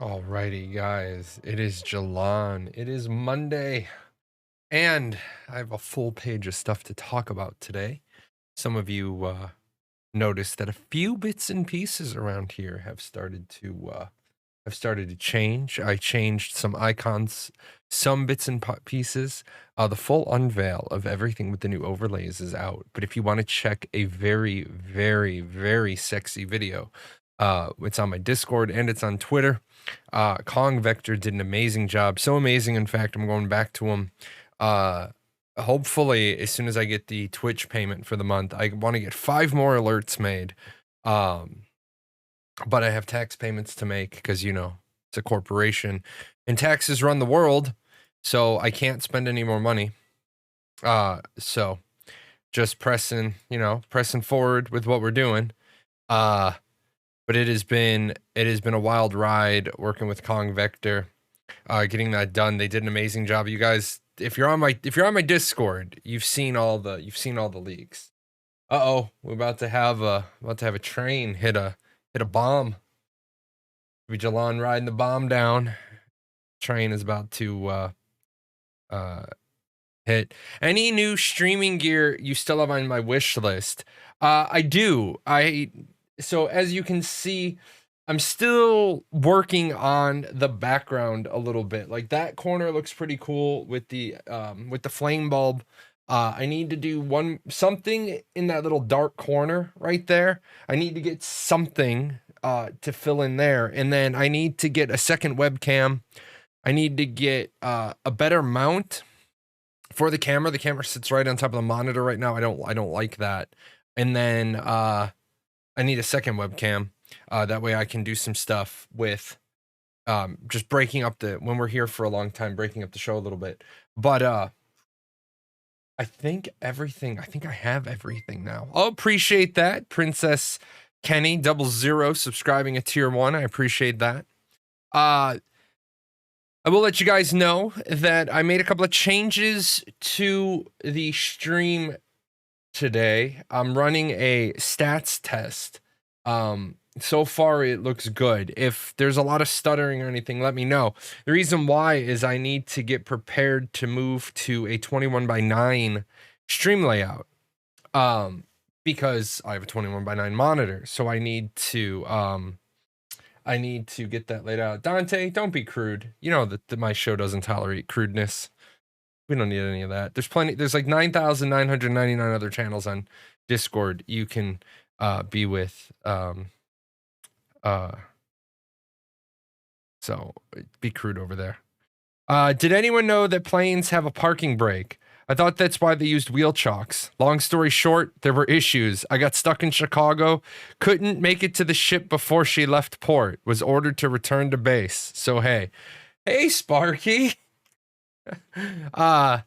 Alrighty, guys, it is Jahlon. It is Monday, and I have a full page of stuff to talk about today. Some of you noticed that a few bits and pieces around here have started to change. I changed some icons, some bits and pieces. The full unveil of everything with the new overlays is out. But if you want to check a very, very, very sexy video, it's on my Discord and it's on Twitter. Kong Vector did an amazing job. So amazing, in fact, I'm going back to him. Hopefully, as soon as I get the Twitch payment for the month, I want to get 5 more alerts made. But I have tax payments to make because, it's a corporation and taxes run the world. So I can't spend any more money. So just pressing forward with what we're doing. But it has been a wild ride working with Kong Vector, getting that done. They did an amazing job. You guys, if you're on my Discord, you've seen all the leaks. We're about to have a train hit a bomb. We Jahlon riding the bomb down. Train is about to hit. Any new streaming gear you still have on my wish list? I do. So as you can see, I'm still working on the background a little bit. Like that corner looks pretty cool with the flame bulb. I need to do something in that little dark corner right there. I need to get something to fill in there, and then I need to get a second webcam. I need to get a better mount for the camera. The camera sits right on top of the monitor right now. I don't like that. And then I need a second webcam. That way I can do some stuff with just breaking up when we're here for a long time, breaking up the show a little bit. But I think I have everything now. I'll appreciate that. Princess Kenny 00 subscribing at tier 1. I appreciate that. I will let you guys know that I made a couple of changes to the stream today. I'm running a stats test. So far it looks good. If there's a lot of stuttering or anything, let me know. The reason why is I need to get prepared to move to a 21:9 stream layout. Because I have a 21:9 monitor, so I need to get that laid out. Dante, don't be crude. You know that my show doesn't tolerate crudeness. We don't need any of that. There's like 9,999 other channels on Discord you can be with. So be crude over there. Did anyone know that planes have a parking brake? I thought that's why they used wheel chocks. Long story short, there were issues. I got stuck in Chicago, couldn't make it to the ship before she left port, was ordered to return to base. So hey Sparky. Hey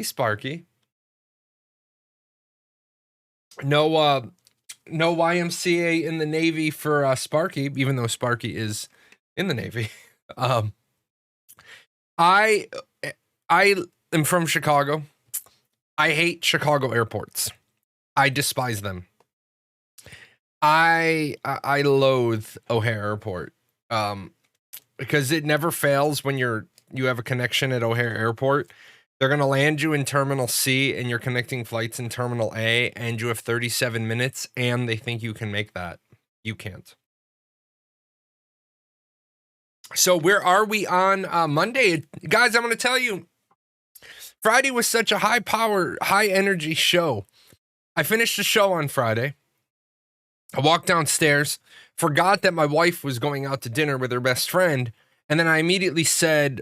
Sparky. No YMCA in the Navy for Sparky, even though Sparky is in the Navy. I am from Chicago. I hate Chicago airports. I despise them. I loathe O'Hare Airport. Because it never fails when you have a connection at O'Hare Airport. They're going to land you in Terminal C and you're connecting flights in Terminal A and you have 37 minutes and they think you can make that. You can't. So where are we on Monday? Guys, I'm going to tell you, Friday was such a high power, high energy show. I finished the show on Friday. I walked downstairs, forgot that my wife was going out to dinner with her best friend. And then I immediately said,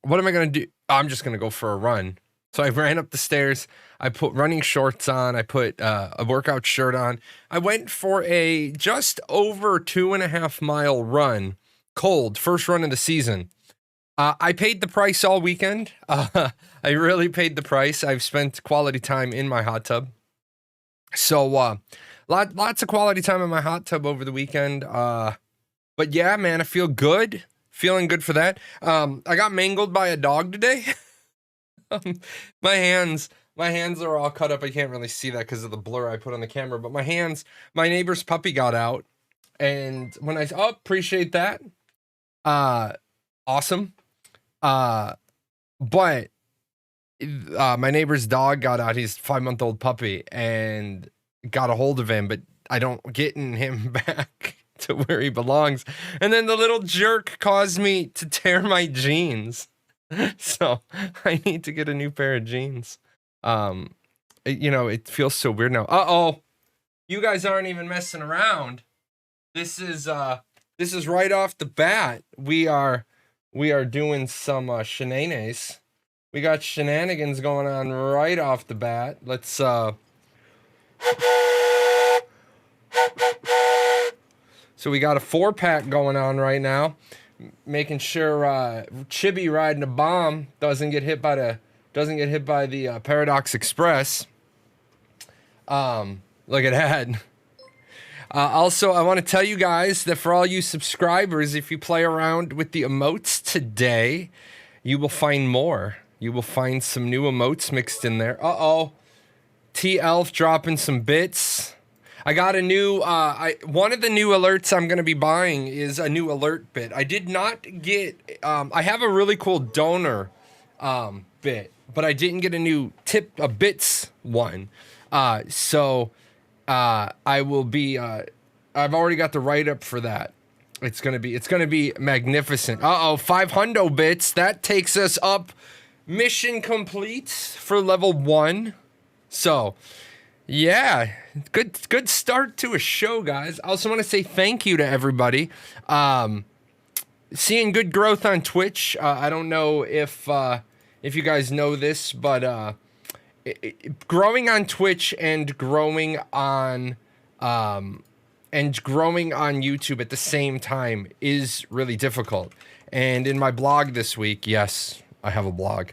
what am I going to do? I'm just going to go for a run. So I ran up the stairs. I put running shorts on. I put a workout shirt on. I went for a just over 2.5 mile run, cold, first run of the season. I paid the price all weekend. I really paid the price. I've spent quality time in my hot tub. So lots of quality time in my hot tub over the weekend. But yeah, man, I feel good. Feeling good for that. I got mangled by a dog today. My hands are all cut up. I can't really see that because of the blur I put on the camera. But my neighbor's puppy got out. And when appreciate that. Awesome. But my neighbor's dog got out. He's a 5-month-old puppy, and got a hold of him, but I don't getting him back to where he belongs. And then the little jerk caused me to tear my jeans. So I need to get a new pair of jeans. It feels so weird now. Uh-oh. You guys aren't even messing around. This is right off the bat. We are doing some shenanigans. We got shenanigans going on right off the bat. Let's so we got a 4-pack going on right now, making sure Chibi riding a bomb doesn't get hit by the Paradox Express. Look at that. Also, I want to tell you guys that for all you subscribers, if you play around with the emotes today, you will find more. You will find some new emotes mixed in there. Uh-oh. T-Elf dropping some bits. I got a new, one of the new alerts I'm going to be buying is a new alert bit. I did not get, I have a really cool donor bit, but I didn't get a new bits one. So I will be, I've already got the write-up for that. It's gonna be magnificent. Uh-oh, 500 bits. That takes us up. Mission complete for level 1. So, yeah, good start to a show, guys. I also want to say thank you to everybody. Seeing good growth on Twitch. I don't know if you guys know this, but growing on Twitch and growing on YouTube at the same time is really difficult. And in my blog this week, yes, I have a blog.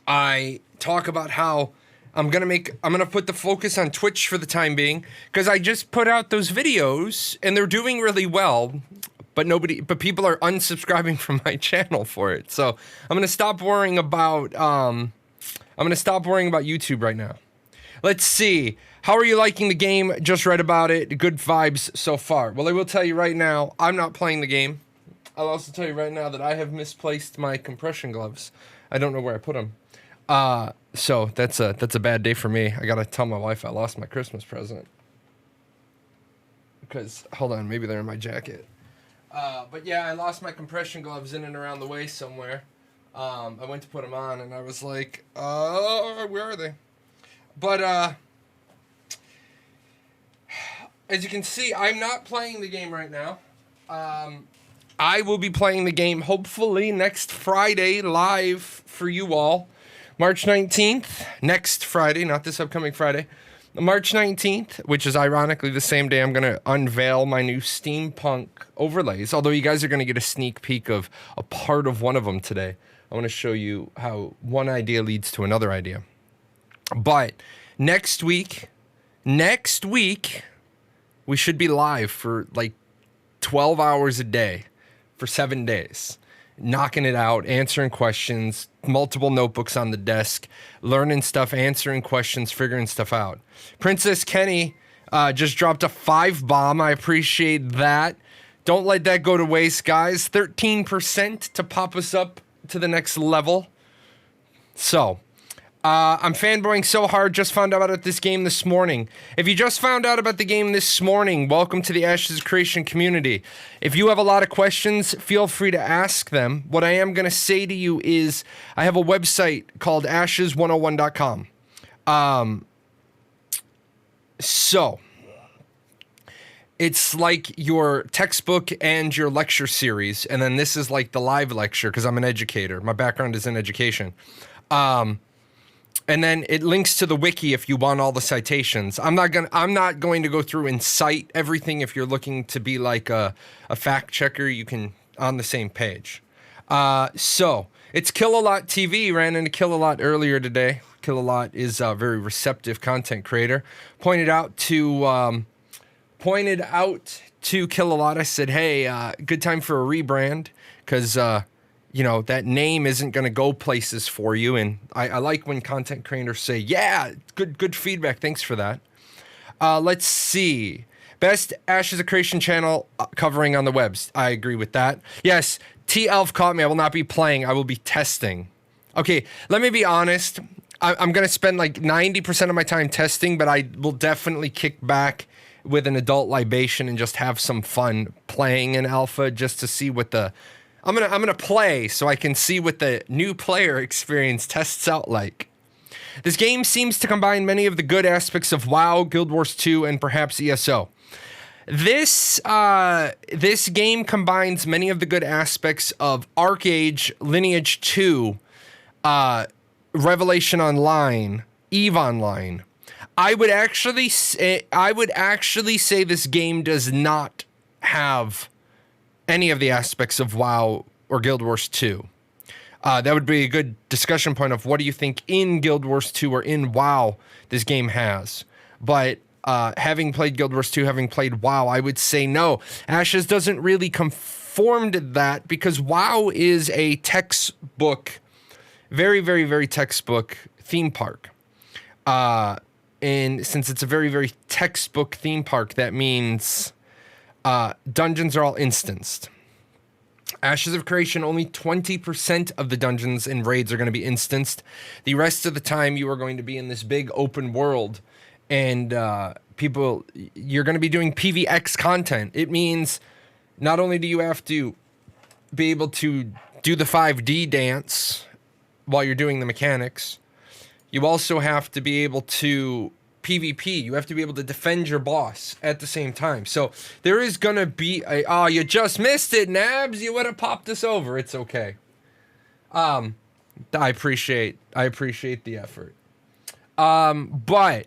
I talk about how I'm gonna put the focus on Twitch for the time being, because I just put out those videos and they're doing really well, but people are unsubscribing from my channel for it. So I'm gonna stop worrying about YouTube right now. Let's see. How are you liking the game? Just read about it. Good vibes so far. Well, I will tell you right now, I'm not playing the game. I'll also tell you right now that I have misplaced my compression gloves. I don't know where I put them. So that's a bad day for me. I gotta tell my wife I lost my Christmas present. Because, hold on, maybe they're in my jacket. But yeah, I lost my compression gloves in and around the way somewhere. I went to put them on and I was like, where are they? But, as you can see, I'm not playing the game right now. I will be playing the game hopefully next Friday live for you all. March 19th, next Friday, not this upcoming Friday. March 19th, which is ironically the same day I'm going to unveil my new steampunk overlays. Although you guys are going to get a sneak peek of a part of one of them today. I want to show you how one idea leads to another idea. But next week, we should be live for like 12 hours a day for 7 days. Knocking it out, answering questions, multiple notebooks on the desk, learning stuff, answering questions, figuring stuff out. Princess Kenny just dropped a 5 bomb. I appreciate that. Don't let that go to waste, guys. 13% to pop us up to the next level. So, I'm fanboying so hard. Just found out about this game this morning. If you just found out about the game this morning, welcome to the Ashes of Creation community. If you have a lot of questions, feel free to ask them. What I am going to say to you is I have a website called ashes101.com. So, it's like your textbook and your lecture series, and then this is like the live lecture because I'm an educator. My background is in education. And then it links to the wiki if you want all the citations. I'm not going to go through and cite everything. If you're looking to be like a fact checker, you can on the same page. So it's Kill a Lot TV. Ran into Kill a Lot earlier today. Kill a Lot is a very receptive content creator. Pointed out to Kill a Lot. I said, hey, good time for a rebrand because that name isn't going to go places for you. And I like when content creators say, yeah, good feedback. Thanks for that. Let's see. Best Ashes of Creation channel covering on the webs. I agree with that. Yes, T Elf caught me. I will not be playing. I will be testing. Okay, let me be honest. I'm going to spend like 90% of my time testing, but I will definitely kick back with an adult libation and just have some fun playing in alpha just to see what the... I'm gonna play so I can see what the new player experience tests out like. This game seems to combine many of the good aspects of WoW, Guild Wars 2, and perhaps ESO. This game combines many of the good aspects of ArcAge, Lineage 2, Revelation Online, EVE Online. I would actually say this game does not have any of the aspects of WoW or Guild Wars 2. That would be a good discussion point of what do you think in Guild Wars 2 or in WoW this game has. But having played Guild Wars 2, having played WoW, I would say no. Ashes doesn't really conform to that because WoW is a textbook, very, very, very textbook theme park. And since it's a very, very textbook theme park, that means dungeons are all instanced. Ashes of Creation, only 20% of the dungeons and raids are going to be instanced. The rest of the time, you are going to be in this big open world, and you're going to be doing PvX content. It means not only do you have to be able to do the 5D dance while you're doing the mechanics, you also have to be able to PvP. You have to be able to defend your boss at the same time. So there is going to be oh, you just missed it, Nabs. You would have popped us over. It's okay. I appreciate the effort. But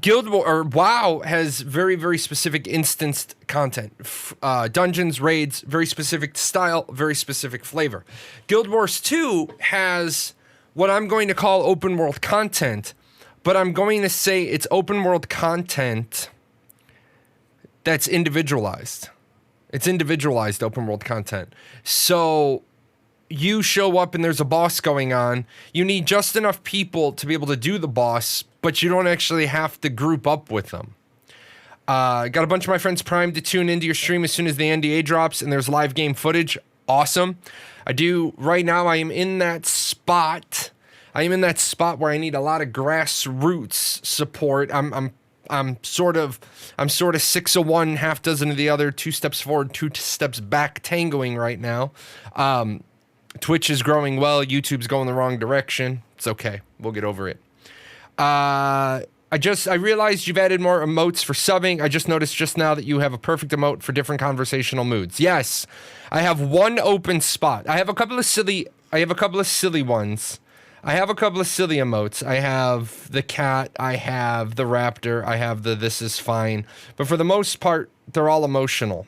Guild War or WoW has very, very specific instanced content. Dungeons, raids, very specific style, very specific flavor. Guild Wars 2 has what I'm going to call open world content, but I'm going to say it's open world content that's individualized. It's individualized open world content. So you show up and there's a boss going on. You need just enough people to be able to do the boss, but you don't actually have to group up with them. Got a bunch of my friends primed to tune into your stream as soon as the NDA drops and there's live game footage. Awesome. Right now I am in that spot. Where I need a lot of grassroots support. I'm sort of 6 of one, half dozen of the other, 2 steps forward, 2 steps back tangoing right now. Twitch is growing well, YouTube's going the wrong direction. It's okay. We'll get over it. I realized you've added more emotes for subbing. I just noticed just now that you have a perfect emote for different conversational moods. Yes, I have one open spot. I have a couple of silly ones. I have a couple of silly emotes. I have the cat, I have the raptor, I have the this is fine. But for the most part, they're all emotional.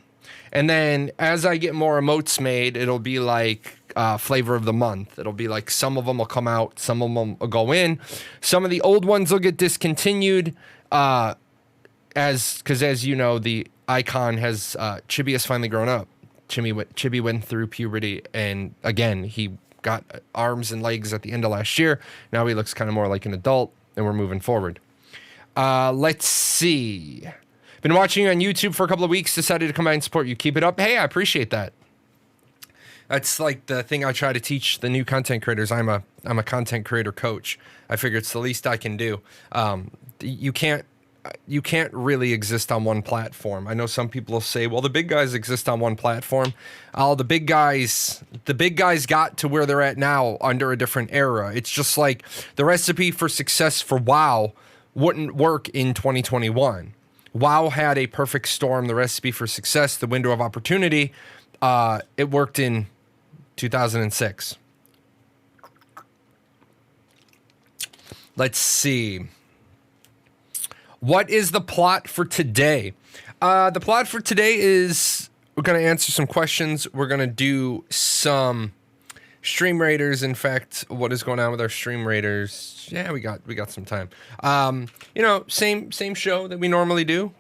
And then as I get more emotes made, it'll be like flavor of the month. It'll be like some of them will come out, some of them will go in. Some of the old ones will get discontinued because as you know, the icon has, Chibi has finally grown up. Chibi went through puberty and again, he got arms and legs at the end of last year. Now he looks kind of more like an adult and we're moving forward. Let's see. Been watching you on YouTube for a couple of weeks, decided to come by and support you. Keep it up. Hey, I appreciate that. That's like the thing I try to teach the new content creators. I'm a content creator coach. I figure it's the least I can do. You can't really exist on one platform. I know some people will say, well, the big guys exist on one platform. The big guys got to where they're at now under a different era. It's just like the recipe for success for WoW wouldn't work in 2021. WoW had a perfect storm, the recipe for success, the window of opportunity. It worked in 2006. Let's see. What is the plot for today? The plot for today is we're going to answer some questions. We're going to do some stream raiders. In fact, what is going on with our stream raiders? Yeah, we got some time. Same show that we normally do.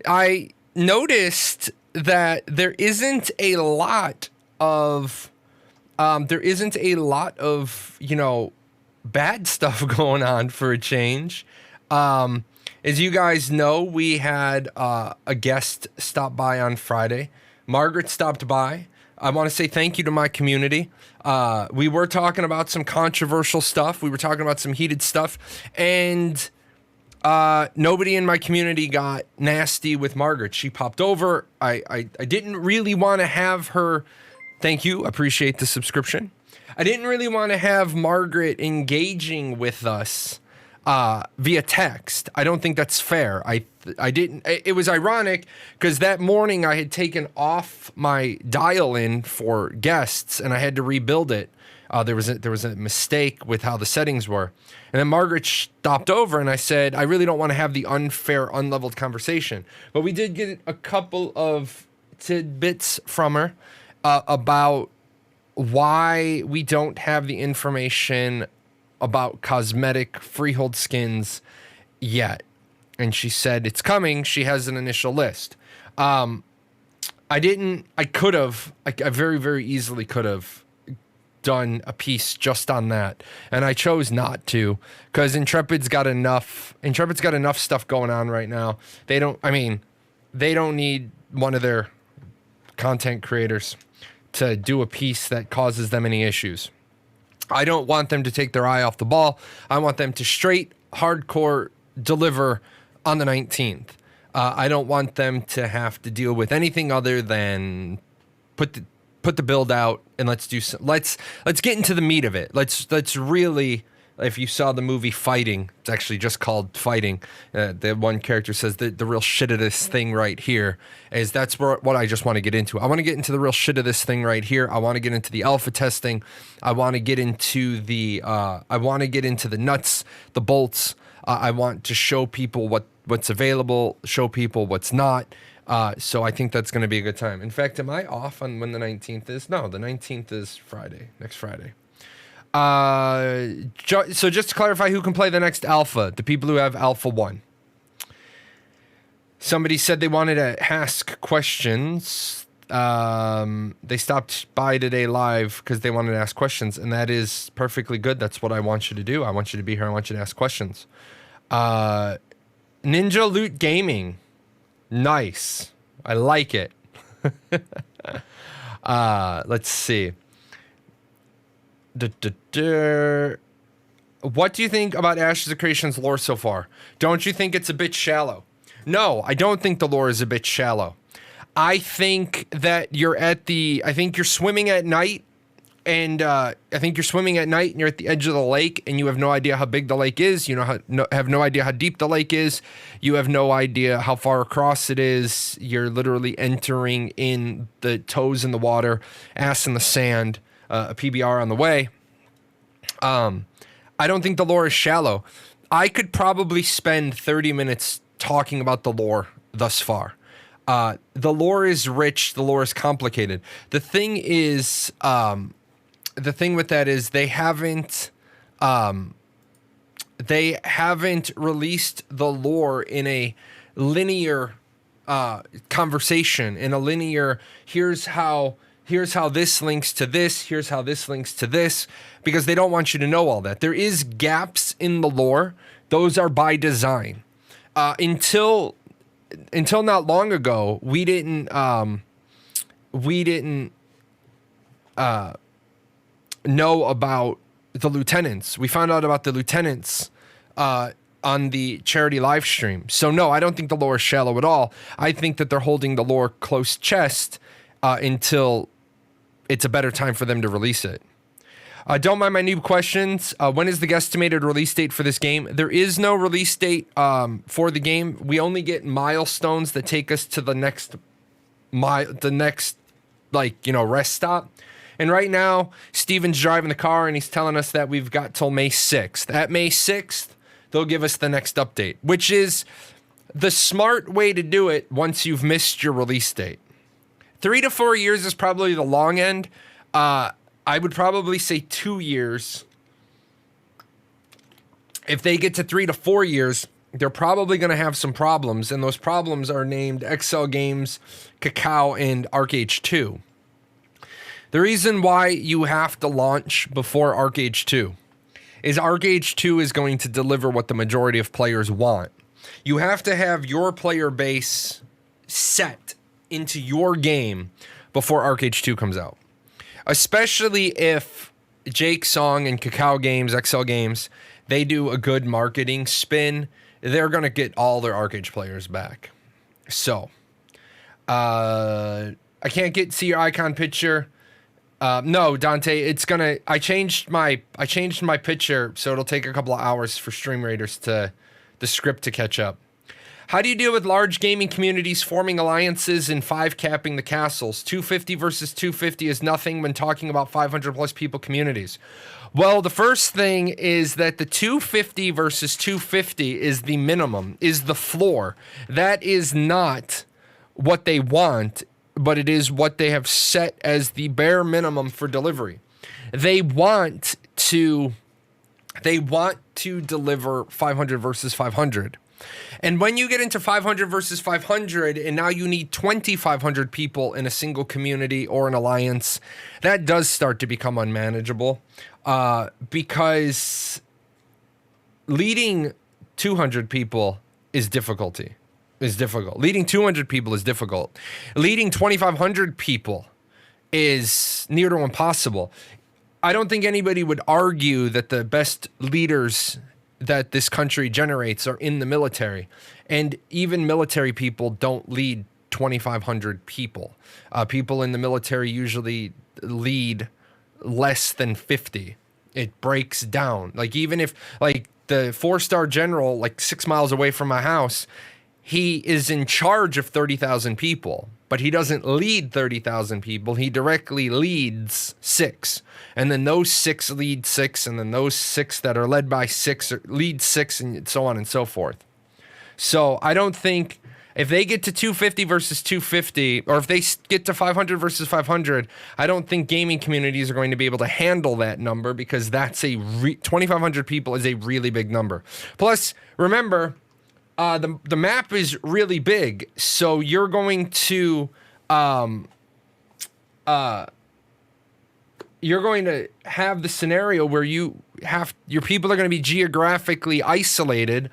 I noticed that there isn't a lot of bad stuff going on for a change. As you guys know, we had a guest stop by on Friday. Margaret stopped by. I want to say thank you to my community. We were talking about some controversial stuff. We were talking about some heated stuff. And nobody in my community got nasty with Margaret. She popped over. I didn't really want to have her. Thank you. Appreciate the subscription. I didn't really want to have Margaret engaging with us via text. I don't think that's fair. I didn't. It was ironic because that morning I had taken off my dial-in for guests and I had to rebuild it. There was a mistake with how the settings were, and then Margaret stopped over and I said, I really don't want to have the unfair, unleveled conversation. But we did get a couple of tidbits from her about why we don't have the information about cosmetic freehold skins yet. And she said it's coming. She has an initial list. I very, very easily could have done a piece just on that. And I chose not to because Intrepid's got enough stuff going on right now. They don't need one of their content creators to do a piece that causes them any issues. I don't want them to take their eye off the ball. I want them to straight hardcore deliver on the 19th. I don't want them to have to deal with anything other than put the build out and let's get into the meat of it. Let's really, if you saw the movie Fighting, it's actually just called Fighting. The one character says the real shit of this thing right here is that's what I just want to get into. I want to get into the real shit of this thing right here. I want to get into the alpha testing. I want to get into the nuts, the bolts. I want to show people what's available, show people what's not. So I think that's going to be a good time. In fact, am I off on when the 19th is? No, the 19th is Friday, next Friday. So just to clarify who can play the next alpha, the people who have alpha 1. Somebody said they wanted to ask questions. They stopped by today live because they wanted to ask questions, and that is perfectly good. That's what I want you to do. I want you to be here. I want you to ask questions. Ninja Loot Gaming. Nice. I like it. Let's see. What do you think about Ashes of Creation's lore so far? Don't you think it's a bit shallow? No, I don't think the lore is a bit shallow. I think that you're swimming at night, and you're at the edge of the lake, and you have no idea how big the lake is. You have no idea how deep the lake is. You have no idea how far across it is. You're literally entering in the toes in the water, ass in the sand, a PBR on the way. I don't think the lore is shallow. I could probably spend 30 minutes talking about the lore thus far. The lore is rich. The lore is complicated. The thing with that is they haven't released the lore in a linear conversation, in a linear here's how this links to this, here's how this links to this, because they don't want you to know all that. There is gaps in the lore. Those are by design. Until not long ago, we didn't know about the lieutenants. We found out about the lieutenants on the charity live stream. So no, I don't think the lore is shallow at all. I think that they're holding the lore close chest until it's a better time for them to release it. Don't mind my noob questions. When is the guesstimated release date for this game? There is no release date for the game. We only get milestones that take us to the next rest stop. And right now, Steven's driving the car and he's telling us that we've got till May 6th. At May 6th, they'll give us the next update, which is the smart way to do it once you've missed your release date. 3 to 4 years is probably the long end. I would probably say 2 years. If they get to 3 to 4 years, they're probably going to have some problems, and those problems are named Excel Games, Cacao, and ArcH 2. The reason why you have to launch before ArcH 2 is ArcAge 2 is going to deliver what the majority of players want. You have to have your player base set into your game before ArcAge 2 comes out. Especially if Jake Song and Cacao Games, XL Games, they do a good marketing spin, they're going to get all their ArcAge players back. So, I can't see your icon picture. No, Dante, it's gonna. I changed my picture, so it'll take a couple of hours for Stream Raiders the script to catch up. How do you deal with large gaming communities forming alliances and 5 capping the castles? 250 versus 250 is nothing when talking about 500 plus people communities. Well, the first thing is that the 250 versus 250 is the minimum, is the floor. That is not what they want, but it is what they have set as the bare minimum for delivery. They want to deliver 500 versus 500. And when you get into 500 versus 500, and now you need 2,500 people in a single community or an alliance, that does start to become unmanageable, because leading 200 people is difficult. Leading 200 people is difficult. Leading 2,500 people is near to impossible. I don't think anybody would argue that the best leaders that this country generates are in the military. And even military people don't lead 2,500 people. People in the military usually lead less than 50. It breaks down. Like, even if, like, the 4-star general, like 6 miles away from my house, he is in charge of 30,000 people, but he doesn't lead 30,000 people. He directly leads 6. And then those 6 lead 6, and then those 6 that are led by 6 lead 6, and so on and so forth. So I don't think if they get to 250 versus 250, or if they get to 500 versus 500, I don't think gaming communities are going to be able to handle that number, because that's 2,500 people is a really big number. Plus, remember, the map is really big, so you're going to have the scenario where your people are going to be geographically isolated.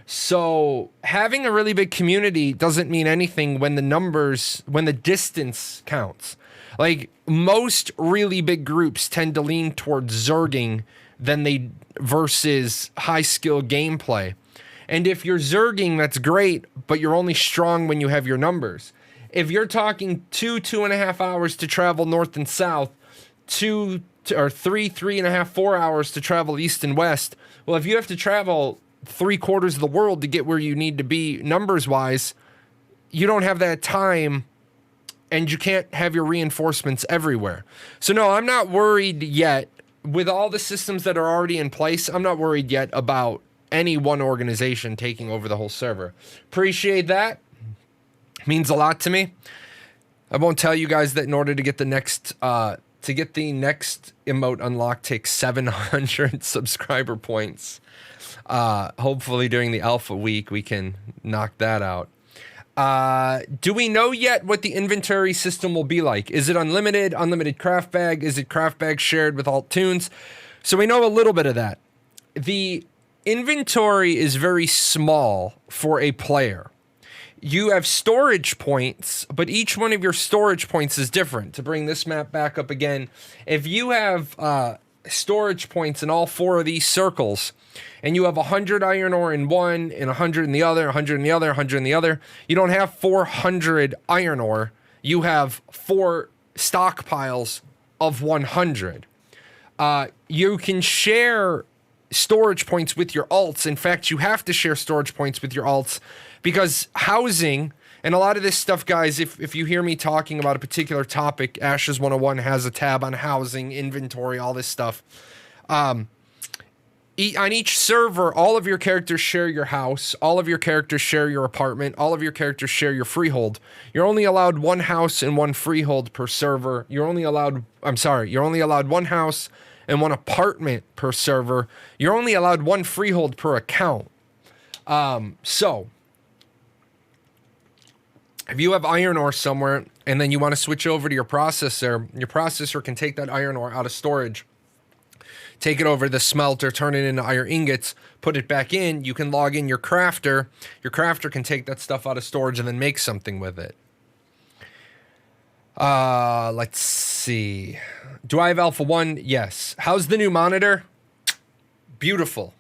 So having a really big community doesn't mean anything when the distance counts. Like, most really big groups tend to lean towards zerging versus high skill gameplay. And if you're zerging, that's great, but you're only strong when you have your numbers. If you're talking 2.5 hours to travel north and south, 3.5, 4 hours to travel east and west, well, if you have to travel 3/4 of the world to get where you need to be numbers wise, you don't have that time, and you can't have your reinforcements everywhere. So no, I'm not worried yet. With all the systems that are already in place, I'm not worried yet about any one organization taking over the whole server. Appreciate that. Means a lot to me. I won't tell you guys that in order to get the next emote unlocked takes 700 subscriber points. Hopefully during the alpha week we can knock that out. Do we know yet what the inventory system will be like? Is it unlimited craft bag? Is it craft bag shared with alt tunes? So we know a little bit of that. The inventory is very small for a player. You have storage points, but each one of your storage points is different. To bring this map back up again, if you have storage points in all 4 of these circles, and you have 100 iron ore in one, and 100 in the other, 100 in the other, 100 in the other, you don't have 400 iron ore. You have 4 stockpiles of 100. You can share storage points with your alts. In fact, you have to share storage points with your alts, because housing, and a lot of this stuff, guys, if you hear me talking about a particular topic, Ashes 101 has a tab on housing, inventory, all this stuff. On each server, all of your characters share your house, all of your characters share your apartment, all of your characters share your freehold. You're only allowed 1 house and 1 freehold per server. You're only allowed 1 house and 1 apartment per server. You're only allowed 1 freehold per account. So if you have iron ore somewhere and then you want to switch over to your processor can take that iron ore out of storage, take it over to the smelter, turn it into iron ingots, put it back in. You can log in your crafter. Your crafter can take that stuff out of storage and then make something with it. Let's see. Do I have Alpha 1? Yes. How's the new monitor? Beautiful.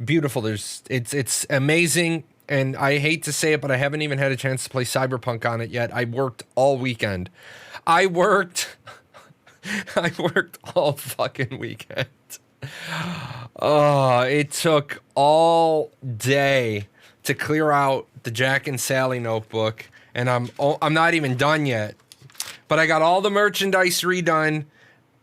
Beautiful. It's amazing. And I hate to say it, but I haven't even had a chance to play Cyberpunk on it yet. I worked all weekend. I worked all fucking weekend. Oh, it took all day to clear out the Jack and Sally notebook, and I'm not even done yet. But I got all the merchandise redone.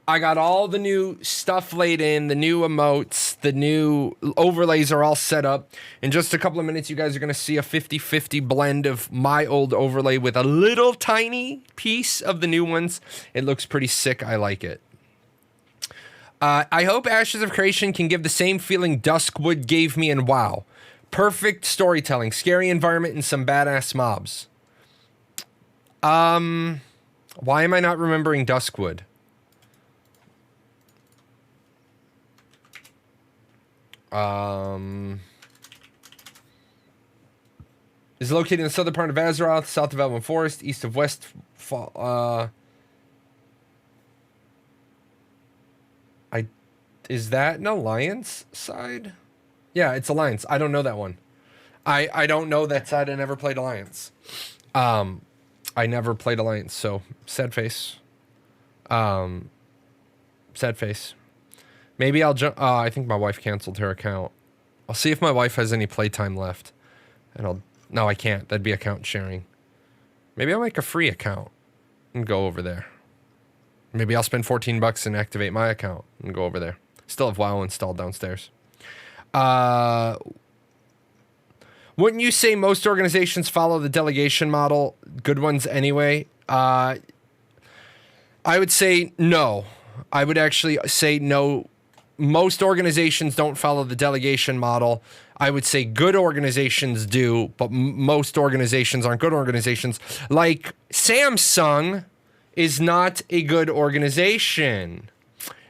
I got all the new stuff laid in, the new emotes, the new overlays are all set up. In just a couple of minutes, you guys are going to see a 50-50 blend of my old overlay with a little tiny piece of the new ones. It looks pretty sick. I like it. I hope Ashes of Creation can give the same feeling Duskwood gave me in WoW. Perfect storytelling, scary environment, and some badass mobs. Why am I not remembering Duskwood? Is located in the southern part of Azeroth, south of Elven Forest, east of is that an Alliance side? Yeah, it's Alliance. I don't know that one. I don't know that side. I never played Alliance. I never played Alliance, so sad face. Sad face. Maybe I'll jump. I think my wife canceled her account. I'll see if my wife has any playtime left. And no, I can't. That'd be account sharing. Maybe I'll make a free account and go over there. Maybe I'll spend $14 and activate my account and go over there. Still have WoW installed downstairs. Wouldn't you say most organizations follow the delegation model? Good ones anyway. I would say no. I would actually say no. Most organizations don't follow the delegation model. I would say good organizations do, but most organizations aren't good organizations. Like Samsung is not a good organization.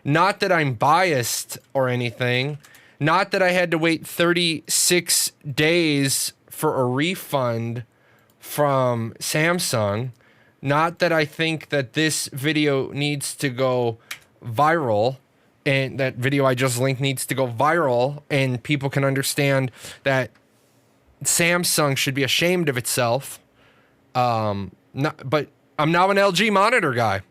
Not that I'm biased or anything. Not that I had to wait 36 days for a refund from Samsung. Not that I think that this video needs to go viral. And that video I just linked needs to go viral, and people can understand that Samsung should be ashamed of itself. But I'm now an LG monitor guy.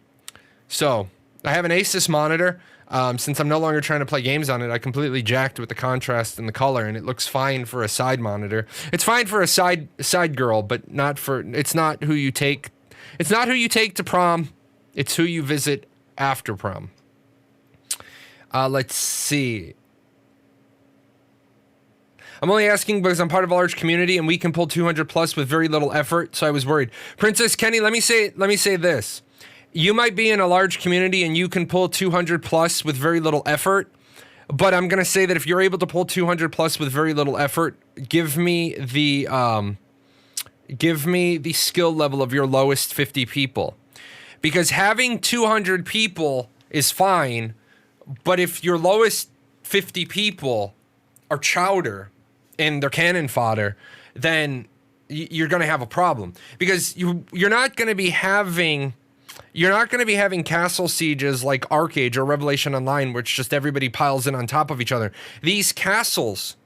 So I have an Asus monitor. Since I'm no longer trying to play games on it, I completely jacked with the contrast and the color, and it looks fine for a side monitor. It's fine for a side girl, but not for. It's not who you take. It's not who you take to prom. It's who you visit after prom. Let's see. I'm only asking because I'm part of a large community and we can pull 200 plus with very little effort, so I was worried. Princess Kenny, let me say this. You might be in a large community and you can pull 200 plus with very little effort, but I'm going to say that if you're able to pull 200 plus with very little effort, give me the skill level of your lowest 50 people. Because having 200 people is fine. But if your lowest 50 people are chowder and they're cannon fodder, then you're going to have a problem, because you're not going to be having castle sieges like Arcade or Revelation Online, which just everybody piles in on top of each other. These castles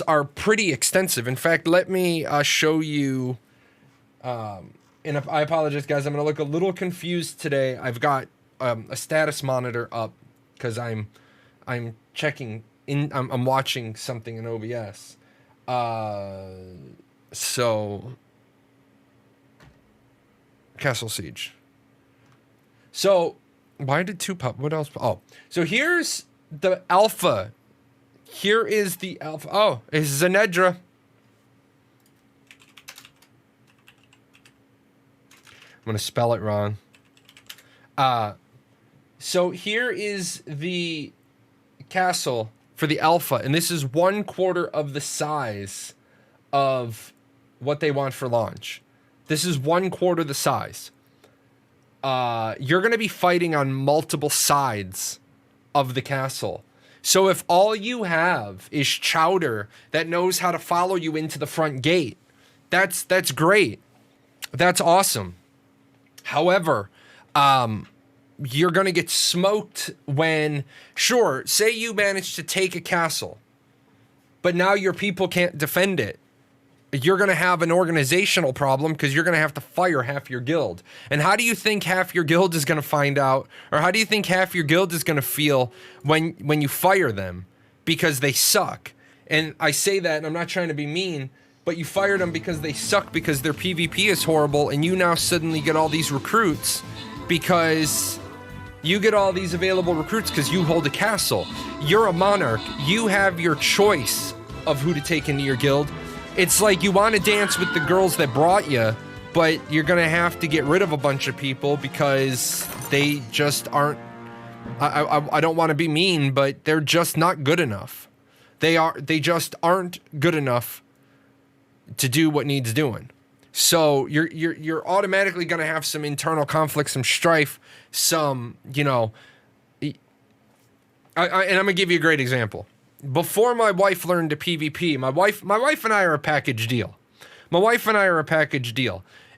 are pretty extensive. In fact, let me show you. And I apologize, guys. I'm going to look a little confused today. I've got a status monitor up because I'm checking in. I'm watching something in OBS. So Castle Siege. So why did two pop? What else? Oh, so here's the alpha. Here is the alpha. Oh, it's Zenedra. I'm gonna spell it wrong. So here is the castle for the alpha, and this is 1/4 of the size of what they want for launch. This is 1/4 the size. You're going to be fighting on multiple sides of the castle. So if all you have is Chowder that knows how to follow you into the front gate, that's great. That's awesome. However, you're going to get smoked when, sure, say you manage to take a castle, but now your people can't defend it. You're going to have an organizational problem because you're going to have to fire half your guild. And how do you think half your guild is going to find out? Or how do you think half your guild is going to feel when you fire them? Because they suck. And I say that, and I'm not trying to be mean, but you fired them because they suck, because their PvP is horrible, and you now suddenly get all these recruits because you get all these available recruits because you hold a castle. You're a monarch. You have your choice of who to take into your guild. It's like you want to dance with the girls that brought you, but you're going to have to get rid of a bunch of people because they just aren't, I don't want to be mean, but they're just not good enough. They just aren't good enough to do what needs doing. So you're automatically going to have some internal conflict, some strife, some, and I'm going to give you a great example. Before my wife learned to PvP, my wife and I are a package deal.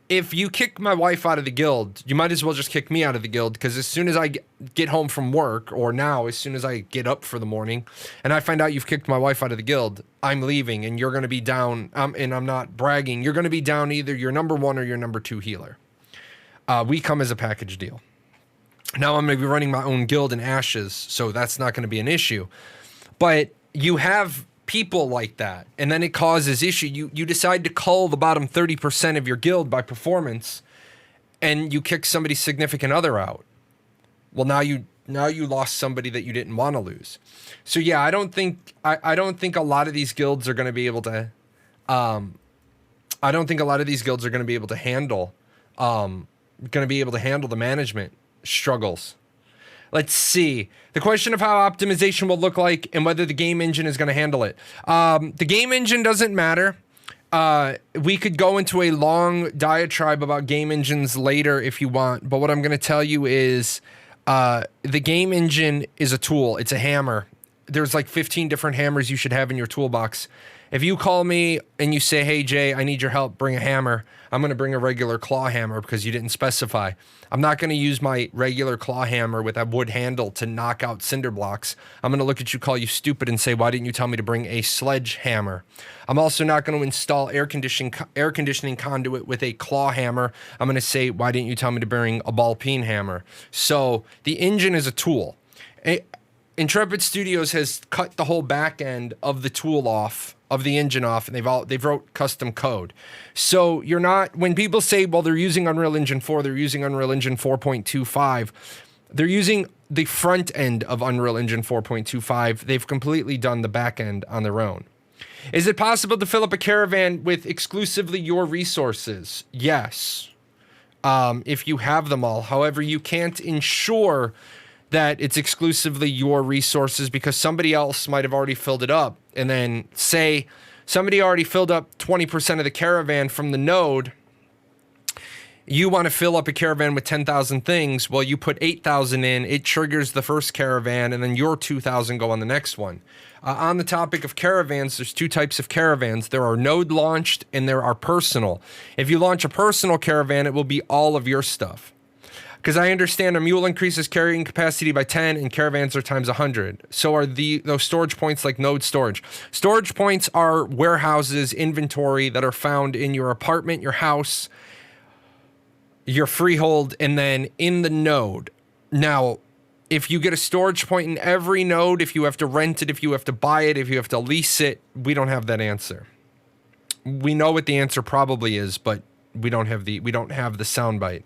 If you kick my wife out of the guild, you might as well just kick me out of the guild, because as soon as I get home from work, or now as soon as I get up for the morning and I find out you've kicked my wife out of the guild, I'm leaving, and you're going to be down, and I'm not bragging, you're going to be down either your number 1 or your number 2 healer. We come as a package deal. Now I'm going to be running my own guild in Ashes, so that's not going to be an issue. But you have people like that, and then it causes issue. You decide to cull the bottom 30% of your guild by performance, and you kick somebody's significant other out. Well, now you lost somebody that you didn't want to lose. So yeah, I don't think a lot of these guilds are going to be able to. I don't think a lot of these guilds are going to be able to handle. The management struggles. Let's see. The question of how optimization will look like and whether the game engine is going to handle it. The game engine doesn't matter. We could go into a long diatribe about game engines later if you want, but what I'm going to tell you is the game engine is a tool. It's a hammer. There's like 15 different hammers you should have in your toolbox. If you call me and you say, hey, Jay, I need your help, bring a hammer, I'm going to bring a regular claw hammer because you didn't specify. I'm not going to use my regular claw hammer with a wood handle to knock out cinder blocks. I'm going to look at you, call you stupid, and say, why didn't you tell me to bring a sledgehammer? I'm also not going to install air conditioning conduit with a claw hammer. I'm going to say, why didn't you tell me to bring a ball peen hammer? So the engine is a tool. Intrepid Studios has cut the whole back end of the tool off, of the engine off, and they've wrote custom code. So you're not, when people say, well, they're using Unreal Engine 4, they're using Unreal Engine 4.25, they're using the front end of Unreal Engine 4.25. They've completely done the back end on their own. Is it possible to fill up a caravan with exclusively your resources? Yes. If you have them all. However, you can't ensure that it's exclusively your resources because somebody else might have already filled it up. And then say somebody already filled up 20% of the caravan from the node. You want to fill up a caravan with 10,000 things. Well, you put 8,000 in, it triggers the first caravan, and then your 2,000 go on the next one. On the topic of caravans, there's 2 types of caravans. There are node launched and there are personal. If you launch a personal caravan, it will be all of your stuff. Because I understand a mule increases carrying capacity by 10 and caravans are times 100. So are those storage points like node storage. Storage points are warehouses, inventory that are found in your apartment, your house, your freehold, and then in the node. Now, if you get a storage point in every node, if you have to rent it, if you have to buy it, if you have to lease it, we don't have that answer. We know what the answer probably is, but we don't have the soundbite.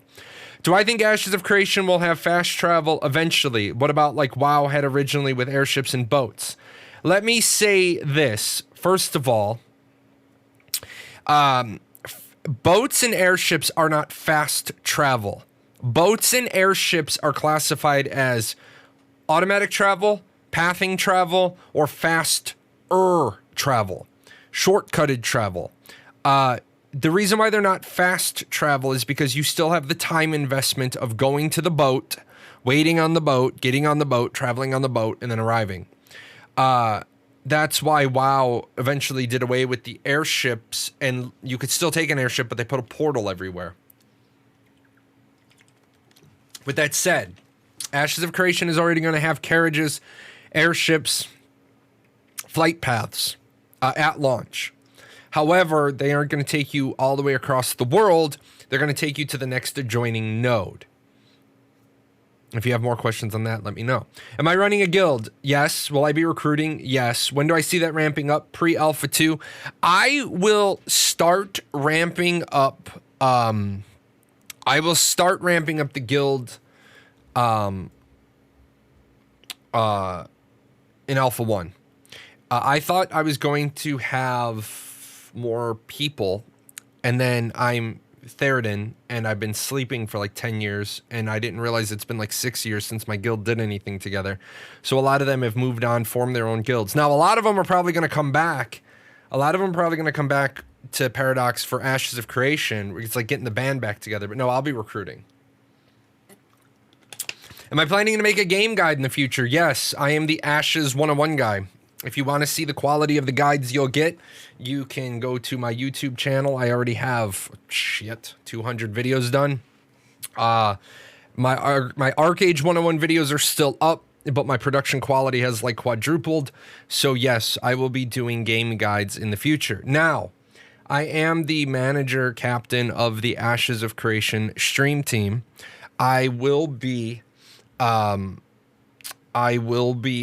Do I think Ashes of Creation will have fast travel eventually? What about like WoW had originally with airships and boats? Let me say this. First of all, boats and airships are not fast travel. Boats and airships are classified as automatic travel, pathing travel, or fast-er travel, shortcutted travel. The reason why they're not fast travel is because you still have the time investment of going to the boat, waiting on the boat, getting on the boat, traveling on the boat, and then arriving. That's why WoW eventually did away with the airships, and you could still take an airship, but they put a portal everywhere. With that said, Ashes of Creation is already going to have carriages, airships, flight paths at launch. However, they aren't going to take you all the way across the world. They're going to take you to the next adjoining node. If you have more questions on that, let me know. Am I running a guild? Yes. Will I be recruiting? Yes. When do I see that ramping up? Pre-Alpha 2. I will start ramping up. I will start ramping up the guild in Alpha 1. I thought I was going to have more people, and then I'm Theroden, and I've been sleeping for like 10 years, and I didn't realize it's been like 6 years since my guild did anything together. So a lot of them have moved on, formed their own guilds. Now, a lot of them are probably going to come back. A lot of them are probably going to come back to Paradox for Ashes of Creation. It's like getting the band back together. But no, I'll be recruiting. Am I planning to make a game guide in the future? Yes, I am the Ashes 101 guy. If you want to see the quality of the guides you'll get, you can go to my YouTube channel. I already have, 200 videos done. My ArcAge 101 videos are still up, but my production quality has like quadrupled. So yes, I will be doing game guides in the future. Now, I am the manager captain of the Ashes of Creation stream team. I will be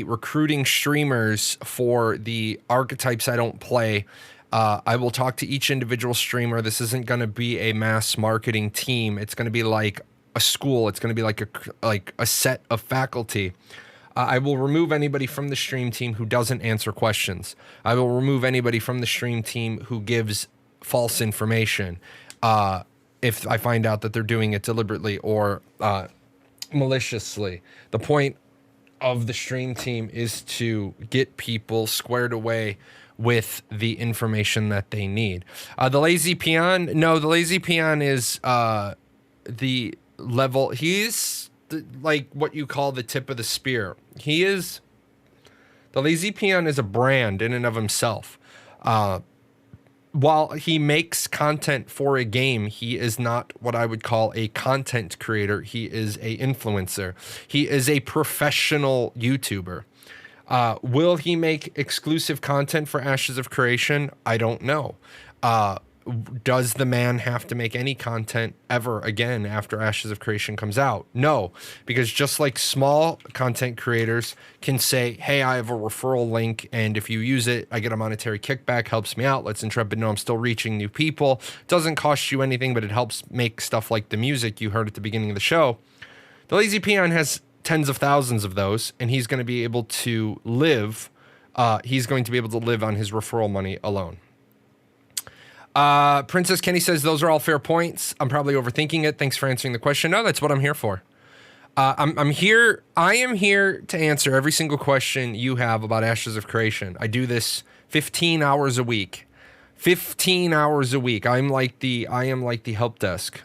recruiting streamers for the archetypes I don't play. I will talk to each individual streamer. This isn't going to be a mass marketing team. It's going to be like a school. It's going to be like a set of faculty. I will remove anybody from the stream team who doesn't answer questions. I will remove anybody from the stream team who gives false information. If I find out that they're doing it deliberately or maliciously. The point of the stream team is to get people squared away with the information that they need. The lazy peon, no, the lazy peon is the level. He's like what you call the tip of the spear. The lazy peon is a brand in and of himself. While he makes content for a game, he is not what I would call a content creator. He is a influencer. He is a professional YouTuber. Will he make exclusive content for Ashes of Creation? I don't know. Does the man have to make any content ever again after Ashes of Creation comes out? No, because just like small content creators can say, hey, I have a referral link, and if you use it, I get a monetary kickback, helps me out, lets Intrepid know I'm still reaching new people. Doesn't cost you anything, but it helps make stuff like the music you heard at the beginning of the show. The Lazy Peon has tens of thousands of those, and he's going to be able to live. He's going to be able to live on his referral money alone. Princess Kenny says, those are all fair points. I'm probably overthinking it. Thanks for answering the question. No, that's what I'm here for. I am here to answer every single question you have about Ashes of Creation. I do this 15 hours a week. 15 hours a week. I am like the help desk.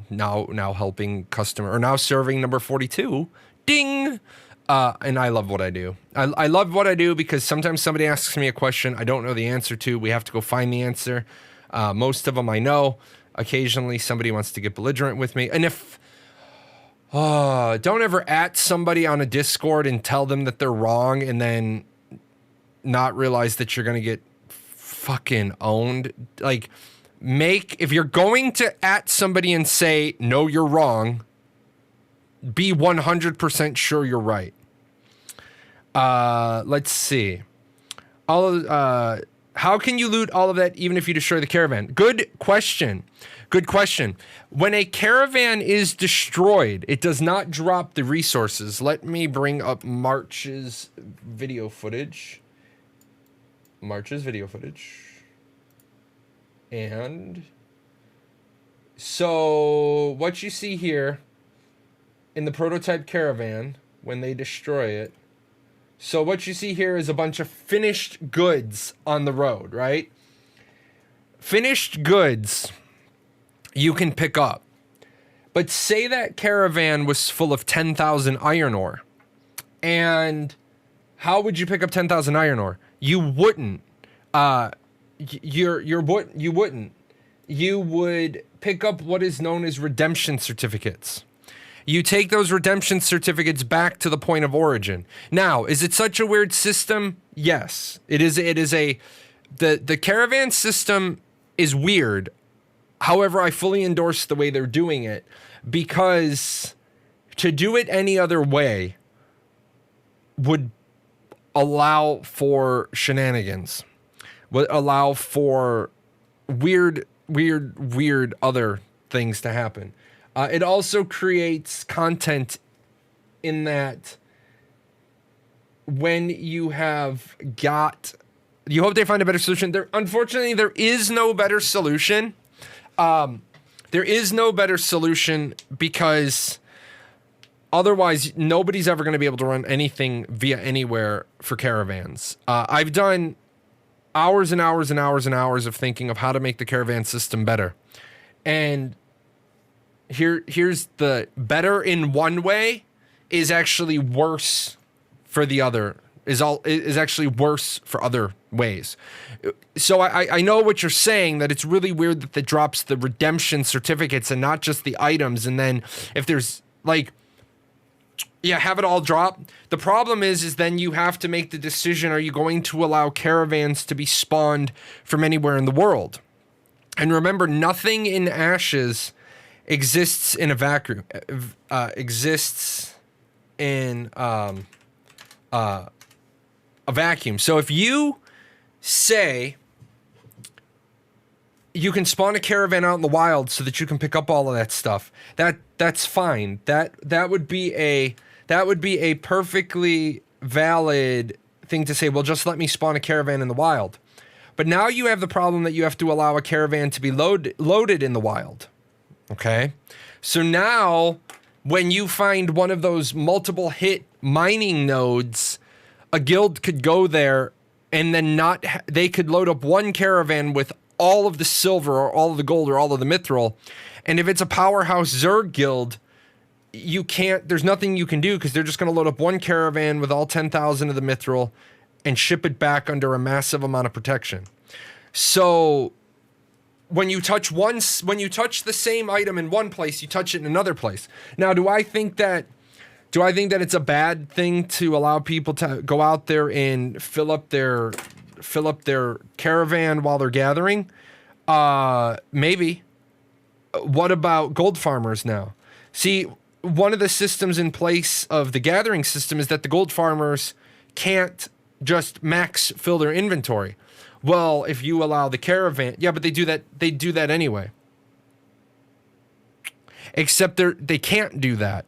Now helping customer, or now serving number 42. Ding! And I love what I do. I love what I do because sometimes somebody asks me a question I don't know the answer to. We have to go find the answer. Most of them I know. Occasionally somebody wants to get belligerent with me. And if, don't ever at somebody on a Discord and tell them that they're wrong and then not realize that you're going to get fucking owned. Like, if you're going to at somebody and say, no, you're wrong, be 100% sure you're right. Let's see. How can you loot all of that even if you destroy the caravan? Good question. Good question. When a caravan is destroyed, it does not drop the resources. Let me bring up March's video footage. And so what you see here in the prototype caravan, when they destroy it, so what you see here is a bunch of finished goods on the road, right? Finished goods you can pick up. But say that caravan was full of 10,000 iron ore. And how would you pick up 10,000 iron ore? You wouldn't. You wouldn't. You would pick up what is known as redemption certificates. You take those redemption certificates back to the point of origin. Now, is it such a weird system? Yes. It is the caravan system is weird. However, I fully endorse the way they're doing it, because to do it any other way would allow for shenanigans, would allow for weird other things to happen. It also creates content in that when you have got, you hope they find a better solution. Unfortunately, there is no better solution. There is no better solution because otherwise nobody's ever going to be able to run anything via anywhere for caravans. I've done hours and hours and hours and hours of thinking of how to make the caravan system better. And here's the better in one way is actually worse for the other, is actually worse for other ways. So I know what you're saying, that it's really weird that it drops the redemption certificates and not just the items. And then if there's like, yeah, have it all drop. The problem is then you have to make the decision, are you going to allow caravans to be spawned from anywhere in the world? And remember, nothing in Ashes exists in a vacuum, exists in a vacuum. So if you say you can spawn a caravan out in the wild so that you can pick up all of that stuff, that's fine. That would be a perfectly valid thing to say, well, just let me spawn a caravan in the wild. But now you have the problem that you have to allow a caravan to be loaded in the wild. Okay? So now when you find one of those multiple hit mining nodes, a guild could go there and then they could load up one caravan with all of the silver or all of the gold or all of the mithril. And if it's a powerhouse Zerg guild, there's nothing you can do, because they're just going to load up one caravan with all 10,000 of the mithril and ship it back under a massive amount of protection. So when you touch the same item in one place, you touch it in another place. Now, do I think that it's a bad thing to allow people to go out there and fill up their caravan while they're gathering? Maybe. What about gold farmers now? See, one of the systems in place of the gathering system is that the gold farmers can't just max fill their inventory. Well, if you allow the caravan, yeah, but they do that anyway. Except they can't do that,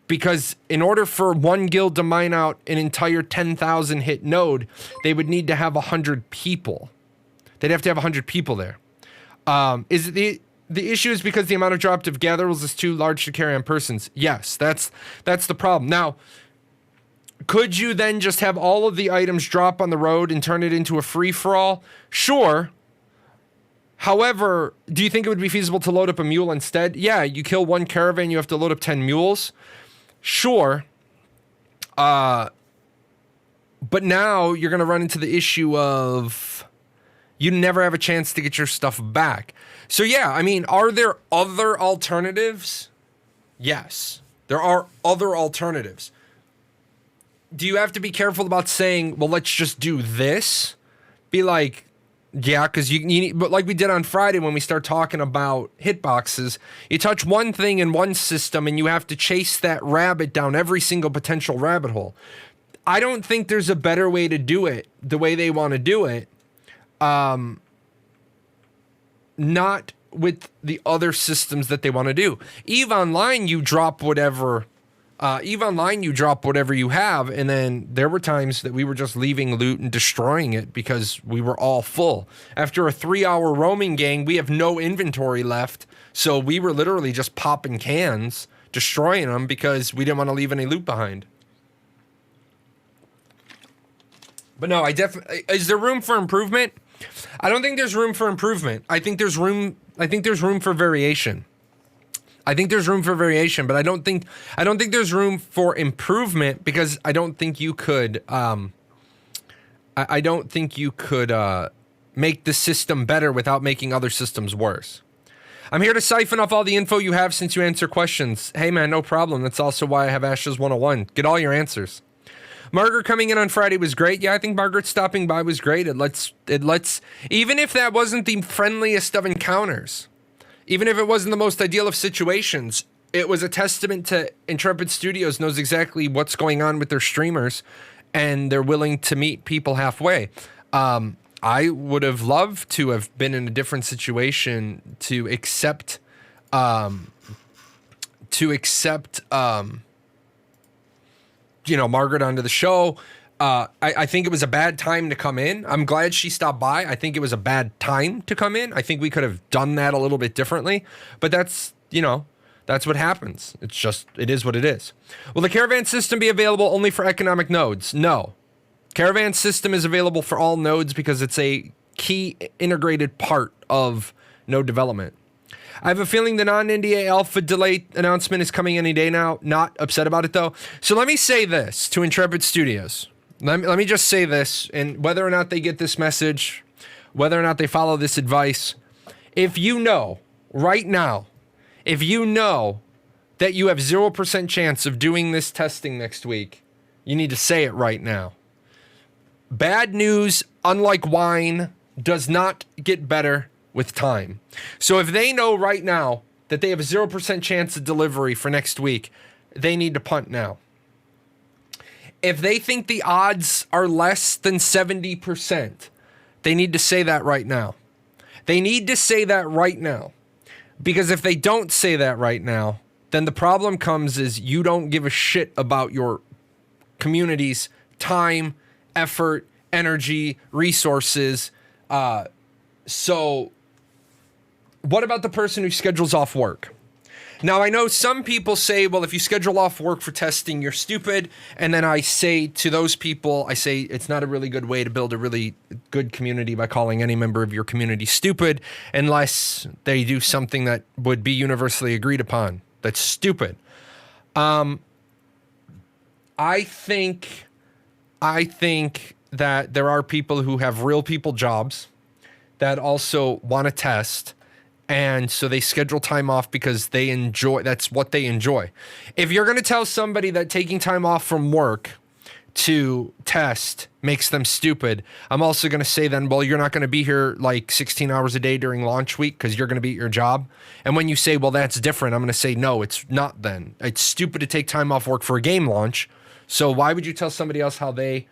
because in order for one guild to mine out an entire 10,000 hit node, they would need to have 100 people. They'd have to have 100 people there. Is the issue is because the amount of dropped of gatherers is too large to carry on persons? Yes, that's the problem. Now, could you then just have all of the items drop on the road and turn it into a free-for-all? Sure. However, do you think it would be feasible to load up a mule instead? Yeah, you kill one caravan, you have to load up 10 mules. Sure. But now you're going to run into the issue of you never have a chance to get your stuff back. So yeah, I mean, are there other alternatives? Yes, there are other alternatives. Do you have to be careful about saying, well, let's just do this? Be like, yeah, because you need, but like we did on Friday when we start talking about hitboxes, you touch one thing in one system and you have to chase that rabbit down every single potential rabbit hole. I don't think there's a better way to do it the way they want to do it. Not with the other systems that they want to do. EVE Online, you drop whatever you have, and then there were times that we were just leaving loot and destroying it because we were all full. After a 3-hour roaming gang, we have no inventory left, so we were literally just popping cans, destroying them because we didn't want to leave any loot behind. But no, is there room for improvement? I don't think there's room for improvement. I think there's room for variation. I think there's room for variation, but I don't think there's room for improvement, because I don't think you could I don't think you could make the system better without making other systems worse. I'm here to siphon off all the info you have since you answer questions. Hey man, no problem. That's also why I have Ashes 101. Get all your answers. Margaret coming in on Friday was great. Yeah, I think Margaret stopping by was great. It lets even if that wasn't the friendliest of encounters, even if it wasn't the most ideal of situations, it was a testament to Intrepid Studios knows exactly what's going on with their streamers, and they're willing to meet people halfway. I would have loved to have been in a different situation to accept Margaret onto the show. I think it was a bad time to come in. I'm glad she stopped by. I think it was a bad time to come in. I think we could have done that a little bit differently, but that's what happens. It is what it is. Will the caravan system be available only for economic nodes? No. Caravan system is available for all nodes because it's a key integrated part of node development. I have a feeling the non-NDA alpha delay announcement is coming any day now. Not upset about it though. So let me say this to Intrepid Studios. Let me just say this, and whether or not they get this message, whether or not they follow this advice, if you know right now, if you know that you have 0% chance of doing this testing next week, you need to say it right now. Bad news, unlike wine, does not get better with time. So if they know right now that they have a 0% chance of delivery for next week, they need to punt now. If they think the odds are less than 70%, they need to say that right now. They need to say that right now. Because if they don't say that right now, then the problem comes is you don't give a shit about your community's time, effort, energy, resources. So what about the person who schedules off work? Now, I know some people say, well, if you schedule off work for testing, you're stupid. And then I say to those people, I say it's not a really good way to build a really good community by calling any member of your community stupid unless they do something that would be universally agreed upon. That's stupid. I think that there are people who have real people jobs that also want to test. And so they schedule time off because that's what they enjoy. If you're going to tell somebody that taking time off from work to test makes them stupid, I'm also going to say then, well, you're not going to be here like 16 hours a day during launch week because you're going to be at your job. And when you say, well, that's different, I'm going to say, no, it's not then. It's stupid to take time off work for a game launch. So why would you tell somebody else how they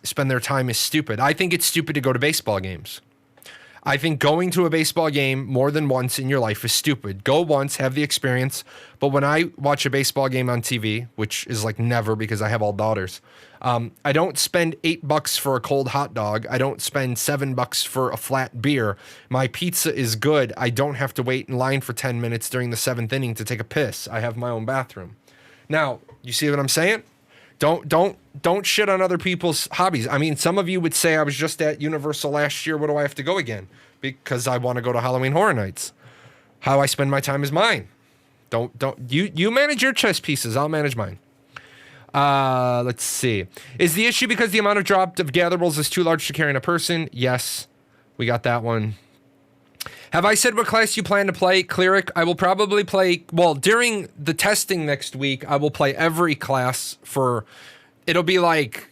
spend their time is stupid? I think it's stupid to go to baseball games. I think going to a baseball game more than once in your life is stupid. Go once, have the experience. But when I watch a baseball game on TV, which is like never because I have all daughters, I don't spend $8 for a cold hot dog. I don't spend $7 for a flat beer. My pizza is good. I don't have to wait in line for 10 minutes during the 7th inning to take a piss. I have my own bathroom. Now, you see what I'm saying? Don't shit on other people's hobbies. I mean, some of you would say I was just at Universal last year. What do I have to go again? Because I want to go to Halloween Horror Nights. How I spend my time is mine. You manage your chess pieces. I'll manage mine. Let's see. Is the issue because the amount of drop of gatherables is too large to carry in a person? Yes, we got that one. Have I said what class you plan to play? Cleric. I will probably play, well, during the testing next week, I will play every class it'll be like,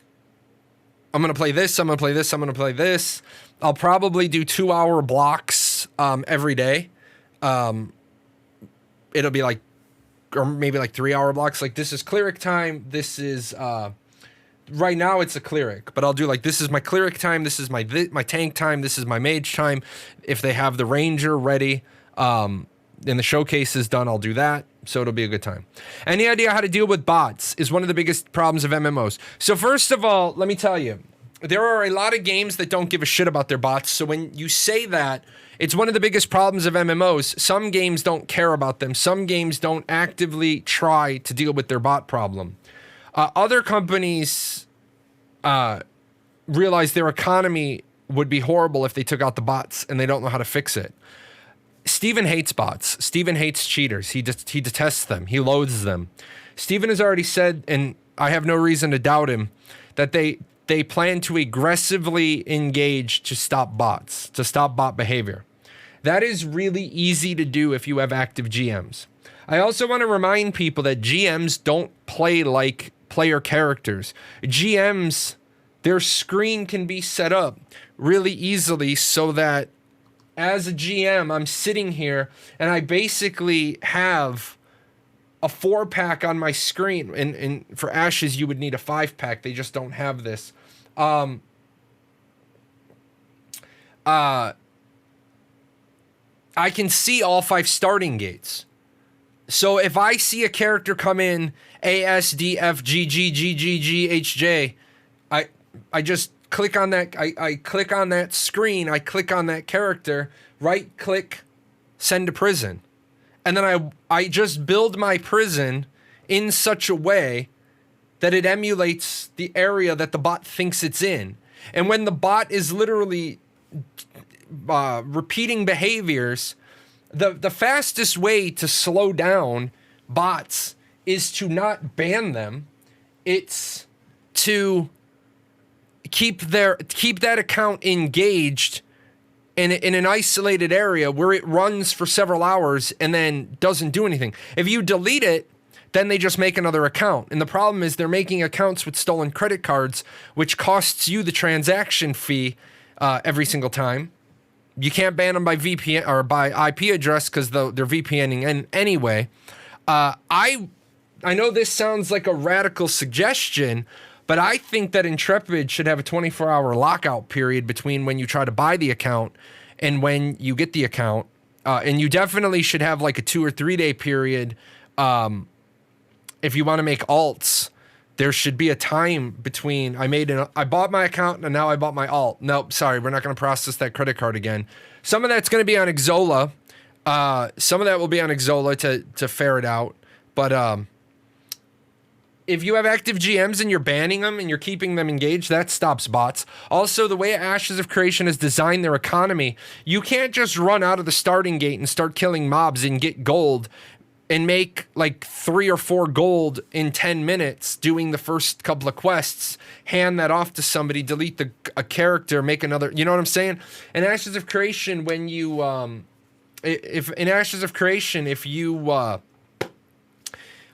I'm going to play this, I'm going to play this, I'm going to play this. I'll probably do 2-hour blocks every day. It'll be like, or maybe like 3-hour blocks. Like this is cleric time. This is, right now it's a cleric, but I'll do like, this is my cleric time. This is my tank time. This is my mage time. If they have the ranger ready, and the showcase is done, I'll do that. So it'll be a good time. Any idea how to deal with bots is one of the biggest problems of MMOs. So first of all, let me tell you, there are a lot of games that don't give a shit about their bots. So when you say that, it's one of the biggest problems of MMOs. Some games don't care about them. Some games don't actively try to deal with their bot problem. Other companies realize their economy would be horrible if they took out the bots, and they don't know how to fix it. Steven hates bots. Steven hates cheaters. He detests them. He loathes them. Steven has already said, and I have no reason to doubt him, that they plan to aggressively engage to stop bots, to stop bot behavior. That is really easy to do if you have active GMs. I also want to remind people that GMs don't play like player characters. GMs, their screen can be set up really easily so that as a GM, I'm sitting here and I basically have a 4-pack on my screen. And for Ashes, you would need a 5-pack. They just don't have this. I can see all 5 starting gates. So if I see a character come in A, S, D, F, G, G, G, G, G, H, J, I just click on that. I click on that screen. I click on that character, right click, send to prison. And then I just build my prison in such a way that it emulates the area that the bot thinks it's in. And when the bot is literally repeating behaviors, the fastest way to slow down bots is to not ban them. It's to keep that account engaged in an isolated area where it runs for several hours and then doesn't do anything. If you delete it, then they just make another account. And the problem is they're making accounts with stolen credit cards, which costs you the transaction fee every single time. You can't ban them by VPN or by IP address because they're VPNing in anyway. I know this sounds like a radical suggestion, but I think that Intrepid should have a 24-hour lockout period between when you try to buy the account and when you get the account. And you definitely should have like a 2 or 3 day period. If you want to make alts, there should be a time between I bought my account and now I bought my alt. Nope, sorry, we're not going to process that credit card again. Some of that's going to be on Xsolla. Some of that will be on Xsolla to ferret out. But if you have active GMs and you're banning them and you're keeping them engaged, that stops bots. Also, the way Ashes of Creation has designed their economy, you can't just run out of the starting gate and start killing mobs and get gold and make like 3 or 4 gold in 10 minutes doing the first couple of quests, hand that off to somebody, delete a character, make another, you know what I'm saying? In Ashes of Creation, when you, if you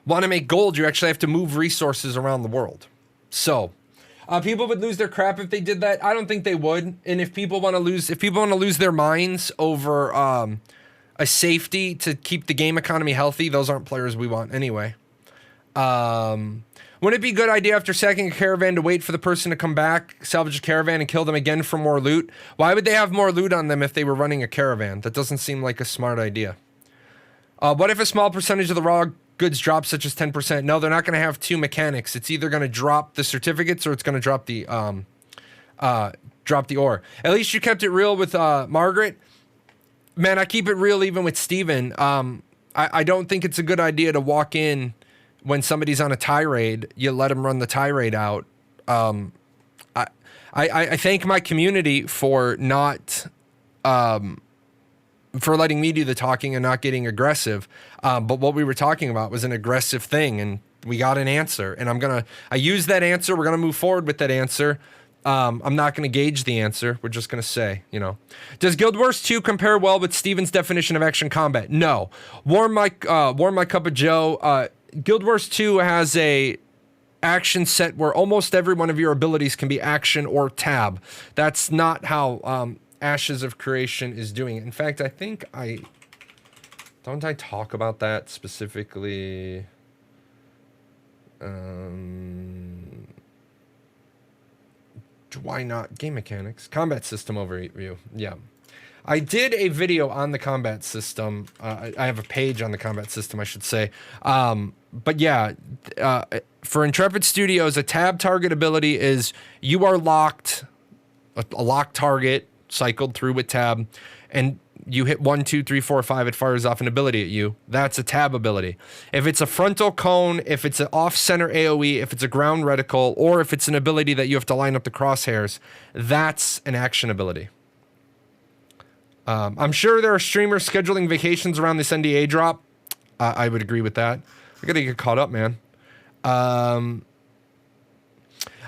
want to make gold, you actually have to move resources around the world. So, people would lose their crap if they did that. I don't think they would. And if people want to lose their minds over, a safety to keep the game economy healthy, those aren't players we want anyway. Wouldn't it be a good idea after sacking a caravan to wait for the person to come back, salvage a caravan, and kill them again for more loot? Why would they have more loot on them if they were running a caravan? That doesn't seem like a smart idea. What if a small percentage of the raw goods drop, such as 10%? No, they're not going to have 2 mechanics. It's either going to drop the certificates or it's going to drop the ore. At least you kept it real with Margaret. Man, I keep it real even with Steven. I don't think it's a good idea to walk in when somebody's on a tirade. You let them run the tirade out. I thank my community for not for letting me do the talking and not getting aggressive. But what we were talking about was an aggressive thing, and we got an answer. And I use that answer. We're gonna move forward with that answer. I'm not going to gauge the answer. We're just going to say, does Guild Wars 2 compare well with Steven's definition of action combat? No. Warm my cup of Joe. Guild Wars 2 has a action set where almost every one of your abilities can be action or tab. That's not how Ashes of Creation is doing it. In fact, I think don't I talk about that specifically? Why not? Game mechanics. Combat system overview. Yeah. I did a video on the combat system. I have a page on the combat system, I should say. But yeah, for Intrepid Studios, a tab target ability is you are locked, a locked target, cycled through with tab, and you hit 1, 2, 3, 4, 5, it fires off an ability at you. That's a tab ability. If it's a frontal cone, if it's an off-center AoE, if it's a ground reticle, or if it's an ability that you have to line up the crosshairs, that's an action ability. I'm sure there are streamers scheduling vacations around this NDA drop. I would agree with that. I gotta get caught up, man.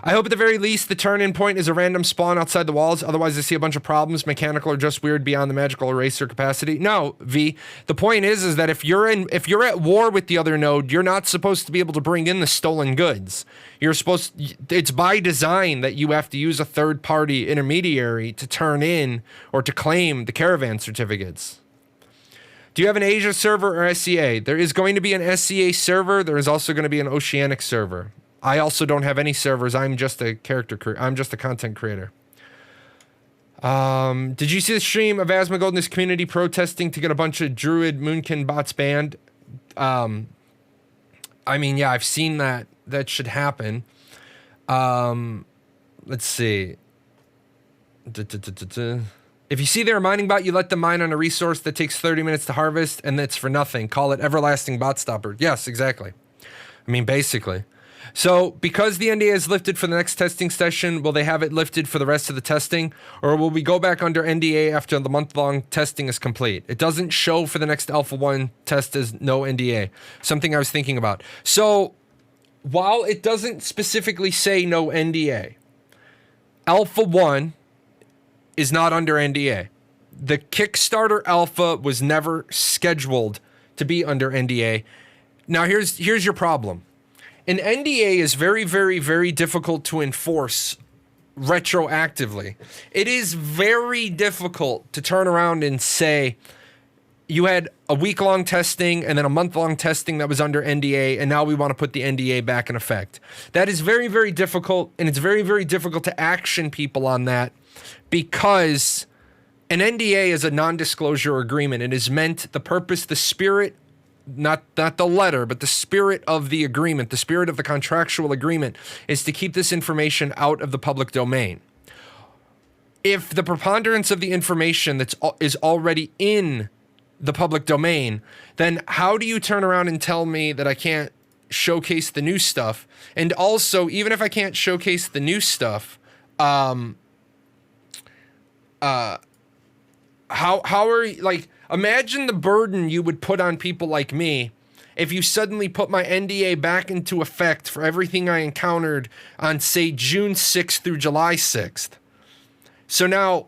I hope at the very least the turn-in point is a random spawn outside the walls. Otherwise, I see a bunch of problems, mechanical or just weird beyond the magical eraser capacity. No, V. The point is that if you're at war with the other node, you're not supposed to be able to bring in the stolen goods. It's by design that you have to use a third-party intermediary to turn in or to claim the caravan certificates. Do you have an Asia server or SEA? There is going to be an SEA server. There is also going to be an Oceanic server. I also don't have any servers. I'm just a I'm just a content creator. Did you see the stream of Asmongold in this community protesting to get a bunch of Druid Moonkin bots banned? I mean, yeah, I've seen that. That should happen. Let's see. If you see they're a mining bot, you let them mine on a resource that takes 30 minutes to harvest, and that's for nothing. Call it everlasting bot stopper. Yes, exactly. I mean, basically. So, because the NDA is lifted for the next testing session, will they have it lifted for the rest of the testing? Or will we go back under NDA after the month-long testing is complete? It doesn't show for the next Alpha 1 test as no NDA. Something I was thinking about. So, while it doesn't specifically say no NDA, Alpha 1 is not under NDA. The Kickstarter Alpha was never scheduled to be under NDA. Now, here's your problem. An NDA is very, very, very difficult to enforce retroactively. It is very difficult to turn around and say, you had a week-long testing and then a month-long testing that was under NDA, and now we want to put the NDA back in effect. That is very, very difficult, and it's very, very difficult to action people on that because an NDA is a non-disclosure agreement. It is meant, the purpose, the spirit, not the letter, but the spirit of the agreement, the spirit of the contractual agreement is to keep this information out of the public domain. If the preponderance of the information is already in the public domain, then how do you turn around and tell me that I can't showcase the new stuff? And also, even if I can't showcase the new stuff, how are you, like, imagine the burden you would put on people like me if you suddenly put my NDA back into effect for everything I encountered on, say, June 6th through July 6th. So now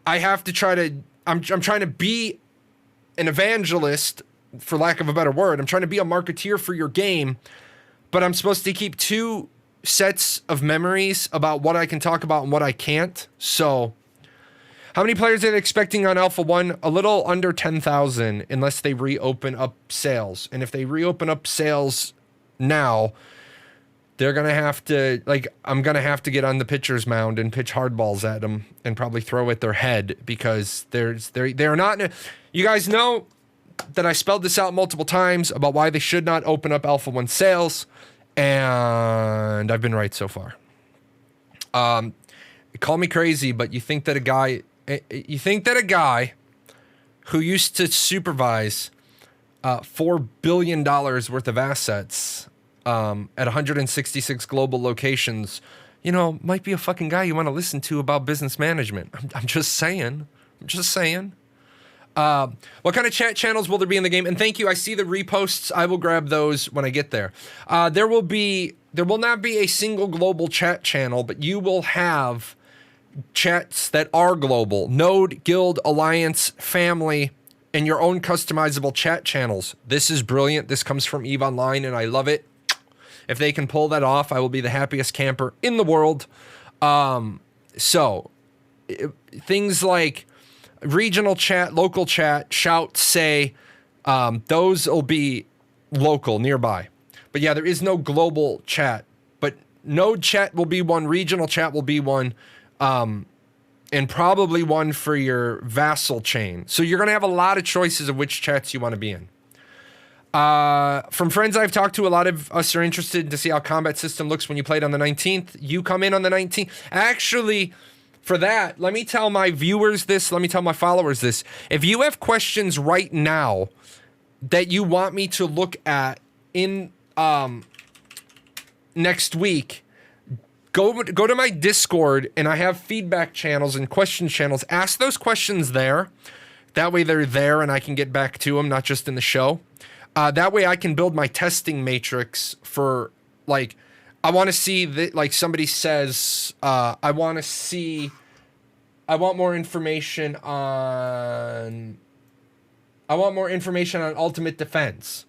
I have to I'm trying to be an evangelist, for lack of a better word. I'm trying to be a marketeer for your game, but I'm supposed to keep two sets of memories about what I can talk about and what I can't. So how many players are they expecting on Alpha 1? A little under 10,000 unless they reopen up sales. And if they reopen up sales now, they're going to have to, like, I'm going to have to get on the pitcher's mound and pitch hardballs at them and probably throw at their head because they're not. You guys know that I spelled this out multiple times about why they should not open up Alpha 1 sales. And I've been right so far. Call me crazy, but you think that a guy who used to supervise $4 billion worth of assets at 166 global locations, you know, might be a fucking guy you want to listen to about business management. I'm just saying. What kind of chat channels will there be in the game? And thank you. I see the reposts. I will grab those when I get there. There will not be a single global chat channel, but you will have chats that are global. Node, guild, alliance, family, and your own customizable chat channels. This is brilliant. This comes from EVE Online, and I love it. If they can pull that off, I will be the happiest camper in the world. Things like regional chat, local chat, shout, say, those will be local, nearby. But yeah, there is no global chat. But node chat will be one, regional chat will be one, and probably one for your vassal chain. So you're going to have a lot of choices of which chats you want to be in. From friends I've talked to, a lot of us are interested to see how combat system looks when you play it on the 19th. You come in on the 19th. Actually, for that, let me tell my viewers this. Let me tell my followers this. If you have questions right now that you want me to look at in next week, go to my Discord, and I have feedback channels and question channels. Ask those questions there. That way they're there and I can get back to them, not just in the show. That way I can build my testing matrix for, like, I want to see that, like somebody says, I want more information on Ultimate Defense.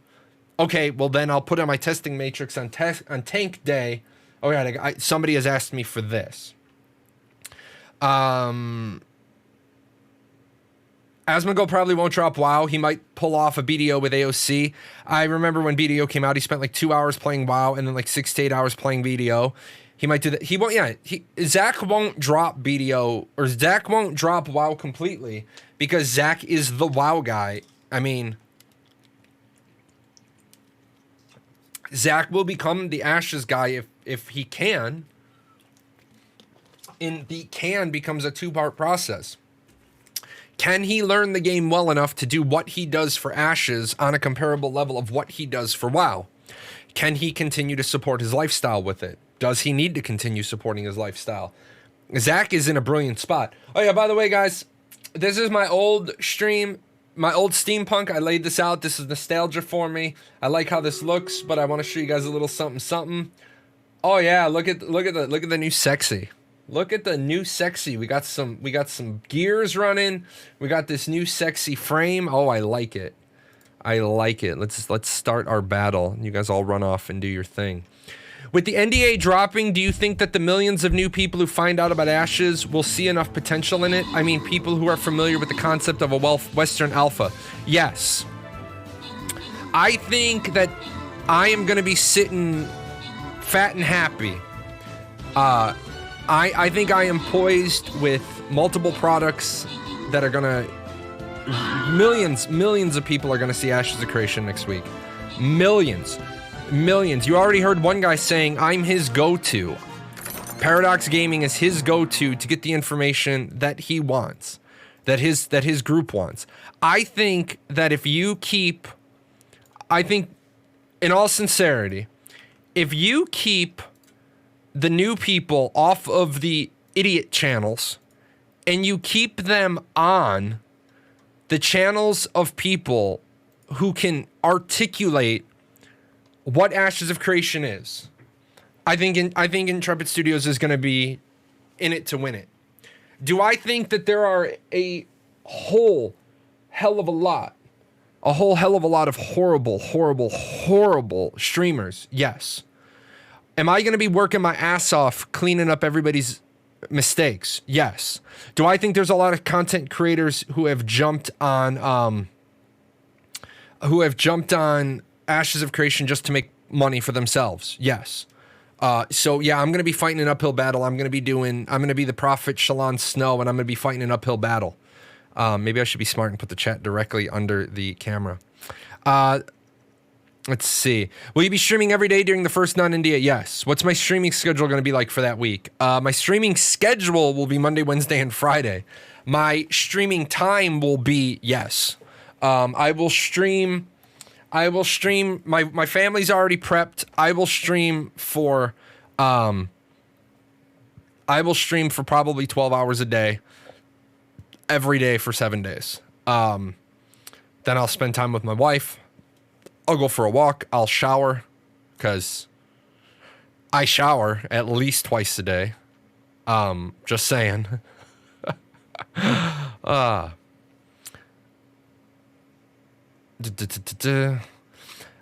Okay, well then I'll put on my testing matrix on Tank Day. Oh yeah, somebody has asked me for this. Asmongold probably won't drop WoW. He might pull off a BDO with AOC. I remember when BDO came out, he spent like 2 hours playing WoW and then like 6 to 8 hours playing BDO. He might do that. He won't. Yeah, Zach won't drop BDO, or Zach won't drop WoW completely because Zach is the WoW guy. I mean, Zach will become the Ashes guy if he can. And the can becomes a 2-part process. Can he learn the game well enough to do what he does for Ashes on a comparable level of what he does for WoW? Can he continue to support his lifestyle with it? Does he need to continue supporting his lifestyle? Zach is in a brilliant spot. Oh yeah, by the way, guys, this is my old stream, my old steampunk. I laid this out. This is nostalgia for me. I like how this looks, but I want to show you guys a little something. Oh yeah, look at the new sexy. Look at the new sexy. We got some gears running. We got this new sexy frame. Oh, I like it. I like it. Let's start our battle. You guys all run off and do your thing. With the NDA dropping, do you think that the millions of new people who find out about Ashes will see enough potential in it? I mean, people who are familiar with the concept of a Western alpha. Yes. I think that I am going to be sitting fat and happy. I think I am poised with multiple products that are gonna... Millions of people are gonna see Ashes of Creation next week. Millions. You already heard one guy saying, I'm his go-to. Paradox Gaming is his go-to to get the information that he wants. That his group wants. I think that if you keep... I think, in all sincerity, if you keep the new people off of the idiot channels and you keep them on the channels of people who can articulate what Ashes of Creation is, I think Intrepid Studios is going to be in it to win it. Do I think that there are a whole hell of a lot of horrible streamers? Yes. Am I going to be working my ass off cleaning up everybody's mistakes? Yes. Do I think there's a lot of content creators who have jumped on Ashes of Creation just to make money for themselves? Yes. So yeah, I'm going to be fighting an uphill battle. I'm going to be the Prophet Jahlon Snow, and I'm going to be fighting an uphill battle. Maybe I should be smart and put the chat directly under the camera. Let's see. Will you be streaming every day during the first non-NDA? Yes. What's my streaming schedule going to be like for that week? My streaming schedule will be Monday, Wednesday, and Friday. My streaming time will be, yes. I will stream. My family's already prepped. I will stream for probably 12 hours a day, every day for 7 days. Then I'll spend time with my wife. I'll go for a walk. I'll shower, because I shower at least twice a day. Just saying.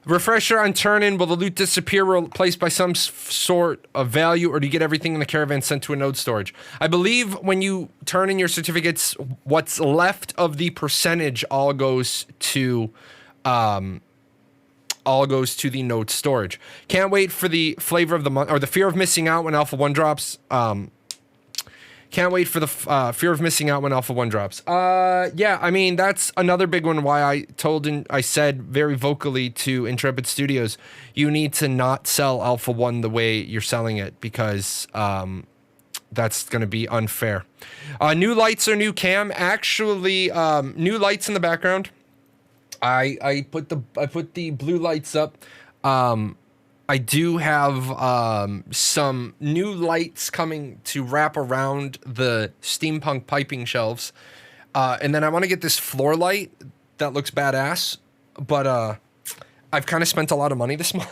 Refresher on turn-in. Will the loot disappear, replaced by some sort of value, or do you get everything in the caravan sent to a node storage? I believe when you turn in your certificates, what's left of the percentage all goes to the node storage. Can't wait for the flavor of the month, or the fear of missing out when Alpha 1 drops. Can't wait for the fear of missing out when Alpha 1 drops. Yeah, I mean, that's another big one why I said very vocally to Intrepid Studios, you need to not sell Alpha 1 the way you're selling it, because that's going to be unfair. New lights or new cam? Actually, new lights in the background. I put the blue lights up. I do have some new lights coming to wrap around the steampunk piping shelves. And then I want to get this floor light that looks badass, but I've kind of spent a lot of money this month.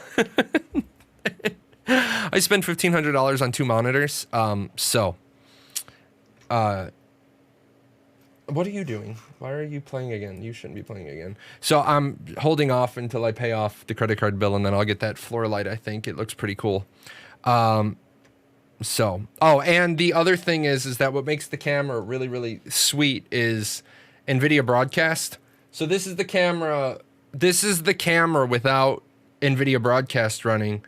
I spent $1,500 on 2 monitors. What are you doing? Why are you playing again? You shouldn't be playing again. So I'm holding off until I pay off the credit card bill, and then I'll get that floor light. I think it looks pretty cool. And the other thing is that what makes the camera really, really sweet is NVIDIA Broadcast. So this is the camera. This is the camera without NVIDIA Broadcast running.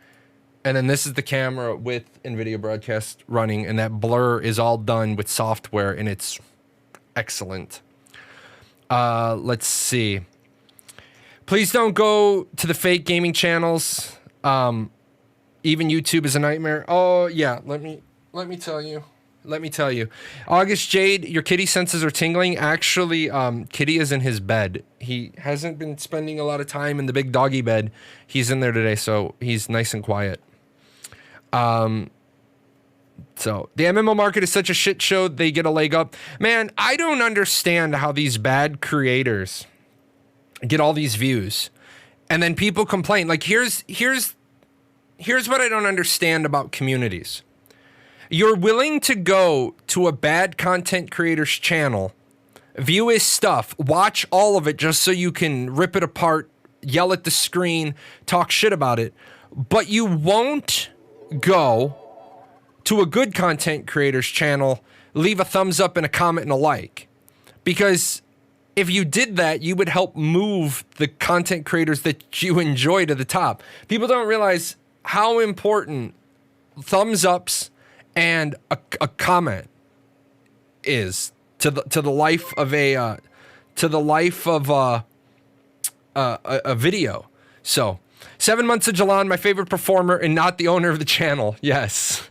And then this is the camera with NVIDIA Broadcast running. And that blur is all done with software, and it's excellent. Let's see. Please don't go to the fake gaming channels. Even YouTube is a nightmare. Oh yeah, let me tell you. August Jade, your kitty senses are tingling. Actually, Kitty is in his bed. He hasn't been spending a lot of time in the big doggy bed. He's in there today, so he's nice and quiet. So the MMO market is such a shit show. They get a leg up. Man, I don't understand how these bad creators get all these views, and then people complain. Like here's what I don't understand about communities. You're willing to go to a bad content creator's channel, view his stuff, watch all of it just so you can rip it apart, yell at the screen, talk shit about it, but you won't go to a good content creator's channel, leave a thumbs up and a comment and a like. Because if you did that, you would help move the content creators that you enjoy to the top. People don't realize how important thumbs ups and a comment is to the life of a video. So 7 months of Jahlon, my favorite performer and not the owner of the channel. Yes.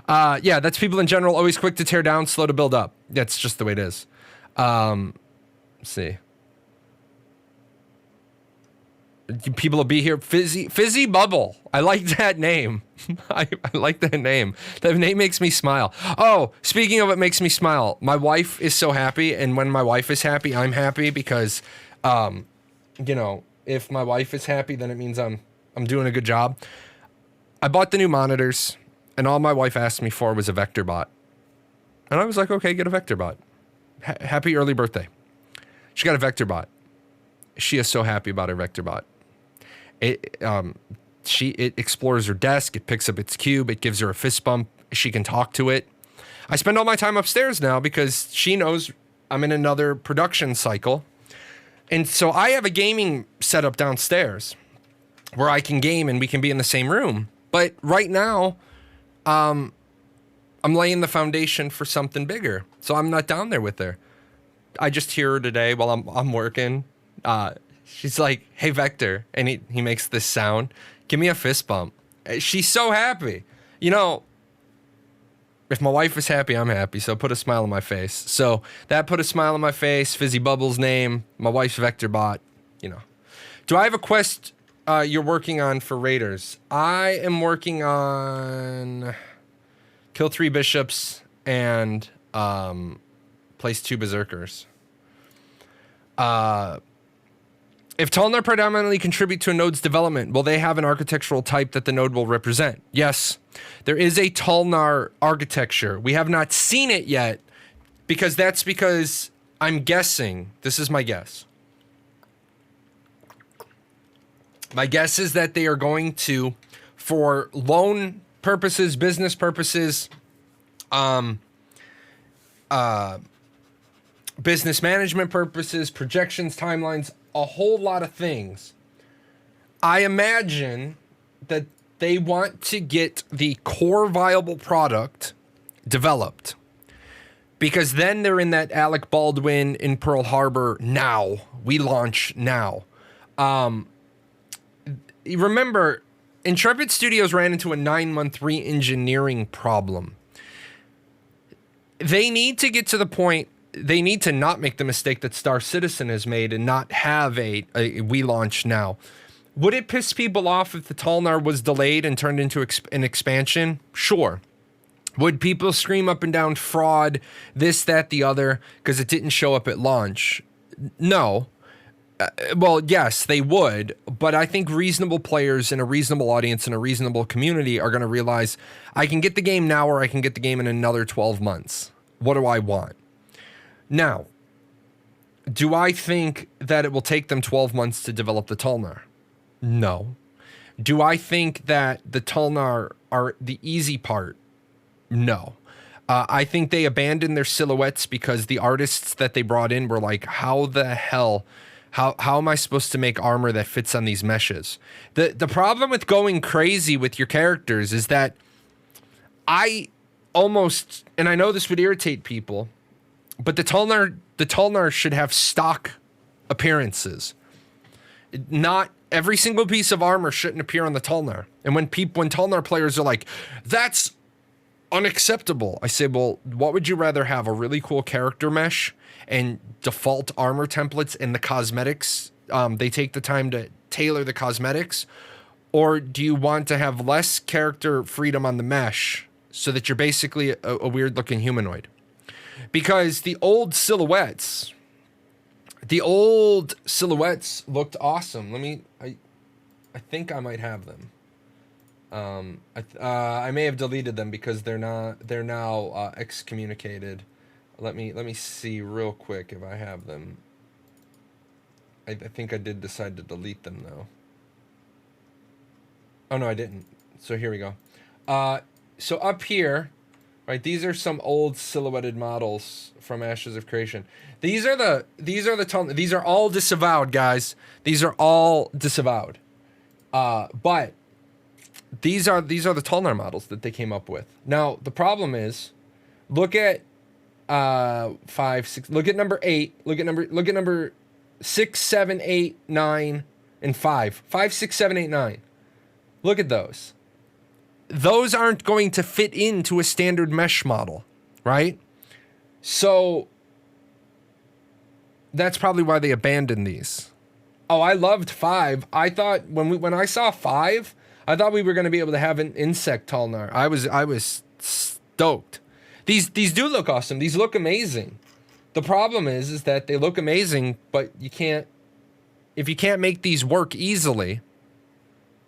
Yeah, that's people in general, always quick to tear down, slow to build up. That's just the way it is. Let's see. People will be here. Fizzy Bubble. I like that name. I like that name. That name makes me smile. Oh, speaking of what makes me smile, my wife is so happy, and when my wife is happy, I'm happy because, if my wife is happy, then it means I'm doing a good job. I bought the new monitors, and all my wife asked me for was a vector bot, and I was like, okay, get a vector bot. Happy early birthday. She got a vector bot. She is so happy about her vector bot. It explores her desk. It picks up its cube. It gives her a fist bump. She can talk to it. I spend all my time upstairs now because she knows I'm in another production cycle. And so I have a gaming setup downstairs where I can game and we can be in the same room. But right now, I'm laying the foundation for something bigger. So I'm not down there with her. I just hear her today while I'm working. She's like, hey, Vector. And he makes this sound. Give me a fist bump. She's so happy. If my wife is happy, I'm happy. So put a smile on my face. So that put a smile on my face. Fizzy Bubble's name. My wife's Vector bot. Do I have a quest you're working on for Raiders? I am working on kill 3 bishops and place 2 berserkers. If Talnar predominantly contribute to a node's development, will they have an architectural type that the node will represent? Yes, there is a Talnar architecture. We have not seen it yet because I'm guessing, this is my guess. My guess is that they are going to, for loan purposes, business purposes, business management purposes, projections, timelines, a whole lot of things. I imagine that they want to get the core viable product developed because then they're in that Alec Baldwin in Pearl Harbor now. We launch now. Remember, Intrepid Studios ran into a 9-month re-engineering problem. They need to get to the point. They need to not make the mistake that Star Citizen has made and not have a we launch now. Would it piss people off if the Talnar was delayed and turned into an expansion? Sure. Would people scream up and down fraud, this, that, the other, because it didn't show up at launch? No. Well, yes, they would, but I think reasonable players in a reasonable audience and a reasonable community are going to realize I can get the game now or I can get the game in another 12 months. What do I want? Now, do I think that it will take them 12 months to develop the Tulnar? No. Do I think that the Tulnar are the easy part? No. I think they abandoned their silhouettes because the artists that they brought in were like, how the hell, how am I supposed to make armor that fits on these meshes? The problem with going crazy with your characters is that I almost, and I know this would irritate people, but the Tulnar should have stock appearances. Not every single piece of armor shouldn't appear on the Tulnar. And when Tulnar players are like, that's unacceptable, I say, well, what would you rather have? A really cool character mesh and default armor templates and the cosmetics? They take the time to tailor the cosmetics, or do you want to have less character freedom on the mesh so that you're basically a weird looking humanoid? Because the old silhouettes looked awesome. I think I might have them. I may have deleted them because they're now excommunicated. Let me see real quick if I have them. I think I did decide to delete them though. Oh no, I didn't. So here we go. So up here, right, these are some old silhouetted models from Ashes of Creation. These are all disavowed, guys. These are all disavowed. But these are the Tulnar models that they came up with. Now the problem is, look at 5, 6. Look at number 8. Look at number 6, 7, 8, 9, and 5. 5, 6, 7, 8, 9. Look at those. Those aren't going to fit into a standard mesh model, right? So that's probably why they abandoned these. Oh, I loved 5. I thought when I saw 5, I thought we were going to be able to have an insect Tulnar. I was stoked. These do look awesome. These look amazing. The problem is that they look amazing, but if you can't make these work easily,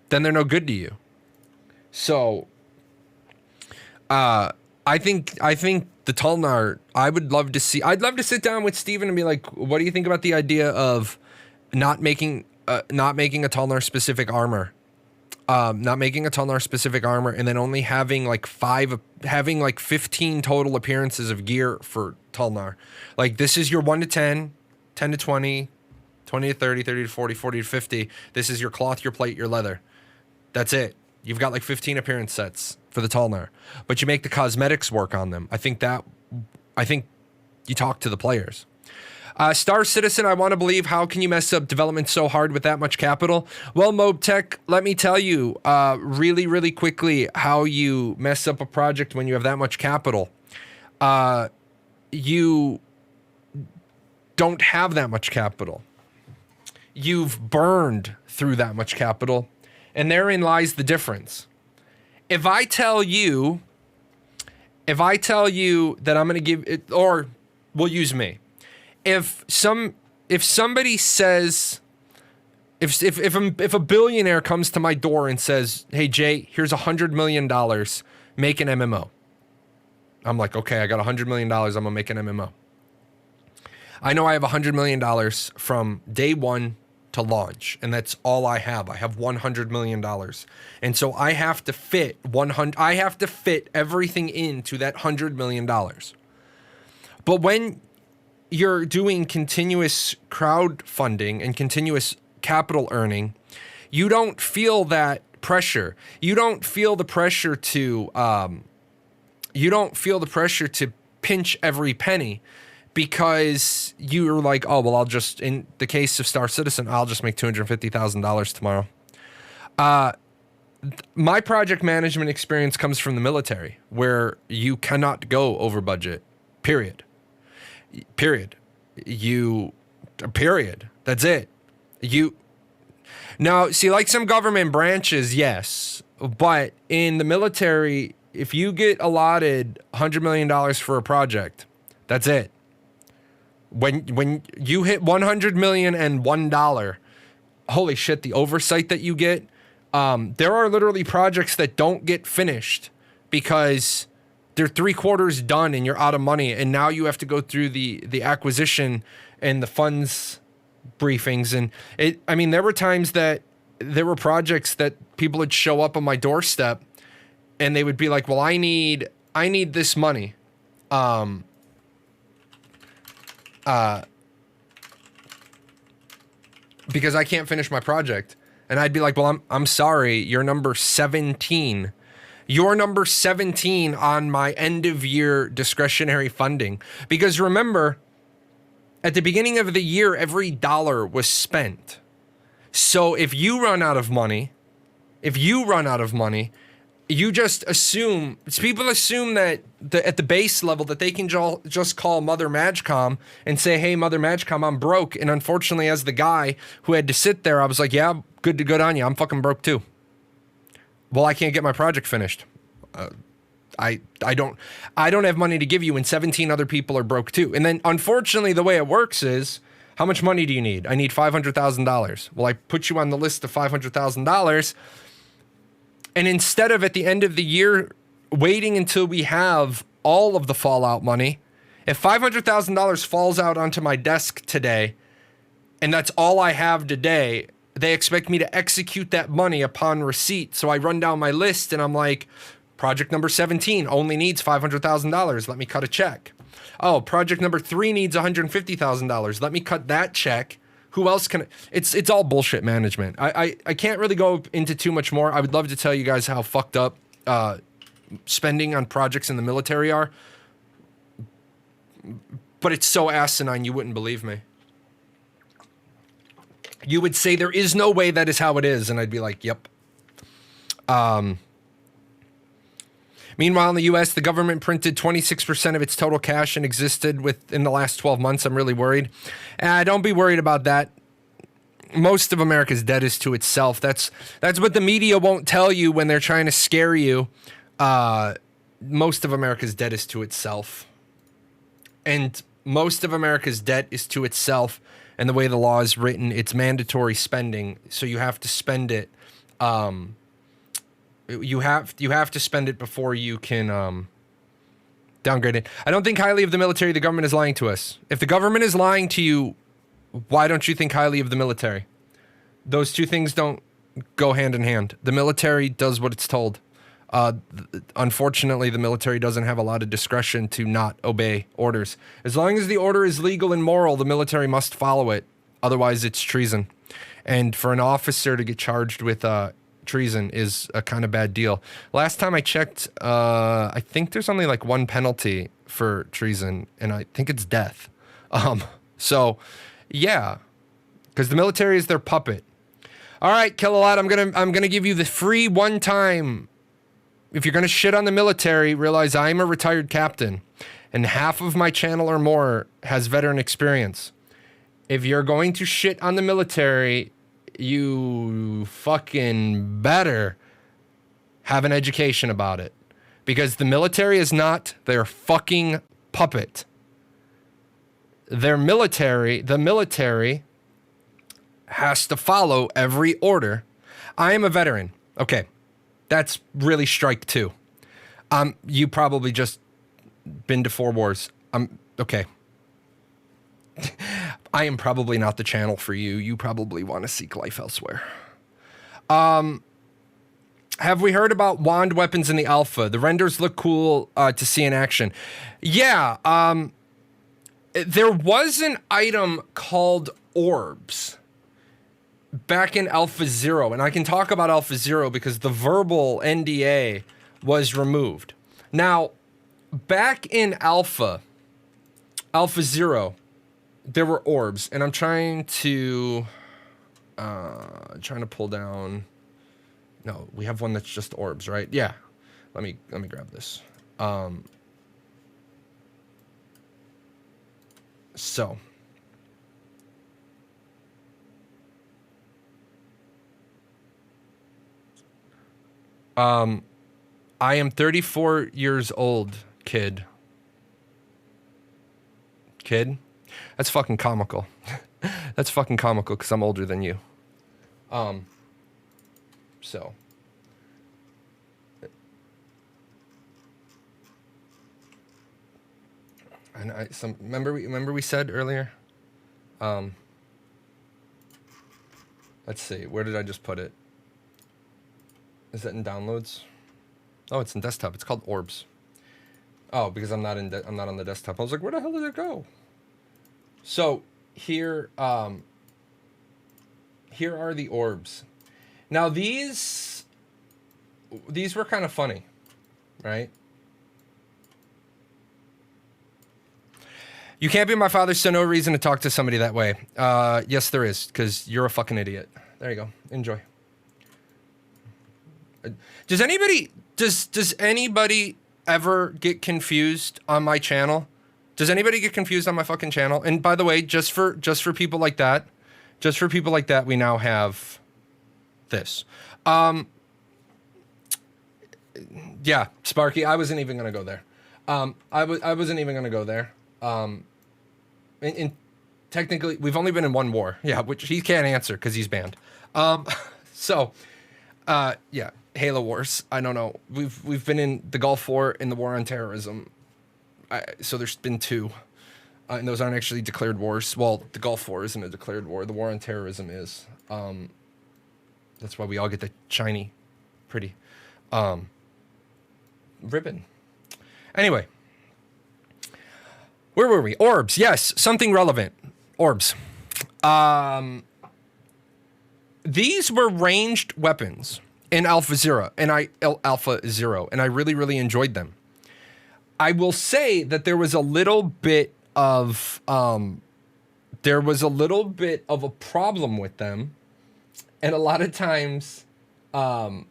then they're no good to you. So, I think the Tulnar, I'd love to sit down with Steven and be like, what do you think about the idea of not making a Tulnar specific armor? Not making a Tulnar specific armor, and then only having like 15 total appearances of gear for Tulnar. Like, this is your 1 to 10, 10 to 20, 20 to 30, 30 to 40, 40 to 50. This is your cloth, your plate, your leather. That's it. You've got like 15 appearance sets for the Tulnar, but you make the cosmetics work on them. I think you talk to the players. Star Citizen, I want to believe, how can you mess up development so hard with that much capital? Well, Mob Tech, let me tell you really, really quickly how you mess up a project when you have that much capital. You don't have that much capital. You've burned through that much capital, and therein lies the difference. If I tell you that I'm going to give it, or we'll use me. If somebody says, if a billionaire comes to my door and says, "Hey Jay, here's $100 million, make an MMO." I'm like, okay, I got $100 million. I'm gonna make an MMO. I know I have $100 million from day one to launch, and that's all I have. I have $100 million, and so I have to fit everything into that $100 million. But when you're doing continuous crowdfunding and continuous capital earning, you don't feel that pressure. You don't feel the pressure to pinch every penny, because you're like, oh, well, I'll just, in the case of Star Citizen, I'll just make $250,000 tomorrow. My project management experience comes from the military, where you cannot go over budget, period. That's it. Now, see, like some government branches, yes, but in the military, if you get allotted $100 million for a project, that's it. When you hit 100 million and $1, holy shit, the oversight that you get. There are literally projects that don't get finished because they're 3/4 done and you're out of money, and now you have to go through the acquisition and the funds briefings. And I mean, there were times that there were projects that people would show up on my doorstep and they would be like, well, I need this money. Because I can't finish my project. And I'd be like, well, I'm sorry, you're number 17. You're number 17 on my end of year discretionary funding. Because remember, at the beginning of the year, every dollar was spent. So if you run out of money, you just assume, people assume that at the base level that they can just call Mother Magcom and say, hey, Mother Magcom, I'm broke. And unfortunately, as the guy who had to sit there, I was like, yeah, good on you. I'm fucking broke too. Well, I can't get my project finished. I don't have money to give you, and 17 other people are broke too. And then unfortunately, the way it works is, how much money do you need? I need $500,000. Well, I put you on the list of $500,000. And instead of at the end of the year waiting until we have all of the fallout money, if $500,000 falls out onto my desk today, and that's all I have today, they expect me to execute that money upon receipt. So I run down my list and I'm like, project number 17 only needs $500,000. Let me cut a check. Oh, project number 3 needs $150,000. Let me cut that check. Who else can? It's all bullshit management. I can't really go into too much more. I would love to tell you guys how fucked up spending on projects in the military are, but it's so asinine you wouldn't believe me. You would say there is no way that is how it is, and I'd be like, yep. Meanwhile, in the U.S., the government printed 26% of its total cash and existed within the last 12 months. I'm really worried. Don't be worried about that. Most of America's debt is to itself. That's what the media won't tell you when they're trying to scare you. Most of America's debt is to itself. And most of America's debt is to itself. And the way the law is written, it's mandatory spending. So you have to spend it. You have to spend it before you can downgrade it. I don't think highly of the military. The government is lying to us. If the government is lying to you, why don't you think highly of the military? Those two things don't go hand in hand. The military does what it's told. Unfortunately, the military doesn't have a lot of discretion to not obey orders. As long as the order is legal and moral, the military must follow it. Otherwise, it's treason. And for an officer to get charged with treason is a kind of bad deal. Last time I checked, I think there's only like one penalty for treason, and I think it's death. So yeah, because the military is their puppet. All right, Killalot, I'm gonna give you the free one time. If you're gonna shit on the military, realize I'm a retired captain, and half of my channel or more has veteran experience. If you're going to shit on the military, you fucking better have an education about it, because the military is not their fucking puppet. The military has to follow every order. I am a veteran. Okay. That's really strike 2. You probably just been to 4 wars. Okay. I am probably not the channel for you. You probably want to seek life elsewhere. Have we heard about wand weapons in the alpha? The renders look cool to see in action. Yeah. There was an item called orbs back in Alpha 0, and I can talk about Alpha 0 because the verbal NDA was removed. Now, back in Alpha 0, there were orbs, and I'm trying to pull down. No, we have one that's just orbs, right? Yeah. Let me grab this. So. I am 34 years old, kid. Kid? That's fucking comical. That's fucking comical because I'm older than you. So. And remember we said earlier? Let's see, where did I just put it? Is that in downloads? Oh, it's in desktop. It's called Orbs. Oh, because I'm not on the desktop. I was like, where the hell did it go? So here are the orbs. Now these were kind of funny, right? You can't be my father, so no reason to talk to somebody that way. Yes, there is, because you're a fucking idiot. There you go. Enjoy. Does anybody ever get confused on my channel? Does anybody get confused on my fucking channel? And by the way, just for people like that, we now have this. Yeah, Sparky, I wasn't even gonna go there. I wasn't even gonna go there. And technically, we've only been in one war. Yeah, which he can't answer because he's banned. So, yeah, Halo Wars. I don't know. We've been in the Gulf War and the War on Terrorism. So there's been two. And those aren't actually declared wars. Well, the Gulf War isn't a declared war. The War on Terrorism is. That's why we all get the shiny, pretty ribbon. Anyway. Where were we? Orbs. Yes, something relevant. Orbs. These were ranged weapons in Alpha Zero, and I really, really enjoyed them. I will say that there was a little bit of a problem with them, and a lot of times the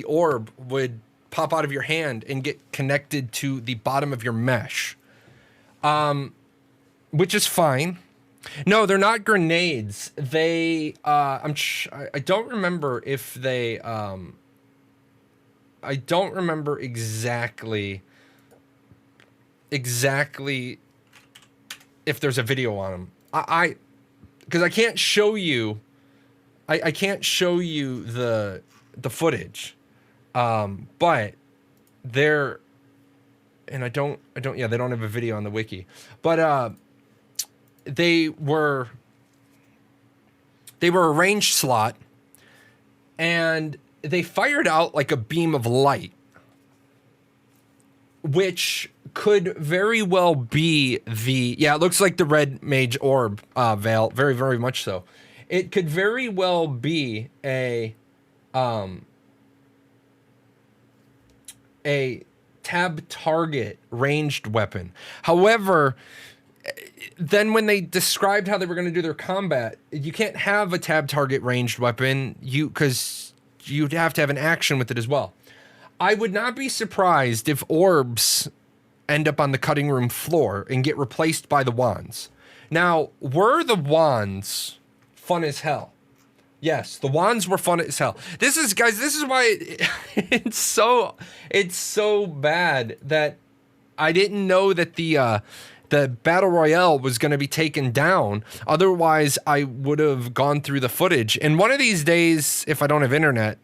orb would pop out of your hand and get connected to the bottom of your mesh, which is fine. No, they're not grenades. They, I don't remember if they, I don't remember exactly if there's a video on them. Because I can't show you, I can't show you the footage. But they're, and I don't, yeah, they don't have a video on the wiki, but, they were a ranged slot, and they fired out like a beam of light, which could very well be yeah, it looks like the red mage orb, Vale, very, very much so. It could very well be a tab target ranged weapon. However, then when they described how they were going to do their combat, you can't have a tab target ranged weapon, because you'd have to have an action with it as well. I would not be surprised if orbs end up on the cutting room floor and get replaced by the wands. Now, were the wands fun as hell? Yes, the wands were fun as hell. This is, guys, this is why it's so bad that I didn't know that the Battle Royale was going to be taken down. Otherwise, I would have gone through the footage. And one of these days, if I don't have internet,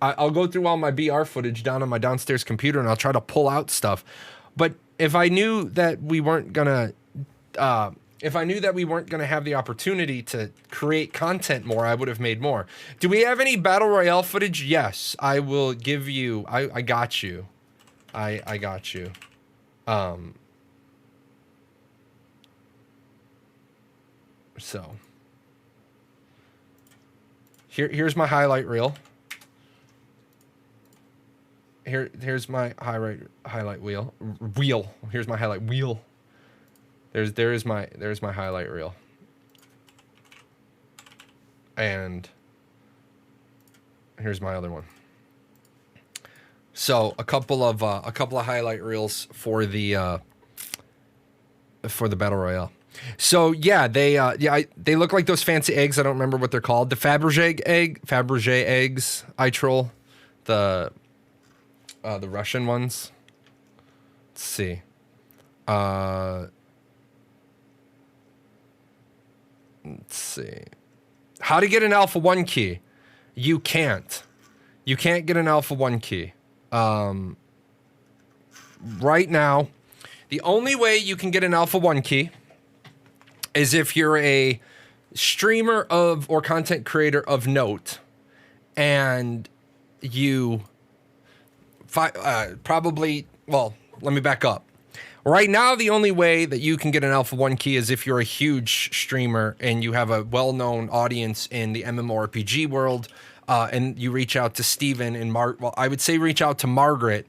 I'll go through all my BR footage down on my downstairs computer, and I'll try to pull out stuff. But if I knew that we weren't gonna, have the opportunity to create content more, I would have made more. Do we have any Battle Royale footage? Yes, I will give you. I got you. I got you. So here's my highlight reel. Here's my highlight wheel. Here's my highlight wheel. There's my highlight reel. And here's my other one. So a couple of highlight reels for the Battle Royale. So yeah, they look like those fancy eggs. I don't remember what they're called. The Fabergé eggs. I troll. The Russian ones. Let's see. Let's see. How to get an Alpha 1 key. You can't. You can't get an Alpha 1 key. Right now, the only way you can get an Alpha 1 key is if you're a streamer of or content creator of note, and you probably, well, let me back up. Right now, the only way that you can get an Alpha 1 key is if you're a huge streamer and you have a well-known audience in the MMORPG world, and you reach out to Steven and well, I would say reach out to Margaret.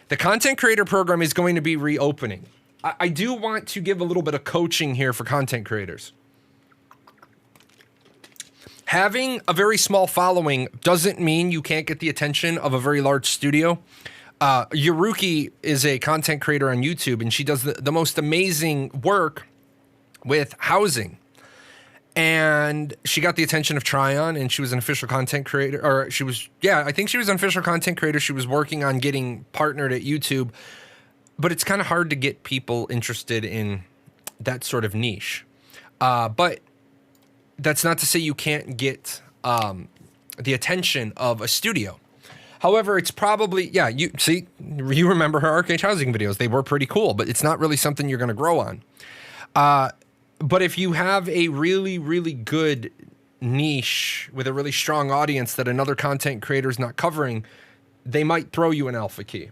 The content creator program is going to be reopening. I do want to give a little bit of coaching here for content creators. Having a very small following doesn't mean you can't get the attention of a very large studio. Yuruki is a content creator on YouTube, and she does the most amazing work with housing. And she got the attention of Tryon, and she was an official content creator, or she was, yeah, I think she was an official content creator. She was working on getting partnered at YouTube, but it's kind of hard to get people interested in that sort of niche. But that's not to say you can't get the attention of a studio. However, it's probably, yeah, you remember her Arcade housing videos. They were pretty cool, but it's not really something you're going to grow on. But if you have a really, really good niche with a really strong audience that another content creator is not covering, they might throw you an alpha key.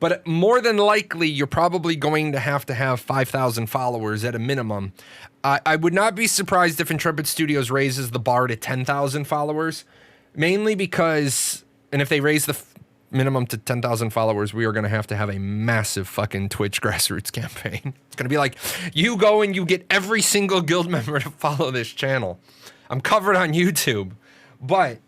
But more than likely, you're probably going to have 5,000 followers at a minimum. I would not be surprised if Intrepid Studios raises the bar to 10,000 followers, mainly because, and if they raise the minimum to 10,000 followers, we are going to have a massive fucking Twitch grassroots campaign. It's going to be like, you go and you get every single guild member to follow this channel. I'm covered on YouTube. But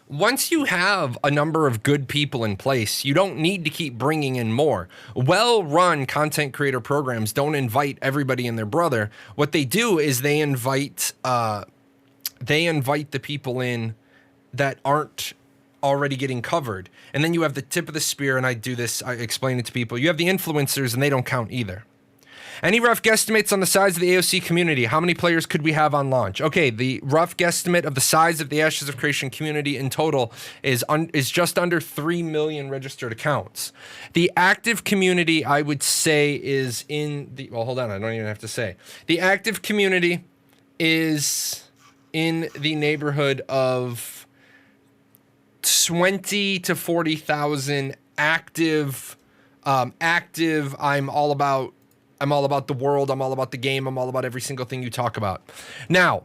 once you have a number of good people in place, you don't need to keep bringing in more. Well-run content creator programs don't invite everybody and their brother. What they do is they invite the people in that aren't already getting covered. And then you have the tip of the spear, and I explain it to people. You have the influencers, and they don't count either. Any rough guesstimates on the size of the AOC community? How many players could we have on launch? Okay, the rough guesstimate of the size of the Ashes of Creation community in total is just under 3 million registered accounts. The active community, I would say, is in the... Well, hold on, I don't even have to say. The active community is in the neighborhood of 20 to 40,000 active. I'm all about the world. I'm all about the game. I'm all about every single thing you talk about. Now,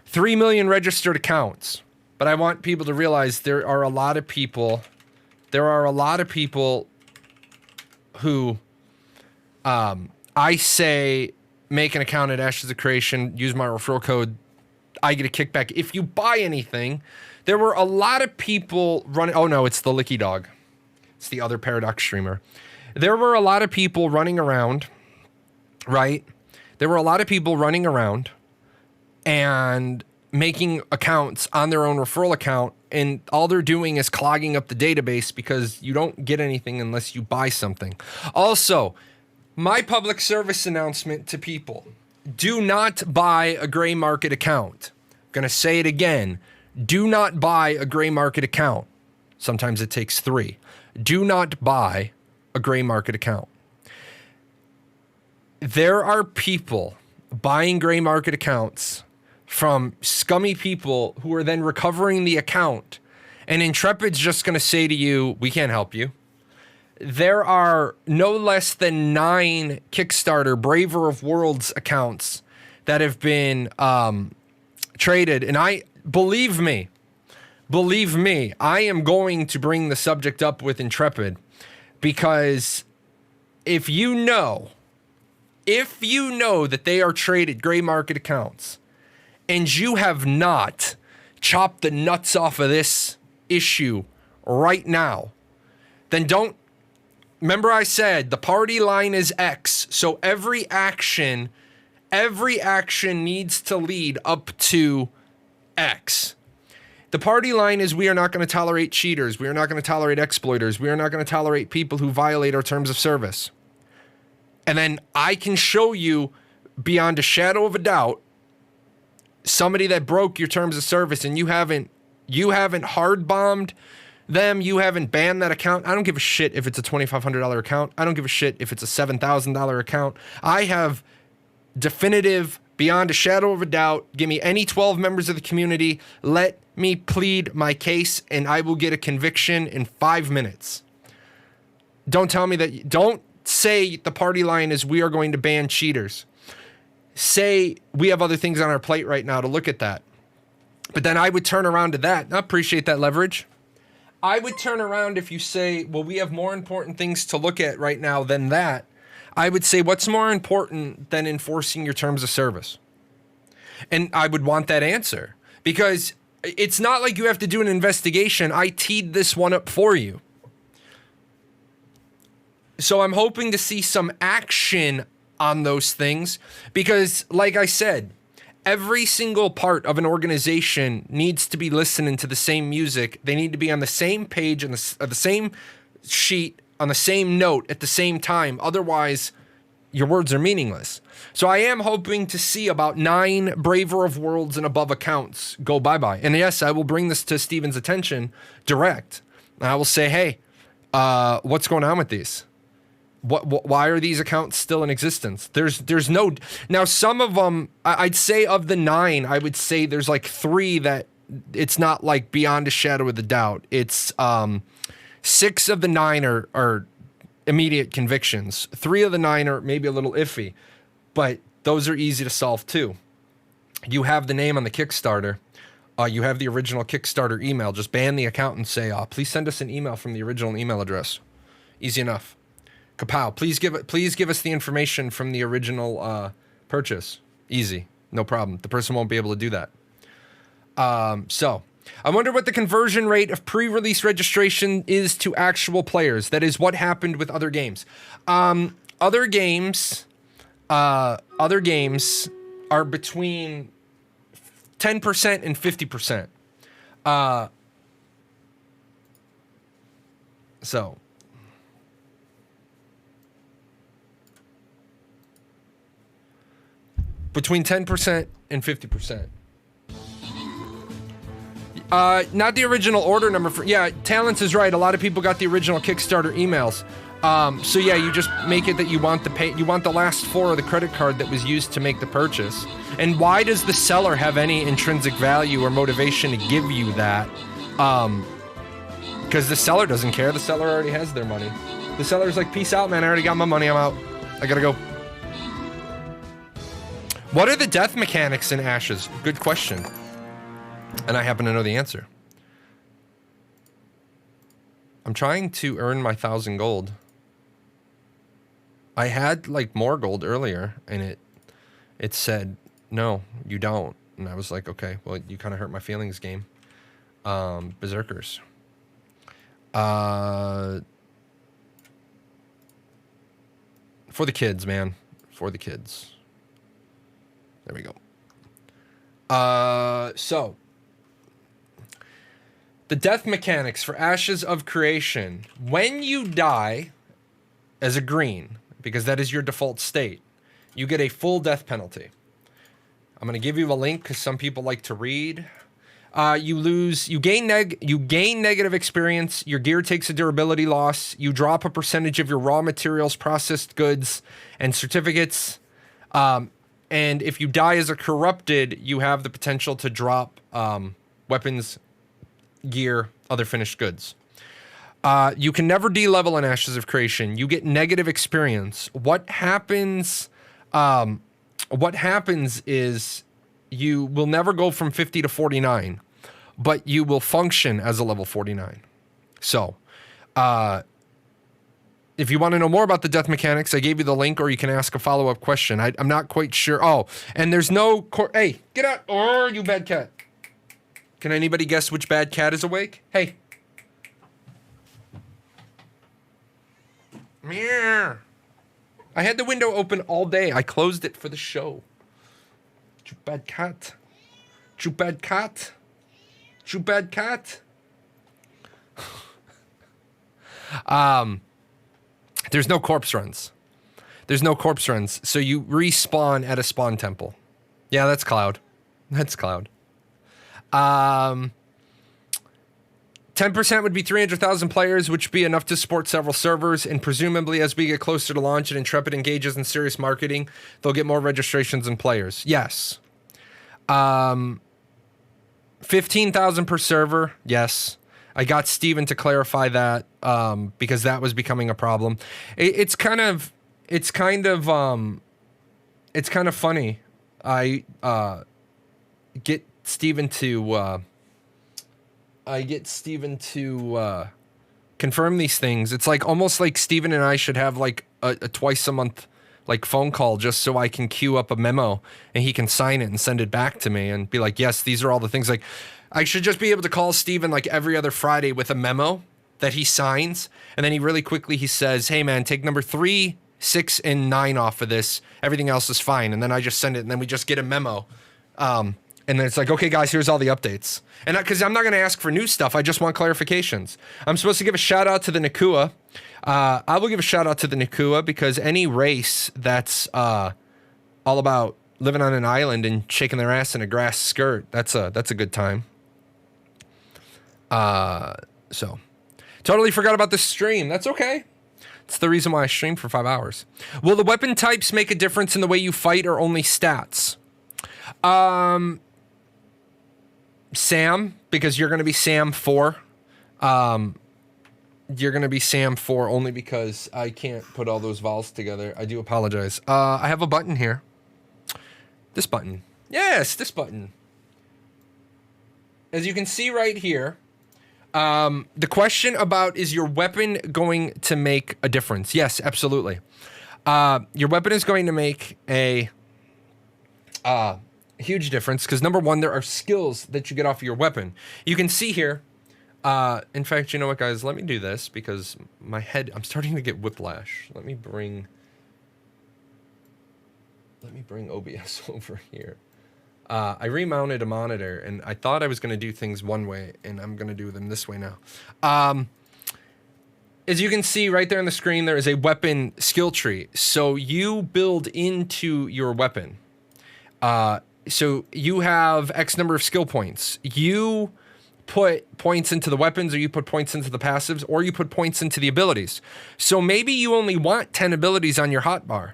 3 million registered accounts. But I want people to realize there are a lot of people who, I say, make an account at Ashes of Creation, use my referral code, I get a kickback if you buy anything. There were a lot of people running. Oh no, it's the Licky Dog. It's the other Paradox streamer. There were a lot of people running around, right? There were a lot of people running around and making accounts on their own referral account, and all they're doing is clogging up the database because you don't get anything unless you buy something. Also, my public service announcement to people: do not buy a gray market account. I'm gonna say it again. Do not buy a gray market account. Sometimes it takes 3. Do not buy a gray market account. There are people buying gray market accounts from scummy people who are then recovering the account, and Intrepid's just going to say to you, we can't help you. There are no less than 9 Kickstarter Braver of Worlds accounts that have been traded, and believe me, I am going to bring the subject up with Intrepid, because if you know that they are traded gray market accounts and you have not chopped the nuts off of this issue right now, then don't. Remember I said the party line is X, so every action needs to lead up to X. The party line is we are not going to tolerate cheaters. We are not going to tolerate exploiters. We are not going to tolerate people who violate our terms of service. And then I can show you beyond a shadow of a doubt somebody that broke your terms of service and you haven't hard bombed them. You haven't banned that account. I don't give a shit if it's a $2,500 account. I don't give a shit if it's a $7,000 account. I have definitive, beyond a shadow of a doubt, give me any 12 members of the community, let me plead my case, and I will get a conviction in 5 minutes. Don't tell me that, don't say the party line is we are going to ban cheaters. Say we have other things on our plate right now to look at that. But then I would turn around to that. I appreciate that leverage. I would turn around if you say, well, we have more important things to look at right now than that. I would say, what's more important than enforcing your terms of service? And I would want that answer, because it's not like you have to do an investigation. I teed this one up for you. So I'm hoping to see some action on those things, because like I said, every single part of an organization needs to be listening to the same music. They need to be on the same page and the same sheet on the same note at the same time. Otherwise, your words are meaningless. So I am hoping to see about 9 Braver of Worlds and above accounts go bye-bye. And yes, I will bring this to Steven's attention direct. And I will say, hey, what's going on with these? Why are these accounts still in existence? There's no, now some of them, I'd say of the 9, I would say there's like 3 that it's not like beyond a shadow of the doubt. It's 6 of the 9 are immediate convictions. 3 of the 9 are maybe a little iffy, but those are easy to solve too. You have the name on the Kickstarter. You have the original Kickstarter email. Just ban the account and say, please send us an email from the original email address. Easy enough. Kapow, please give us the information from the original purchase. Easy, no problem. The person won't be able to do that. So, I wonder what the conversion rate of pre-release registration is to actual players. That is what happened with other games. Other games are between 10% and 50%. So. Between 10% and 50%. Not the original order number for, yeah, Talents is right. A lot of people got the original Kickstarter emails. So yeah, you just make it that you want the last 4 of the credit card that was used to make the purchase. And why does the seller have any intrinsic value or motivation to give you that? Because the seller doesn't care. The seller already has their money. The seller's like, peace out, man. I already got my money. I'm out. I gotta go. What are the death mechanics in Ashes? Good question. And I happen to know the answer. I'm trying to earn my 1,000 gold. I had like more gold earlier, and it said, no, you don't. And I was like, okay, well, you kind of hurt my feelings, game. Berserkers. For the kids, man. For the kids. There we go. So the death mechanics for Ashes of Creation. When you die as a green, because that is your default state, you get a full death penalty. I'm going to give you a link because some people like to read. You gain negative experience. Your gear takes a durability loss. You drop a percentage of your raw materials, processed goods, and certificates. And if you die as a corrupted, you have the potential to drop weapons, gear, other finished goods. You can never de-level in Ashes of Creation. You get negative experience. What happens is you will never go from 50 to 49, but you will function as a level 49. So, if you want to know more about the death mechanics, I gave you the link, or you can ask a follow-up question. I'm not quite sure. Oh, and there's no... Hey, get out! Oh, you bad cat. Can anybody guess which bad cat is awake? Hey. Meow. I had the window open all day. I closed it for the show. You bad cat. You bad cat. You bad cat. There's no corpse runs. There's no corpse runs. So you respawn at a spawn temple. Yeah, that's Cloud. That's Cloud. 10% would be 300,000 players, which would be enough to support several servers. And presumably, as we get closer to launch and Intrepid engages in serious marketing, they'll get more registrations and players. Yes. 15,000 per server. Yes. I got Steven to clarify that because that was becoming a problem. It's kind of funny. I get Steven to confirm these things. It's like almost like Steven and I should have like a twice a month like phone call just so I can queue up a memo and he can sign it and send it back to me and be like, yes, these are all the things. Like I should just be able to call Steven like every other Friday with a memo that he signs. And then he says, hey man, take number 3, 6, and 9 off of this. Everything else is fine. And then I just send it and then we just get a memo. And then it's like, okay, guys, here's all the updates. And because I'm not going to ask for new stuff. I just want clarifications. I'm supposed to give a shout out to the Nakua. I will give a shout out to the Nakua because any race that's all about living on an island and shaking their ass in a grass skirt, that's a good time. So totally forgot about this stream. That's okay. It's the reason why I streamed for 5 hours. Will the weapon types make a difference in the way you fight or only stats? Sam, because you're going to be Sam 4. You're going to be Sam 4 only because I can't put all those vowels together. I do apologize. I have a button here. This button. Yes, this button. As you can see right here, the question about is your weapon going to make a difference? Yes, absolutely. Your weapon is going to make a huge difference because number one, there are skills that you get off of your weapon. You can see here. In fact, you know what, guys? Let me do this because my head, I'm starting to get whiplash. Let me bring OBS over here. I remounted a monitor and I thought I was going to do things one way and I'm going to do them this way now. As you can see right there on the screen, there is a weapon skill tree. So you build into your weapon. So you have X number of skill points. You put points into the weapons or you put points into the passives or you put points into the abilities. So maybe you only want 10 abilities on your hotbar.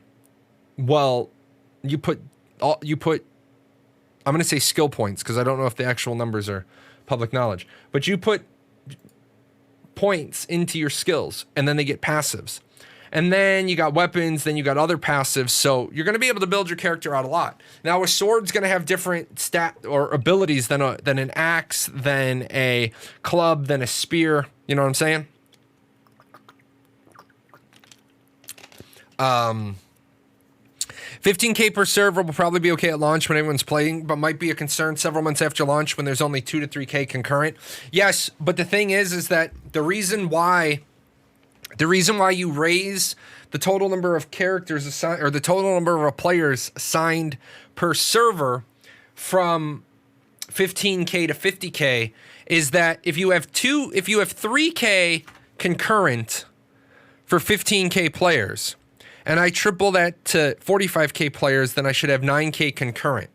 Well, you put, I'm going to say skill points because I don't know if the actual numbers are public knowledge, but you put points into your skills and then they get passives. And then you got weapons, then you got other passives. So you're going to be able to build your character out a lot. Now a sword's going to have different stat or abilities than an axe, than a club, than a spear. You know what I'm saying? 15K per server will probably be okay at launch when everyone's playing, but might be a concern several months after launch when there's only 2 to 3K concurrent. Yes, but the thing is that the reason why you raise the total number of characters assigned, or the total number of players assigned per server from 15K to 50K is that if you have 3K concurrent for 15K players, and I triple that to 45K players, then I should have 9K concurrent.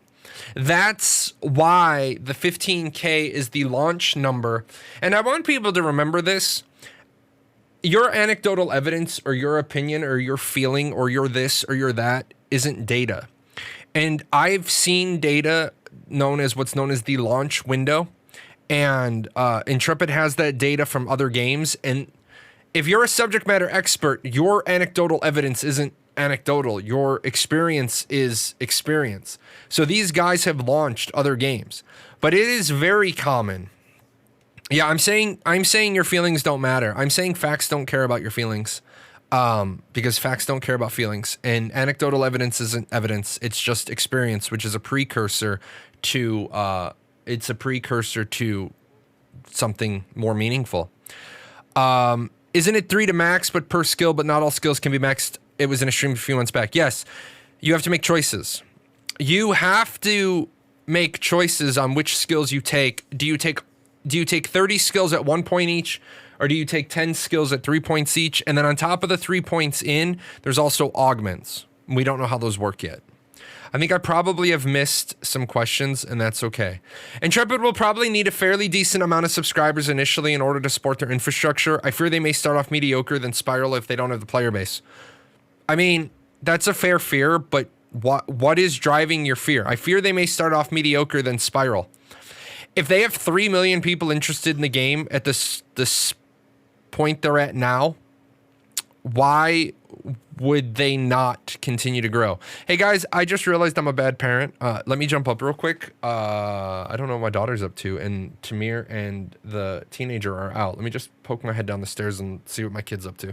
That's why the 15K is the launch number. And I want people to remember this. Your anecdotal evidence or your opinion or your feeling or your this or your that isn't data. And I've seen data what's known as the launch window. And Intrepid has that data from other games. And if you're a subject matter expert, your anecdotal evidence isn't anecdotal. Your experience is experience. So these guys have launched other games. But it is very common. Yeah, I'm saying your feelings don't matter. I'm saying facts don't care about your feelings, because facts don't care about feelings, and anecdotal evidence isn't evidence. It's just experience, which is a precursor to something more meaningful. Isn't it 3 to max, but per skill, but not all skills can be maxed? It was in a stream a few months back. Yes, you have to make choices. You have to make choices on which skills you take. Do you take Do you take 30 skills at 1 point each, or do you take 10 skills at 3 points each? And then on top of the 3 points in, there's also augments. We don't know how those work yet. I think I probably have missed some questions, and that's okay. Intrepid will probably need a fairly decent amount of subscribers initially in order to support their infrastructure. I fear they may start off mediocre, then spiral if they don't have the player base. I mean, that's a fair fear, but what is driving your fear? I fear they may start off mediocre, then spiral. If they have 3 million people interested in the game at this point they're at now, why would they not continue to grow? Hey guys, I just realized I'm a bad parent. Let me jump up real quick. I don't know what my daughter's up to, and Tamir and the teenager are out. Let me just poke my head down the stairs and see what my kid's up to.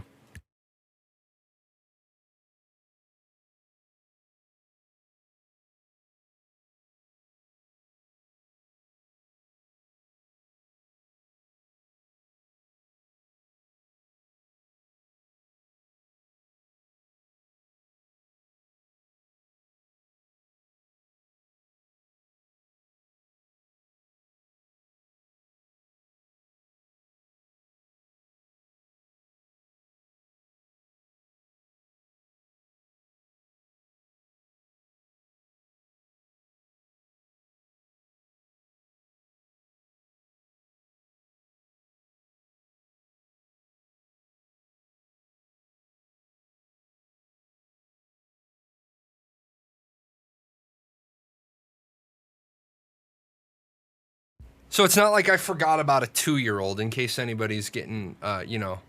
So it's not like I forgot about a 2-year-old, in case anybody's getting, you know,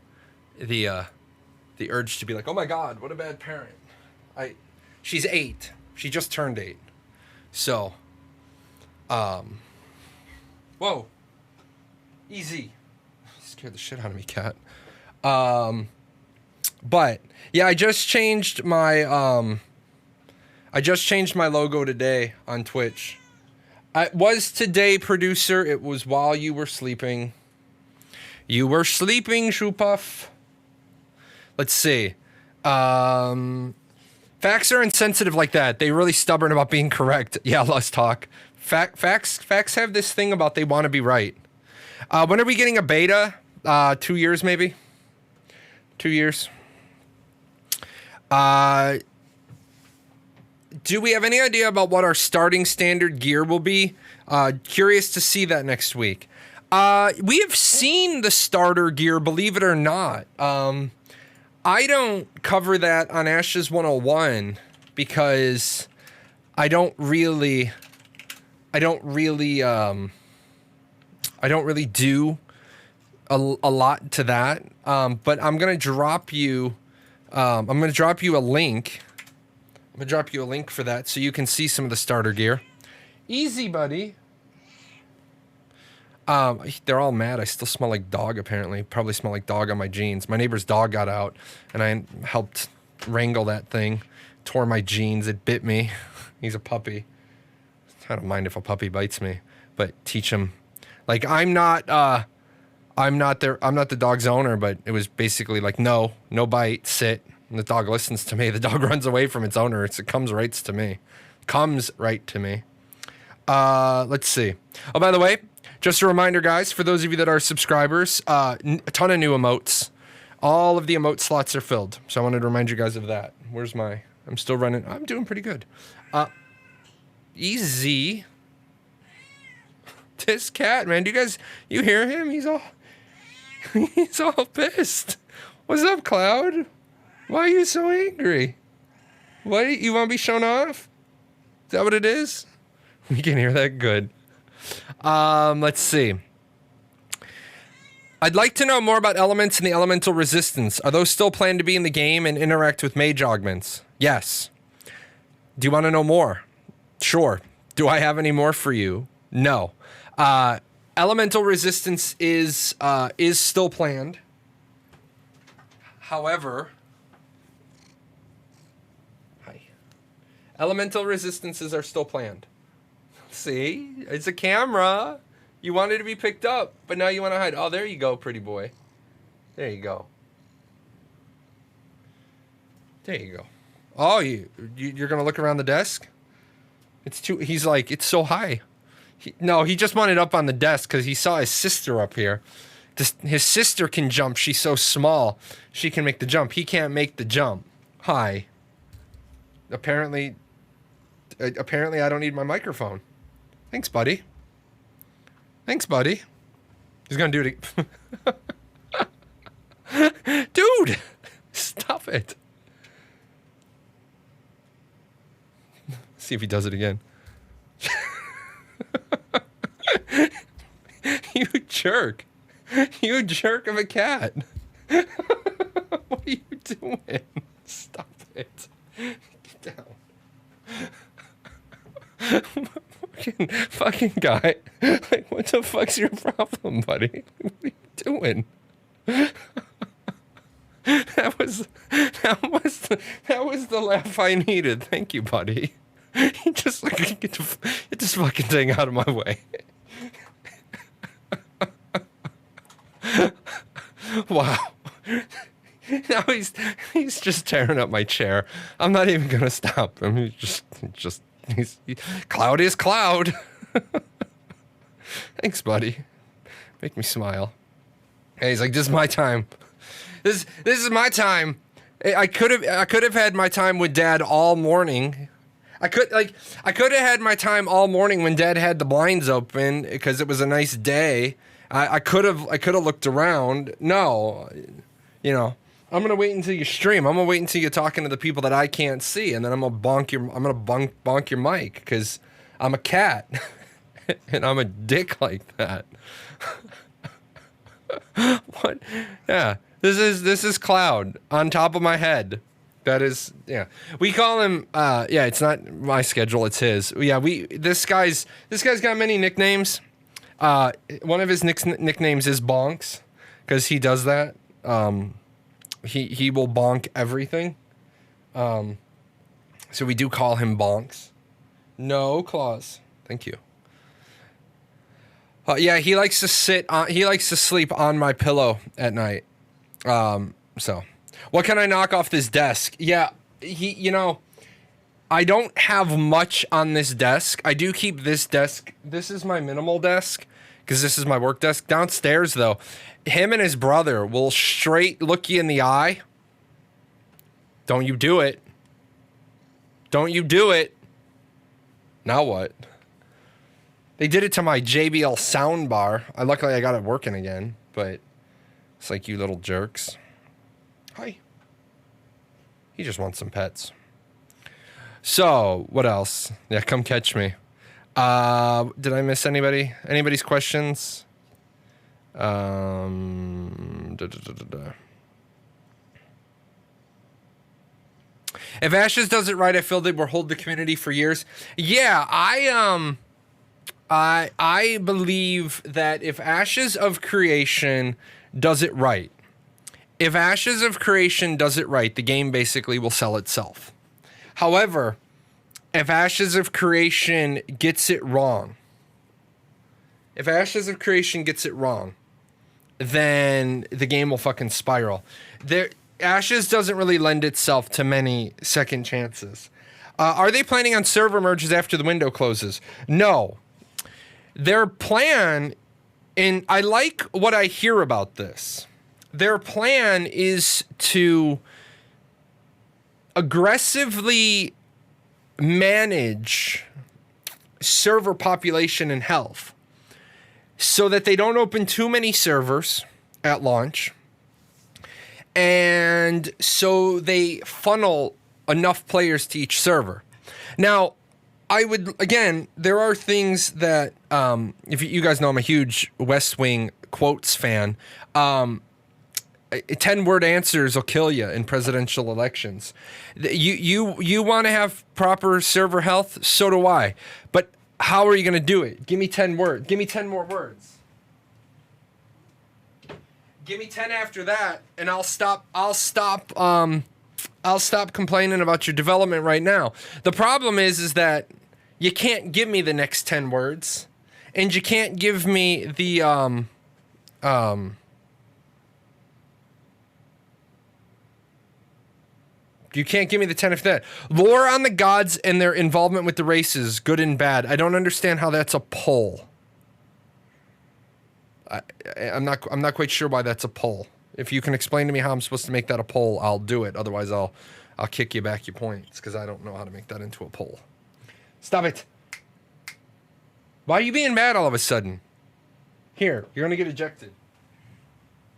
the urge to be like, oh my God, what a bad parent. She's 8. She just turned 8. So, whoa, easy. Scared the shit out of me, cat. But yeah, I just changed my logo today on Twitch. It was today, producer. It was while you were sleeping. You were sleeping, Shoepuff. Let's see. Facts are insensitive like that. They're really stubborn about being correct. Yeah, let's talk. Facts have this thing about they want to be right. When are we getting a beta? 2 years, maybe? 2 years. Do we have any idea about what our starting standard gear will be? Curious to see that next week. We have seen the starter gear, believe it or not. I don't cover that on Ashes 101 because I don't really do a lot to that. But I'm gonna drop you a link. I'm gonna drop you a link for that so you can see some of the starter gear. Easy, buddy. They're all mad. I still smell like dog, apparently. Probably smell like dog on my jeans. My neighbor's dog got out, and I helped wrangle that thing. Tore my jeans. It bit me. He's a puppy. I don't mind if a puppy bites me, but teach him. Like, I'm not the dog's owner, but it was basically like, no bite, sit. And the dog listens to me. The dog runs away from its owner. It comes right to me. Let's see. Oh, by the way, just a reminder, guys, for those of you that are subscribers, a ton of new emotes. All of the emote slots are filled. So I wanted to remind you guys of that. I'm still running. I'm doing pretty good. Easy. This cat, man. You hear him? He's all pissed. What's up, Cloud? Why are you so angry? What, you want to be shown off? Is that what it is? We can hear that good. Let's see. I'd like to know more about elements and the elemental resistance. Are those still planned to be in the game and interact with mage augments? Yes. Do you want to know more? Sure. Do I have any more for you? No. Elemental resistance is still planned. However, elemental resistances are still planned. See? It's a camera. You wanted to be picked up, but now you want to hide. Oh, there you go, pretty boy. There you go. There you go. Oh, you're going to look around the desk? He's like, it's so high. No, he just wanted up on the desk because he saw his sister up here. His sister can jump. She's so small. She can make the jump. He can't make the jump. Hi. Apparently I don't need my microphone. Thanks, buddy. Thanks, buddy. He's gonna do it. Dude, stop it. See if he does it again. You jerk. You jerk of a cat. What are you doing? Stop it. Get down. Fucking guy. Like, what the fuck's your problem, buddy? What are you doing? That was the laugh I needed. Thank you, buddy. Just like, get this fucking thing out of my way. Wow. Now he's just tearing up my chair. I'm not even gonna stop him. He's cloud is cloud. Thanks, buddy. Make me smile. Hey, he's like, this is my time. This is my time. I could have had my time with Dad all morning. I could have had my time all morning when Dad had the blinds open because it was a nice day. I could have looked around. No, I'm gonna wait until you stream. I'm gonna wait until you're talking to the people that I can't see, and then I'm gonna bonk your mic because I'm a cat and I'm a dick like that. What? Yeah. This is Cloud on top of my head. That is, yeah. We call him, yeah, it's not my schedule, it's his. Yeah, this guy's got many nicknames. One of his nicknames is Bonks, because he does that. He will bonk everything. So we do call him Bonks. No claws. Thank you. Yeah, he likes to sleep on my pillow at night. So what can I knock off this desk? Yeah, I don't have much on this desk. I do keep this desk. This is my minimal desk because this is my work desk. Downstairs, though, him and his brother will straight look you in the eye. Don't you do it. Don't you do it. Now what? They did it to my JBL soundbar. Luckily, I got it working again, but it's like, you little jerks. Hi. He just wants some pets. So, what else? Yeah, come catch me. Did I miss anybody? Anybody's questions? If Ashes does it right, I feel they will hold the community for years. Yeah, I believe that if Ashes of Creation does it right, the game basically will sell itself. However, if Ashes of Creation gets it wrong, then the game will fucking spiral. Ashes doesn't really lend itself to many second chances. Are they planning on server merges after the window closes? No. Their plan, and I like what I hear about this, their plan is to aggressively manage server population and health so that they don't open too many servers at launch, and so they funnel enough players to each server. Now, there are things that, if you guys know, I'm a huge West Wing quotes fan. 10-word answers will kill you in presidential elections. You want to have proper server health? So do I. But how are you going to do it? Give me 10 words. Give me 10 more words. Give me 10 after that, and I'll stop complaining about your development right now. The problem is that you can't give me the next 10 words, and you can't give me the You can't give me the 10 if that. Lore on the gods and their involvement with the races, good and bad. I don't understand how that's a poll. I'm not quite sure why that's a poll. If you can explain to me how I'm supposed to make that a poll, I'll do it. Otherwise, I'll kick you back your points because I don't know how to make that into a poll. Stop it. Why are you being mad all of a sudden? Here, you're gonna get ejected.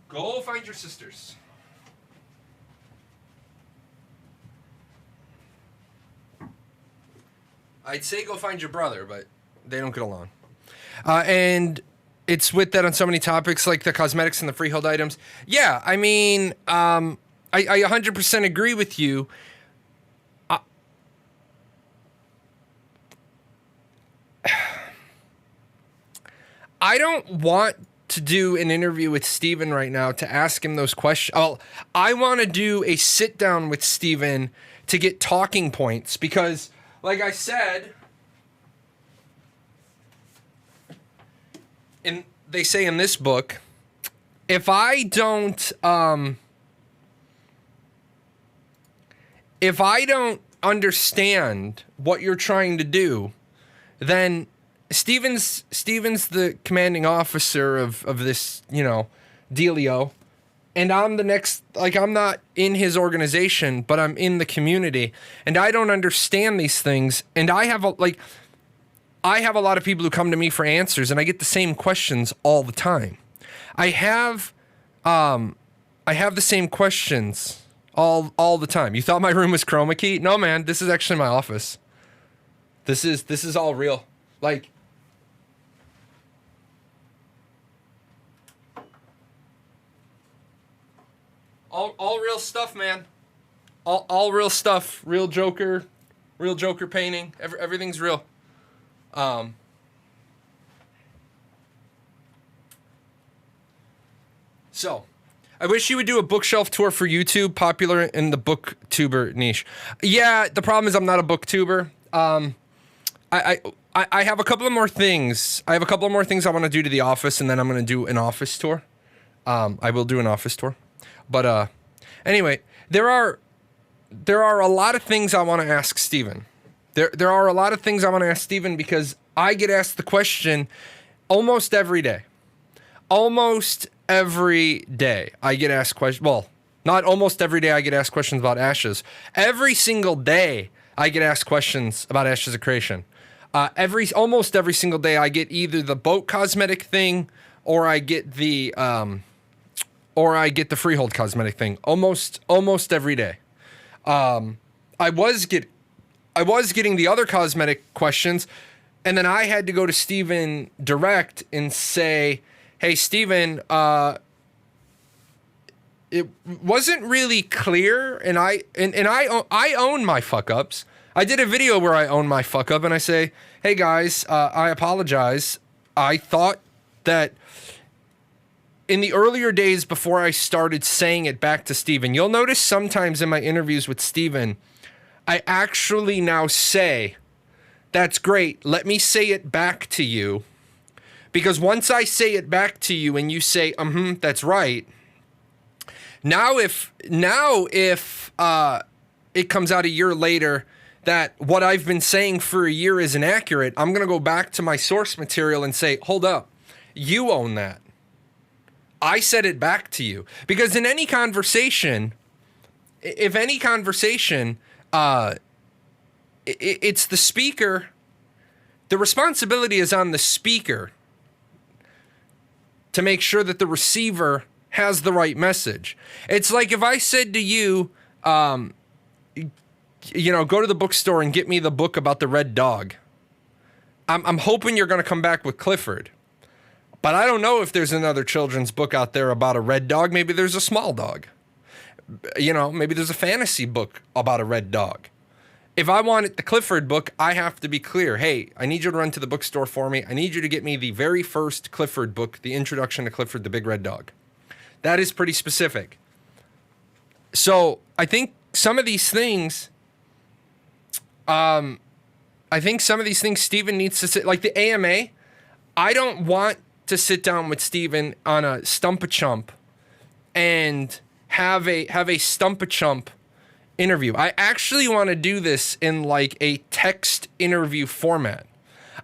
Go find your sisters. I'd say go find your brother, but they don't get along. And it's with that on so many topics like the cosmetics and the freehold items. Yeah, I mean, I 100% agree with you. I don't want to do an interview with Steven right now to ask him those questions. Well, I want to do a sit down with Steven to get talking points because, like I said, and they say in this book, if I don't understand what you're trying to do, then Steven's the commanding officer of this, dealio. And I'm the next, I'm not in his organization, but I'm in the community. And I don't understand these things. And I have a lot of people who come to me for answers, and I get the same questions all the time. I have the same questions all the time. You thought my room was chroma key? No, man, this is actually my office. This is all real. All real stuff, man. All real stuff. Real Joker painting. Everything's real. So, I wish you would do a bookshelf tour for YouTube, popular in the booktuber niche. Yeah, the problem is I'm not a booktuber. I have a couple of more things. I want to do to the office, and then I'm going to do an office tour. I will do an office tour. But anyway, there are a lot of things I want to ask Steven. There are a lot of things I want to ask Steven because I get asked the question almost every day. Almost every day I get asked questions. Well, not almost every day I get asked questions about Ashes. Every single day I get asked questions about Ashes of Creation. Almost every single day I get either the boat cosmetic thing or I get the freehold cosmetic thing. Almost every day. I was getting the other cosmetic questions, and then I had to go to Steven direct and say, "Hey, Steven, it wasn't really clear, and I own my fuck ups. I did a video where I own my fuck up, and I say, hey guys, I apologize. I thought that." In the earlier days before I started saying it back to Steven, you'll notice sometimes in my interviews with Steven, I actually now say, that's great, let me say it back to you. Because once I say it back to you and you say, that's right. Now if it comes out a year later that what I've been saying for a year isn't accurate, I'm going to go back to my source material and say, hold up, you own that. I said it back to you. Because in any conversation, it's the speaker. The responsibility is on the speaker to make sure that the receiver has the right message. It's like if I said to you, go to the bookstore and get me the book about the red dog. I'm hoping you're going to come back with Clifford. But I don't know if there's another children's book out there about a red dog. Maybe there's a small dog. Maybe there's a fantasy book about a red dog. If I want the Clifford book, I have to be clear. Hey, I need you to run to the bookstore for me. I need you to get me the very first Clifford book, the introduction to Clifford the Big Red Dog. That is pretty specific. So I think some of these things, Steven needs to sit, like the AMA. I don't want to sit down with Steven on a stump-a-chump and have a stump-a-chump interview. I actually want to do this in like a text interview format.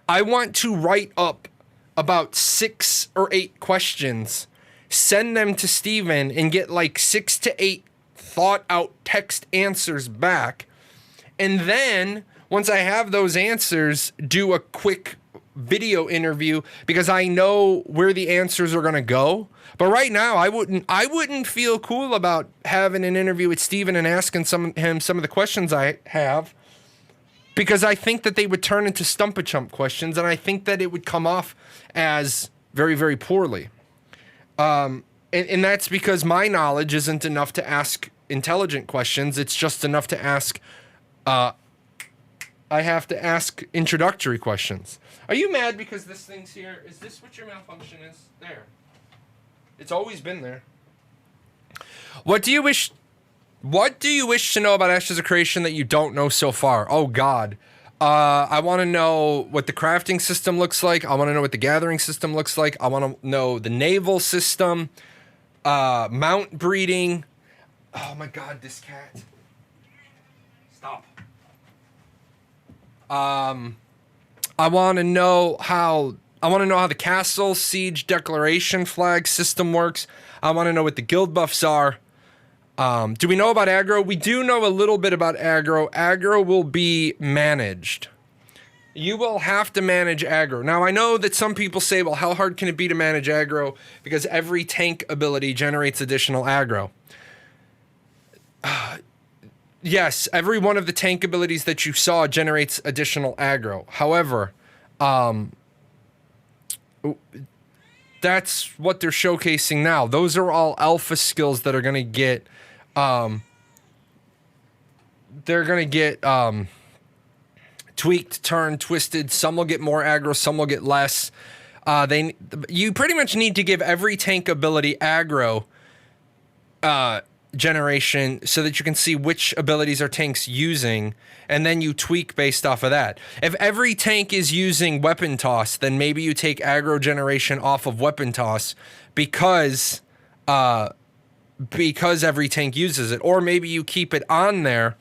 I want to write up about 6 or 8 questions, send them to Steven, and get like 6 to 8 thought out text answers back. And then once I have those answers, do a quick video interview, because I know where the answers are going to go. But right now, I wouldn't feel cool about having an interview with Steven and asking him some of the questions I have, because I think that they would turn into stump-a-chump questions, and I think that it would come off as very, very poorly. And that's because my knowledge isn't enough to ask intelligent questions. It's just enough to ask, I have to ask introductory questions. Are you mad because this thing's here? Is this what your malfunction is? There. It's always been there. What do you wish to know about Ashes of Creation that you don't know so far? Oh, God. I want to know what the crafting system looks like. I want to know what the gathering system looks like. I want to know the naval system, mount breeding. Oh, my God, this cat. Stop. I want to know how the castle siege declaration flag system works. I want to know what the guild buffs are. Do we know about aggro? We do know a little bit about aggro. Aggro will be managed. You will have to manage aggro. Now, I know that some people say, well, how hard can it be to manage aggro? Because every tank ability generates additional aggro. Yes, every one of the tank abilities that you saw generates additional aggro. However, that's what they're showcasing now. Those are all alpha skills that are going to get, tweaked, turned, twisted. Some will get more aggro, some will get less. You pretty much need to give every tank ability aggro, generation, so that you can see which abilities are tanks using, and then you tweak based off of that. If every tank is using weapon toss, then maybe you take aggro generation off of weapon toss because every tank uses it, or maybe you keep it on there.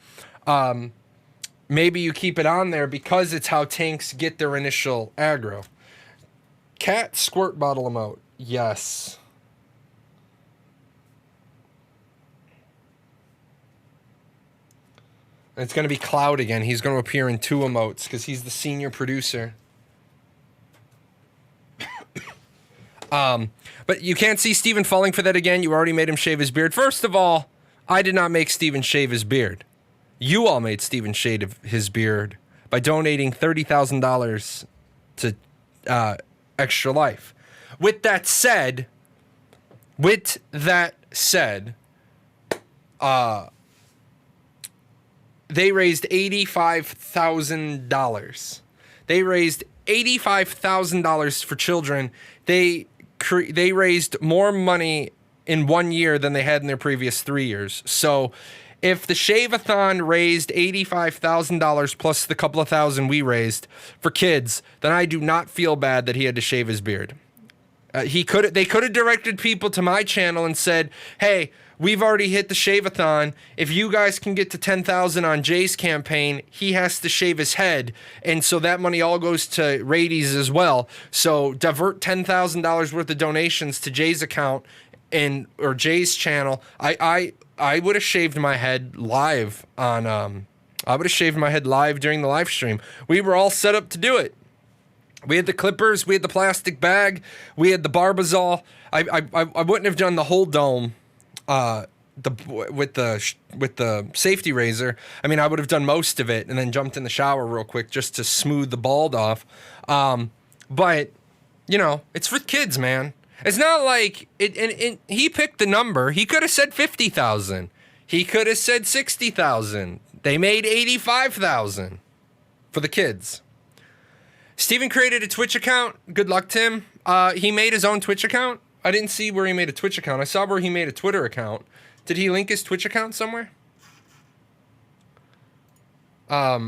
Maybe you keep it on there because it's how tanks get their initial aggro. Cat squirt bottle emote. Yes. It's going to be Cloud again. He's going to appear in 2 emotes because he's the senior producer. But you can't see Steven falling for that again. You already made him shave his beard. First of all, I did not make Steven shave his beard. You all made Steven shave his beard by donating $30,000 to Extra Life. With that said, they raised $85,000. They raised $85,000 for children. They raised more money in 1 year than they had in their previous 3 years. So if the Shave-a-thon raised $85,000 plus the couple of thousand we raised for kids, then I do not feel bad that he had to shave his beard. They could have directed people to my channel and said, hey, we've already hit the Shave-a-thon. If you guys can get to 10,000 on Jay's campaign, he has to shave his head. And so that money all goes to Radies as well. So divert $10,000 worth of donations to Jay's account or Jay's channel. I would have shaved my head live on, I would have shaved my head live during the live stream. We were all set up to do it. We had the clippers, we had the plastic bag, we had the Barbazol. I wouldn't have done the whole dome. With the safety razor. I mean, I would have done most of it and then jumped in the shower real quick just to smooth the bald off. But you know, it's for kids, man. It's not like it. And he picked the number. He could have said 50,000. He could have said 60,000. They made 85,000 for the kids. Steven created a Twitch account. Good luck, Tim. He made his own Twitch account. I didn't see where he made a Twitch account. I saw where he made a Twitter account. Did he link his Twitch account somewhere? So.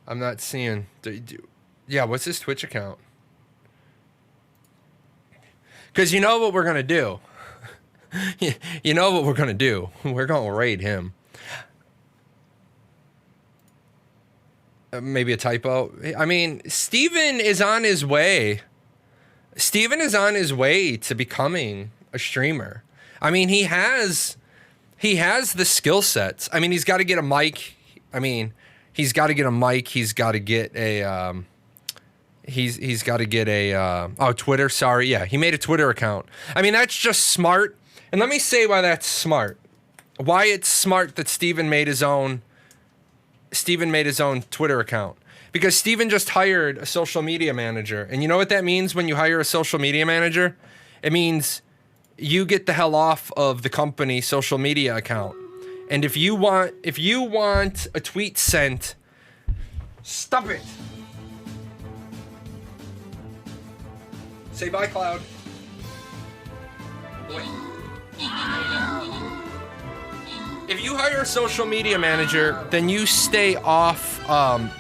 I'm not seeing. Yeah, what's his Twitch account? Because you know what we're gonna do. You know what we're gonna do. We're gonna raid him. Maybe a typo. I mean, Steven is on his way. Steven is on his way to becoming a streamer. I mean, he has the skill sets. I mean, he's got to get a mic. I mean, he's got to get a mic. He's got to get a he's got to get a Twitter. Sorry, yeah, he made a Twitter account. I mean, that's just smart. And let me say why that's smart. Why it's smart that Steven made his own Twitter account. Because Steven just hired a social media manager. And you know what that means when you hire a social media manager? It means you get the hell off of the company social media account. And if you want a tweet sent, stop it. Say bye, Cloud. Boy. If you hire a social media manager, then you stay off of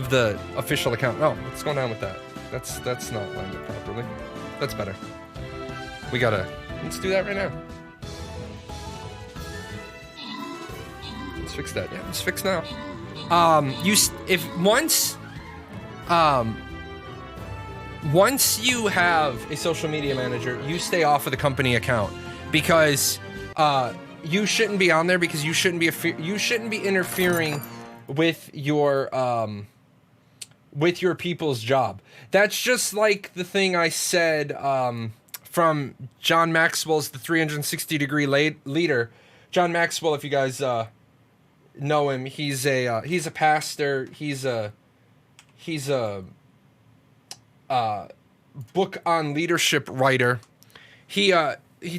the official account. Oh, what's going on with that? That's not lined up properly. That's better. Let's do that right now. Let's fix that. Yeah, let's fix now. Once you have a social media manager, you stay off of the company account because you shouldn't be on there because you shouldn't be interfering with your people's job. That's just like the thing I said from John Maxwell's The 360-Degree Leader. John Maxwell, if you guys know him, he's a pastor. He's a book on leadership writer. He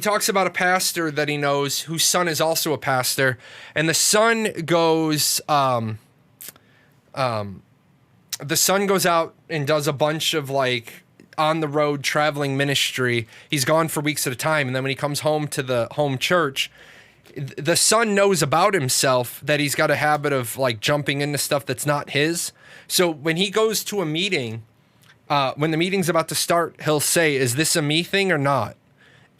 talks about a pastor that he knows whose son is also a pastor, and the son goes out and does a bunch of like on the road traveling ministry. He's gone for weeks at a time, and then when he comes home to the home church, the son knows about himself that he's got a habit of like jumping into stuff that's not his. So when he goes to a meeting, when the meeting's about to start, he'll say, "Is this a me thing or not?"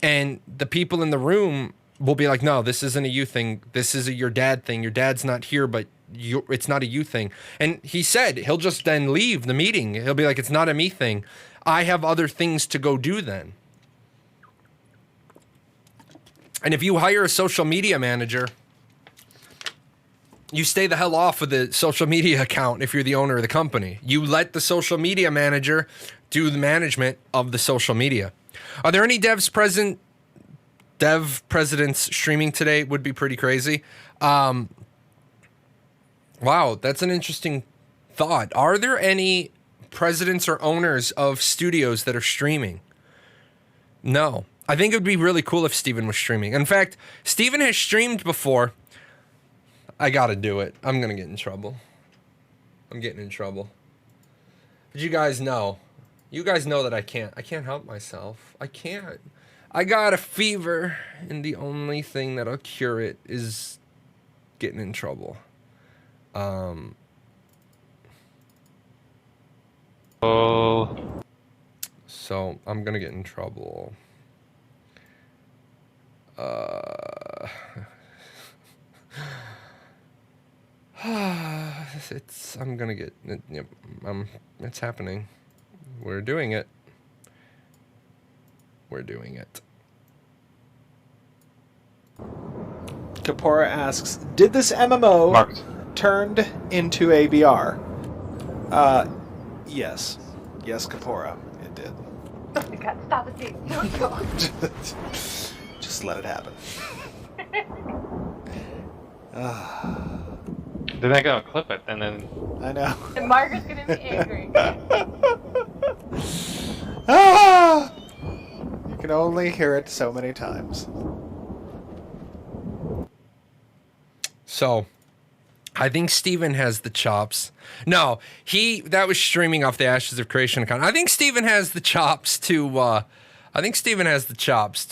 And the people in the room will be like, "No, this isn't a you thing. This is a your dad thing. Your dad's not here, but it's not a you thing." And he said he'll just then leave the meeting. He'll be like, "It's not a me thing. I have other things to go do then." And if you hire a social media manager, you stay the hell off of the social media account if you're the owner of the company. You let the social media manager do the management of the social media. Are there any dev presidents streaming today? Would be pretty crazy. Wow, that's an interesting thought. Are there any presidents or owners of studios that are streaming? No. I think it would be really cool if Steven was streaming. In fact, Steven has streamed before. I gotta do it. I'm gonna get in trouble. I'm getting in trouble. But you guys know that I can't help myself. I can't. I got a fever, and the only thing that'll cure it is getting in trouble. So I'm gonna get in trouble. It's happening. We're doing it. Kapora asks, did this MMO turned into a VR? Yes. Yes, Kapora, it did. You got to stop it, don't go. Just let it happen. Then I gotta clip it, and then... I know. And Margaret's gonna be angry. You can only hear it so many times. So, I think Steven has the chops. No, that was streaming off the Ashes of Creation account. I think Steven has the chops to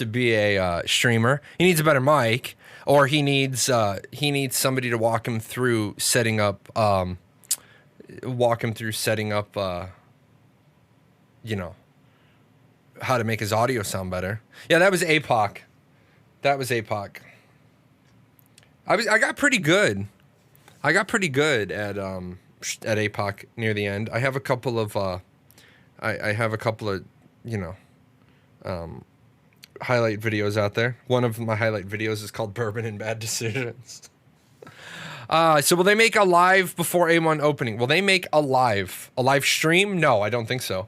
be a streamer. He needs a better mic. or he needs somebody to walk him through setting up you know, how to make his audio sound better. Yeah, that was APOC. I got pretty good. I got pretty good at APOC near the end. I have a couple of you know, highlight videos out there. One of my highlight videos is called Bourbon and Bad Decisions. So will they make a live before A1 opening? Will they make a live stream? No, I don't think so.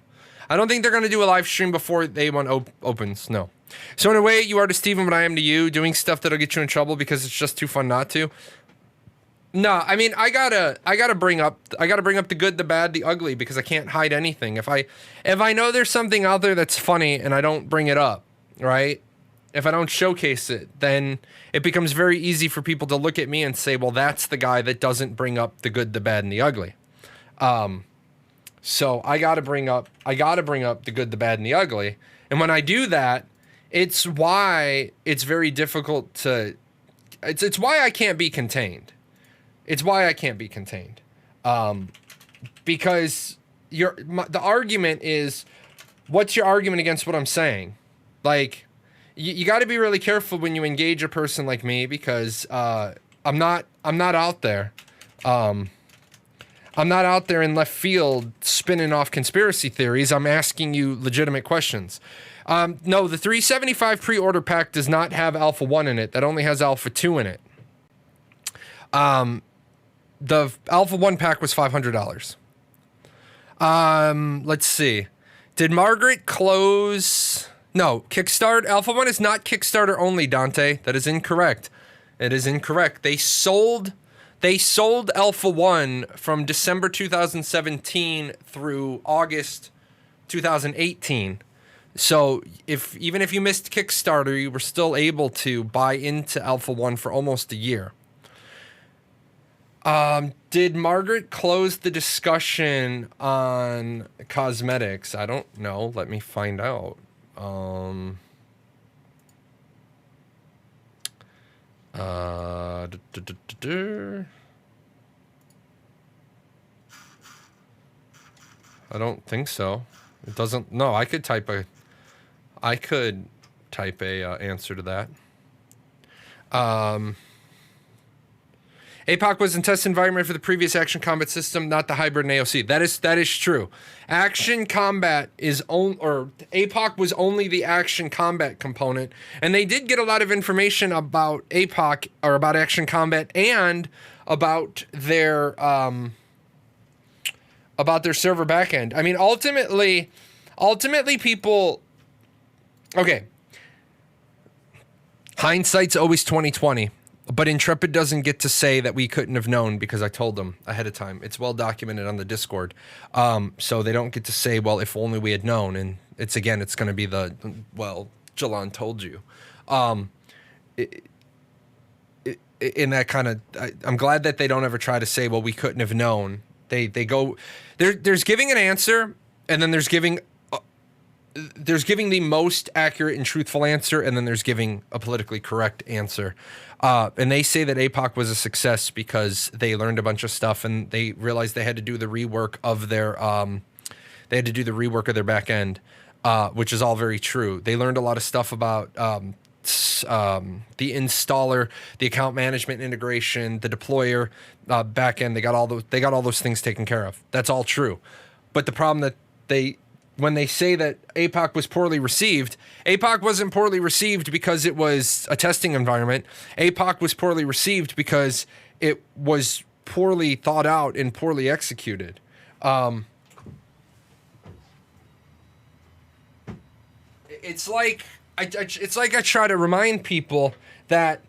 I don't think they're going to do a live stream before A1 opens. No. So in a way, you are to Steven what I am to you, doing stuff that'll get you in trouble because it's just too fun not to. No, I mean, I gotta bring up the good, the bad, the ugly, because I can't hide anything. If I know there's something out there that's funny and I don't bring it up, right? If I don't showcase it, then it becomes very easy for people to look at me and say, well, that's the guy that doesn't bring up the good, the bad, and the ugly. So I gotta bring up the good, the bad, and the ugly. And when I do that, it's why it's very difficult to, it's why I can't be contained. It's why I can't be contained. Because the argument is, what's your argument against what I'm saying? Like, you got to be really careful when you engage a person like me, because I'm not out there. I'm not out there in left field spinning off conspiracy theories. I'm asking you legitimate questions. No, the 375 pre-order pack does not have Alpha 1 in it. That only has Alpha 2 in it. The Alpha 1 pack was $500. Let's see. Did Margaret close? No, Kickstarter. Alpha 1 is not Kickstarter only, Dante. That is incorrect. It is incorrect. They sold Alpha 1 from December 2017 through August 2018. So even if you missed Kickstarter, you were still able to buy into Alpha 1 for almost a year. Did Margaret close the discussion on cosmetics? I don't know. Let me find out. I don't think so. It doesn't. No, I could type a answer to that. APOC was in test environment for the previous action combat system, not the hybrid and AOC. That is true. Action combat APOC was only the action combat component, and they did get a lot of information about APOC, or about action combat, and about their server backend. I mean, ultimately people. Okay. Hindsight's always 20/20. But Intrepid doesn't get to say that we couldn't have known because I told them ahead of time. It's well documented on the Discord. So they don't get to say, well, if only we had known. And it's going to be Jahlon told you. In that kind of, I'm glad that they don't ever try to say, well, we couldn't have known. They go, there's giving an answer, and then there's giving the most accurate and truthful answer, and then there's giving a politically correct answer. And they say that APOC was a success because they learned a bunch of stuff, and they realized they had to do the rework of their back end, which is all very true. They learned a lot of stuff about the installer, the account management integration, the deployer, back end. They got all those things taken care of. That's all true. But the problem that when they say that APOC was poorly received, APOC wasn't poorly received because it was a testing environment. APOC was poorly received because it was poorly thought out and poorly executed. It's like I try to remind people that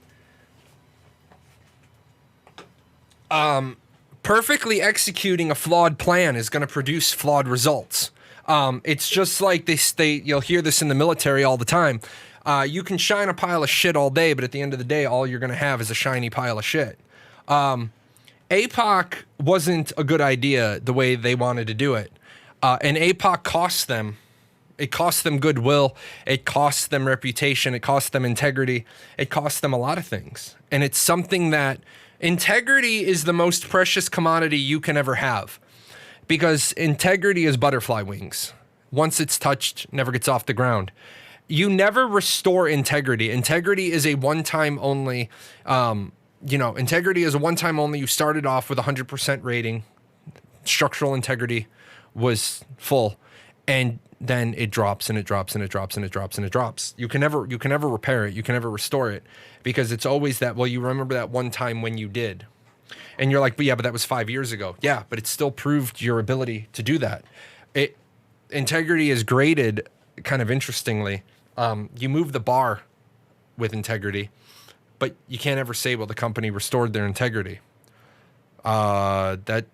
perfectly executing a flawed plan is going to produce flawed results. It's just like you'll hear this in the military all the time. You can shine a pile of shit all day, but at the end of the day, all you're going to have is a shiny pile of shit. APOC wasn't a good idea the way they wanted to do it. And APOC cost them It costs them goodwill. It costs them reputation. It costs them integrity. It costs them a lot of things. And it's something that integrity is the most precious commodity you can ever have, because integrity is butterfly wings. Once it's touched, never gets off the ground. You never restore integrity. Integrity is a one-time only, integrity is a one-time only. You started off with 100% rating. Structural integrity was full, and then it drops and it drops and it drops and it drops and it drops. You can never repair it. You can never restore it, because it's always that, well, you remember that one time when you did. And you're like, but yeah, but that was 5 years ago. Yeah, but it still proved your ability to do that. Integrity is graded kind of interestingly. You move the bar with integrity, but you can't ever say, well, the company restored their integrity. That's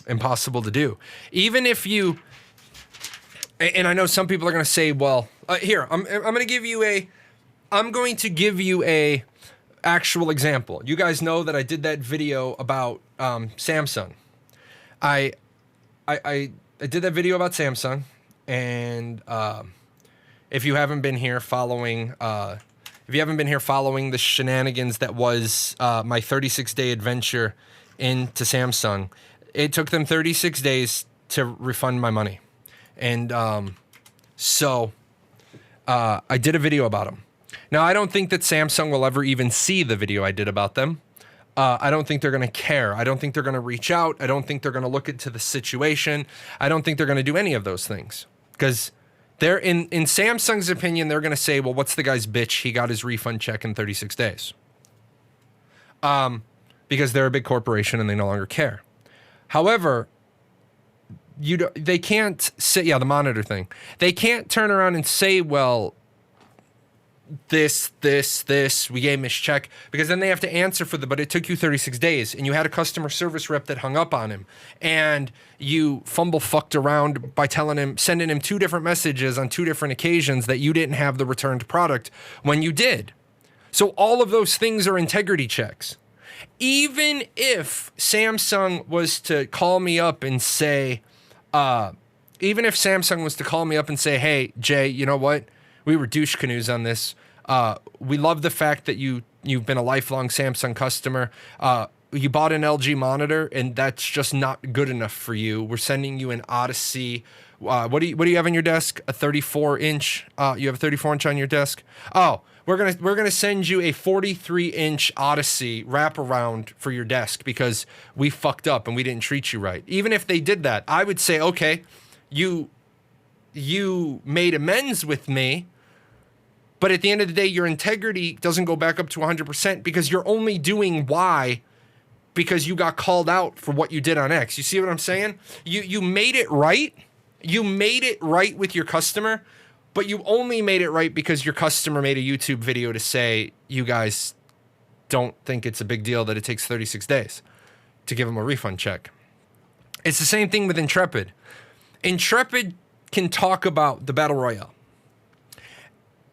impossible to do. Even if you, and I know some people are going to say, well, here, I'm going to give you a actual example. You guys know that I did that video about Samsung. I did that video about Samsung, and if you haven't been here following the shenanigans that was my 36-day adventure into Samsung, it took them 36 days to refund my money. And so I did a video about them. Now, I don't think that Samsung will ever even see the video I did about them. I don't think they're going to care. I don't think they're going to reach out. I don't think they're going to look into the situation. I don't think they're going to do any of those things, because they're in Samsung's opinion, they're going to say, well, what's the guy's bitch? He got his refund check in 36 days. Because they're a big corporation and they no longer care. However, they can't say, the monitor thing. They can't turn around and say, well, this, we gave him his check, because then they have to answer for but it took you 36 days and you had a customer service rep that hung up on him, and you fucked around by sending him 2 different messages on 2 different occasions that you didn't have the returned product when you did. So all of those things are integrity checks. Even if Samsung was to call me up and say, hey, Jay, you know what? We were douche canoes on this. We love the fact that you've been a lifelong Samsung customer. You bought an LG monitor, and that's just not good enough for you. We're sending you an Odyssey. What do you have on your desk? A 34-inch. You have a 34-inch on your desk. Oh, we're gonna send you a 43-inch Odyssey wraparound for your desk because we fucked up and we didn't treat you right. Even if they did that, I would say, okay, you made amends with me. But at the end of the day, your integrity doesn't go back up to 100% because you're only doing Y because you got called out for what you did on X. You see what I'm saying? You made it right. You made it right with your customer, but you only made it right because your customer made a YouTube video to say you guys don't think it's a big deal that it takes 36 days to give them a refund check. It's the same thing with Intrepid. Intrepid can talk about the Battle Royale.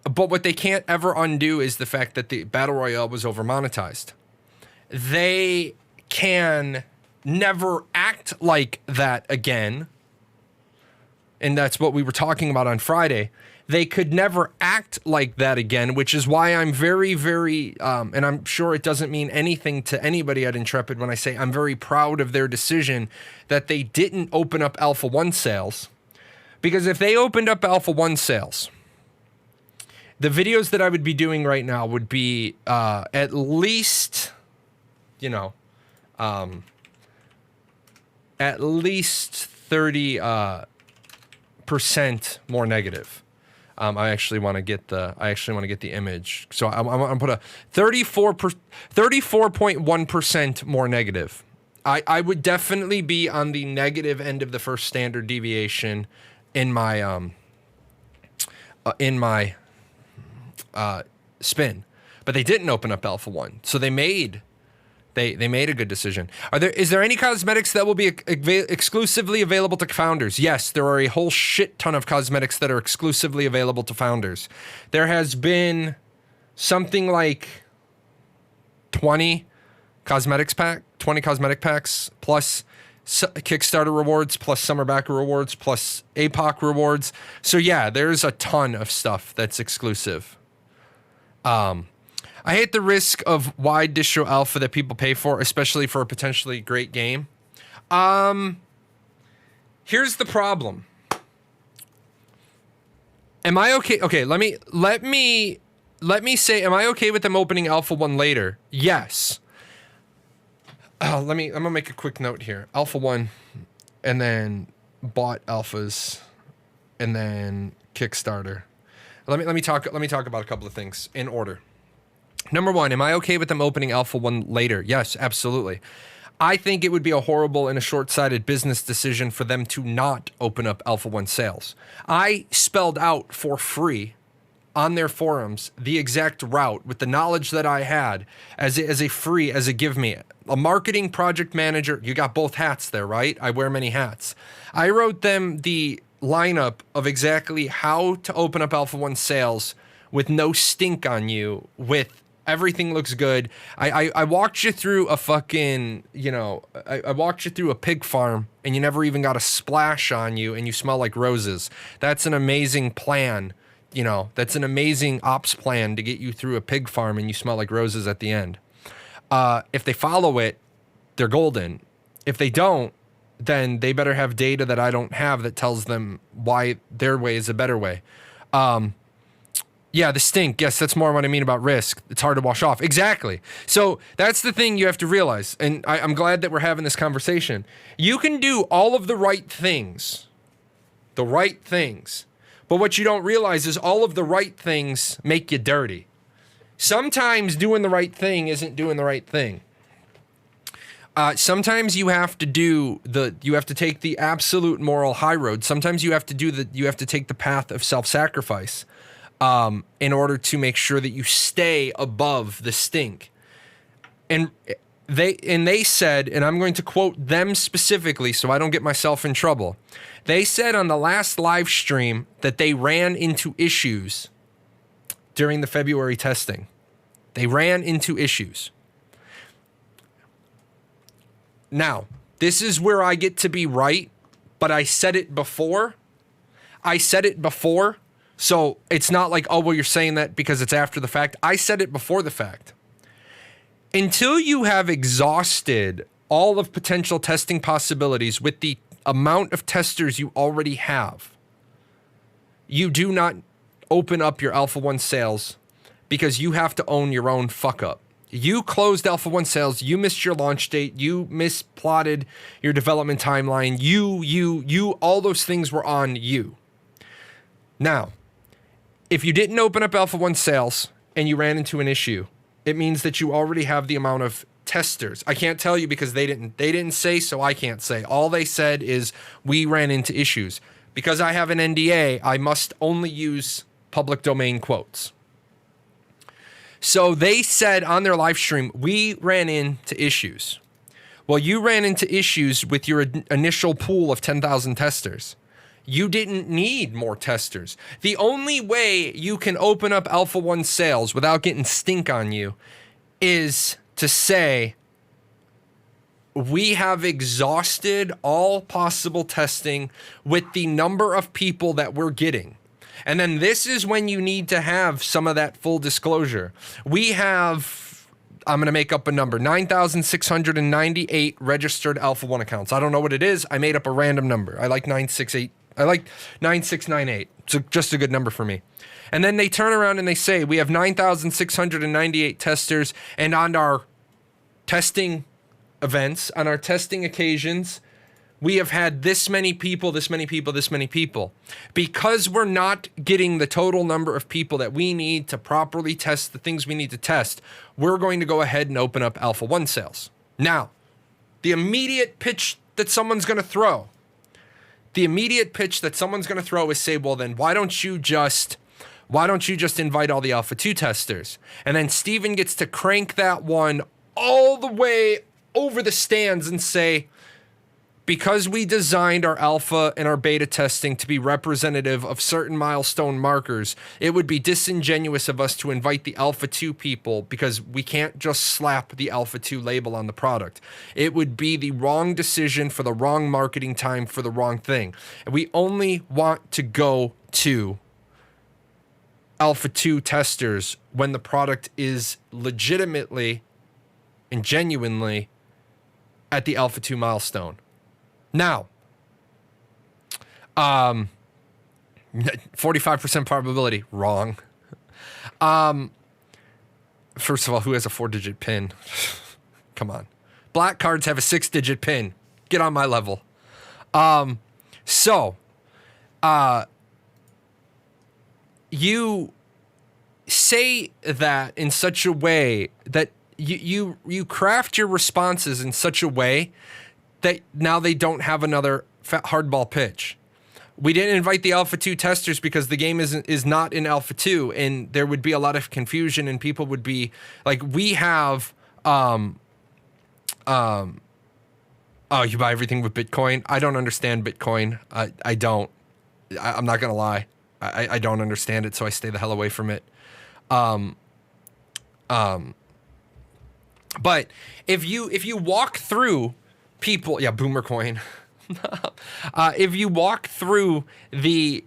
But what they can't ever undo is the fact that the Battle Royale was over monetized. They can never act like that again. And that's what we were talking about on Friday. They could never act like that again, which is why I'm very, very, and I'm sure it doesn't mean anything to anybody at Intrepid when I say I'm very proud of their decision that they didn't open up Alpha 1 sales. Because if they opened up Alpha 1 sales, the videos that I would be doing right now would be at least, at least 30% more negative. I actually want to get the image. So I'm gonna put a 34.1% more negative. I would definitely be on the negative end of the first standard deviation in my spin, but they didn't open up Alpha 1, so they made a good decision. Is there any cosmetics that will be exclusively available to founders? Yes, there are a whole shit ton of cosmetics that are exclusively available to founders. There has been something like 20 cosmetic packs plus Kickstarter rewards plus summer backer rewards plus APOC rewards. So yeah, there's a ton of stuff that's exclusive. I hate the risk of wide distro alpha that people pay for, especially for a potentially great game. Here's the problem. Am I okay? Okay, let me say, am I okay with them opening Alpha 1 later? Yes. I'm gonna make a quick note here. Alpha 1, and then bought alphas, and then Kickstarter. Let me talk about a couple of things in order. Number 1, am I okay with them opening Alpha 1 later? Yes, absolutely. I think it would be a horrible and a short-sighted business decision for them to not open up Alpha 1 sales. I spelled out for free on their forums the exact route with the knowledge that I had as a give me. A marketing project manager, you got both hats there, right? I wear many hats. I wrote them the lineup of exactly how to open up Alpha 1 sales with no stink on you, with everything looks good. I walked you through a fucking, I walked you through a pig farm and you never even got a splash on you and you smell like roses. That's an amazing plan. That's an amazing ops plan to get you through a pig farm and you smell like roses at the end. If they follow it, they're golden. If they don't, then they better have data that I don't have that tells them why their way is a better way. Yeah, the stink. Yes, that's more what I mean about risk. It's hard to wash off. Exactly. So that's the thing you have to realize. And I'm glad that we're having this conversation. You can do all of the right things. But what you don't realize is all of the right things make you dirty. Sometimes doing the right thing isn't doing the right thing. Sometimes you have to take the absolute moral high road. Sometimes you have to take the path of self-sacrifice. In order to make sure that you stay above the stink. And they said, and I'm going to quote them specifically so I don't get myself in trouble. They said on the last live stream that they ran into issues during the February testing. They ran into issues. Now, this is where I get to be right, but I said it before. So it's not like, oh, well, you're saying that because it's after the fact. I said it before the fact. Until you have exhausted all of potential testing possibilities with the amount of testers you already have, you do not open up your Alpha 1 sales because you have to own your own fuck up. You closed Alpha 1 sales, you missed your launch date, you misplotted your development timeline, all those things were on you. Now, if you didn't open up Alpha 1 sales and you ran into an issue, it means that you already have the amount of testers. I can't tell you because they didn't say, so I can't say. All they said is we ran into issues. Because I have an NDA, I must only use public domain quotes. So they said on their live stream, we ran into issues. Well, you ran into issues with your initial pool of 10,000 testers. You didn't need more testers. The only way you can open up Alpha 1 sales without getting stink on you is to say, we have exhausted all possible testing with the number of people that we're getting. And then this is when you need to have some of that full disclosure. We have, I'm going to make up a number, 9,698 registered Alpha 1 accounts. I don't know what it is. I made up a random number. I like 9698. It's just a good number for me. And then they turn around and they say, we have 9,698 testers, and on our testing events, on our testing occasions, we have had this many people. Because we're not getting the total number of people that we need to properly test the things we need to test, we're going to go ahead and open up Alpha 1 sales. Now, the immediate pitch that someone's going to throw is say, well, then why don't you just invite all the Alpha 2 testers? And then Steven gets to crank that one all the way over the stands and say, because we designed our alpha and our beta testing to be representative of certain milestone markers, it would be disingenuous of us to invite the alpha 2 people because we can't just slap the alpha 2 label on the product. It would be the wrong decision for the wrong marketing time for the wrong thing. And we only want to go to alpha 2 testers when the product is legitimately and genuinely at the alpha 2 milestone. Now, 45% probability, wrong. First of all, who has a 4-digit PIN? Come on. Black cards have a 6-digit PIN. Get on my level. You say that in such a way that you craft your responses in such a way that now they don't have another hardball pitch. We didn't invite the Alpha 2 testers because the game is not in Alpha 2, and there would be a lot of confusion, and people would be like, we have, oh, you buy everything with Bitcoin? I don't understand Bitcoin. I don't. I'm not gonna lie. I don't understand it, so I stay the hell away from it. But if you walk through people, yeah, boomer coin. If you walk through the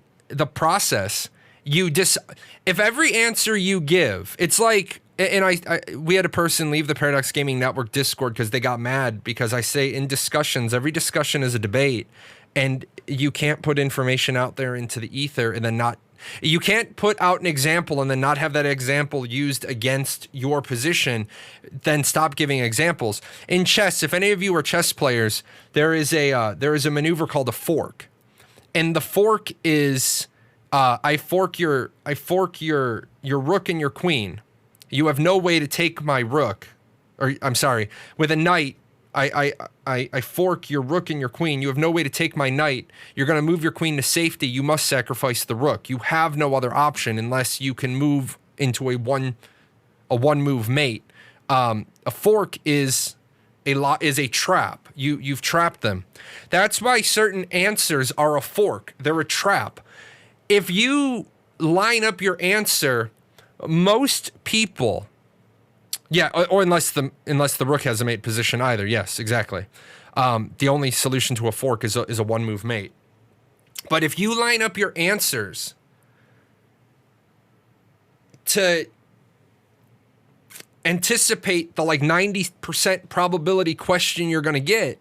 process, if every answer you give, it's like, and we had a person leave the Paradox Gaming Network Discord because they got mad because I say in discussions, every discussion is a debate, and you can't put information out there into the ether and then not. You can't put out an example and then not have that example used against your position, then stop giving examples. In chess, if any of you are chess players, there is a maneuver called a fork. And the fork is I fork your rook and your queen. You have no way to take my rook. Or I'm sorry, with a knight, I fork your rook and your queen. You have no way to take my knight. You're going to move your queen to safety. You must sacrifice the rook. You have no other option unless you can move into a one move mate. A fork is a trap. You've trapped them. That's why certain answers are a fork. They're a trap. If you line up your answer, most people. Yeah, or unless the rook has a mate position either. Yes, exactly. The only solution to a fork is a one move mate. But if you line up your answers to anticipate the 90% probability question you're going to get,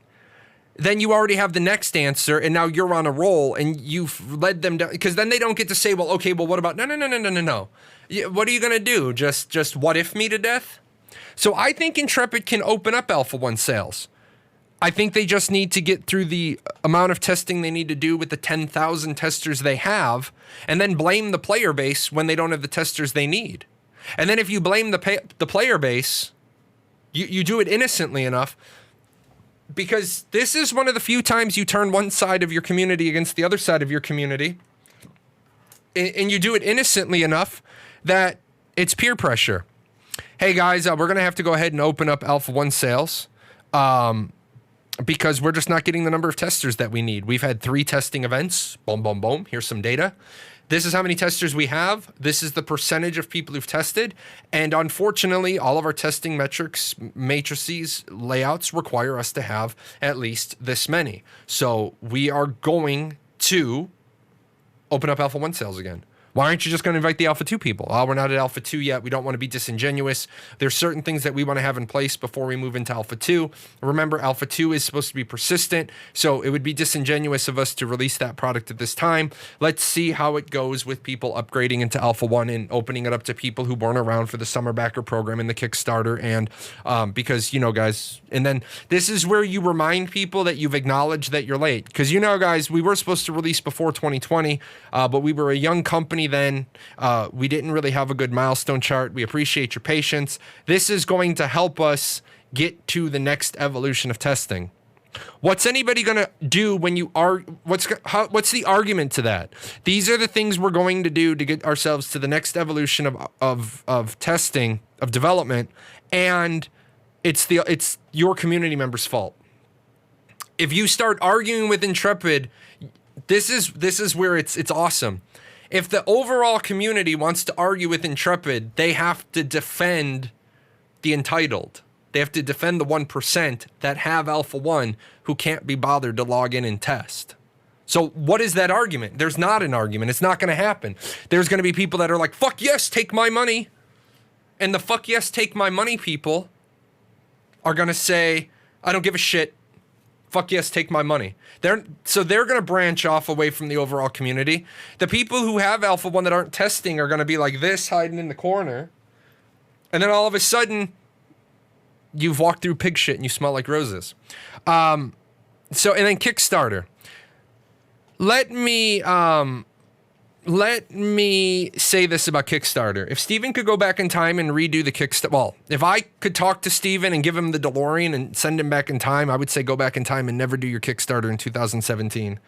then you already have the next answer, and now you're on a roll, and you've led them down. Because then they don't get to say, well, okay, well, what about no. What are you going to do? Just what if me to death? So I think Intrepid can open up Alpha 1 sales. I think they just need to get through the amount of testing they need to do with the 10,000 testers they have, and then blame the player base when they don't have the testers they need. And then if you blame the player base, you do it innocently enough, because this is one of the few times you turn one side of your community against the other side of your community, and you do it innocently enough that it's peer pressure. Hey guys, we're going to have to go ahead and open up Alpha 1 sales because we're just not getting the number of testers that we need. We've had 3 testing events. Boom, boom, boom. Here's some data. This is how many testers we have. This is the percentage of people who've tested. And unfortunately, all of our testing metrics, matrices, layouts require us to have at least this many. So we are going to open up Alpha 1 sales again. Why aren't you just going to invite the Alpha 2 people? Oh, we're not at Alpha 2 yet. We don't want to be disingenuous. There's certain things that we want to have in place before we move into Alpha 2. Remember, Alpha 2 is supposed to be persistent, so it would be disingenuous of us to release that product at this time. Let's see how it goes with people upgrading into Alpha 1 and opening it up to people who weren't around for the Summer Backer program and the Kickstarter. And because, guys, and then this is where you remind people that you've acknowledged that you're late. Because, guys, we were supposed to release before 2020, but we were a young company then. We didn't really have a good milestone chart. We appreciate your patience. This is going to help us get to the next evolution of testing. What's anybody going to do when you are, what's the argument to that? These are the things we're going to do to get ourselves to the next evolution of testing, of development, and it's your community members' fault. If you start arguing with Intrepid, this is where it's awesome. If the overall community wants to argue with Intrepid, they have to defend the entitled. They have to defend the 1% that have Alpha 1 who can't be bothered to log in and test. So what is that argument? There's not an argument. It's not going to happen. There's going to be people that are like, fuck yes, take my money. And the fuck yes, take my money people are going to say, I don't give a shit. Fuck yes, take my money. They're going to branch off away from the overall community. The people who have Alpha 1 that aren't testing are going to be like this, hiding in the corner. And then all of a sudden, you've walked through pig shit and you smell like roses. And then Kickstarter. Let me say this about Kickstarter. If Steven could go back in time and redo the Kickstarter, well, if I could talk to Steven and give him the DeLorean and send him back in time, I would say go back in time and never do your Kickstarter in 2017.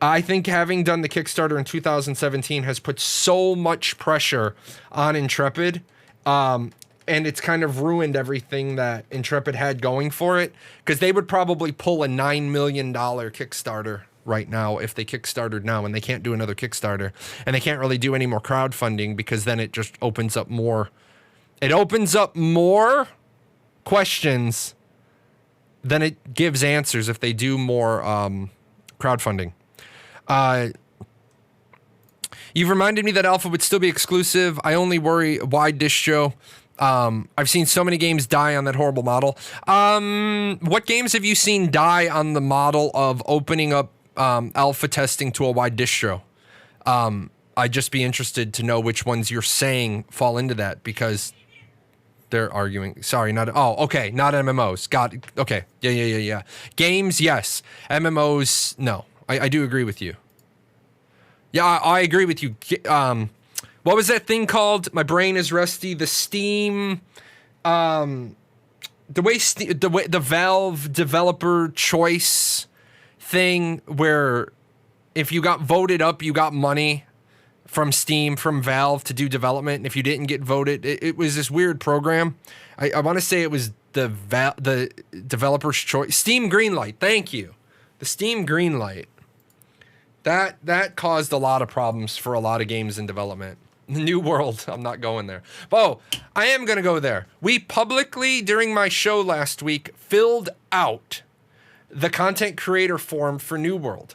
I think having done the Kickstarter in 2017 has put so much pressure on Intrepid, and it's kind of ruined everything that Intrepid had going for it, because they would probably pull a $9 million Kickstarter right now if they kickstarted now, and they can't do another Kickstarter, and they can't really do any more crowdfunding because then it just opens up more questions than it gives answers if they do more crowdfunding. You've reminded me that Alpha would still be exclusive. I only worry wide distro. I've seen so many games die on that horrible model. What games have you seen die on the model of opening up alpha testing to a wide distro? I'd just be interested to know which ones you're saying fall into that, because they're arguing. Sorry, not MMOs. Got it. Okay. Yeah. Games, yes. MMOs, no. I do agree with you. Yeah, I agree with you. What was that thing called? My brain is rusty. The Steam, the Valve developer choice thing, where if you got voted up, you got money from Steam, from Valve to do development. And if you didn't get voted, it was this weird program. I want to say it was the developer's choice. Steam Greenlight. Thank you. The Steam Greenlight. That caused a lot of problems for a lot of games in development. New World, I'm not going there. Oh, I am going to go there. We publicly, during my show last week, filled out the content creator form for New World.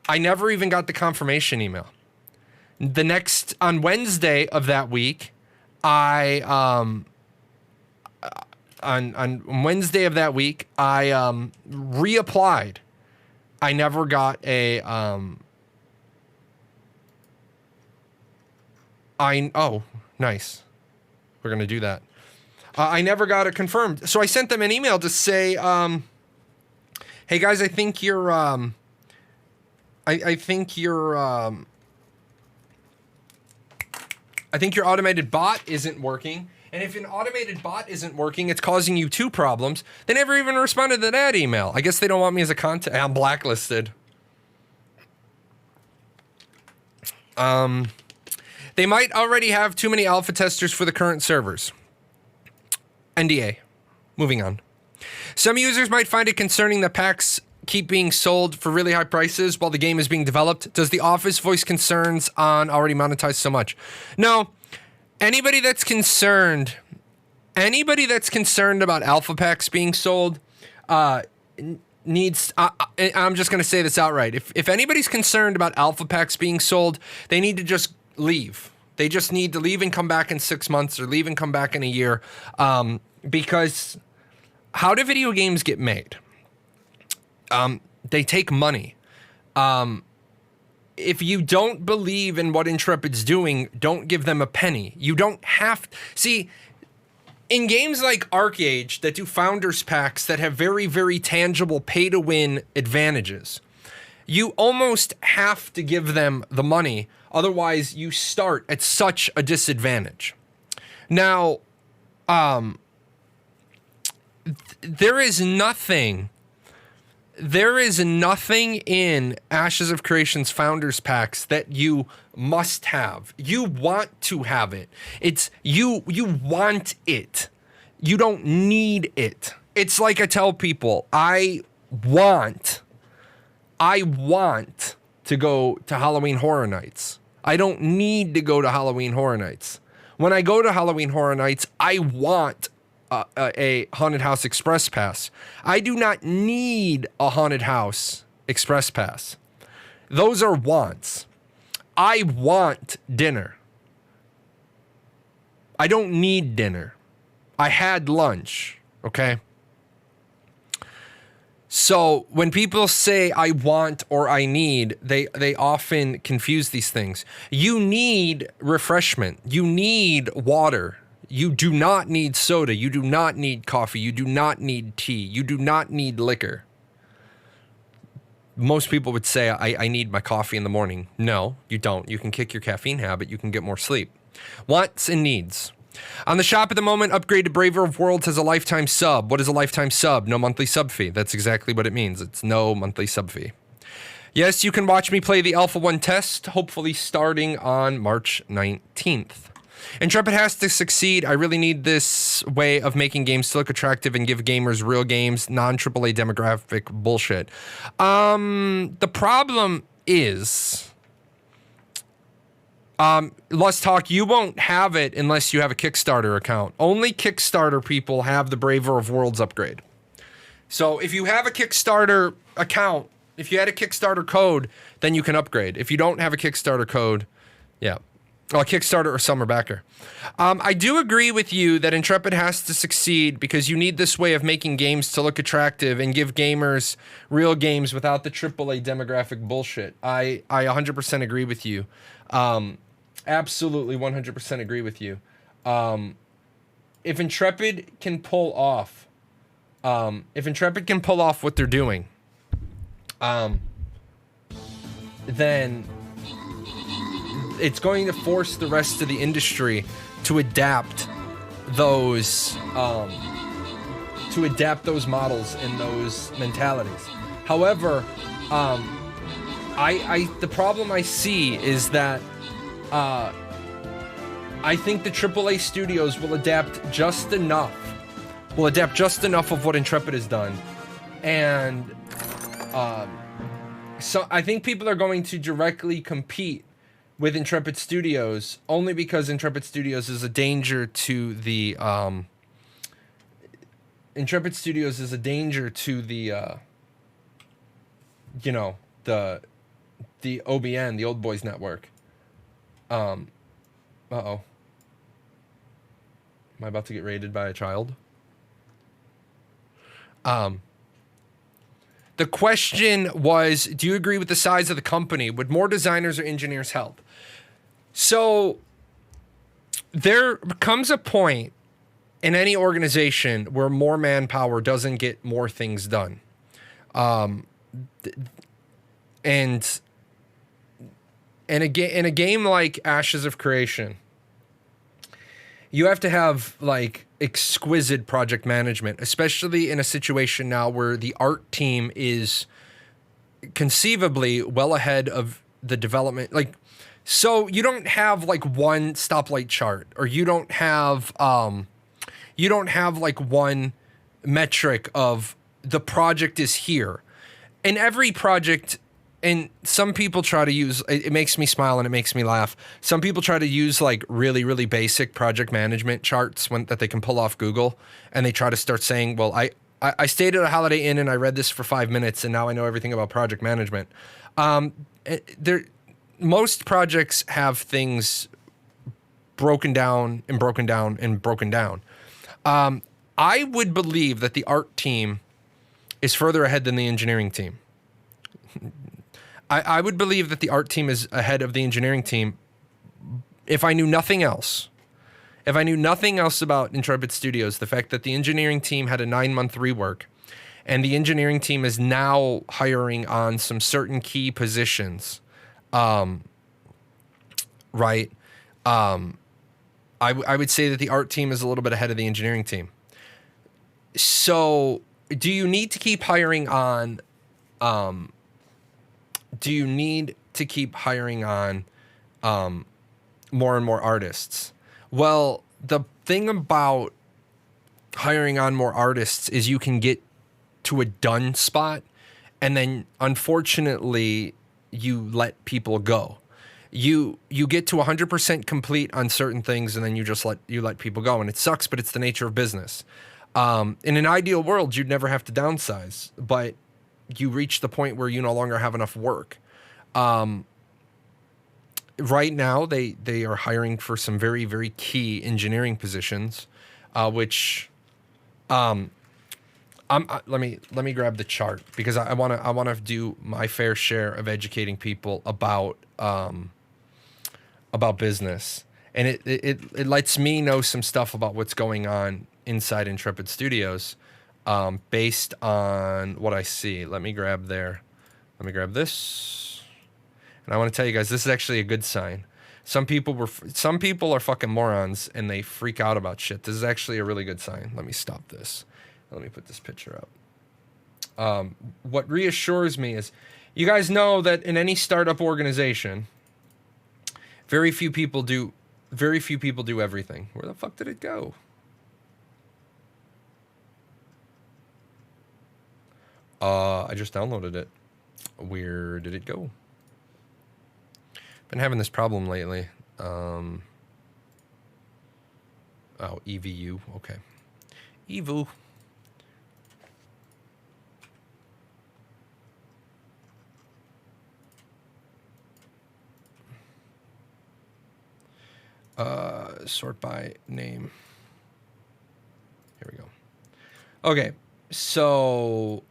I never even got the confirmation email. On Wednesday of that week, on Wednesday of that week, I reapplied. I never got a, oh, nice. We're going to do that. I never got it confirmed. So I sent them an email to say, hey guys, I think your automated bot isn't working. And if an automated bot isn't working, it's causing you 2 problems. They never even responded to that email. I guess they don't want me as a contact. I'm blacklisted. They might already have too many alpha testers for the current servers. NDA. Moving on. Some users might find it concerning that packs keep being sold for really high prices while the game is being developed. Does the office voice concerns on already monetized so much? No. Anybody that's concerned about alpha packs being sold needs, I'm just going to say this outright. If anybody's concerned about alpha packs being sold, they need to just leave. They just need to leave and come back in 6 months, or leave and come back in a year. Because how do video games get made? They take money. If you don't believe in what Intrepid's doing, don't give them a penny. You don't have to. See, in games like Arcade that do founders packs that have very, very tangible pay-to-win advantages, you almost have to give them the money. Otherwise, you start at such a disadvantage. Now, there is nothing in Ashes of Creation's Founders Packs that you must have. You want to have it. It's you want it. You don't need it. It's like I tell people, I want to go to Halloween Horror Nights. I don't need to go to Halloween Horror Nights. When I go to Halloween Horror Nights, I want a Haunted House Express Pass. I do not need a Haunted House Express Pass. Those are wants. I want dinner. I don't need dinner. I had lunch, okay? So when people say I want or I need, they often confuse these things. You need refreshment. You need water. You do not need soda. You do not need coffee. You do not need tea. You do not need liquor. Most people would say, I need my coffee in the morning. No, you don't. You can kick your caffeine habit. You can get more sleep. Wants and needs. On the shop at the moment, upgrade to Braver of Worlds has a lifetime sub. What is a lifetime sub? No monthly sub fee. That's exactly what it means. It's no monthly sub fee. Yes, you can watch me play the Alpha 1 test, hopefully starting on March 19th. Intrepid has to succeed. I really need this way of making games to look attractive and give gamers real games, non-AAA demographic bullshit. The problem is, Lust Talk, you won't have it unless you have a Kickstarter account. Only Kickstarter people have the Braver of Worlds upgrade. So if you have a Kickstarter account, if you had a Kickstarter code, then you can upgrade. If you don't have a Kickstarter code, yeah. Well, Kickstarter or Summer Backer. I do agree with you that Intrepid has to succeed because you need this way of making games to look attractive and give gamers real games without the AAA demographic bullshit. I 100% agree with you. Absolutely 100% agree with you. If Intrepid can pull off what they're doing, then it's going to force the rest of the industry to adapt those models and those mentalities. However, the problem I see is that I think the AAA studios will adapt just enough of what Intrepid has done, and so I think people are going to directly compete with Intrepid Studios only because Intrepid Studios is a danger to the the OBN, the Old Boys Network. Uh-oh. Am I about to get raided by a child? The question was, do you agree with the size of the company? Would more designers or engineers help? So there comes a point in any organization where more manpower doesn't get more things done. And in a game like Ashes of Creation, you have to have like exquisite project management, especially in a situation now where the art team is conceivably well ahead of the development. Like, so you don't have like one stoplight chart, or you don't have like one metric of the project is here. In every project, and some people try to use, it makes me smile and it makes me laugh. Some people try to use like really, really basic project management charts that they can pull off Google. And they try to start saying, well, I stayed at a Holiday Inn and I read this for 5 minutes and now I know everything about project management. Most projects have things broken down and broken down and broken down. I would believe that the art team is further ahead than the engineering team. I would believe that the art team is ahead of the engineering team if I knew nothing else. If I knew nothing else about Intrepid Studios, the fact that the engineering team had a 9-month rework and the engineering team is now hiring on some certain key positions, right? I would say that the art team is a little bit ahead of the engineering team. So do you need to keep hiring on more and more artists? Well, the thing about hiring on more artists is you can get to a done spot, and then unfortunately you let people go. You get to 100% complete on certain things, and then you let people go, and it sucks, but it's the nature of business. In an ideal world, you'd never have to downsize, but you reach the point where you no longer have enough work. Right now, they are hiring for some very, very key engineering positions, which let me grab the chart, because I want to do my fair share of educating people about business, and it lets me know some stuff about what's going on inside Intrepid Studios, based on what I see. Let me grab this, and I want to tell you guys, this is actually a good sign. Some people are fucking morons and they freak out about shit. This is actually a really good sign. Let me stop this. Let me put this picture up. What reassures me is, you guys know that in any startup organization, very few people do everything. Where the fuck did it go? I just downloaded it. Where did it go? Been having this problem lately. Oh, EVU. Okay. EVU. Sort by name. Here we go. Okay, so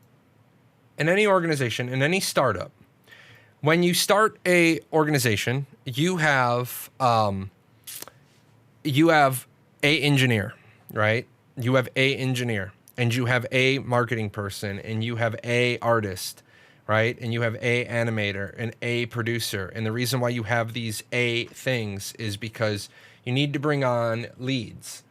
in any organization, in any startup, when you start a organization, you have a engineer, right? You have a engineer, and you have a marketing person, and you have a artist, right? And you have a animator and a producer. And the reason why you have these a things is because you need to bring on leads.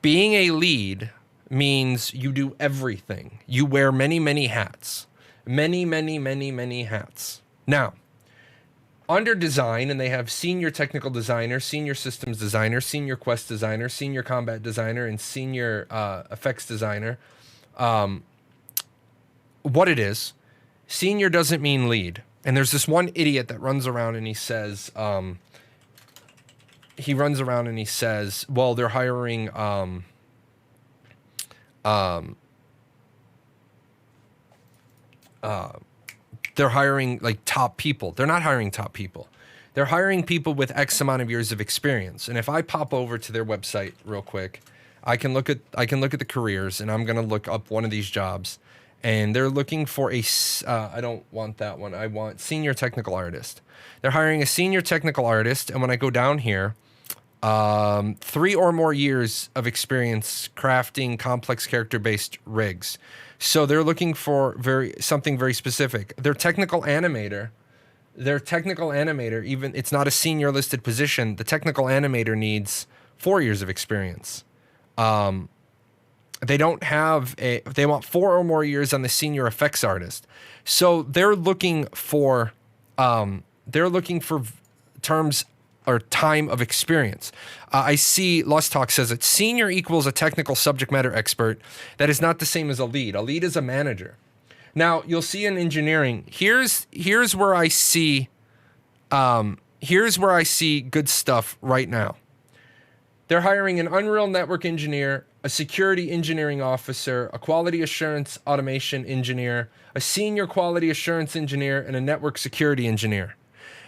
Being a lead means you do everything. You wear many, many hats. Many, many, many, many hats. Now, under design, and they have senior technical designer, senior systems designer, senior quest designer, senior combat designer, and senior effects designer. What it is, senior doesn't mean lead. And there's this one idiot that runs around and he says, well, they're hiring, they're hiring like top people. They're not hiring top people. They're hiring people with X amount of years of experience. And if I pop over to their website real quick, I can look at the careers, and I'm going to look up one of these jobs, and they're looking for I don't want that one. I want senior technical artist. They're hiring a senior technical artist. And when I go down here, 3 or more years of experience crafting complex character-based rigs. So they're looking for something very specific. Their technical animator, even it's not a senior listed position. The technical animator needs 4 years of experience. They want 4 or more years on the senior effects artist. So they're looking for terms or time of experience. I see Lust Talk says that senior equals a technical subject matter expert. That is not the same as a lead. A lead is a manager. Now you'll see in engineering, here's where I see good stuff right now. They're hiring an Unreal Network engineer, a security engineering officer, a quality assurance automation engineer, a senior quality assurance engineer, and a network security engineer.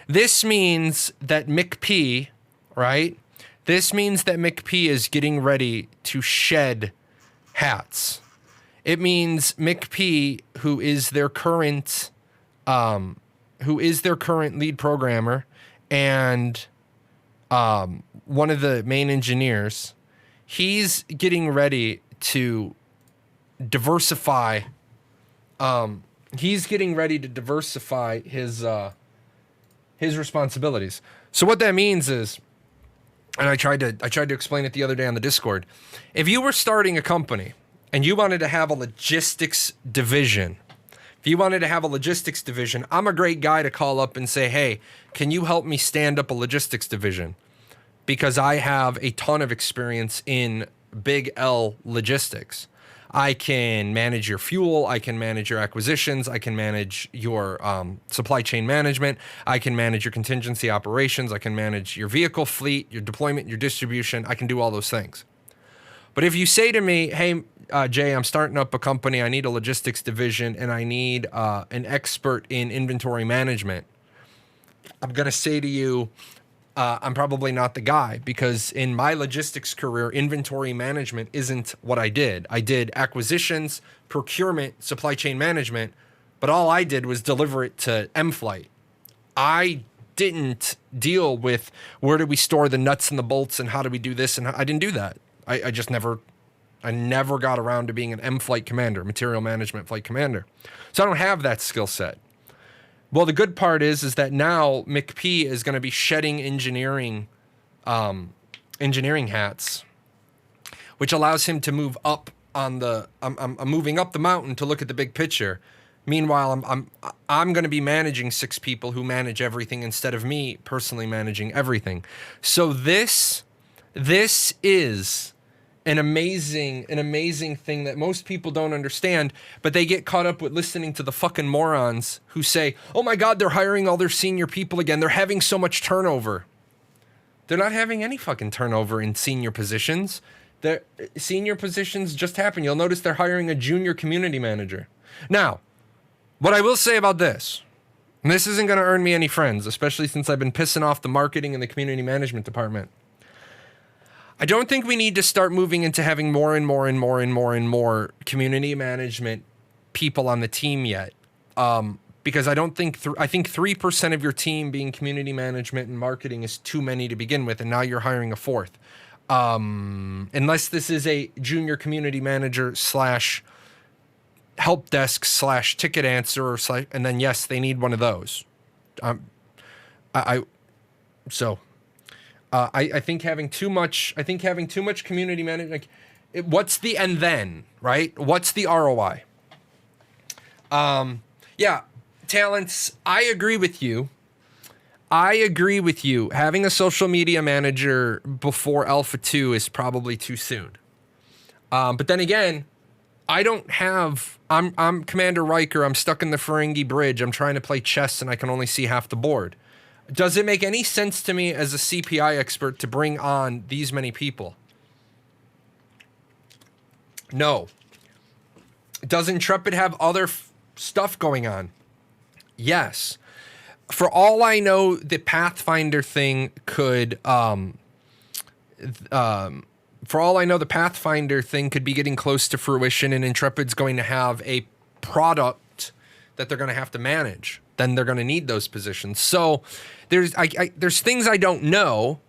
This means that McP, right? This means that McP is getting ready to shed hats. It means McP, who is their current lead programmer and one of the main engineers, he's getting ready to diversify. He's getting ready to diversify his responsibilities. So what that means is, and I tried to explain it the other day on the Discord. If you were starting a company and you wanted to have a logistics division, I'm a great guy to call up and say, hey, can you help me stand up a logistics division? Because I have a ton of experience in big L logistics. I can manage your fuel. I can manage your acquisitions. I can manage your supply chain management. I can manage your contingency operations. I can manage your vehicle fleet, your deployment, your distribution. I can do all those things. But if you say to me, hey, Jay, I'm starting up a company. I need a logistics division and I need an expert in inventory management. I'm going to say to you, I'm probably not the guy, because in my logistics career, inventory management isn't what I did. I did acquisitions, procurement, supply chain management, but all I did was deliver it to M-Flight. I didn't deal with where do we store the nuts and the bolts and how do we do this, and I didn't do that. I just never got around to being an M-Flight commander, material management flight commander. So I don't have that skill set. Well, the good part is that now McP is going to be shedding engineering hats, which allows him to move up on the. I'm moving up the mountain to look at the big picture. Meanwhile, I'm going to be managing 6 people who manage everything instead of me personally managing everything. So this is an amazing thing that most people don't understand, but they get caught up with listening to the fucking morons who say, oh my God, they're hiring all their senior people again. They're having so much turnover. They're not having any fucking turnover in senior positions. The senior positions just happen. You'll notice they're hiring a junior community manager. Now, what I will say about this, and this isn't going to earn me any friends, especially since I've been pissing off the marketing and the community management department. I don't think we need to start moving into having more and more community management people on the team yet. Because I don't think, I think 3% of your team being community management and marketing is too many to begin with. And now you're hiring a 4th. Unless this is a junior community manager / help desk / ticket answer and then yes, they need one of those. I think having too much community management, like, what's the and then, right? What's the ROI? Yeah, talents, I agree with you. Having a social media manager before Alpha 2 is probably too soon. But then again, I'm Commander Riker. I'm stuck in the Ferengi Bridge. I'm trying to play chess and I can only see half the board. Does it make any sense to me as a CPI expert to bring on these many people? No. Does Intrepid have other stuff going on? Yes. For all I know, the Pathfinder thing could, for all I know, the Pathfinder thing could be getting close to fruition, and Intrepid's going to have a product that they're going to have to manage. Then they're going to need those positions. So there's things I don't know,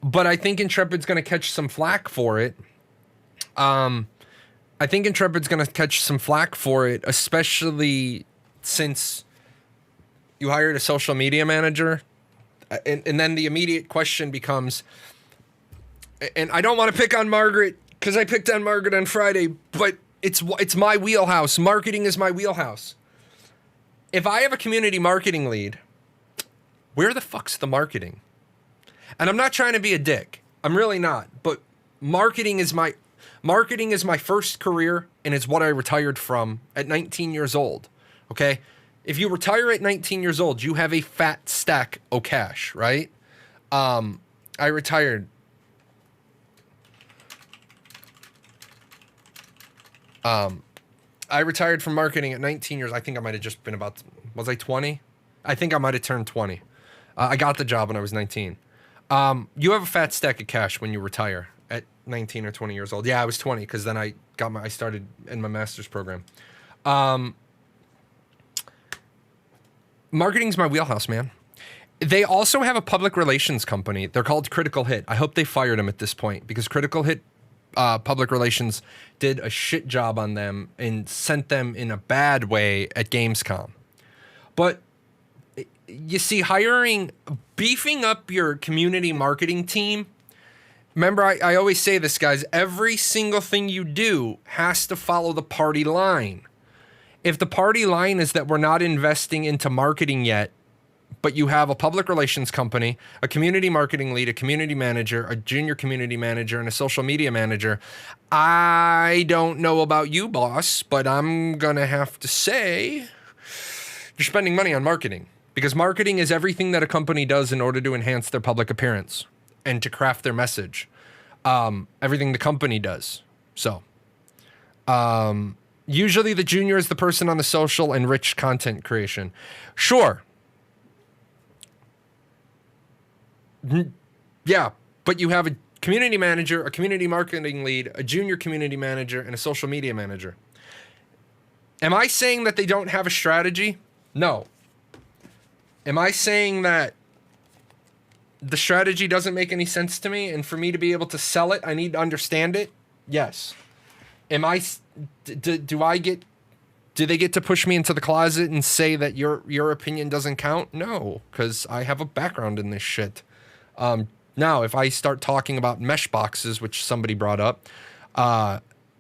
but I think Intrepid's going to catch some flack for it. Especially since you hired a social media manager. And then the immediate question becomes, and I don't want to pick on Margaret because I picked on Margaret on Friday, but it's my wheelhouse. Marketing is my wheelhouse. If I have a community marketing lead, where the fuck's the marketing? And I'm not trying to be a dick. I'm really not. But marketing is my first career, and it's what I retired from at 19 years old. Okay? If you retire at 19 years old, you have a fat stack of cash, right? I retired. I retired from marketing at 19 years. I think I might have just been was I 20? I think I might have turned 20. I got the job when I was 19. You have a fat stack of cash when you retire at 19 or 20 years old. Yeah, I was 20 because then I started in my master's program. Marketing's my wheelhouse, man. They also have a public relations company. They're called Critical Hit. I hope they fired them at this point because Critical Hit public relations did a shit job on them and sent them in a bad way at Gamescom. But you see, beefing up your community marketing team. Remember, I always say this, guys, every single thing you do has to follow the party line. If the party line is that we're not investing into marketing yet, but you have a public relations company, a community marketing lead, a community manager, a junior community manager, and a social media manager. I don't know about you, boss, but I'm going to have to say you're spending money on marketing, because marketing is everything that a company does in order to enhance their public appearance and to craft their message. Everything the company does. So, usually the junior is the person on the social and rich content creation. Sure. Yeah, but you have a community manager, a community marketing lead, a junior community manager, and a social media manager. Am I saying that they don't have a strategy? No. Am I saying that the strategy doesn't make any sense to me, and for me to be able to sell it, I need to understand it? Yes. Am I... Do they get to push me into the closet and say that your opinion doesn't count? No, because I have a background in this shit. Now, if I start talking about mesh boxes, which somebody brought up,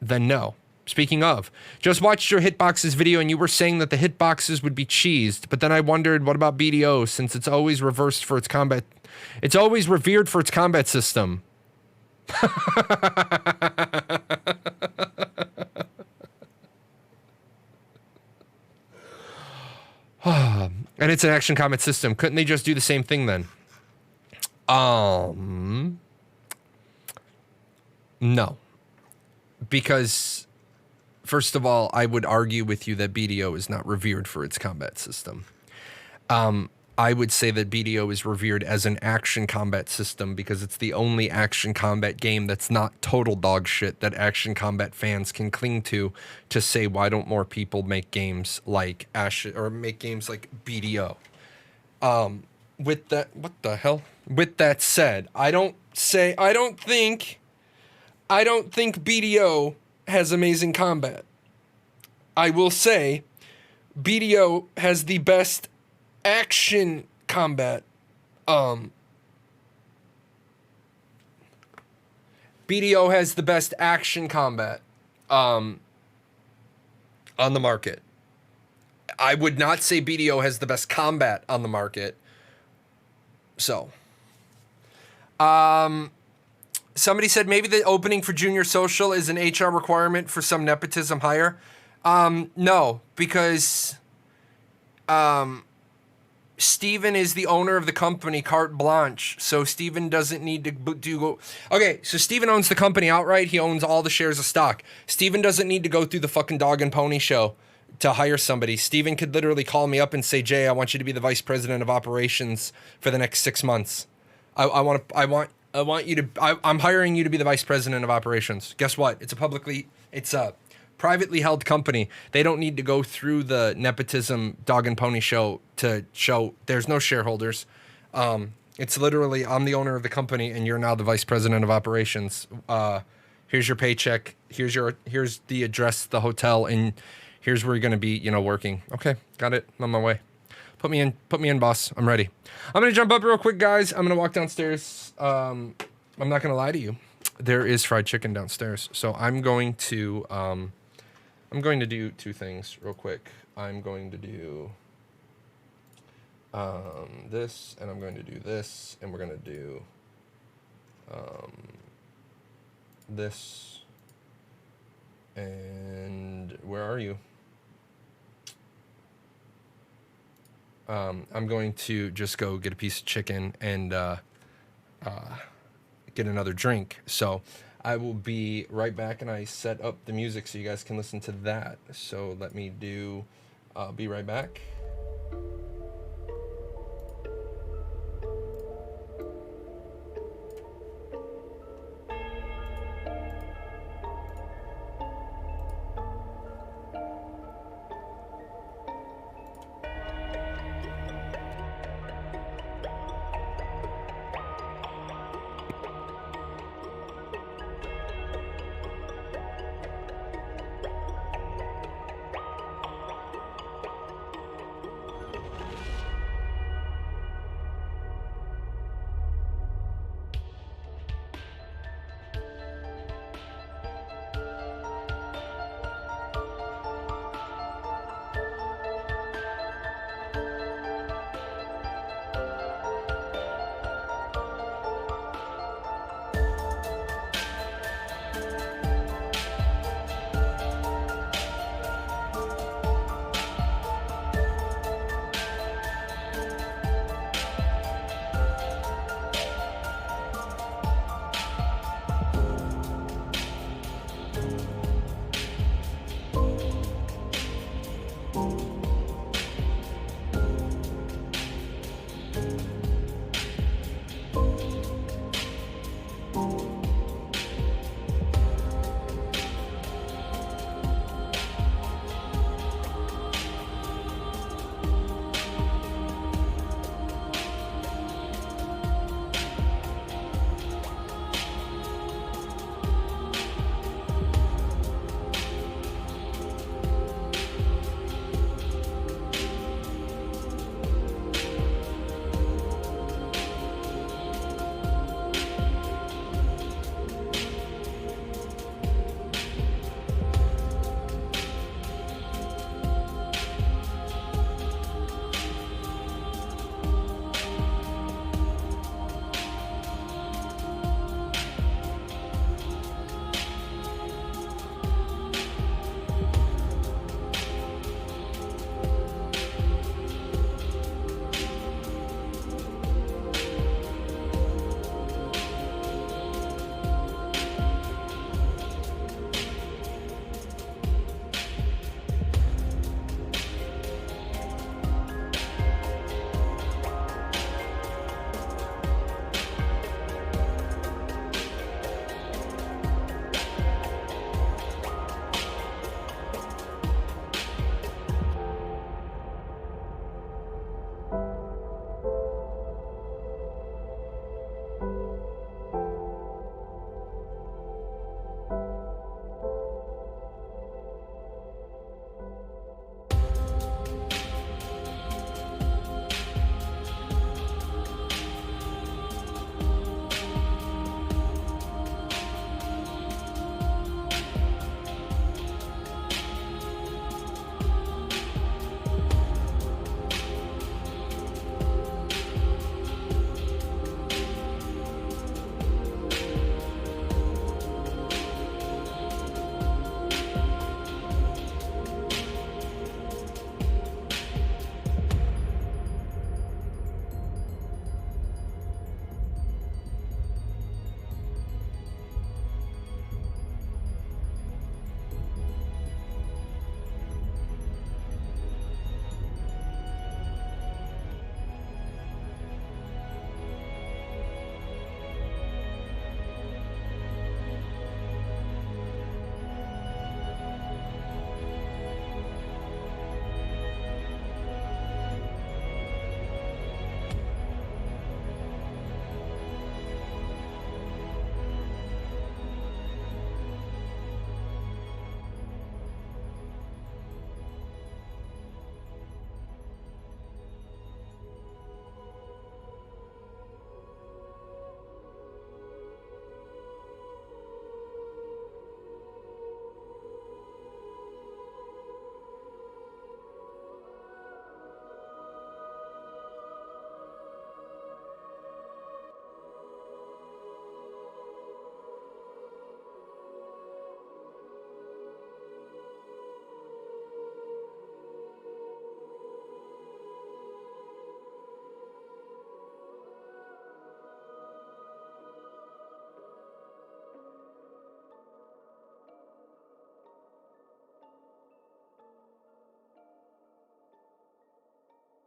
then no. Speaking of, just watched your hitboxes video and you were saying that the hitboxes would be cheesed, but then I wondered, what about BDO, since it's always reversed for its combat? It's always revered for its combat system. And it's an action combat system. Couldn't they just do the same thing then? No. Because, first of all, I would argue with you that BDO is not revered for its combat system. I would say that BDO is revered as an action combat system because it's the only action combat game that's not total dog shit that action combat fans can cling to say, why don't more people make games like make games like BDO? With that, what the hell? With that said, I don't think BDO has amazing combat. I will say BDO has the best action combat. BDO has the best action combat on the market. I would not say BDO has the best combat on the market. So, somebody said maybe the opening for junior social is an HR requirement for some nepotism hire. No, because Steven is the owner of the company, carte blanche. So Steven doesn't need to do... Okay, so Steven owns the company outright. He owns all the shares of stock. Steven doesn't need to go through the fucking dog and pony show to hire somebody. Steven could literally call me up and say, Jay, I want you to be the vice president of operations for the next 6 months. I'm hiring you to be the vice president of operations. Guess what? It's a privately held company. They don't need to go through the nepotism dog and pony show to show there's no shareholders. It's literally, I'm the owner of the company and you're now the vice president of operations. Here's your paycheck. Here's the address, the hotel, and here's where you're going to be, working. Okay, got it. I'm on my way. Put me in, boss. I'm ready. I'm going to jump up real quick, guys. I'm going to walk downstairs. I'm not going to lie to you. There is fried chicken downstairs. So I'm going to do two things real quick. I'm going to do this, and I'm going to do this, and we're going to do this. And where are you? I'm going to just go get a piece of chicken and get another drink. So I will be right back, and I set up the music so you guys can listen to that. So let me be right back.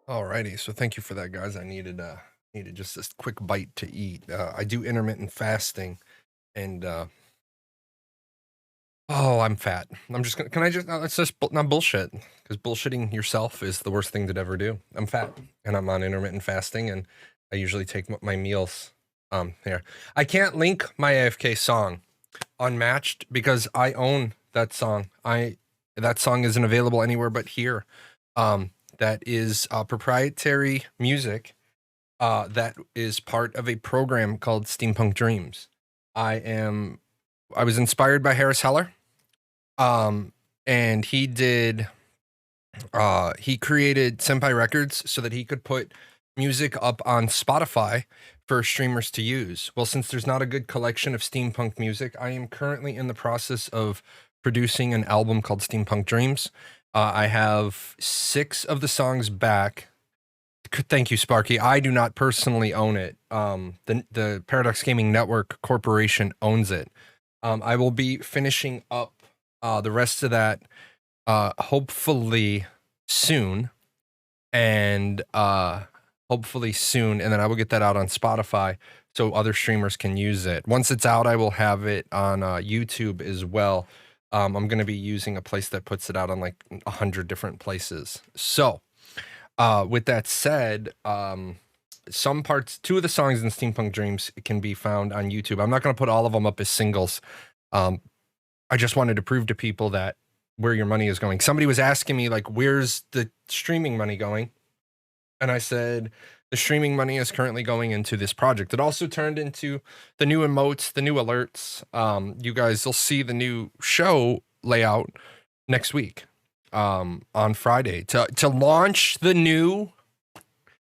Alrighty, so thank you for that, guys. I needed just this quick bite to eat. I do intermittent fasting, and oh, I'm fat. I'm just gonna. Can I just? It's just not bullshit. Because bullshitting yourself is the worst thing to ever do. I'm fat, and I'm on intermittent fasting, and I usually take my meals. Here, I can't link my AFK song, Unmatched, because I own that song. That song isn't available anywhere but here. That is proprietary music. That is part of a program called Steampunk Dreams. I was inspired by Harris Heller. And he created Senpai Records so that he could put music up on Spotify for streamers to use. Well, since there's not a good collection of steampunk music, I am currently in the process of producing an album called Steampunk Dreams. I have 6 of the songs back. Thank you, Sparky. I do not personally own it. The Paradox Gaming Network Corporation owns it. I will be finishing up the rest of that hopefully soon, and then I will get that out on Spotify so other streamers can use it. Once it's out, I will have it on YouTube as well. I'm going to be using a place that puts it out on like 100 different places. So with that said, 2 of the songs in Steampunk Dreams can be found on YouTube. I'm not going to put all of them up as singles. I just wanted to prove to people that where your money is going. Somebody was asking me, like, where's the streaming money going? And I said, the streaming money is currently going into this project. It also turned into the new emotes, the new alerts. You guys will see the new show layout next week, on Friday. To launch the new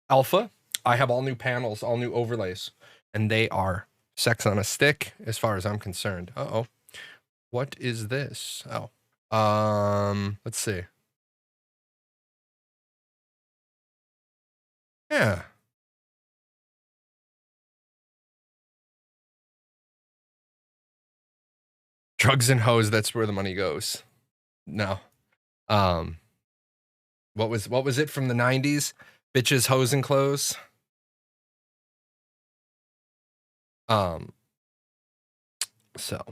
alpha, I have all new panels, all new overlays, and they are sex on a stick as far as I'm concerned. Uh-oh. What is this? Oh. Let's see. Yeah. Drugs and hoes, that's where the money goes. No. What was it from the 90s? Bitches, hoes, and clothes. So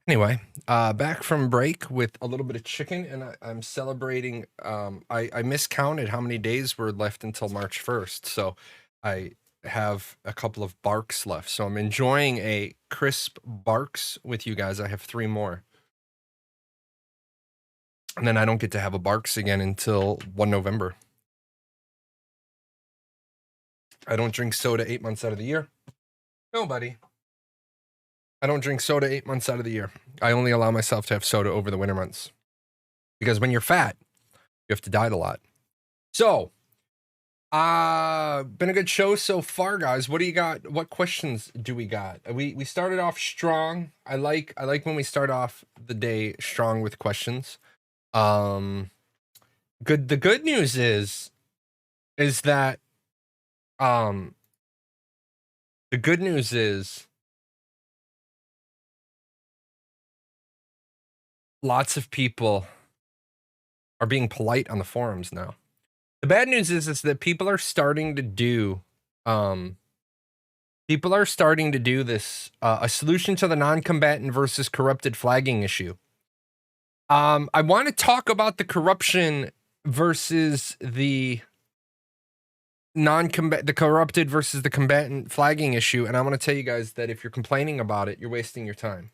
anyway, back from break with a little bit of chicken, and I'm celebrating. I miscounted how many days were left until March 1st, so I have a couple of barks left. So I'm enjoying a crisp barks with you guys. I have 3 more. And then I don't get to have a barks again until 1 November. I don't drink soda 8 months out of the year. Nobody. I don't drink soda 8 months out of the year. I only allow myself to have soda over the winter months. Because when you're fat, you have to diet a lot. So, been a good show so far, guys. What do you got? What questions do we got? We started off strong. I like when we start off the day strong with questions. The good news is that the good news is lots of people are being polite on the forums now. The bad news is that people are starting to do this a solution to the non-combatant versus corrupted flagging issue. I want to talk about the corruption versus the corrupted versus the combatant flagging issue, and I want to tell you guys that if you're complaining about it, you're wasting your time.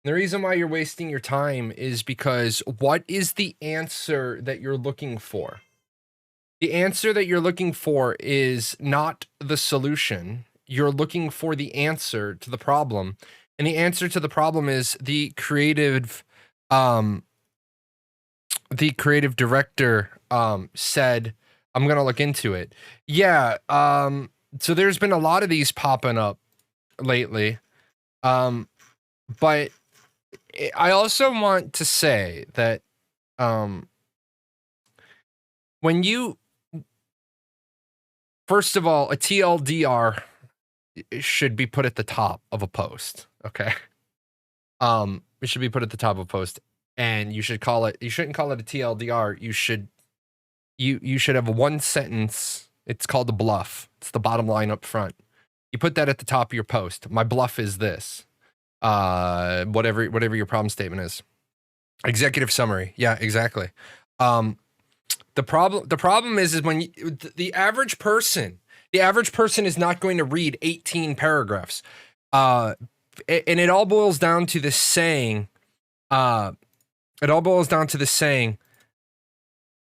The reason why you're wasting your time is because what is the answer that you're looking for? The answer that you're looking for is not the solution. You're looking for the answer to the problem. And the answer to the problem is the creative director said, I'm going to look into it. Yeah. So there's been a lot of these popping up lately. But I also want to say that when you, first of all, a TLDR should be put at the top of a post, okay? It should be put at the top of a post, and you shouldn't call it a TLDR. You you should have one sentence. It's called a bluff. It's the bottom line up front. You put that at the top of your post. My bluff is this. Whatever your problem statement is. Executive summary. Yeah, exactly. The problem is when the average person is not going to read 18 paragraphs. And it all boils down to this saying.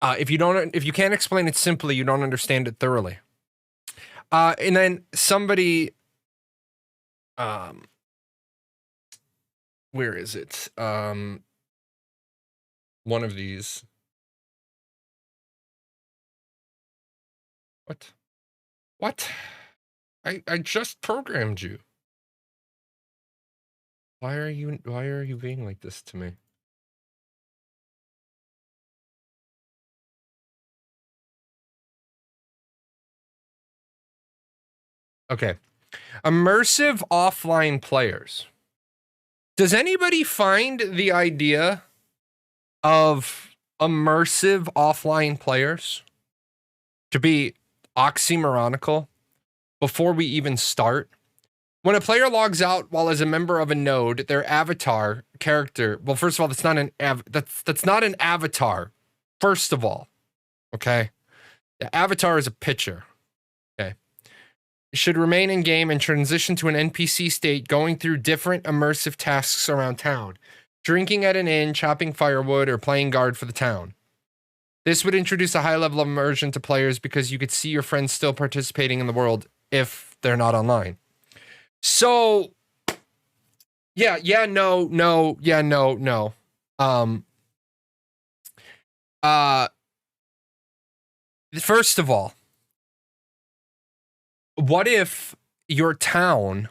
If you can't explain it simply, you don't understand it thoroughly. And then somebody, where is it? One of these. What? I just programmed you. Why are you being like this to me? Okay. Immersive offline players. Does anybody find the idea of immersive offline players to be oxymoronical before we even start? When a player logs out while as a member of a node, their avatar character, well, first of all, that's not an avatar. First of all, okay? The avatar is a picture. Okay. Should remain in game and transition to an NPC state, going through different immersive tasks around town, drinking at an inn, chopping firewood, or playing guard for the town. This would introduce a high level of immersion to players because you could see your friends still participating in the world if they're not online. So, no. First of all, what if your town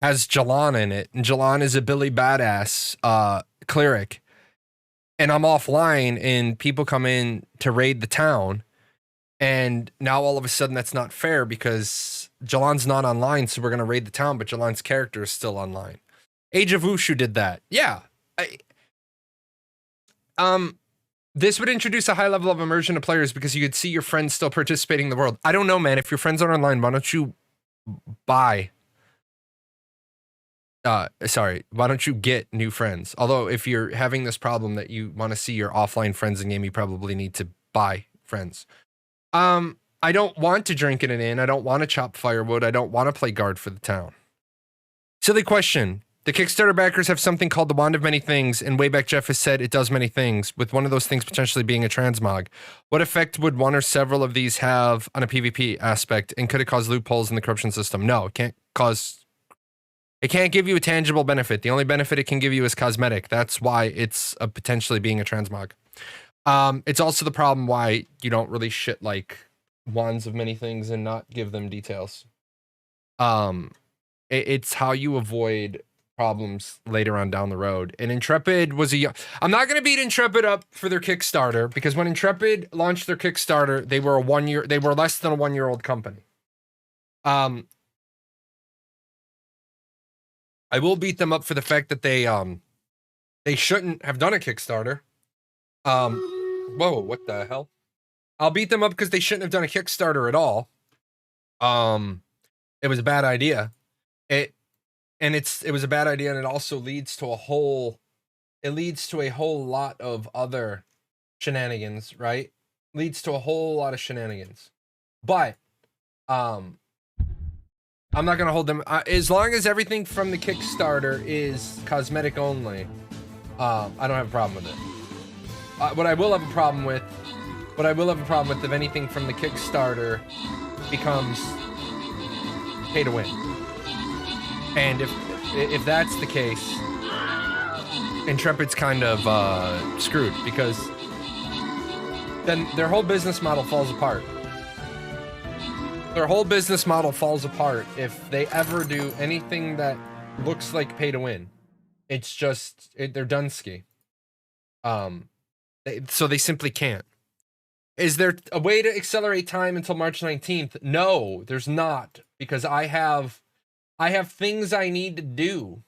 has Jahlon in it, and Jahlon is a Billy Badass cleric, and I'm offline, and people come in to raid the town, and now all of a sudden that's not fair because Jahlon's not online, so we're gonna raid the town, but Jahlon's character is still online. Age of Wushu did that. Yeah. This would introduce a high level of immersion to players because you could see your friends still participating in the world. I don't know, man. If your friends are online, why don't you why don't you get new friends? Although if you're having this problem that you want to see your offline friends in game, you probably need to buy friends. I don't want to drink in an inn. I don't want to chop firewood. I don't want to play guard for the town. Silly question. The Kickstarter backers have something called the Wand of Many Things, and Wayback Jeff has said it does many things, with one of those things potentially being a transmog. What effect would one or several of these have on a PvP aspect, and could it cause loopholes in the corruption system? No, it can't give you a tangible benefit. The only benefit it can give you is cosmetic. That's why it's potentially being a transmog. It's also the problem why you don't really shit like wands of many things and not give them details. It's how you avoid problems later on down the road. And Intrepid was I'm not going to beat Intrepid up for their Kickstarter, because when Intrepid launched their Kickstarter, they were less than a 1-year-old company. I will beat them up for the fact that they shouldn't have done a Kickstarter. Whoa, what the hell? I'll beat them up because they shouldn't have done a Kickstarter at all. It was a bad idea. It was a bad idea, and it also leads to a whole lot of other shenanigans, right? Leads to a whole lot of shenanigans. But I'm not gonna hold them as long as everything from the Kickstarter is cosmetic only. I don't have a problem with it. What I will have a problem with if anything from the Kickstarter becomes pay to win. And if that's the case, Intrepid's kind of screwed, because then their whole business model falls apart. Their whole business model falls apart if they ever do anything that looks like pay to win. It's just they're Dunsky. So they simply can't. Is there a way to accelerate time until March 19th? No, there's not, because I have things I need to do.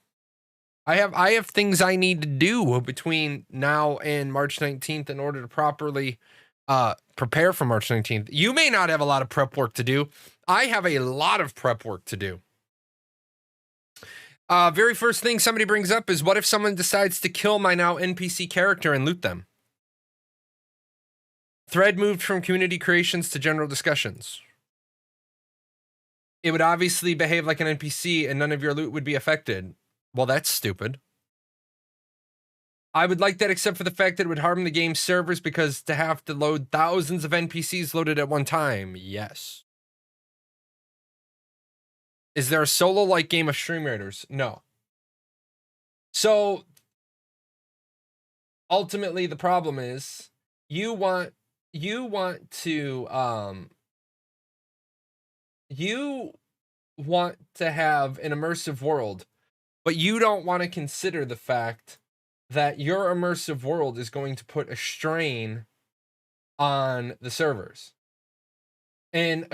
I have things I need to do between now and March 19th in order to properly prepare for March 19th. You may not have a lot of prep work to do. I have a lot of prep work to do. Very first thing somebody brings up is, what if someone decides to kill my now NPC character and loot them? Thread moved from community creations to general discussions. It would obviously behave like an NPC and none of your loot would be affected. Well, that's stupid. I would like that, except for the fact that it would harm the game's servers because to have to load thousands of NPCs loaded at one time. Yes. Is there a solo-like game of Stream Raiders? No. So, ultimately, the problem is you want to have an immersive world, but you don't want to consider the fact that your immersive world is going to put a strain on the servers. And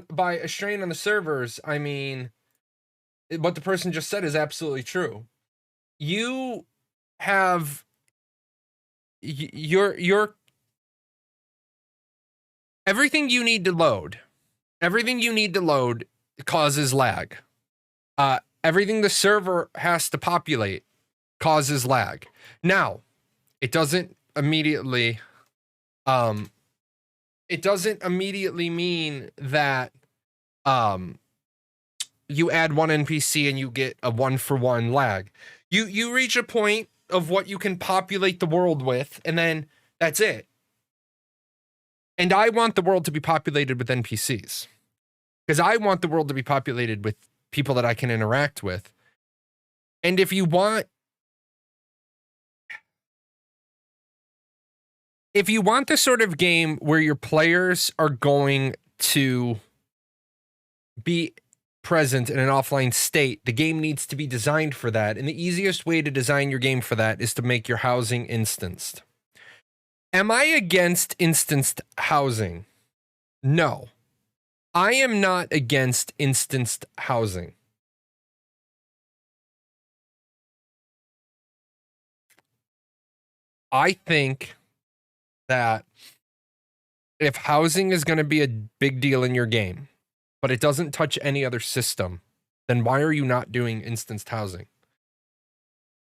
by a strain on the servers, I mean what the person just said is absolutely true. You have your everything you need to load. Everything you need to load causes lag. Everything the server has to populate causes lag. Now, it doesn't immediately mean that you add one NPC and you get a 1-for-1 lag. You reach a point of what you can populate the world with, and then that's it. And I want the world to be populated with NPCs, because I want the world to be populated with people that I can interact with. And if you want the sort of game where your players are going to be present in an offline state, the game needs to be designed for that. And the easiest way to design your game for that is to make your housing instanced. Am I against instanced housing? No. I am not against instanced housing. I think that if housing is going to be a big deal in your game, but it doesn't touch any other system, then why are you not doing instanced housing?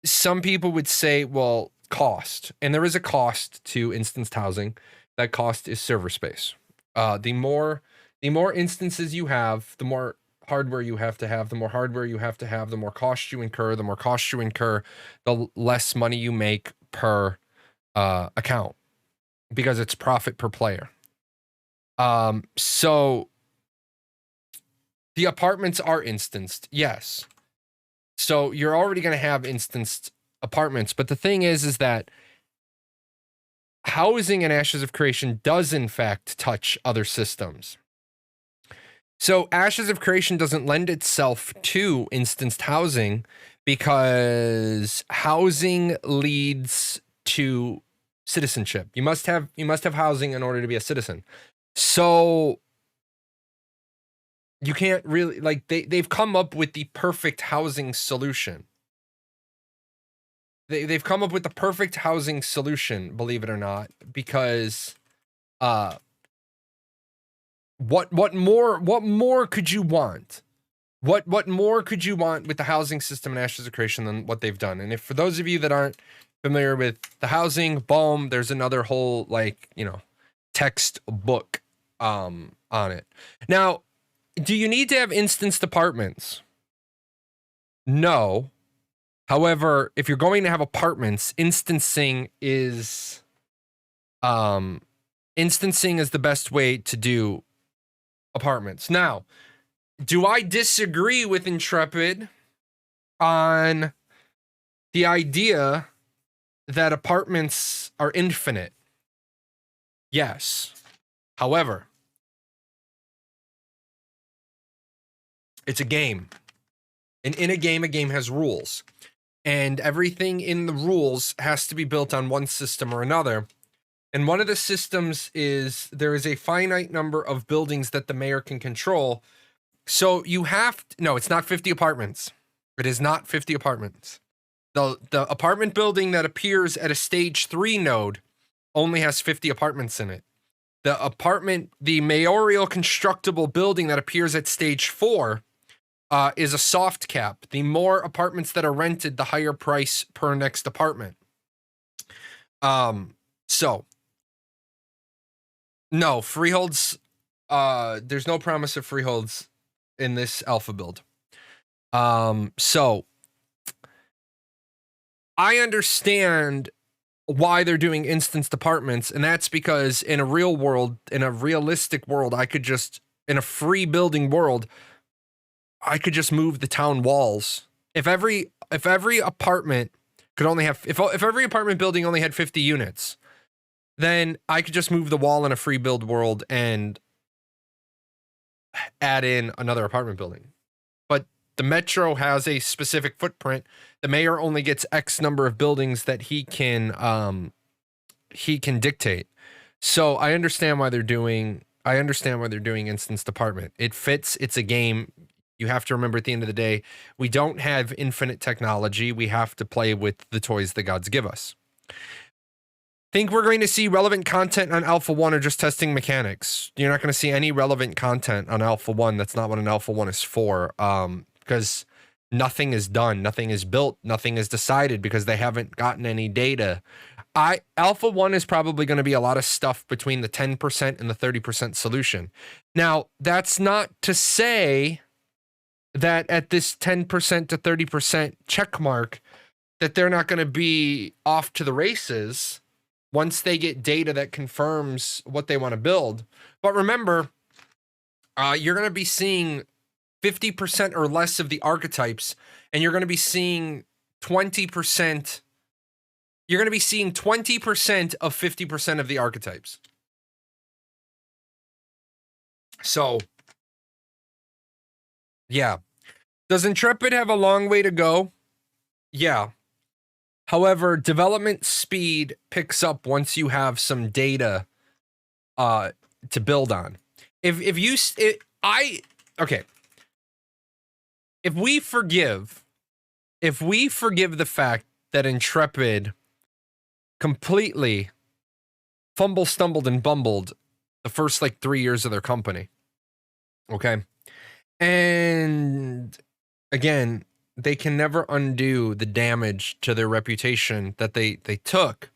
Some people would say, well, cost. And there is a cost to instanced housing. That cost is server space. The more instances you have, the more hardware you have to have. The more hardware you have to have, the more cost you incur. The more cost you incur, the less money you make per account, because it's profit per player. So the apartments are instanced, yes. So you're already going to have instanced apartments, but the thing is that housing in Ashes of Creation does in fact touch other systems. So Ashes of Creation doesn't lend itself to instanced housing because housing leads to citizenship. You must have housing in order to be a citizen. So you can't really, like, they've come up with the perfect housing solution. They've come up with the perfect housing solution, believe it or not, because what more could you want? What more could you want with the housing system in Ashes of Creation than what they've done? And if for those of you that aren't familiar with the housing, boom, there's another whole, like, text book on it. Now, do you need to have instanced apartments? No. However, if you're going to have apartments, instancing is the best way to do apartments. Now, do I disagree with Intrepid on the idea that apartments are infinite? Yes. However, it's a game. And in a game has rules. And everything in the rules has to be built on one system or another. And one of the systems is there is a finite number of buildings that the mayor can control. So you have to, no, it's not 50 apartments. It is not 50 apartments. The apartment building that appears at a stage 3 node only has 50 apartments in it. The mayoral constructible building that appears at stage 4 is a soft cap. The more apartments that are rented, the higher price per next apartment. So no freeholds. There's no promise of freeholds in this alpha build. So I understand why they're doing instanced apartments, and that's because in a real world, in a realistic world, in a free building world, I could just move the town walls. If every apartment could only have, if every apartment building only had 50 units, then I could just move the wall in a free build world and add in another apartment building. But the metro has a specific footprint. The mayor only gets X number of buildings that he can dictate. So I understand why they're doing instanced apartment. It fits. It's a game. You have to remember at the end of the day, we don't have infinite technology. We have to play with the toys the gods give us. Think we're going to see relevant content on Alpha 1 or just testing mechanics? You're not going to see any relevant content on Alpha 1. That's not what an Alpha 1 is for. Because nothing is done, nothing is built, nothing is decided because they haven't gotten any data. Alpha 1 is probably going to be a lot of stuff between the 10% and the 30% solution. Now, that's not to say that at this 10% to 30% check mark that they're not going to be off to the races once they get data that confirms what they want to build. But remember, you're going to be seeing 50% or less of the archetypes, and you're going to be seeing 20%. You're going to be seeing 20% of 50% of the archetypes. So, yeah. Does Intrepid have a long way to go? Yeah. However, development speed picks up once you have some data to build on. If we forgive the fact that Intrepid completely stumbled and bumbled the first 3 years of their company. Okay. And again, they can never undo the damage to their reputation that they took.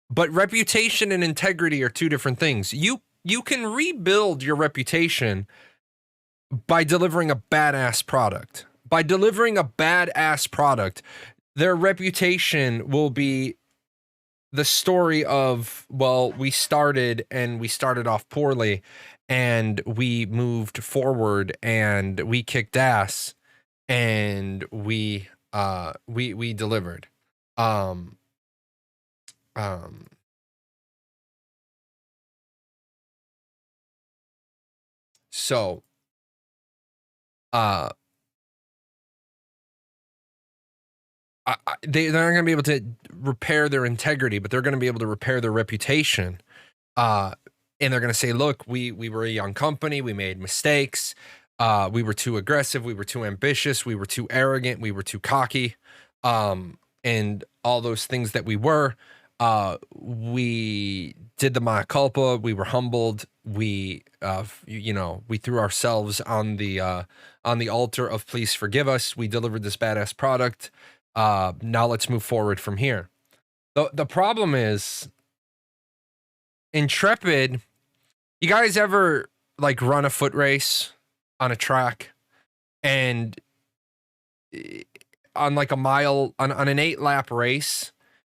But reputation and integrity are two different things. You can rebuild your reputation by delivering a badass product. By delivering a badass product, their reputation will be the story of, well, we started off poorly and we moved forward and we kicked ass and we delivered. So they're not going to be able to repair their integrity, but they're going to be able to repair their reputation. And they're going to say, look, we were a young company. We made mistakes. We were too aggressive. We were too ambitious. We were too arrogant. We were too cocky. And all those things that we were. We did the mea culpa. We were humbled. We threw ourselves on the altar of please forgive us. We delivered this badass product. Now let's move forward from here. The problem is Intrepid. You guys ever run a foot race on a track and on a mile on an 8-lap race,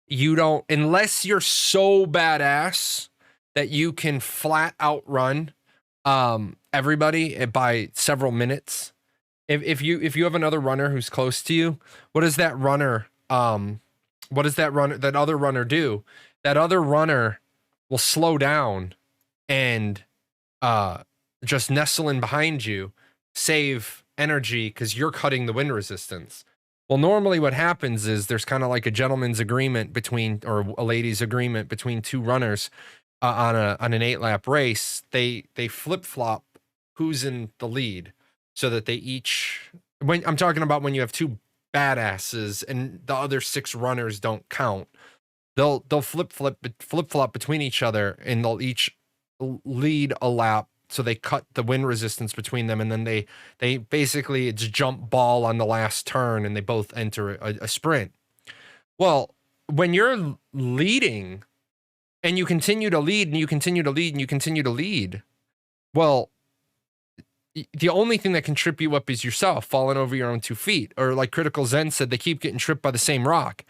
you don't, unless you're so badass that you can flat outrun everybody by several minutes. If you have another runner who's close to you, what does that other runner do? That other runner will slow down and just nestle in behind you, save energy because you're cutting the wind resistance. Well, normally what happens is there's kind of like a gentleman's agreement or a lady's agreement between two runners on an 8-lap race. They flip-flop who's in the lead so that they each, when I'm talking about when you have two badasses and the other 6 runners don't count, they'll flip-flop between each other and they'll each lead a lap, so they cut the wind resistance between them, and then they basically, it's jump ball on the last turn, and they both enter a sprint. Well, when you're leading and you continue to lead and you continue to lead and you continue to lead, well, the only thing that can trip you up is yourself falling over your own 2 feet. Or like Critical Zen said, they keep getting tripped by the same rock.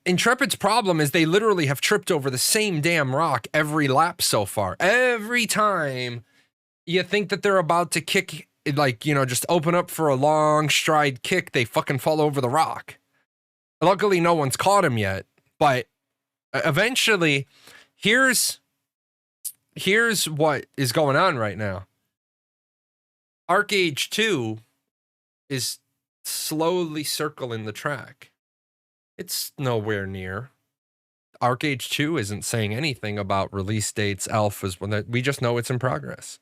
Intrepid's problem is they literally have tripped over the same damn rock every lap so far. Every time you think that they're about to kick, like, you know, just open up for a long stride kick, they fucking fall over the rock. Luckily, no one's caught him yet, but eventually, here's what is going on right now. Arcage 2 is slowly circling the track. It's nowhere near. Arcage 2 isn't saying anything about release dates, alphas, we just know it's in progress.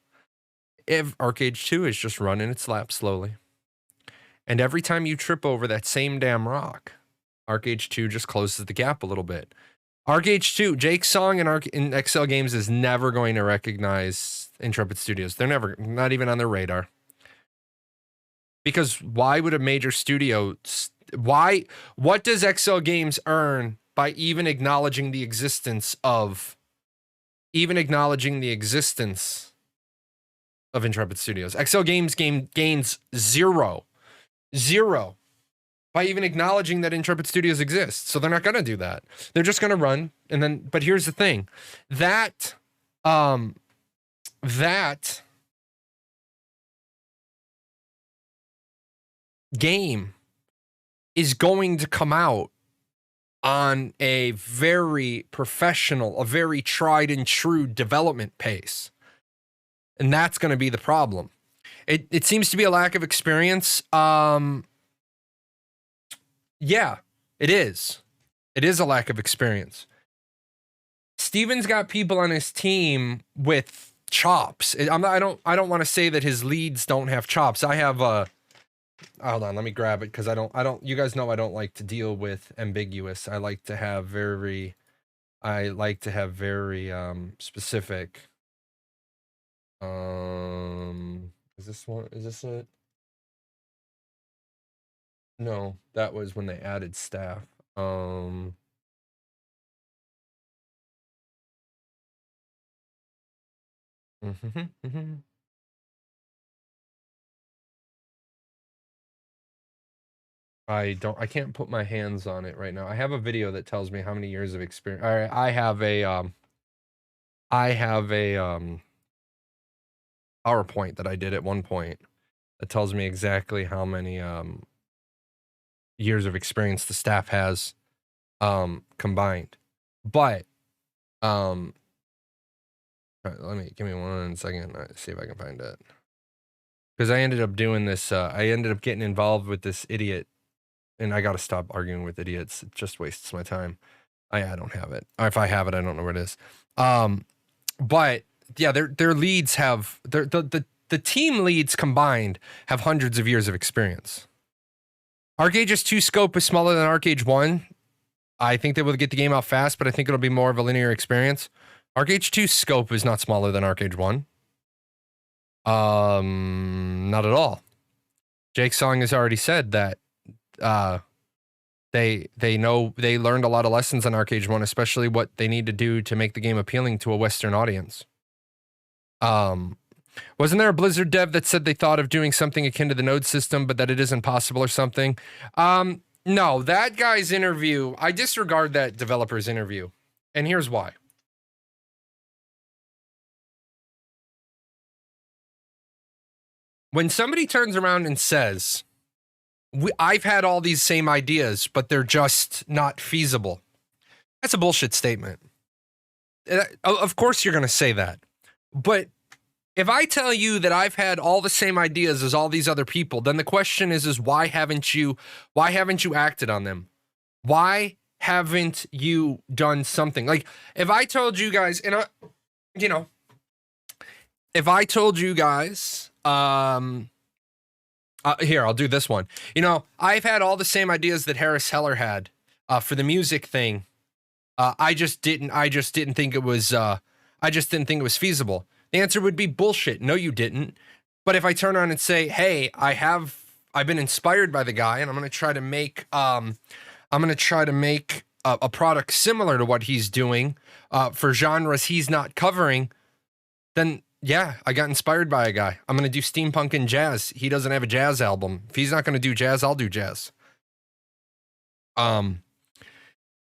If Arcage 2 is just running its lap slowly. And every time you trip over that same damn rock, Arcage 2 just closes the gap a little bit. Arcage 2, Jake Song in Excel Games is never going to recognize Intrepid Studios. They're never, not even on their radar. Because why would a major studio, what does Excel Games earn by even acknowledging the existence of Intrepid Studios? Excel Games gains zero by even acknowledging that Intrepid Studios exists. So they're not going to do that. They're just going to run. And then, but here's the thing, that game is going to come out on a very professional, a very tried and true development pace. And that's going to be the problem. It seems to be a lack of experience. Yeah, it is. It is a lack of experience. Steven's got people on his team with chops. I don't want to say that his leads don't have chops. I have hold on, let me grab it, because you guys know I don't like to deal with ambiguous. I like to have very specific. Is this it? No, that was when they added staff. I can't put my hands on it right now. I have a video that tells me how many years of experience. All right, I have a PowerPoint that I did at one point that tells me exactly how many years of experience the staff has combined. But give me 1 second. See if I can find it. Because I ended up doing this, I ended up getting involved with this idiot, and I got to stop arguing with idiots. It just wastes my time. I don't have it. Or if I have it, I don't know where it is. But yeah, their leads have, the team leads combined have hundreds of years of experience. Arcage's 2 scope is smaller than Arcage 1. I think they will get the game out fast, but I think it'll be more of a linear experience. Arcage 2 scope is not smaller than Arcage 1. Not at all. Jake Song has already said that they learned a lot of lessons on Arcade 1, especially what they need to do to make the game appealing to a Western audience. Wasn't there a Blizzard dev that said they thought of doing something akin to the node system, but that it isn't possible or something? No, that guy's interview, I disregard that developer's interview. And here's why. When somebody turns around and says, I've had all these same ideas, but they're just not feasible, that's a bullshit statement. Of course you're going to say that. But if I tell you that I've had all the same ideas as all these other people, then the question is why haven't you acted on them? Why haven't you done something? Like, if I told you guys, and if I told you guys, here, I'll do this one. I've had all the same ideas that Harris Heller had for the music thing I just didn't think it was feasible. The answer would be bullshit. No, you didn't. But if I turn around and say, hey, I've been inspired by the guy, and I'm going to try to make a product similar to what he's doing for genres he's not covering, then yeah, I got inspired by a guy. I'm going to do steampunk and jazz. He doesn't have a jazz album. If he's not going to do jazz, I'll do jazz.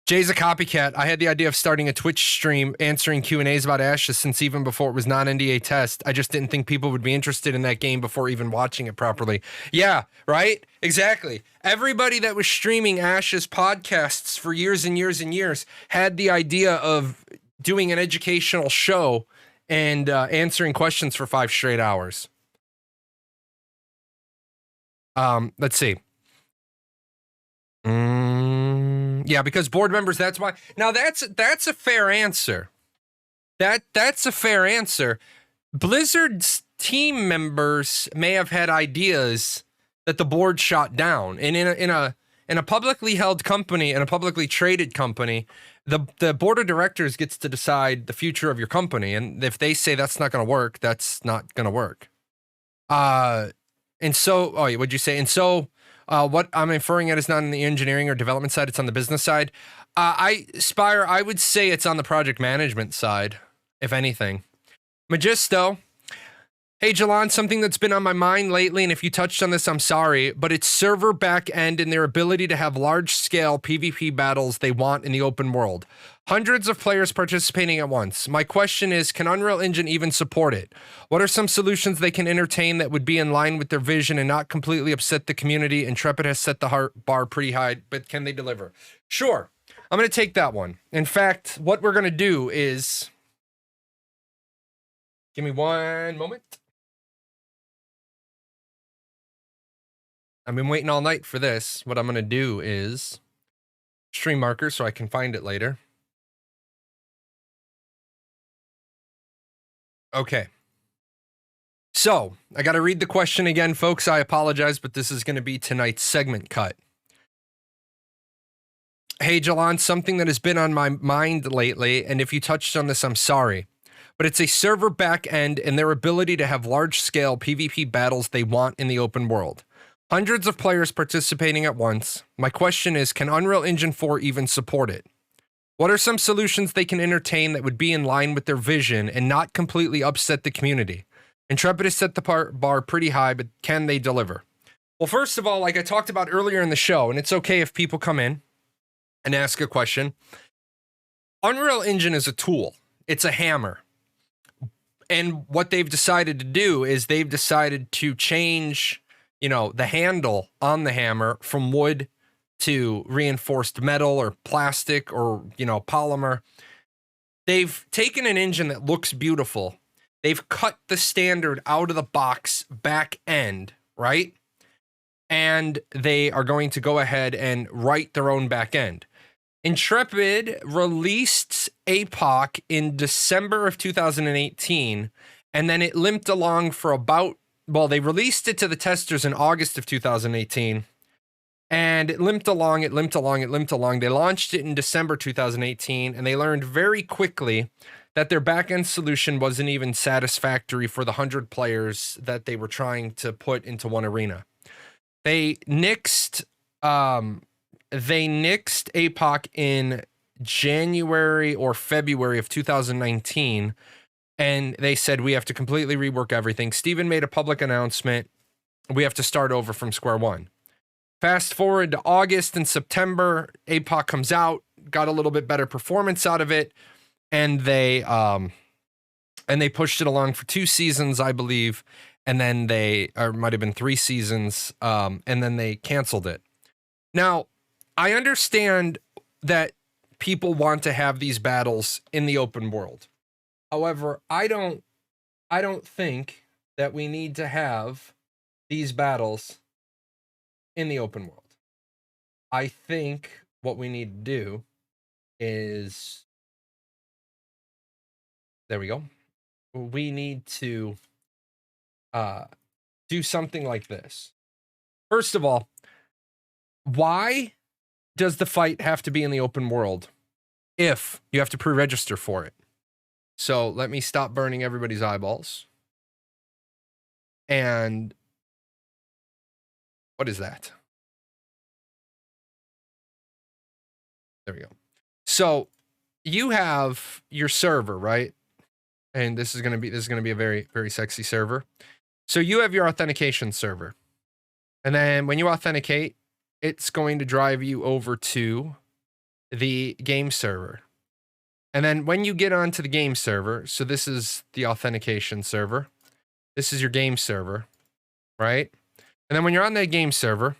Jay's a copycat. I had the idea of starting a Twitch stream answering Q&As about Ashes since even before it was non-NDA test. I just didn't think people would be interested in that game before even watching it properly. Yeah, right? Exactly. Everybody that was streaming Ashes podcasts for years and years and years had the idea of doing an educational show and answering questions for 5 straight hours. Let's see. Yeah, because board members, that's why. Now that's a fair answer. That's a fair answer. Blizzard's team members may have had ideas that the board shot down. And in a publicly held company, in a publicly traded company, the board of directors gets to decide the future of your company. And if they say that's not going to work, that's not going to work. And so, what'd you say? And so, what I'm inferring at is not on the engineering or development side, it's on the business side. Spire, I would say it's on the project management side, if anything. Magisto, hey, Jahlon, something that's been on my mind lately, and if you touched on this, I'm sorry, but it's server back end and their ability to have large-scale PvP battles they want in the open world. Hundreds of players participating at once. My question is, can Unreal Engine even support it? What are some solutions they can entertain that would be in line with their vision and not completely upset the community? Intrepid has set the bar pretty high, but can they deliver? Sure. I'm going to take that one. In fact, what we're going to do is... Give me one moment. I've been waiting all night for this. What I'm going to do is... Stream marker so I can find it later. Okay. So, I got to read the question again, folks. I apologize, but this is going to be tonight's segment cut. Hey, Jahlon, something that has been on my mind lately, and if you touched on this, I'm sorry. But it's a server back end and their ability to have large-scale PvP battles they want in the open world. Hundreds of players participating at once. My question is, can Unreal Engine 4 even support it? What are some solutions they can entertain that would be in line with their vision and not completely upset the community? Intrepid has set the bar pretty high, but can they deliver? Well, first of all, like I talked about earlier in the show, and it's okay if people come in and ask a question, Unreal Engine is a tool. It's a hammer. And what they've decided to do is they've decided to change, the handle on the hammer from wood to reinforced metal or plastic or, polymer. They've taken an engine that looks beautiful. They've cut the standard out of the box back end, right? And they are going to go ahead and write their own back end. Intrepid released APOC in December of 2018, and then it limped along for they released it to the testers in August of 2018. And it limped along. They launched it in December 2018, and they learned very quickly that their backend solution wasn't even satisfactory for the 100 players that they were trying to put into one arena. They nixed APOC in January or February of 2019, and they said, we have to completely rework everything. Steven made a public announcement. We have to start over from square one. Fast forward to August and September, APOC comes out, got a little bit better performance out of it, and they pushed it along for 2 seasons, I believe, and then might have been 3 seasons, and then they canceled it. Now, I understand that people want to have these battles in the open world. However, I don't think that we need to have these battles in the open world. I think what we need to do is, there we go. We need to do something like this. First of all, why does the fight have to be in the open world? if you have to pre-register for it. So let me stop burning everybody's eyeballs. And what is that? There we go. So you have your server, right? And this is gonna be a very, very sexy server. So you have your authentication server. And then when you authenticate, it's going to drive you over to the game server. And then when you get onto the game server, so this is the authentication server. This is your game server, right? And then when you're on that game server,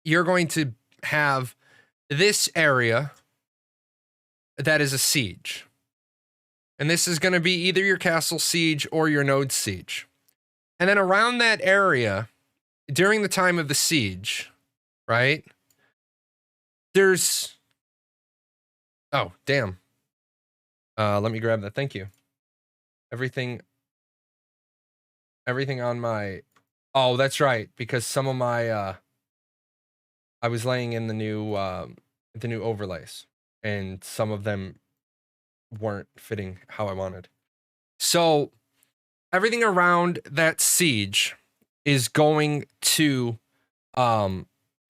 you're going to have this area that is a siege. And this is going to be either your castle siege or your node siege. And then around that area, during the time of the siege, right? There's... Oh, damn. Let me grab that. Thank you. Everything on my... Oh, that's right. Because some of my... I was laying in the new overlays. And some of them weren't fitting how I wanted. So everything around that siege is going to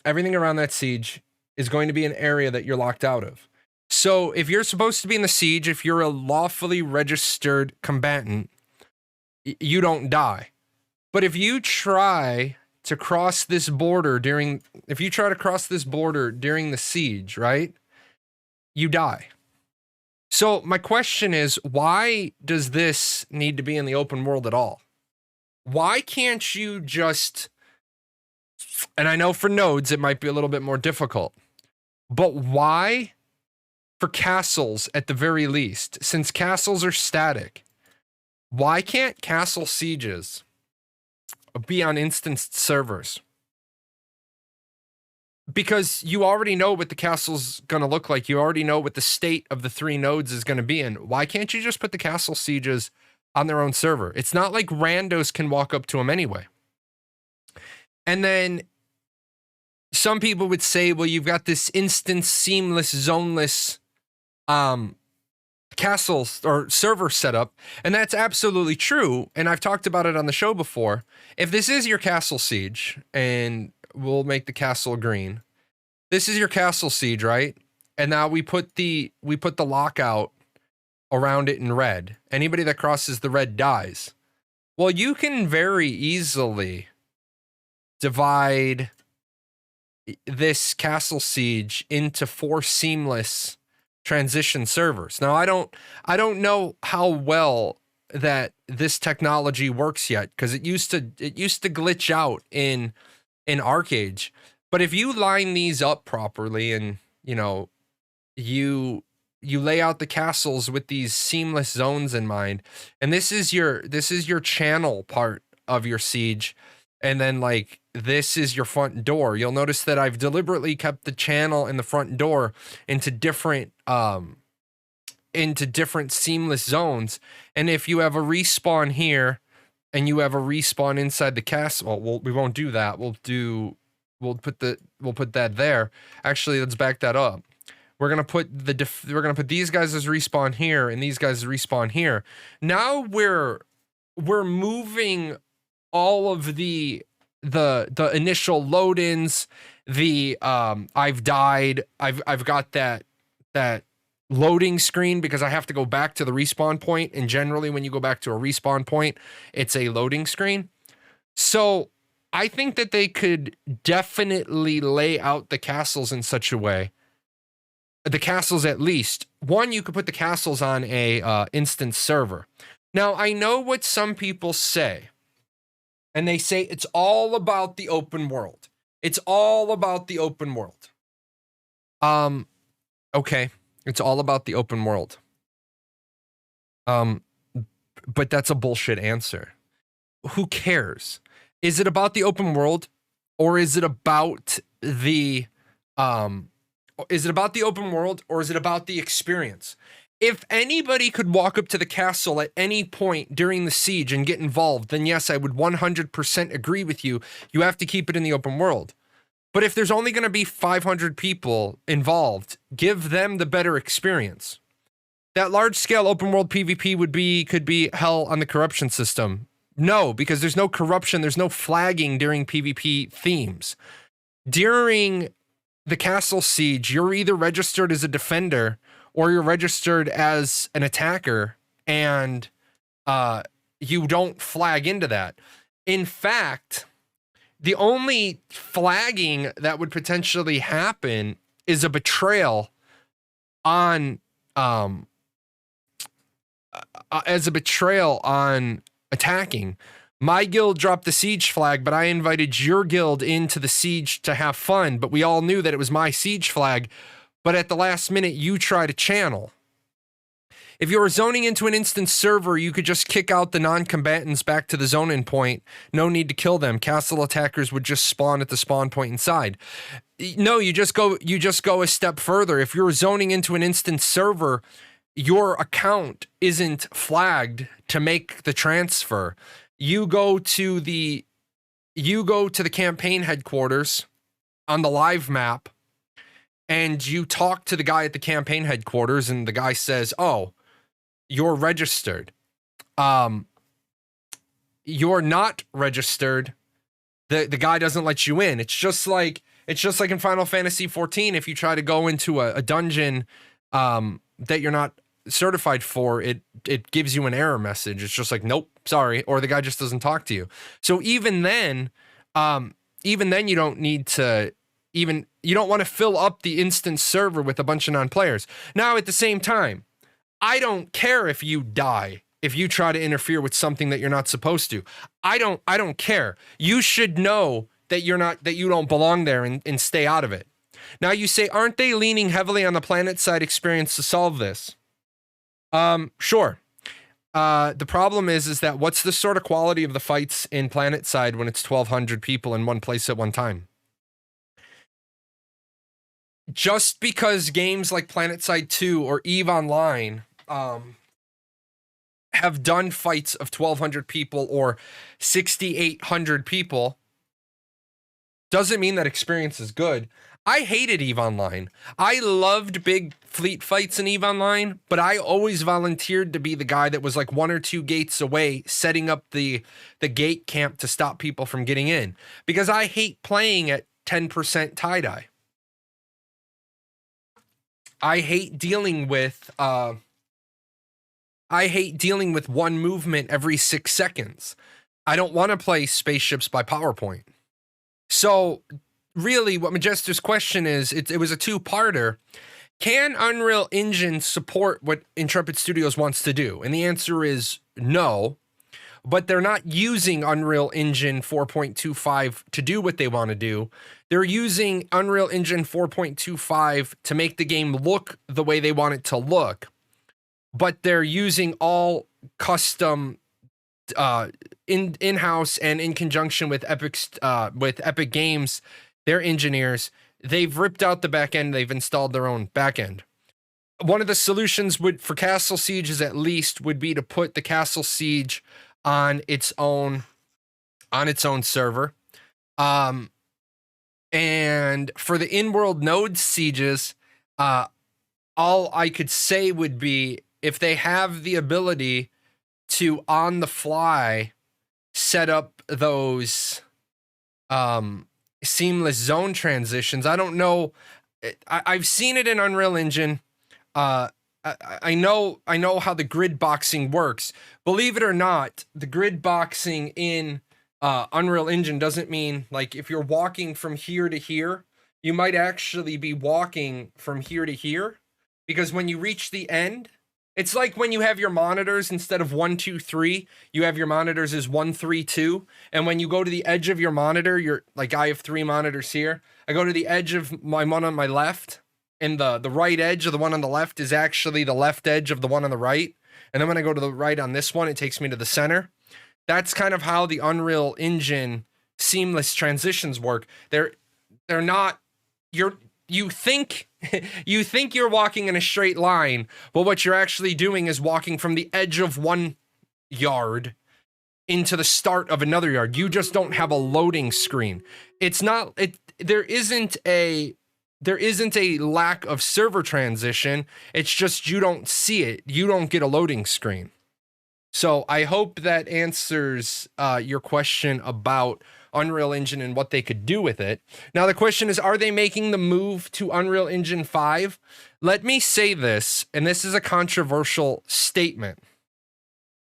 everything around that siege is going to be an area that you're locked out of. So if you're supposed to be in the siege, if you're a lawfully registered combatant, you don't die. But if you try to cross this border during the siege, right? You die. So my question is, why does this need to be in the open world at all? Why can't you just, and I know for nodes it might be a little bit more difficult, but why for castles at the very least, since castles are static, why can't castle sieges be on instanced servers? Because you already know what the castle's going to look like. You already know what the state of the 3 nodes is going to be in. Why can't you just put the castle sieges on their own server? It's not like randos can walk up to them anyway. And then some people would say, well, you've got this instance, seamless, zoneless castles or server setup. And that's absolutely true. And I've talked about it on the show before. If this is your castle siege, and we'll make the castle green. This is your castle siege, right? And now we put the lockout around it in red. Anybody that crosses the red dies. Well, you can very easily divide this castle siege into 4 seamless transition servers. Now, I don't know how well that this technology works yet, because it used to glitch out in ArcAge. But if you line these up properly and, you know, you lay out the castles with these seamless zones in mind, and this is your channel part of your siege, and then like this is your front door. You'll notice that I've deliberately kept the channel and the front door into different seamless zones. And if you have a respawn here and you have a respawn inside the castle, well, we won't do that. We'll put that there. Actually, let's back that up. We're gonna put these guys as respawn here and these guys as respawn here. Now we're moving all of the initial load-ins. I've died. I've got that loading screen because I have to go back to the respawn point, and generally when you go back to a respawn point, it's a loading screen. So I think that they could definitely lay out the castles in such a way. The castles, at least. One, you could put the castles on a instance server. Now, I know what some people say, and they say it's all about the open world. It's all about the open world. Okay, it's all about the open world. But that's a bullshit answer. Who cares? Is it about the open world, or is it about the open world, or is it about the experience? If anybody could walk up to the castle at any point during the siege and get involved, then yes, I would 100% agree with you. You have to keep it in the open world. But if there's only going to be 500 people involved, give them the better experience. That large-scale open-world PvP could be hell on the corruption system. No, because there's no corruption, there's no flagging during PvP themes. During the castle siege, you're either registered as a defender or you're registered as an attacker, and you don't flag into that. In fact, the only flagging that would potentially happen is a betrayal on attacking. My guild dropped the siege flag, but I invited your guild into the siege to have fun, but we all knew that it was my siege flag, but at the last minute you try to channel. If you were zoning into an instance server, you could just kick out the non-combatants back to the zone-in point. No need to kill them. Castle attackers would just spawn at the spawn point inside. No, you just go a step further. If you're zoning into an instance server, your account isn't flagged to make the transfer. You go to the campaign headquarters on the live map, and you talk to the guy at the campaign headquarters, and the guy says, "Oh, you're registered. You're not registered." The guy doesn't let you in. It's just like in Final Fantasy 14. If you try to go into a dungeon that you're not certified for, it gives you an error message. It's just like, nope, sorry, or the guy just doesn't talk to you. So even then you don't need to you don't want to fill up the instance server with a bunch of non-players. Now, at the same time, I don't care if you die, if you try to interfere with something that you're not supposed to. I don't care. You should know that you don't belong there and stay out of it. Now you say, aren't they leaning heavily on the planet side experience to solve this? Sure. The problem is that what's the sort of quality of the fights in planet side when it's 1,200 people in one place at one time? Just because games like PlanetSide 2 or EVE Online have done fights of 1,200 people or 6,800 people doesn't mean that experience is good. I hated EVE Online. I loved big fleet fights in EVE Online, but I always volunteered to be the guy that was like 1 or 2 gates away, setting up the gate camp to stop people from getting in, because I hate playing at 10% tie-dye. I hate dealing with one movement every 6 seconds. I don't want to play spaceships by PowerPoint. So really what Majester's question is, it was a 2-parter. Can Unreal Engine support what Intrepid Studios wants to do? And the answer is no, but they're not using Unreal Engine 4.25 to do what they want to do. They're using Unreal Engine 4.25 to make the game look the way they want it to look, but they're using all custom in-house and in conjunction with Epic Games, their engineers. They've ripped out the back end. They've installed their own back end. One of the solutions for Castle Sieges, at least, would be to put the Castle Siege on its own server. And for the in-world node sieges, all I could say would be, if they have the ability to on the fly set up those seamless zone transitions. I don't know. I've seen it in Unreal Engine. I know how the grid boxing works. Believe it or not, the grid boxing in Unreal Engine doesn't mean, like, if you're walking from here to here, you might actually be walking from here to here, because when you reach the end, it's like when you have your monitors, instead of 1, 2, 3, you have your monitors as 1, 3, 2. And when you go to the edge of your monitor, you're like, I have 3 monitors here. I go to the edge of my one on my left, and the right edge of the one on the left is actually the left edge of the one on the right. And then when I go to the right on this one, it takes me to the center. That's kind of how the Unreal Engine seamless transitions work. They're not, you think you're walking in a straight line, but what you're actually doing is walking from the edge of one yard into the start of another yard. You just don't have a loading screen. It's not there isn't a lack of server transition. It's just you don't see it. You don't get a loading screen. So I hope that answers your question about Unreal Engine and what they could do with it. Now the question is, are they making the move to Unreal Engine 5? Let me say this, and this is a controversial statement.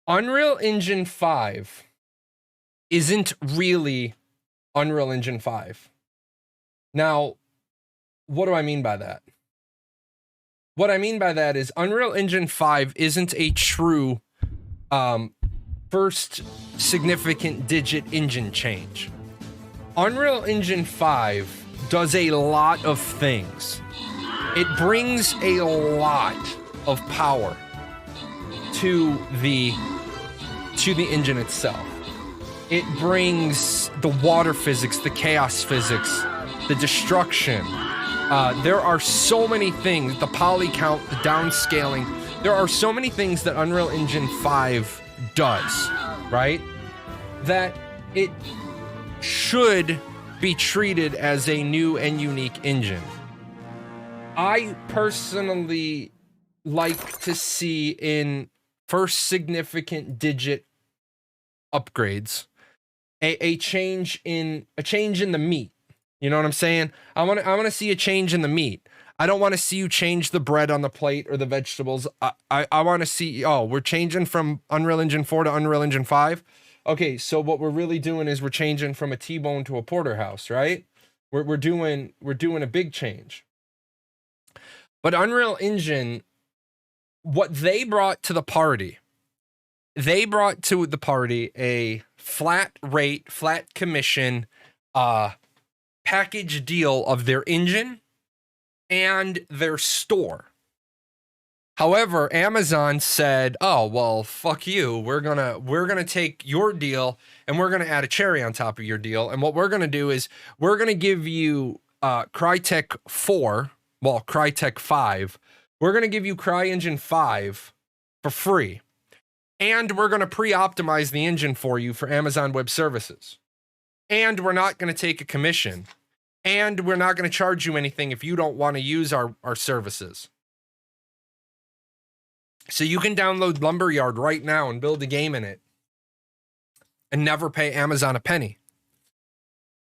Unreal Engine 5 isn't really Unreal Engine 5. Now, what do I mean by that? What I mean by that is Unreal Engine 5 isn't a true first significant digit engine change. Unreal Engine 5 does a lot of things. It brings a lot of power to the engine itself. It brings the water physics, the chaos physics, the destruction. There are so many things, the poly count, the downscaling. There are so many things that Unreal Engine 5 does, right? That it should be treated as a new and unique engine. I personally like to see in first significant digit upgrades a change in the meat. You know what I'm saying? I want to see a change in the meat. I don't want to see you change the bread on the plate or the vegetables. I want to see, oh, we're changing from Unreal Engine 4 to Unreal Engine 5. Okay, so what we're really doing is we're changing from a T-bone to a porterhouse, right? We're doing a big change. But Unreal Engine, what they brought to the party, a flat rate, flat commission, package deal of their engine and their store. However, Amazon said, "Oh, well, fuck you. We're gonna take your deal and we're gonna add a cherry on top of your deal. And what we're gonna do is we're gonna give you Crytek 5. We're gonna give you CryEngine 5 for free, and we're gonna pre-optimize the engine for you for Amazon Web Services. And we're not gonna take a commission, and we're not gonna charge you anything if you don't want to use our services." So you can download Lumberyard right now and build a game in it and never pay Amazon a penny.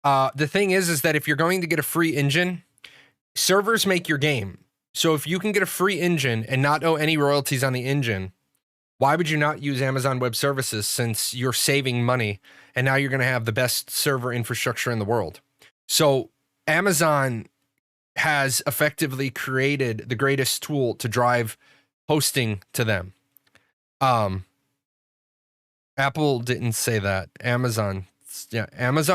The thing is that if you're going to get a free engine, servers make your game. So if you can get a free engine and not owe any royalties on the engine, why would you not use Amazon Web Services, since you're saving money and now you're going to have the best server infrastructure in the world? So Amazon has effectively created the greatest tool to drive hosting to them. Apple didn't say that. Amazon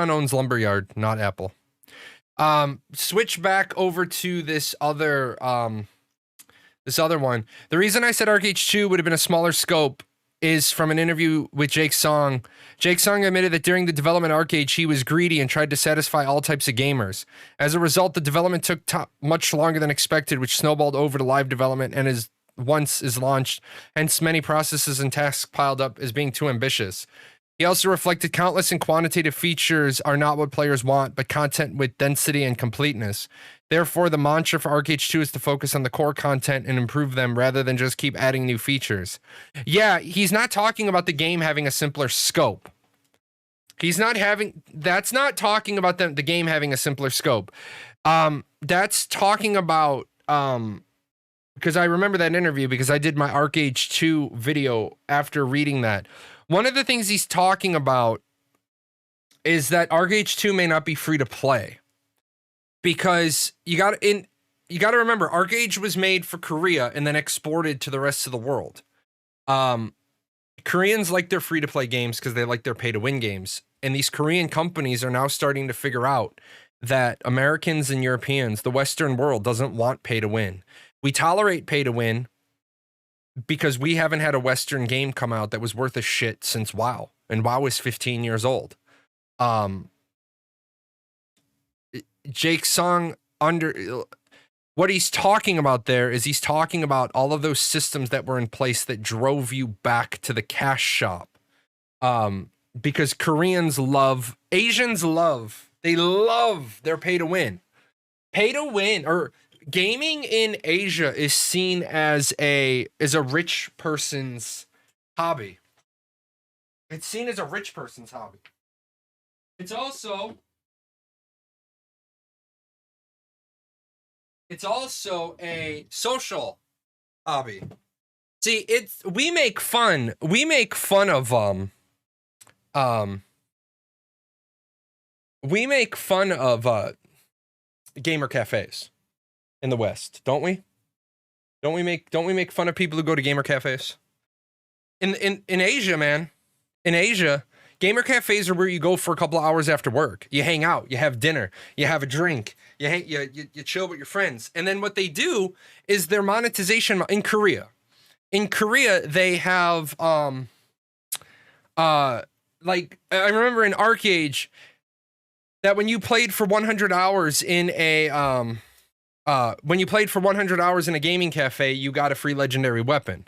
owns Lumberyard, not Apple. Switch back over to this other one. The reason I said ArcH2 would have been a smaller scope is from an interview with Jake Song. Jake Song admitted that during the development of ArcH, he was greedy and tried to satisfy all types of gamers. As a result, the development took much longer than expected, which snowballed over to live development and once launched, hence many processes and tasks piled up as being too ambitious. He also reflected countless and quantitative features are not what players want, but content with density and completeness. Therefore, the mantra for ArcH2 is to focus on the core content and improve them rather than just keep adding new features. Yeah, he's not talking about the game having a simpler scope. That's not talking about the game having a simpler scope. That's talking about, because I remember that interview because I did my ArcH2 video after reading that. One of the things he's talking about is that ArcH2 may not be free to play, because you got to remember ArcH was made for Korea and then exported to the rest of the world. Koreans like their free to play games because they like their pay to win games, and these Korean companies are now starting to figure out that Americans and Europeans, the Western world, doesn't want pay to win. We tolerate pay to win because we haven't had a Western game come out that was worth a shit since WoW, and WoW is 15 years old. Jake Song, what he's talking about there is he's talking about all of those systems that were in place that drove you back to the cash shop. Because Asians love They love their pay to win. Pay to win or gaming in Asia is seen as a rich person's hobby. It's seen as a rich person's hobby. It's also a social hobby. See, we make fun of gamer cafes in the West, don't we? Don't we make fun of people who go to gamer cafes? In Asia, man. In Asia, gamer cafes are where you go for a couple of hours after work. You hang out, you have dinner, you have a drink, you chill with your friends. And then what they do is their monetization in Korea. In Korea, they have like I remember in Arcade that when you played for 100 hours in a gaming cafe, you got a free legendary weapon.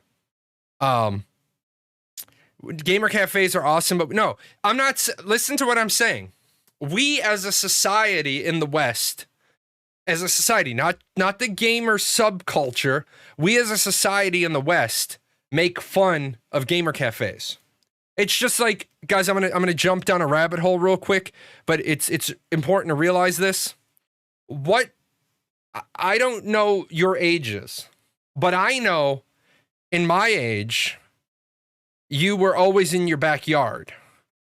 Gamer cafes are awesome, but no, I'm not. Listen to what I'm saying. We as a society in the West, as a society, not the gamer subculture, we as a society in the West make fun of gamer cafes. It's just like, guys, I'm gonna jump down a rabbit hole real quick, but it's important to realize this. I don't know your ages, but I know in my age, you were always in your backyard.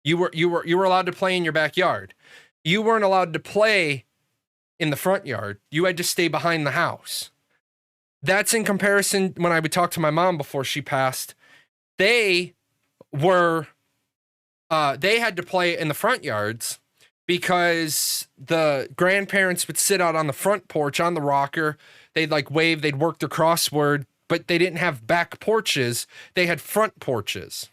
You were allowed to play in your backyard. You weren't allowed to play in the front yard. You had to stay behind the house. That's in comparison when I would talk to my mom before she passed. They had to play in the front yards because the grandparents would sit out on the front porch on the rocker. They'd like wave, they'd work their crossword, but they didn't have back porches. They had front porches.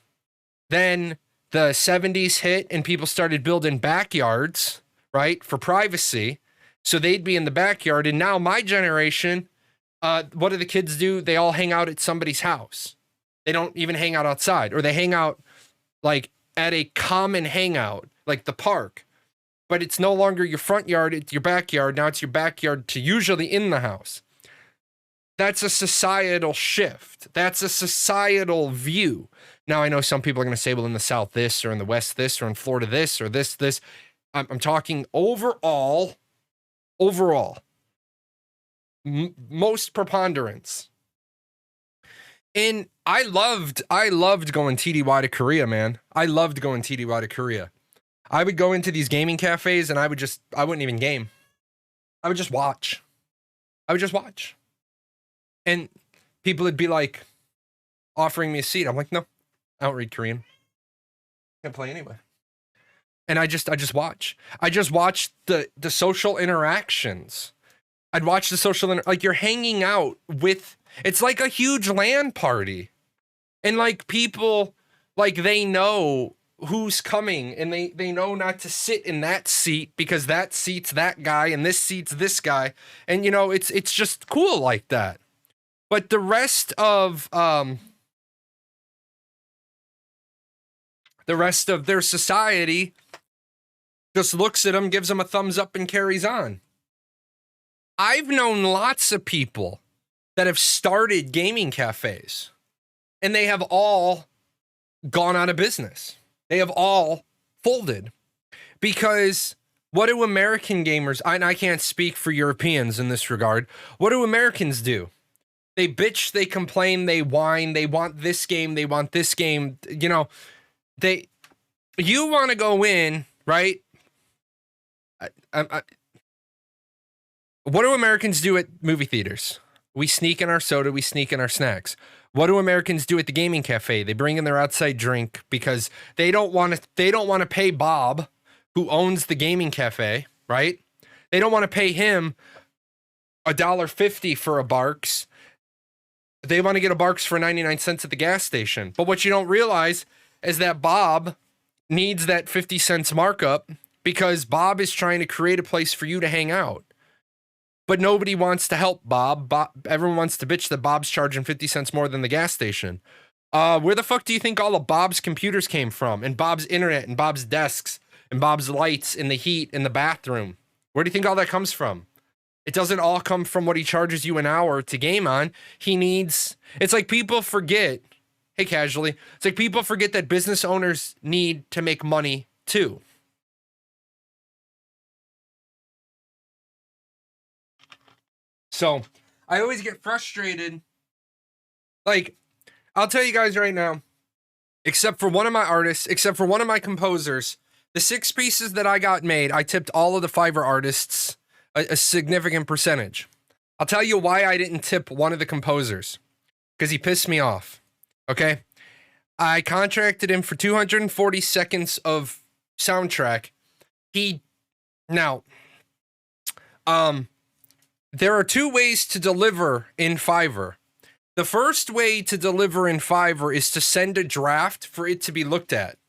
Then the 70s hit and people started building backyards, right, for privacy. So they'd be in the backyard. And now my generation, what do the kids do? They all hang out at somebody's house. They don't even hang out outside, or they hang out like at a common hangout, like the park. But it's no longer your front yard, it's your backyard. Now it's your backyard to usually in the house. That's a societal shift. That's a societal view. Now, I know some people are going to say, well, in the South this, or in the West this, or in Florida this, or this. I'm talking overall, most preponderance. And I loved going TDY to Korea, man. I loved going TDY to Korea. I would go into these gaming cafes and I wouldn't even game. I would just watch. And people would be like offering me a seat. I'm like, no, I don't read Korean. Can't play anyway. And I just watch. I just watch the social interactions. I'd watch the like you're hanging out with, it's like a huge LAN party. And like people, like they know who's coming and they know not to sit in that seat because that seat's that guy and this seat's this guy. And you know, it's just cool like that. But the rest of their society just looks at them, gives them a thumbs up, and carries on. I've known lots of people that have started gaming cafes, and they have all gone out of business. They have all folded. Because what do American gamers, and I can't speak for Europeans in this regard, what do Americans do? They bitch, they complain, they whine, they want this game, they want this game. You know, you want to go in, right? What do Americans do at movie theaters? We sneak in our soda, we sneak in our snacks. What do Americans do at the gaming cafe? They bring in their outside drink because they don't want to pay Bob, who owns the gaming cafe, right? They don't want to pay him $1.50 for a Barks. They want to get a Barks for 99 cents at the gas station. But what you don't realize is that Bob needs that 50 cents markup because Bob is trying to create a place for you to hang out. But nobody wants to help Bob. Everyone wants to bitch that Bob's charging 50 cents more than the gas station. Where the fuck do you think all of Bob's computers came from? And Bob's internet and Bob's desks and Bob's lights and the heat in the bathroom. Where do you think all that comes from? It doesn't all come from what he charges you an hour to game on. It's like people forget, hey, casually, it's like people forget that business owners need to make money too. So I always get frustrated. Like, I'll tell you guys right now, except for one of my artists, except for one of my composers, the 6 pieces that I got made, I tipped all of the Fiverr artists a significant percentage. I'll tell you why I didn't tip one of the composers. Because he pissed me off. Okay? I contracted him for 240 seconds of soundtrack. Now, there are 2 ways to deliver in Fiverr. The first way to deliver in Fiverr is to send a draft for it to be looked at.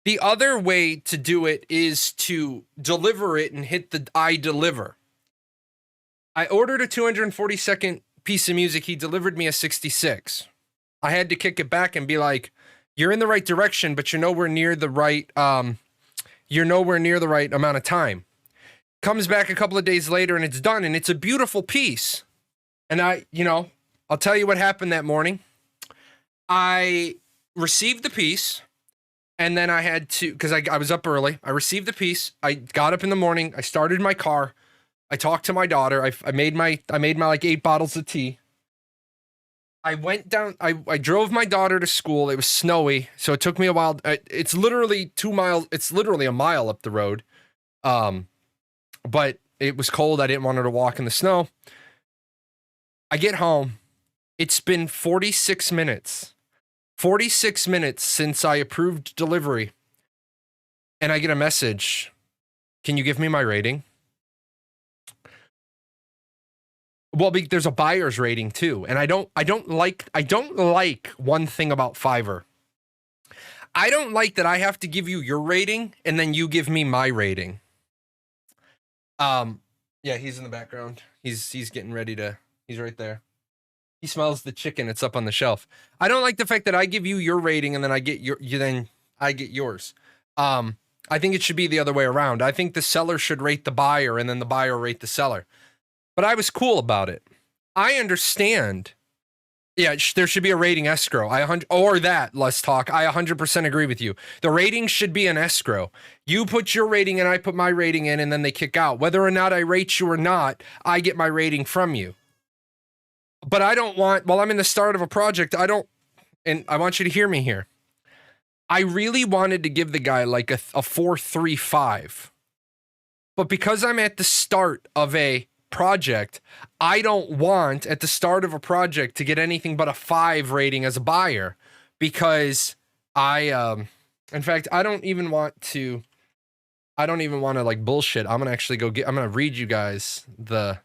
The other way to do it is to deliver it and hit the I deliver. I ordered a 240-second piece of music. He delivered me a 66. I had to kick it back and be like, you're in the right direction, but you're nowhere near the right amount of time. Comes back a couple of days later and it's done, and it's a beautiful piece. And I'll tell you what happened that morning. I received the piece, and then I had to, because I was up early. I received the piece. I got up in the morning. I started my car. I talked to my daughter. I made my like 8 bottles of tea. I went down. I drove my daughter to school. It was snowy, so it took me a while. It's literally 2 miles. It's literally a mile up the road. But it was cold. I didn't want her to walk in the snow. I get home. It's been 46 minutes. 46 minutes since I approved delivery. And I get a message. Can you give me my rating? Well, there's a buyer's rating too. And I don't like one thing about Fiverr. I don't like that I have to give you your rating and then you give me my rating. Yeah, he's in the background. He's getting ready to, he's right there. He smells the chicken. It's up on the shelf. I don't like the fact that I give you your rating and then I get yours. I think it should be the other way around. I think the seller should rate the buyer and then the buyer rate the seller. But I was cool about it. I understand. Yeah, there should be a rating escrow. Let's talk. I 100% agree with you. The rating should be an escrow. You put your rating and I put my rating in and then they kick out. Whether or not I rate you or not, I get my rating from you. But I don't want, while I'm in the start of a project, and I want you to hear me here. I really wanted to give the guy like a 4.35. But because I'm at the start of a project, I don't want at the start of a project to get anything but a 5 rating as a buyer, because in fact, I don't even want to like bullshit. I'm going to read you guys the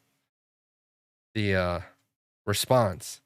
response.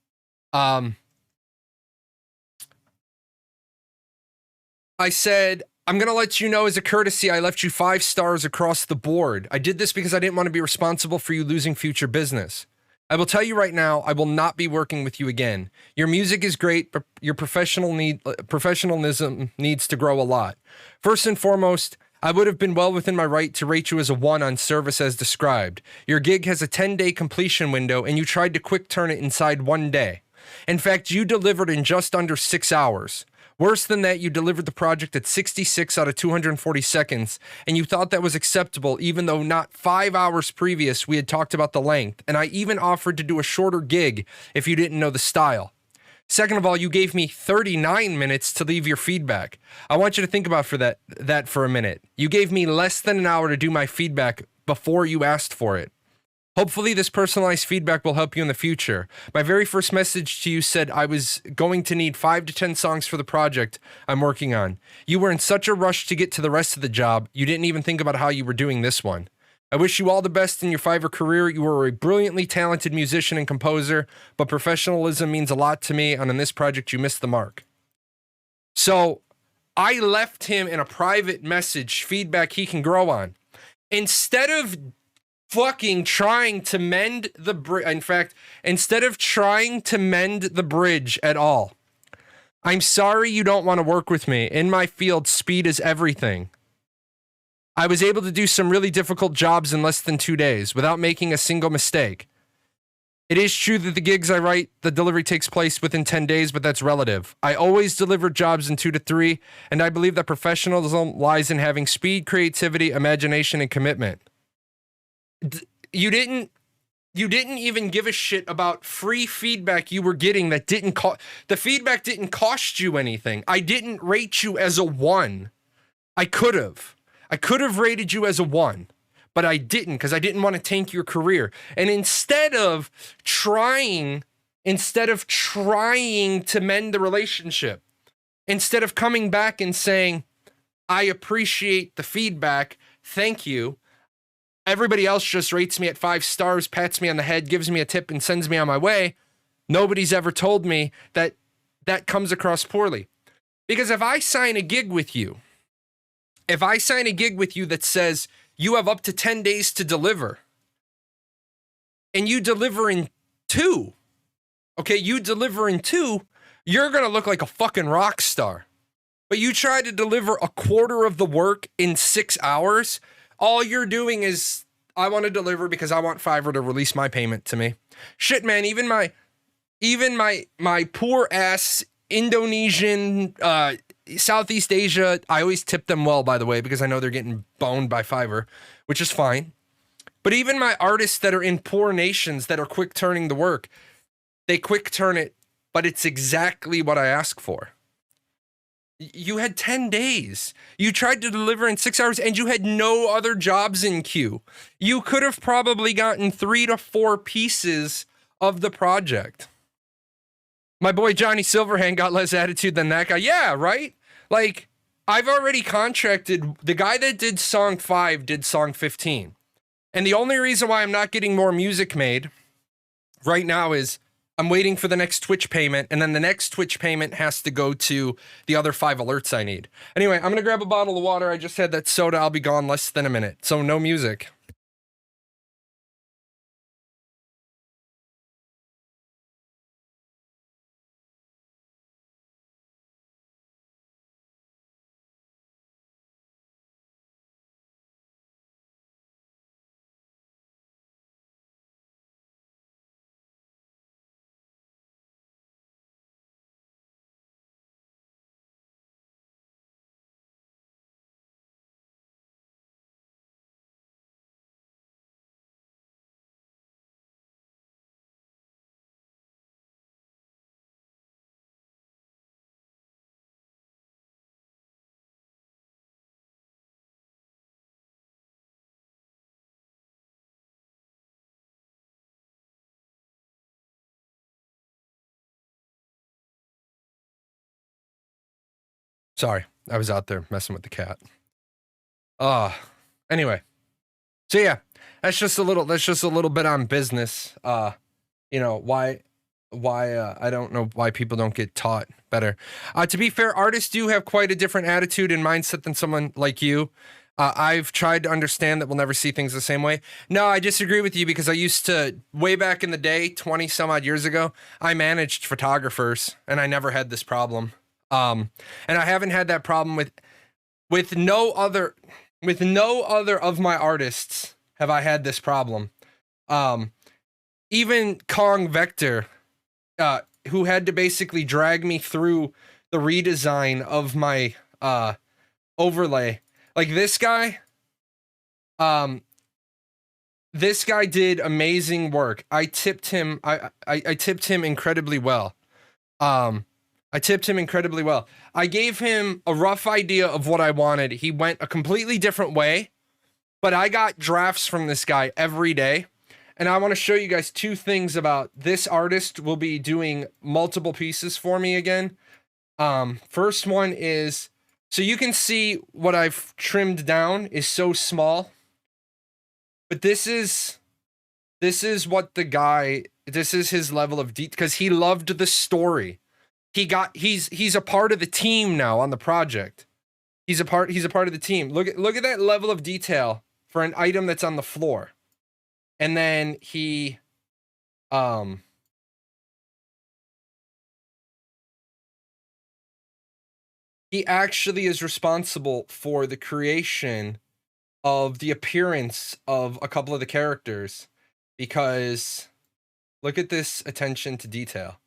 I said, I'm going to let you know as a courtesy, I left you 5 stars across the board. I did this because I didn't want to be responsible for you losing future business. I will tell you right now, I will not be working with you again. Your music is great, but your professionalism needs to grow a lot. First and foremost, I would have been well within my right to rate you as a 1 on service as described. Your gig has a 10-day completion window, and you tried to quick turn it inside 1 day. In fact, you delivered in just under 6 hours. Worse than that, you delivered the project at 66 out of 240 seconds, and you thought that was acceptable, even though not 5 hours previous we had talked about the length, and I even offered to do a shorter gig if you didn't know the style. Second of all, you gave me 39 minutes to leave your feedback. I want you to think about that for a minute. You gave me less than an hour to do my feedback before you asked for it. Hopefully this personalized feedback will help you in the future. My very first message to you said I was going to need 5 to 10 songs for the project I'm working on. You were in such a rush to get to the rest of the job, you didn't even think about how you were doing this one. I wish you all the best in your Fiverr career. You are a brilliantly talented musician and composer, but professionalism means a lot to me, and on this project you missed the mark. So I left him in a private message feedback he can grow on. Instead of fucking trying to mend the bridge. In fact, instead of trying to mend the bridge at all, I'm sorry you don't want to work with me. In my field, speed is everything. I was able to do some really difficult jobs in less than 2 days without making a single mistake. It is true that the gigs I write, the delivery takes place within 10 days, but that's relative. I always deliver jobs in 2 to 3, and I believe that professionalism lies in having speed, creativity, imagination, and commitment. You didn't even give a shit about free feedback you were getting that didn't cost. The feedback didn't cost you anything. I didn't rate you as a 1. I could have rated you as a 1. But I didn't, because I didn't want to tank your career. And instead of trying to mend the relationship, instead of coming back and saying, I appreciate the feedback, thank you, everybody else just rates me at 5 stars, pats me on the head, gives me a tip, and sends me on my way. Nobody's ever told me that that comes across poorly. Because if I sign a gig with you that says, you have up to 10 days to deliver, and you deliver in 2, you're going to look like a fucking rock star. But you try to deliver a quarter of the work in 6 hours, all you're doing is, I want to deliver because I want Fiverr to release my payment to me. Shit, man, even my poor ass Indonesian, Southeast Asia, I always tip them well, by the way, because I know they're getting boned by Fiverr, which is fine. But even my artists that are in poor nations that are quick turning the work, they quick turn it, but it's exactly what I ask for. You had 10 days. You tried to deliver in 6 hours, and you had no other jobs in queue. You could have probably gotten 3 to 4 pieces of the project. My boy Johnny Silverhand got less attitude than that guy. Yeah, right? Like, I've already contracted, the guy that did song 5 did song 15. And the only reason why I'm not getting more music made right now is I'm waiting for the next Twitch payment, and then the next Twitch payment has to go to the other 5 alerts I need. Anyway, I'm going to grab a bottle of water. I just had that soda. I'll be gone less than a minute. So no music. Sorry, I was out there messing with the cat. Anyway. So yeah, that's just a little bit on business. You know, why I don't know why people don't get taught better. To be fair, artists do have quite a different attitude and mindset than someone like you. I've tried to understand that we'll never see things the same way. No, I disagree with you because I used to, way back in the day, 20 some odd years ago, I managed photographers and I never had this problem. And I haven't had that problem with no other of my artists have I had this problem. Even Kong Vector, who had to basically drag me through the redesign of my overlay. Like this guy did amazing work. I tipped him incredibly well. I gave him a rough idea of what I wanted. He went a completely different way, but I got drafts from this guy every day. And I want to show you guys 2 things about this artist will be doing multiple pieces for me again. First one is, so you can see what I've trimmed down is so small, but this is what the guy, this is his level of detail, because he loved the story. He's a part of the team now on the project. He's a part of the team. Look at that level of detail for an item that's on the floor. And then he actually is responsible for the creation of the appearance of a couple of the characters, because look at this attention to detail.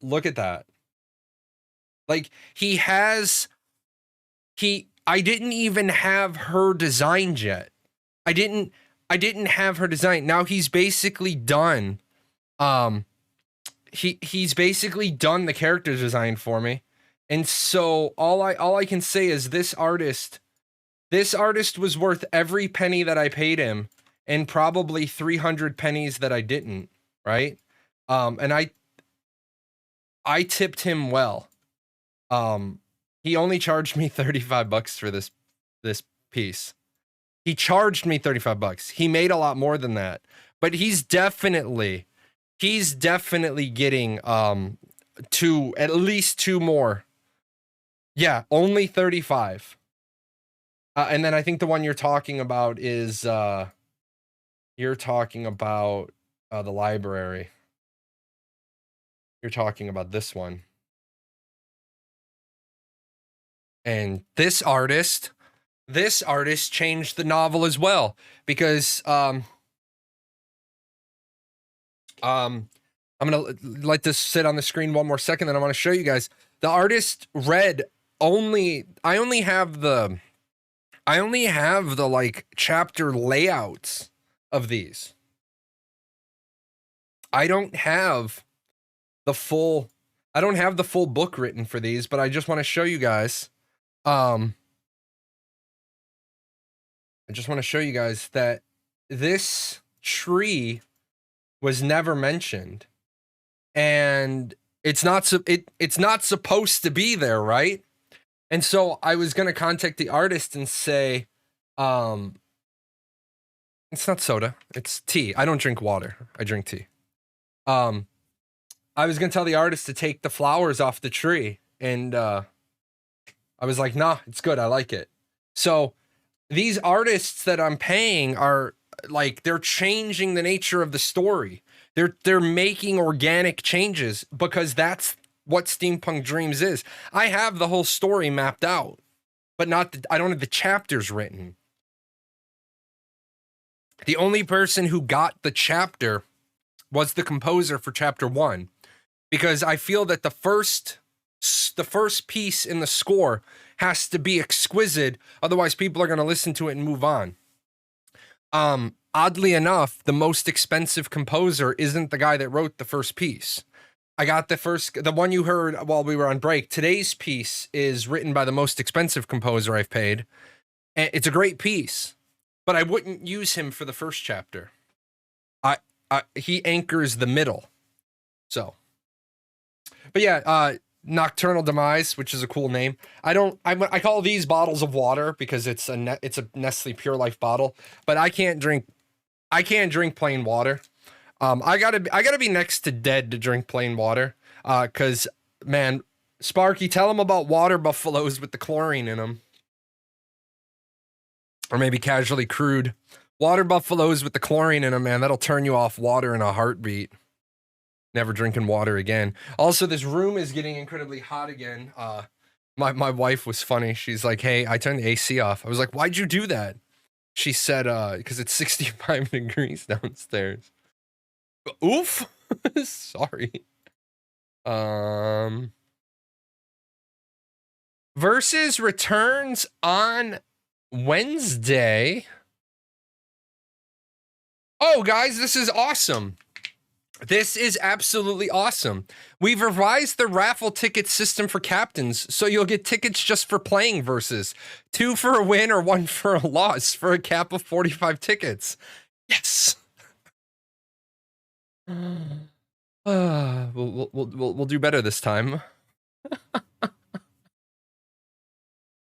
Look at that. Like, I didn't even have her designed yet. I didn't have her designed. Now he's basically done. He's basically done the character design for me. And so all I can say is this artist was worth every penny that I paid him, and probably 300 pennies that I didn't, right? And I tipped him well. He only charged me $35 for this piece. He charged me $35. He made a lot more than that, but he's definitely getting at least two more. Yeah, only 35. And then I think the one you're talking about is you're talking about the library. You're talking about this one. And this artist changed the novel as well, because I'm gonna let this sit on the screen one more second, then I want to show you guys. The artist read only I only have the like chapter layouts of these. I don't have the full book written for these, but I just want to show you guys. I just want to show you guys that this tree was never mentioned, and it's not supposed to be there, right? And so I was going to contact the artist and say, it's not soda, it's tea. I don't drink water. I drink tea. I was going to tell the artist to take the flowers off the tree, and I was like, nah, it's good. I like it. So these artists that I'm paying are like, they're changing the nature of the story. They're making organic changes, because that's what Steampunk Dreams is. I have the whole story mapped out, but I don't have the chapters written. The only person who got the chapter was the composer for chapter 1, because I feel that the first piece in the score has to be exquisite, otherwise people are going to listen to it and move on. Oddly enough, the most expensive composer isn't the guy that wrote the first piece. I got the one you heard while we were on break. Today's piece is written by the most expensive composer I've paid, and it's a great piece, but I wouldn't use him for the first chapter. He anchors the middle. So, but yeah, Nocturnal Demise, which is a cool name. I call these bottles of water because it's a Nestle Pure Life bottle, but I can't drink plain water. I gotta be next to dead to drink plain water. Cause man, Sparky, tell them about water buffaloes with the chlorine in them. Or maybe Casually Crude. Water buffaloes with the chlorine in them, man, that'll turn you off water in a heartbeat. Never drinking water again. Also, this room is getting incredibly hot again. My wife was funny. She's like, hey, I turned the AC off. I was like, why'd you do that? She said, because it's 65 degrees downstairs. Oof. Sorry. Versus returns on Wednesday. Oh, guys, this is awesome. This is absolutely awesome. We've revised the raffle ticket system for captains, so you'll get tickets just for playing Versus. 2 for a win or 1 for a loss for a cap of 45 tickets. Yes. We'll do better this time.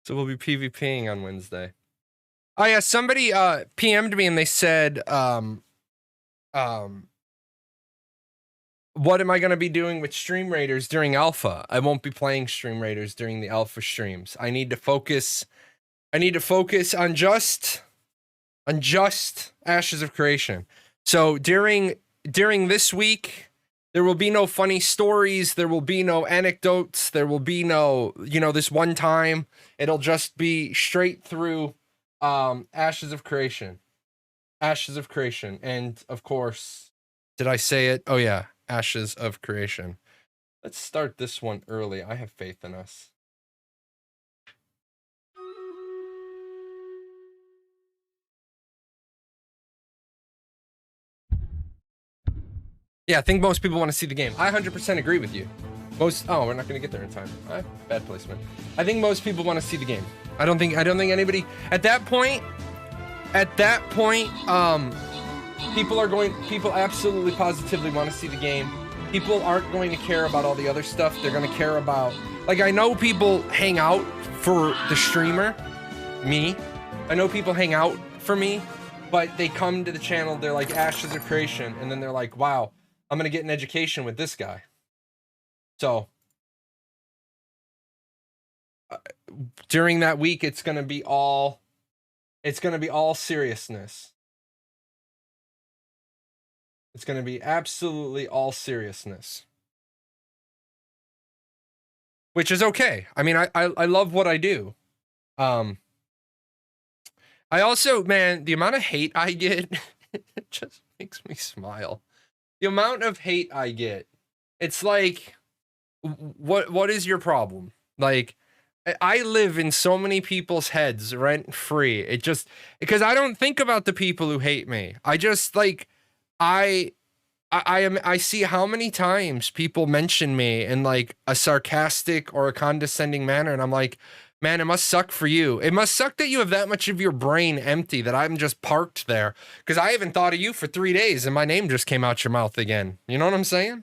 So we'll be PvPing on Wednesday. Oh yeah, somebody PM'd me and they said, what am I going to be doing with Stream Raiders during Alpha? I won't be playing Stream Raiders during the Alpha streams. I need to focus on just Ashes of Creation. So during this week, there will be no funny stories, there will be no anecdotes, there will be no, this one time. It'll just be straight through Ashes of Creation. Ashes of Creation. And of course, did I say it? Oh yeah, Ashes of Creation. Let's start this one early. I have faith in us. Yeah, I think most people want to see the game. I 100% agree with you. Oh, we're not going to get there in time. Bad placement. I think most people want to see the game. I don't think anybody at that point, people absolutely positively want to see the game. People aren't going to care about all the other stuff. They're going to care about, like, I know people hang out for the streamer, me. I know people hang out for me, but they come to the channel, they're like Ashes of Creation, and then they're like, wow, I'm going to get an education with this guy. So during that week, it's going to be all seriousness. It's going to be absolutely all seriousness. Which is okay. I mean, I love what I do. I also, man, the amount of hate I get, it just makes me smile. The amount of hate I get, it's like, what is your problem? Like, I live in so many people's heads rent free. It just, because I don't think about the people who hate me. I just, like, I see how many times people mention me in like a sarcastic or a condescending manner, and I'm like, man, it must suck for you. It must suck that you have that much of your brain empty, that I'm just parked there, because I haven't thought of you for 3 days and my name just came out your mouth again. You know what I'm saying?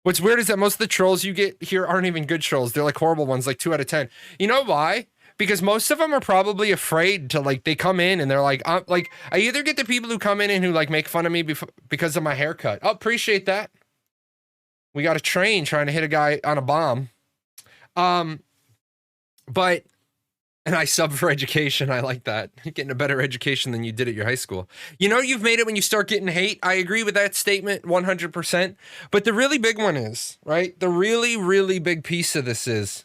What's weird is that most of the trolls you get here aren't even good trolls. They're like horrible ones, like 2 out of 10. You know why? Because most of them are probably afraid to, like, they come in and they're like, I either get the people who come in and who like make fun of me because of my haircut. Oh, appreciate that. We got a train trying to hit a guy on a bomb. But, and I sub for education. I like that. Getting a better education than you did at your high school. You know, you've made it when you start getting hate. I agree with that statement 100%. But the really big one is, right? The really, really big piece of this is,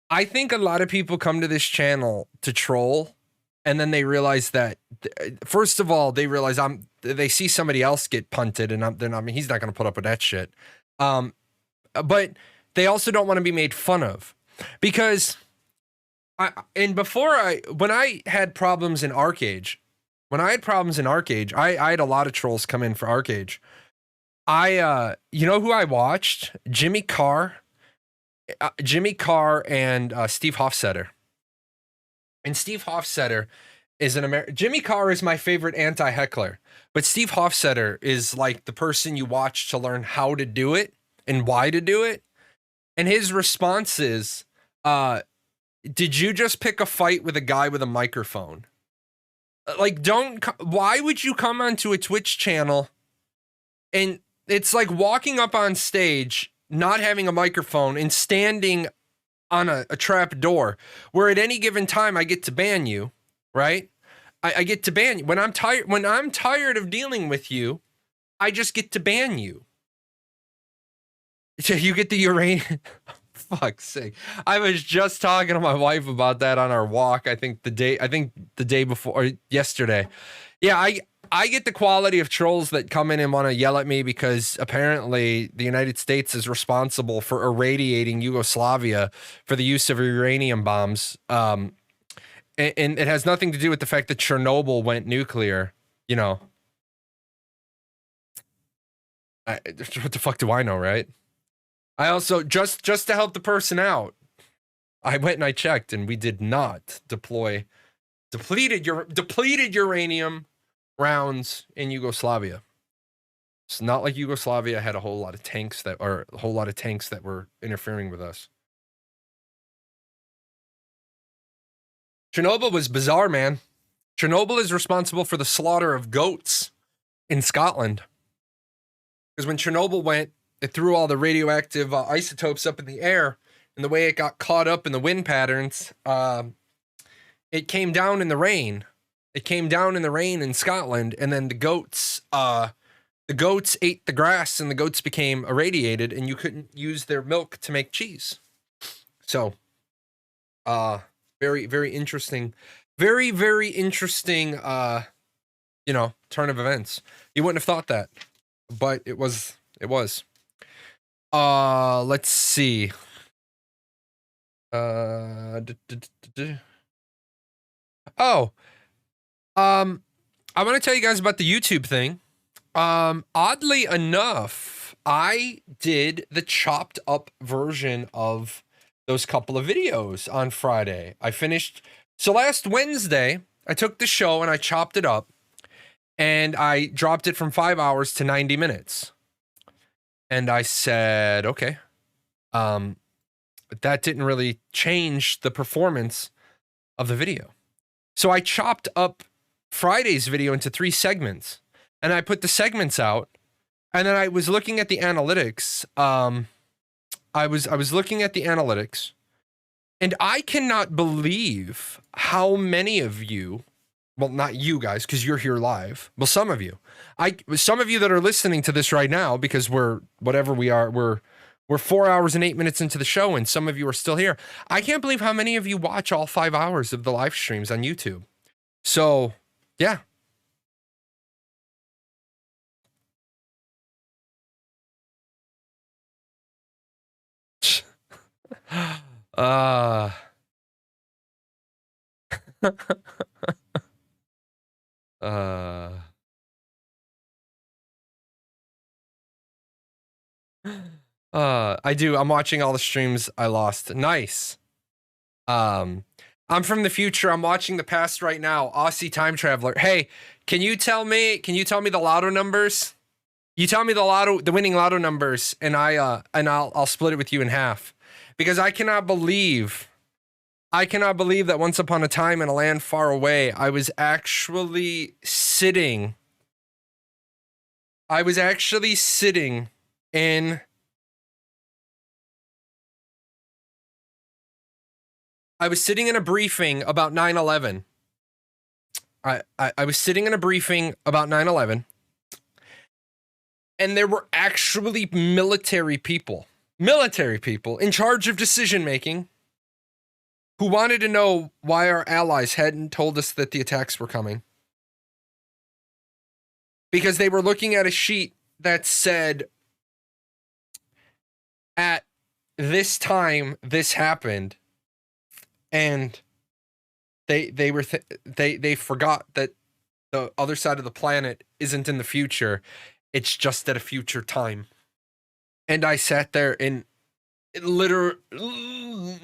I think a lot of people come to this channel to troll, and then they realize that, first of all, they realize they see somebody else get punted, and he's not going to put up with that shit. But they also don't want to be made fun of, because when I had problems in Arcage, I had a lot of trolls come in for Arcage. You know who I watched? Jimmy Carr and Steve Hofstetter. And Steve Hofstetter is Jimmy Carr is my favorite anti-heckler, but Steve Hofstetter is like the person you watch to learn how to do it and why to do it. And his response is, did you just pick a fight with a guy with a microphone? Like, why would you come onto a Twitch channel and it's like walking up on stage, not having a microphone, and standing on a trap door where at any given time I get to ban you, right? I get to ban you. When I'm tired of dealing with you, I just get to ban you. So you get the uranium. Fuck's sake. I was just talking to my wife about that on our walk. I think the day before, or yesterday. Yeah, I get the quality of trolls that come in and want to yell at me because apparently the United States is responsible for irradiating Yugoslavia for the use of uranium bombs. And it has nothing to do with the fact that Chernobyl went nuclear, you know. What the fuck do I know, right? I also, just to help the person out, I went and I checked, and we did not deploy depleted uranium rounds in Yugoslavia. It's not like Yugoslavia had a whole lot of tanks that were interfering with us. Chernobyl was bizarre, man. Chernobyl is responsible for the slaughter of goats in Scotland. Because when Chernobyl went, it threw all the radioactive isotopes up in the air, and the way it got caught up in the wind patterns, it came down in the rain. It came down in the rain in Scotland, and then the goats ate the grass, and the goats became irradiated, and you couldn't use their milk to make cheese. So Very, very interesting. Very, very interesting, you know, turn of events. You wouldn't have thought that, but it was. Let's see. Oh, I want to tell you guys about the YouTube thing. Oddly enough, I did the chopped up version of those couple of videos on Friday. I finished. So last Wednesday, I took the show and I chopped it up and I dropped it from 5 hours to 90 minutes. And I said, okay, but that didn't really change the performance of the video. So I chopped up Friday's video into 3 segments and I put the segments out, and then I was looking at the analytics. I was looking at the analytics, and I cannot believe how many of you, well, not you guys, because you're here live. Well, some of you that are listening to this right now, because we're 4 hours and 8 minutes into the show, and some of you are still here. I can't believe how many of you watch all 5 hours of the live streams on YouTube. So, yeah. I do. I'm watching all the streams I lost. Nice. I'm from the future. I'm watching the past right now. Aussie time traveler. Hey, can you tell me the lotto numbers? You tell me the winning lotto numbers, and I'll split it with you in half. Because I cannot believe that once upon a time in a land far away, I was actually sitting in a briefing about 9/11. I was sitting in a briefing about 9/11, and there were actually military people in charge of decision making who wanted to know why our allies hadn't told us that the attacks were coming. Because they were looking at a sheet that said, at this time, this happened. And they forgot that the other side of the planet isn't in the future. It's just at a future time. And I sat there and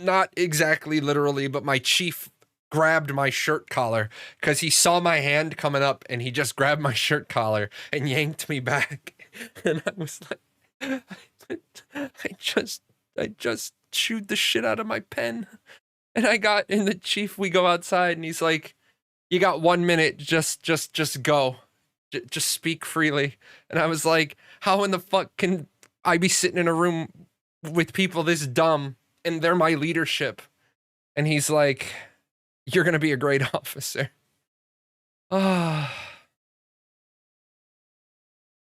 not exactly literally, but my chief grabbed my shirt collar because he saw my hand coming up, and he just grabbed my shirt collar and yanked me back. And I was like, I just chewed the shit out of my pen. And the chief, we go outside, and he's like, you got 1 minute, just go. Just speak freely. And I was like, how in the fuck can I be sitting in a room with people this dumb, and they're my leadership? And he's like, you're going to be a great officer. Let's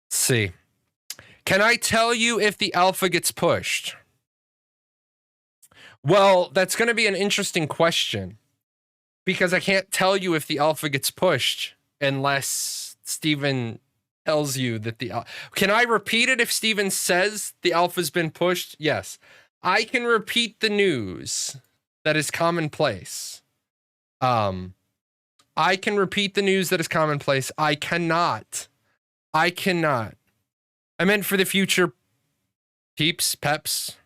see. Can I tell you if the alpha gets pushed? Well, that's going to be an interesting question, because I can't tell you if the alpha gets pushed unless Steven tells you that the alpha. Can I repeat it if Steven says the alpha's been pushed? Yes. I can repeat the news that is commonplace. I can repeat the news that is commonplace. I cannot. I meant for the future peeps, peps,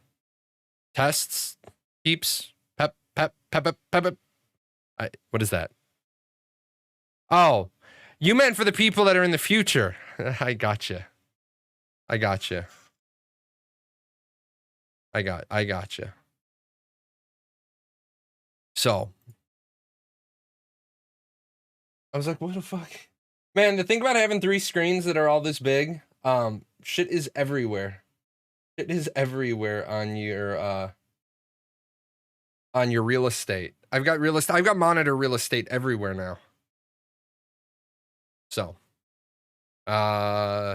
tests, peeps, pep. What is that? Oh, you meant for the people that are in the future. I gotcha. So I was like, what the fuck? Man, the thing about having 3 screens that are all this big, shit is everywhere. It is everywhere on your real estate. I've got monitor real estate everywhere now. So, Austin,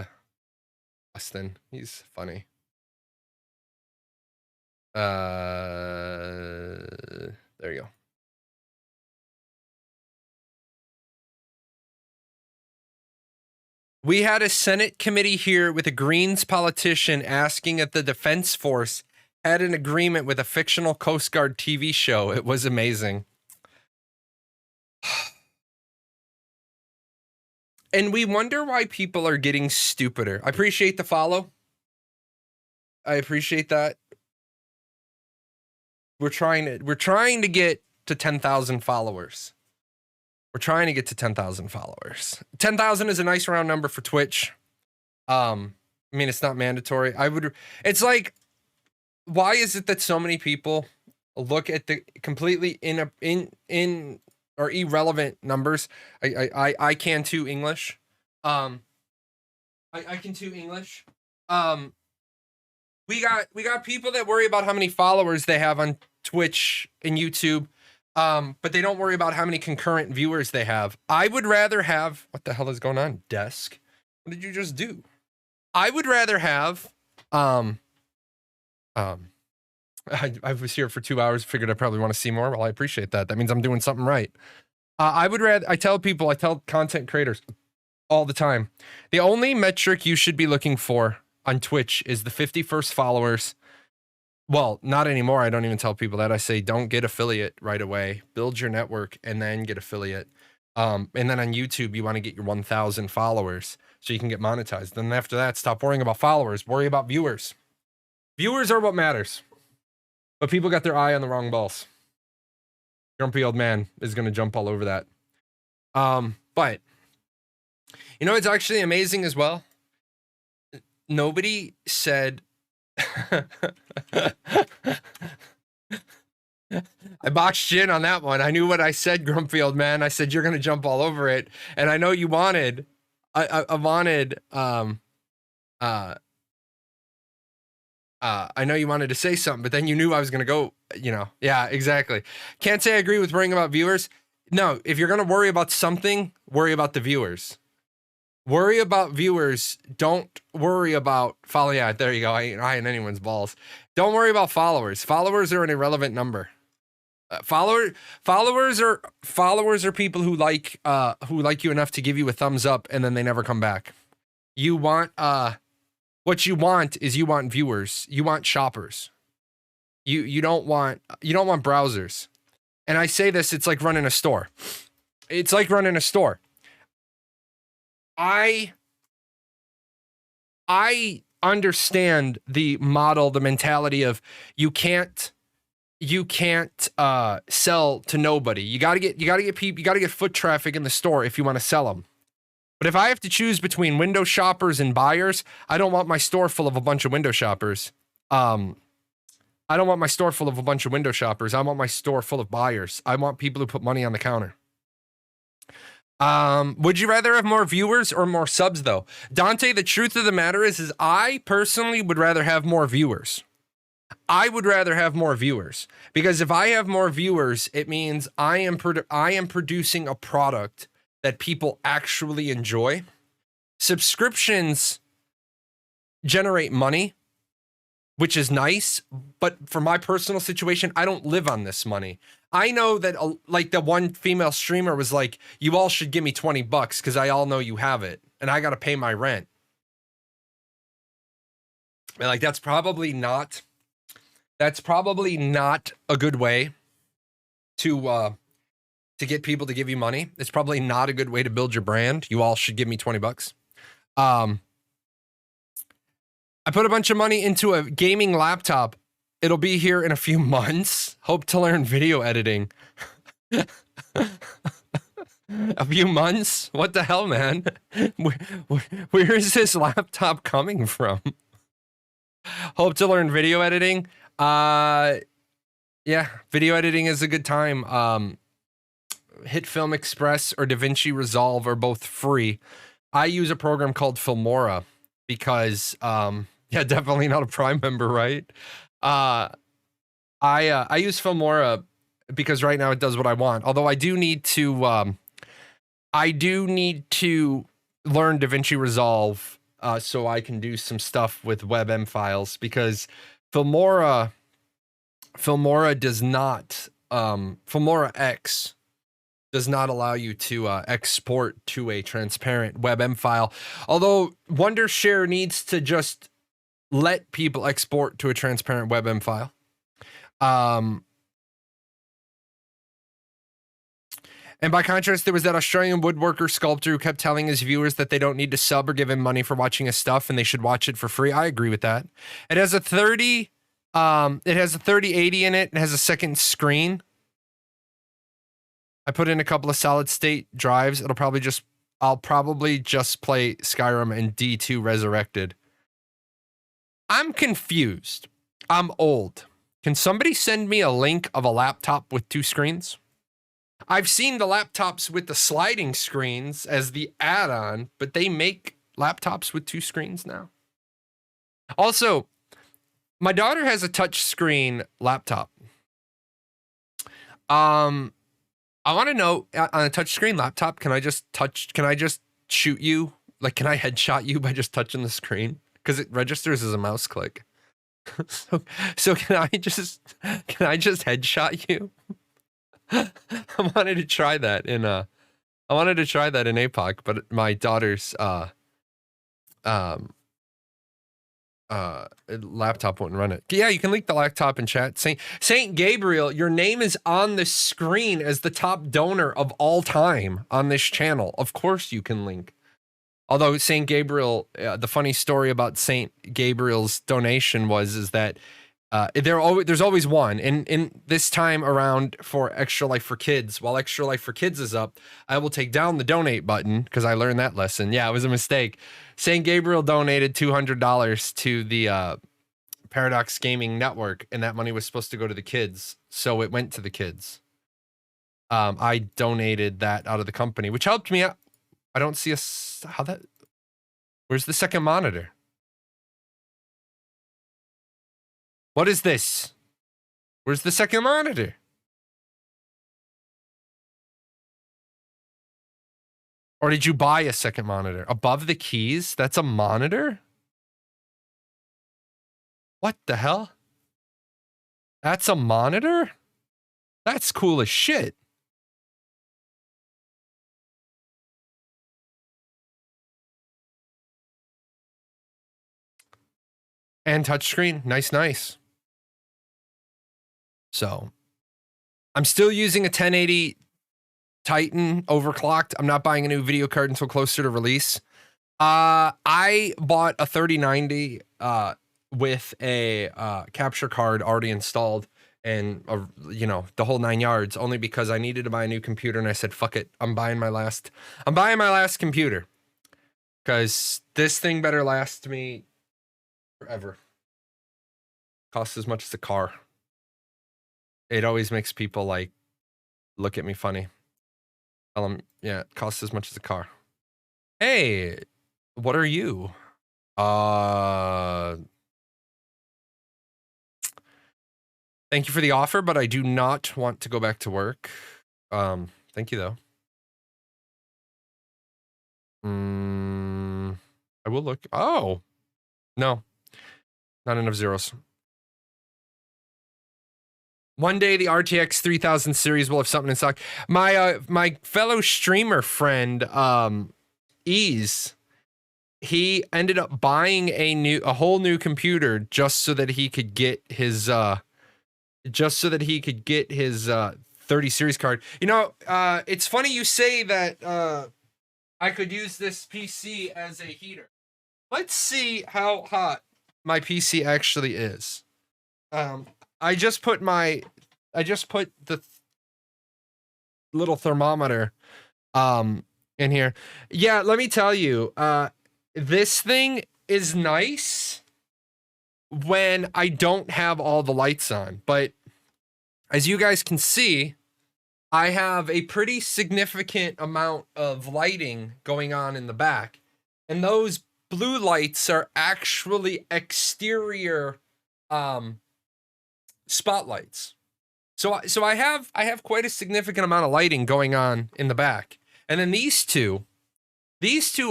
he's funny. There you go. We had a Senate committee here with a Greens politician asking if the Defense Force had an agreement with a fictional Coast Guard TV show. It was amazing. And we wonder why people are getting stupider. I appreciate the follow. I appreciate that. We're trying to get to 10,000 followers. We're trying to get to 10,000 followers. 10,000 is a nice round number for Twitch. I mean, it's not mandatory. It's like, why is it that so many people look at the completely in or irrelevant numbers? I can too English. I can too English. We got people that worry about how many followers they have on Twitch and YouTube. But they don't worry about how many concurrent viewers they have. I would rather have, what the hell is going on, desk? What did you just do? I would rather have, I was here for 2 hours, figured I probably want to see more. Well, I appreciate that. That means I'm doing something right. I tell content creators all the time, the only metric you should be looking for on Twitch is the 51st followers. Well, not anymore. I don't even tell people that. I say, don't get affiliate right away. Build your network and then get affiliate. And then on YouTube, you want to get your 1,000 followers so you can get monetized. Then after that, stop worrying about followers. Worry about viewers. Viewers are what matters. But people got their eye on the wrong balls. Grumpy old man is going to jump all over that. But, you know, it's actually amazing as well. Nobody said... I boxed you in on that one. I knew what I said, grumpy old man. I said you're gonna jump all over it, and I know you wanted. I know you wanted to say something, but then you knew I was gonna go. You know, yeah, exactly. Can't say I agree with worrying about viewers. No, if you're gonna worry about something, worry about the viewers. Worry about viewers. Don't worry about follow. Yeah, there you go. I ain't eyeing anyone's balls. Don't worry about followers. Followers are an irrelevant number. Followers are people who like you enough to give you a thumbs up and then they never come back. You want what you want is you want viewers. You want shoppers. You don't want browsers. And I say this, it's like running a store. It's like running a store. I understand the model, the mentality of you can't sell to nobody. You gotta get foot traffic in the store if you want to sell them. But if I have to choose between window shoppers and buyers, I don't want my store full of a bunch of window shoppers. I don't want my store full of a bunch of window shoppers. I want my store full of buyers. I want people who put money on the counter. Would you rather have more viewers or more subs though? Dante, the truth of the matter is I personally would rather have more viewers. I would rather have more viewers because if I have more viewers, it means I am producing a product that people actually enjoy. Subscriptions generate money, which is nice, but for my personal situation, I don't live on this money. I know that like the one female streamer was like, you all should give me $20 because I all know you have it and I got to pay my rent. And like, that's probably not a good way to get people to give you money. It's probably not a good way to build your brand. You all should give me $20. I put a bunch of money into a gaming laptop. It'll be here in a few months. Hope to learn video editing. A few months? What the hell, man? Where is this laptop coming from? Hope to learn video editing. Yeah, video editing is a good time. Hit Film Express or DaVinci Resolve are both free. I use a program called Filmora because, yeah, definitely not a Prime member, right? I use Filmora because right now it does what I want. Although I do need to learn DaVinci Resolve so I can do some stuff with WebM files because Filmora does not Filmora X does not allow you to export to a transparent WebM file. Although Wondershare needs to just let people export to a transparent WebM file. And by contrast, there was that Australian woodworker sculptor who kept telling his viewers that they don't need to sub or give him money for watching his stuff and they should watch it for free. I agree with that. It has a 3080 in it. It has a second screen. I put in a couple of solid state drives. I'll probably just play Skyrim and D2 Resurrected. I'm confused. I'm old. Can somebody send me a link of a laptop with 2 screens? I've seen the laptops with the sliding screens as the add-on, but they make laptops with 2 screens now. Also, my daughter has a touch screen laptop. I want to know, on a touch screen laptop, can I just shoot you? Like, can I headshot you by just touching the screen? Because it registers as a mouse click. so can I just headshot you? I wanted to try that in APOC, but my daughter's laptop wouldn't run it. Yeah, you can link the laptop in chat. Saint Gabriel, your name is on the screen as the top donor of all time on this channel. Of course you can link. Although Saint Gabriel, the funny story about Saint Gabriel's donation is that there's always one. In this time around for Extra Life for Kids, while Extra Life for Kids is up, I will take down the donate button because I learned that lesson. Yeah, it was a mistake. Saint Gabriel donated $200 to the Paradox Gaming Network, and that money was supposed to go to the kids, so it went to the kids. I donated that out of the company, which helped me out. I don't see where's the second monitor? What is this? Where's the second monitor? Or did you buy a second monitor? Above the keys? That's a monitor? What the hell? That's a monitor? That's cool as shit. And touchscreen. Nice. So, I'm still using a 1080 Titan overclocked. I'm not buying a new video card until closer to release. I bought a 3090 with a capture card already installed and the whole 9 yards, only because I needed to buy a new computer and I said fuck it. I'm buying my last computer because this thing better last me forever. Costs as much as a car. It always makes people like look at me funny. Tell them, yeah, it costs as much as a car. Hey, what are you? Thank you for the offer, but I do not want to go back to work. Thank you though. I will look. Oh, no, not enough zeros. One day the RTX 3000 series will have something in stock. My fellow streamer friend, Ease, he ended up buying a whole new computer just so that he could get his 30 series card. It's funny you say that I could use this PC as a heater. Let's see how hot my PC actually is. I just put the little thermometer in here. Yeah, let me tell you, this thing is nice when I don't have all the lights on, but as you guys can see, I have a pretty significant amount of lighting going on in the back, and those blue lights are actually exterior spotlights. So I have quite a significant amount of lighting going on in the back. And then these two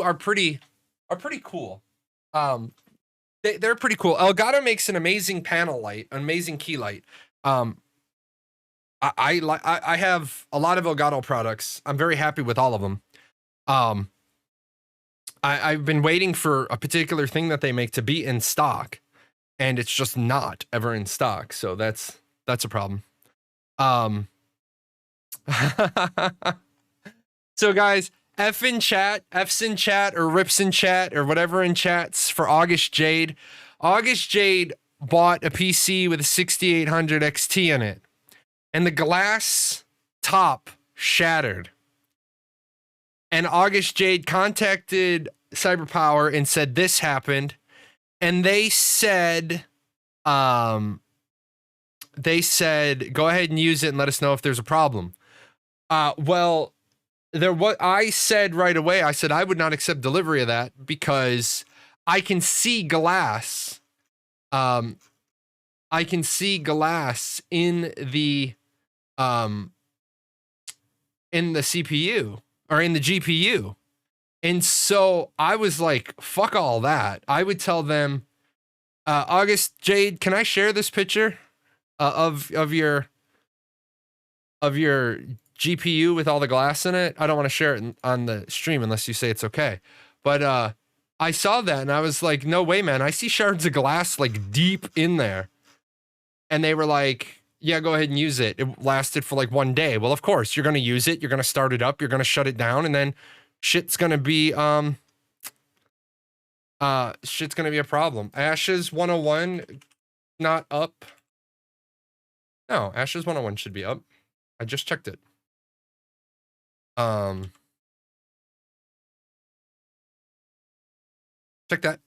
are pretty cool. They're pretty cool. Elgato makes an amazing panel light, an amazing key light. I have a lot of Elgato products. I'm very happy with all of them. I've been waiting for a particular thing that they make to be in stock, and it's just not ever in stock. So that's a problem. So guys, F's in chat, or rips in chat, or whatever in chats for August Jade. August Jade bought a PC with a 6800 XT in it, and the glass top shattered. And August Jade contacted Cyberpower and said this happened, and they said, go ahead and use it and let us know if there's a problem. Well, what I said right away, I said I would not accept delivery of that because I can see glass. I can see glass in the CPU or in the GPU. And so I was like, fuck all that. I would tell them, August Jade, can I share this picture of your GPU with all the glass in it? I don't want to share it on the stream unless you say it's okay. But I saw that and I was like, no way, man. I see shards of glass like deep in there. And they were like, yeah, go ahead and use it. It lasted for like 1 day. Well, of course, you're going to use it. You're going to start it up. You're going to shut it down. And then shit's going to be, shit's going to be a problem. Ashes 101, not up. No, Ashes 101 should be up. I just checked it. Check that.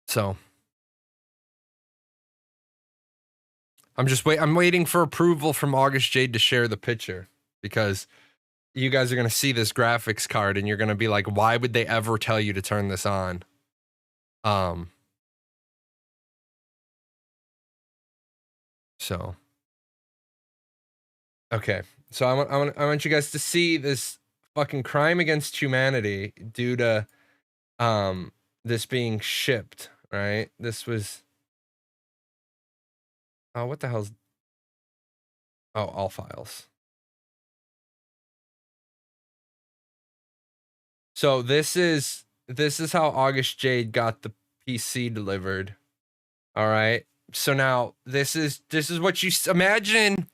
So I'm waiting for approval from August Jade to share the picture because you guys are going to see this graphics card and you're going to be like, why would they ever tell you to turn this on? So okay. So I want you guys to see this fucking crime against humanity due to this being shipped, right? This was what the hell's all files. So this is how August Jade got the PC delivered. All right. So now this is what you imagine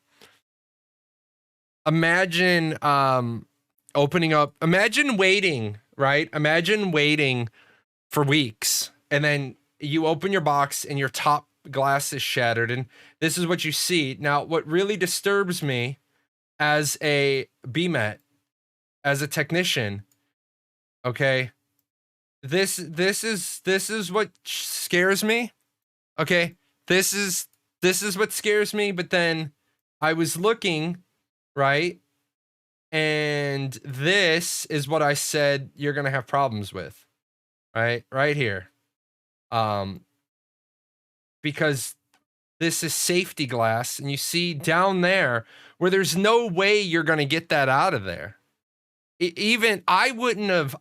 opening up, imagine waiting, right? Imagine waiting for weeks and then you open your box and your top glass is shattered and this is what you see. Now, what really disturbs me as a BMET, as a technician, okay, this is what scares me. Okay, this is what scares me. But then I was looking, right, and this is what I said you're gonna have problems with, right here, because this is safety glass, and you see down there where there's no way you're gonna get that out of there. Even I wouldn't have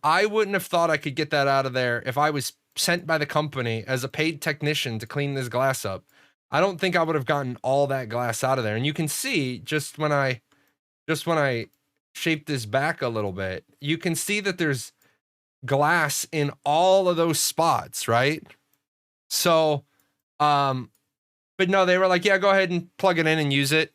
thought I could get that out of there if I was sent by the company as a paid technician to clean this glass up. I don't think I would have gotten all that glass out of there. And you can see just when I shape this back a little bit, you can see that there's glass in all of those spots, right? So, but no, they were like, yeah, go ahead and plug it in and use it.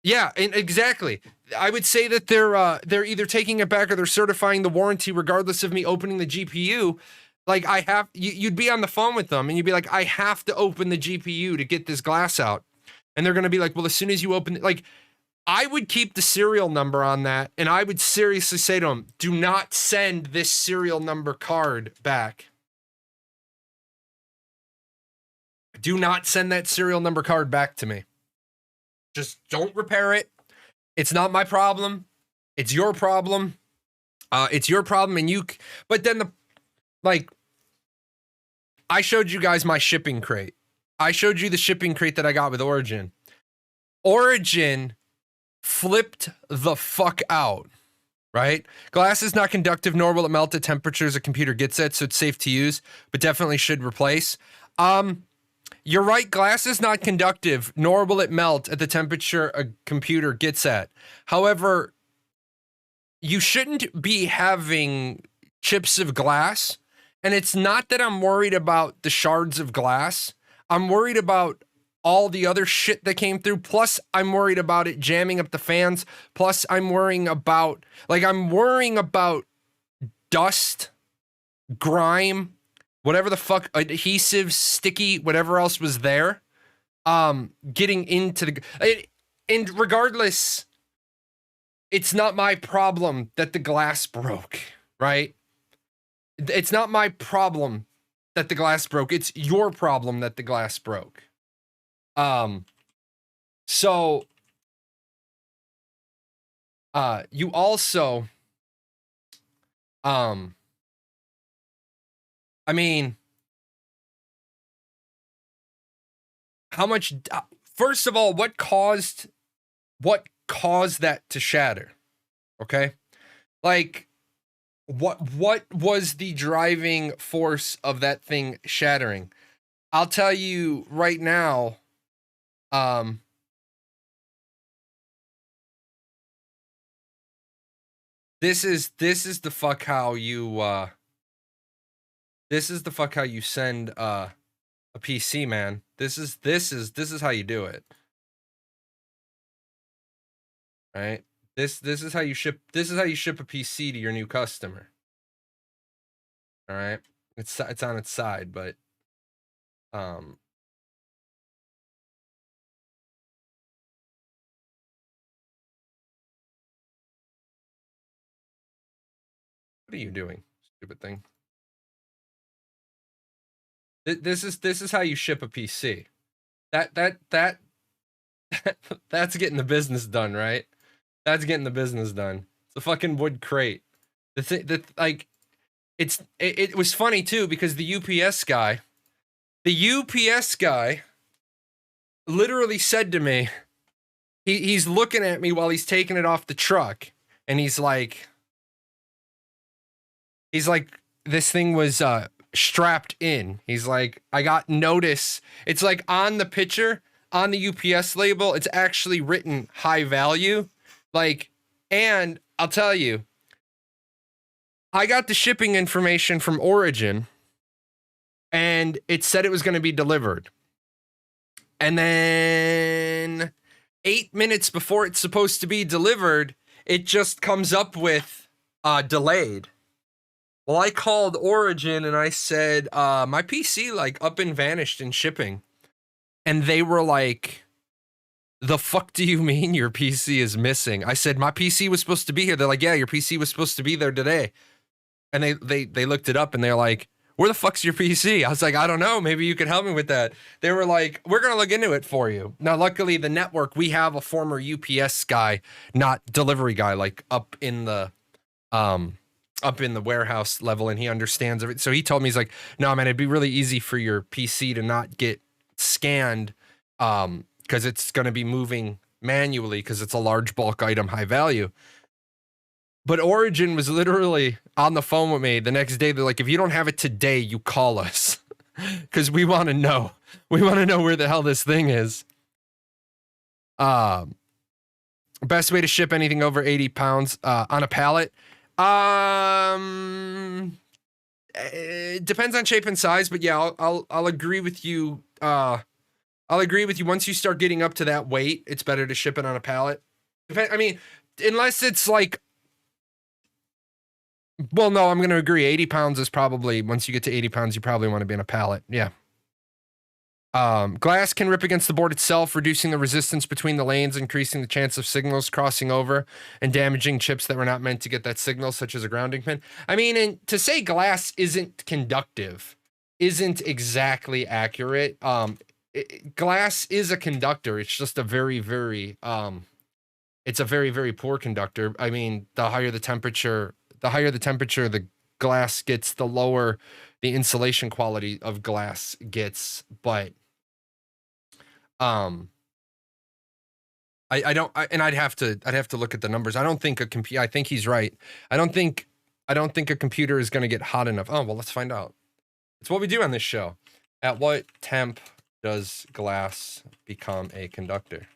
Yeah, and exactly. I would say that they're either taking it back or they're certifying the warranty regardless of me opening the GPU. Like you'd be on the phone with them and you'd be like, I have to open the GPU to get this glass out. And they're going to be like, well, as soon as you open it, like I would keep the serial number on that. And I would seriously say to them, do not send this serial number card back. Do not send that serial number card back to me. Just don't repair it. It's not my problem. It's your problem. It's your problem. And but then I showed you guys my shipping crate. I showed you the shipping crate that I got with Origin. Origin flipped the fuck out. right? Glass is not conductive, nor will it melt at temperatures a computer gets at, so it's safe to use, but definitely should replace. You're right, glass is not conductive, nor will it melt at the temperature a computer gets at. However, you shouldn't be having chips of glass, and it's not that I'm worried about the shards of glass. I'm worried about all the other shit that came through. Plus, I'm worried about it jamming up the fans. Plus, I'm worrying about dust, grime, whatever the fuck, adhesive, sticky, whatever else was there, getting into the, and regardless, it's not my problem that the glass broke, right? It's not my problem that the glass broke. It's your problem that the glass broke. So, you also, I mean, how much, first of all, what caused that to shatter? Okay. Like, what was the driving force of that thing shattering? I'll tell you right now, this is the fuck how you send a PC, man. This is how you do it. Right? This is how you ship a PC to your new customer. All right? It's on its side, but what are you doing, stupid thing? This is how you ship a PC. That's getting the business done, right? That's getting the business done. It's a fucking wood crate. It was funny too because the UPS guy literally said to me, he's looking at me while he's taking it off the truck, and he's like, this thing was strapped in. He's like, I got notice. It's like on the picture, on the UPS label, it's actually written high value. Like, and I'll tell you, I got the shipping information from Origin, and it said it was going to be delivered. And then 8 minutes before it's supposed to be delivered, it just comes up with delayed. Well, I called Origin and I said, my PC like up and vanished in shipping. And they were like, the fuck do you mean your PC is missing? I said, my PC was supposed to be here. They're like, yeah, your PC was supposed to be there today. And they looked it up and they're like, where the fuck's your PC? I was like, I don't know. Maybe you could help me with that. They were like, we're going to look into it for you. Now, luckily, the network, we have a former UPS guy, not delivery guy, like up in the warehouse level, and he understands it. So he told me, he's like, no, man, it'd be really easy for your PC to not get scanned because it's going to be moving manually because it's a large bulk item, high value. But Origin was literally on the phone with me the next day. They're like, if you don't have it today, you call us because we want to know. We want to know where the hell this thing is. Best way to ship anything over 80 pounds on a pallet. It depends on shape and size, but yeah, I'll agree with you. I'll agree with you. Once you start getting up to that weight, it's better to ship it on a pallet. I mean, unless it's like, well, no, I'm going to agree. 80 pounds is probably, once you get to 80 pounds, you probably want to be in a pallet. Yeah. Glass can rip against the board itself, reducing the resistance between the lanes, increasing the chance of signals crossing over and damaging chips that were not meant to get that signal, such as a grounding pin. I mean, and to say glass isn't conductive isn't exactly accurate. Glass is a conductor. It's just a very, very, it's a very, very poor conductor. I mean, the higher the temperature the glass gets, the lower the insulation quality of glass gets. But I don't, and I'd have to look at the numbers. I don't think a I think he's right. I don't think a computer is going to get hot enough. Oh, well, let's find out. It's what we do on this show. At what temp does glass become a conductor?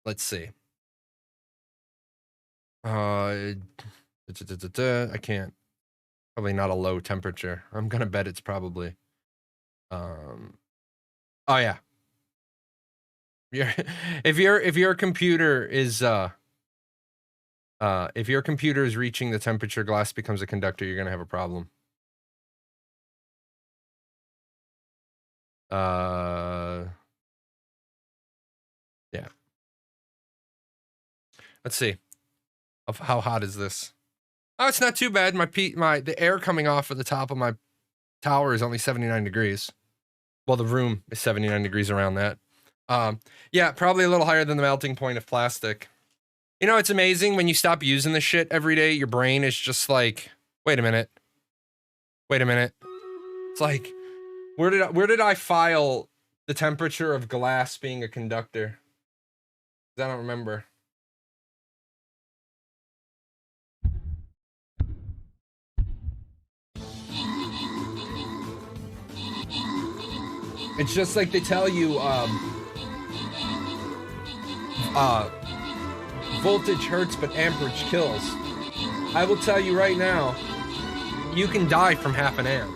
Let's see. I can't. Probably not a low temperature. I'm gonna bet it's probably. Oh yeah. If your computer is reaching the temperature glass becomes a conductor, you're gonna have a problem. Yeah. Let's see. Of how hot is this? Oh, it's not too bad. The air coming off of the top of my tower is only 79 degrees. Well, the room is 79 degrees around that. Yeah, probably a little higher than the melting point of plastic. You know, it's amazing when you stop using this shit every day, your brain is just like, wait a minute. It's like, where did I file the temperature of glass being a conductor? I don't remember. It's just like they tell you, voltage hurts, but amperage kills. I will tell you right now, you can die from half an amp.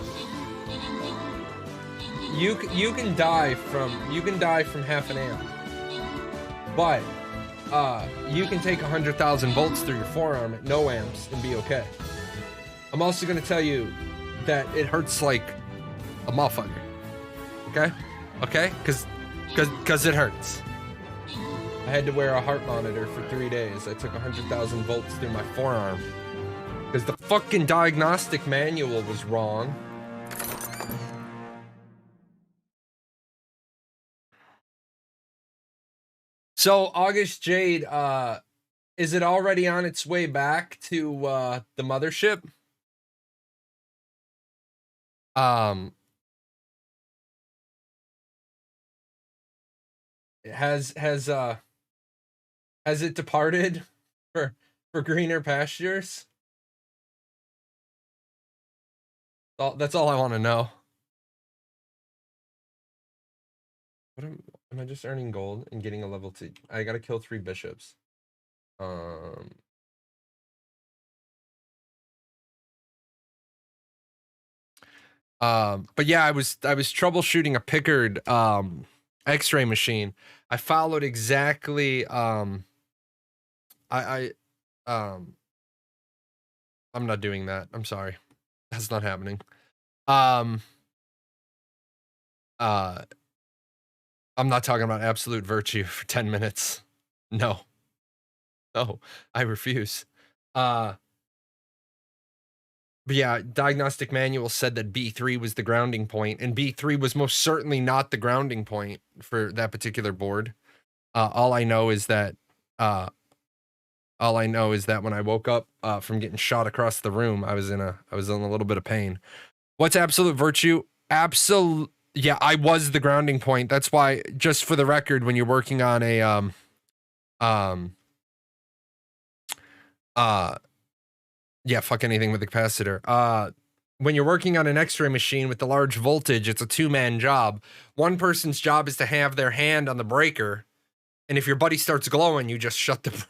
You can die from half an amp. But you can take 100,000 volts through your forearm at no amps and be okay. I'm also gonna tell you that it hurts like a motherfucker. Okay? Cause it hurts. I had to wear a heart monitor for 3 days. I took 100,000 volts through my forearm. Because the fucking diagnostic manual was wrong. So, August Jade, is it already on its way back to the mothership? Has it departed for greener pastures? That's all I want to know. What am I just earning gold and getting a level 2? I gotta kill 3 bishops. But yeah, I was troubleshooting a Pickard X-ray machine. I followed exactly I'm not doing that. I'm sorry. That's not happening. I'm not talking about absolute virtue for 10 minutes. No, I refuse. But yeah, diagnostic manual said that B3 was the grounding point, and B3 was most certainly not the grounding point for that particular board. All I know is that when I woke up from getting shot across the room, I was in a little bit of pain. What's absolute virtue? Yeah, I was the grounding point. That's why, just for the record, when you're working on a yeah, fuck anything with the capacitor. When you're working on an X-ray machine with the large voltage, it's a 2-man job. One person's job is to have their hand on the breaker, and if your buddy starts glowing, you just shut the breaker.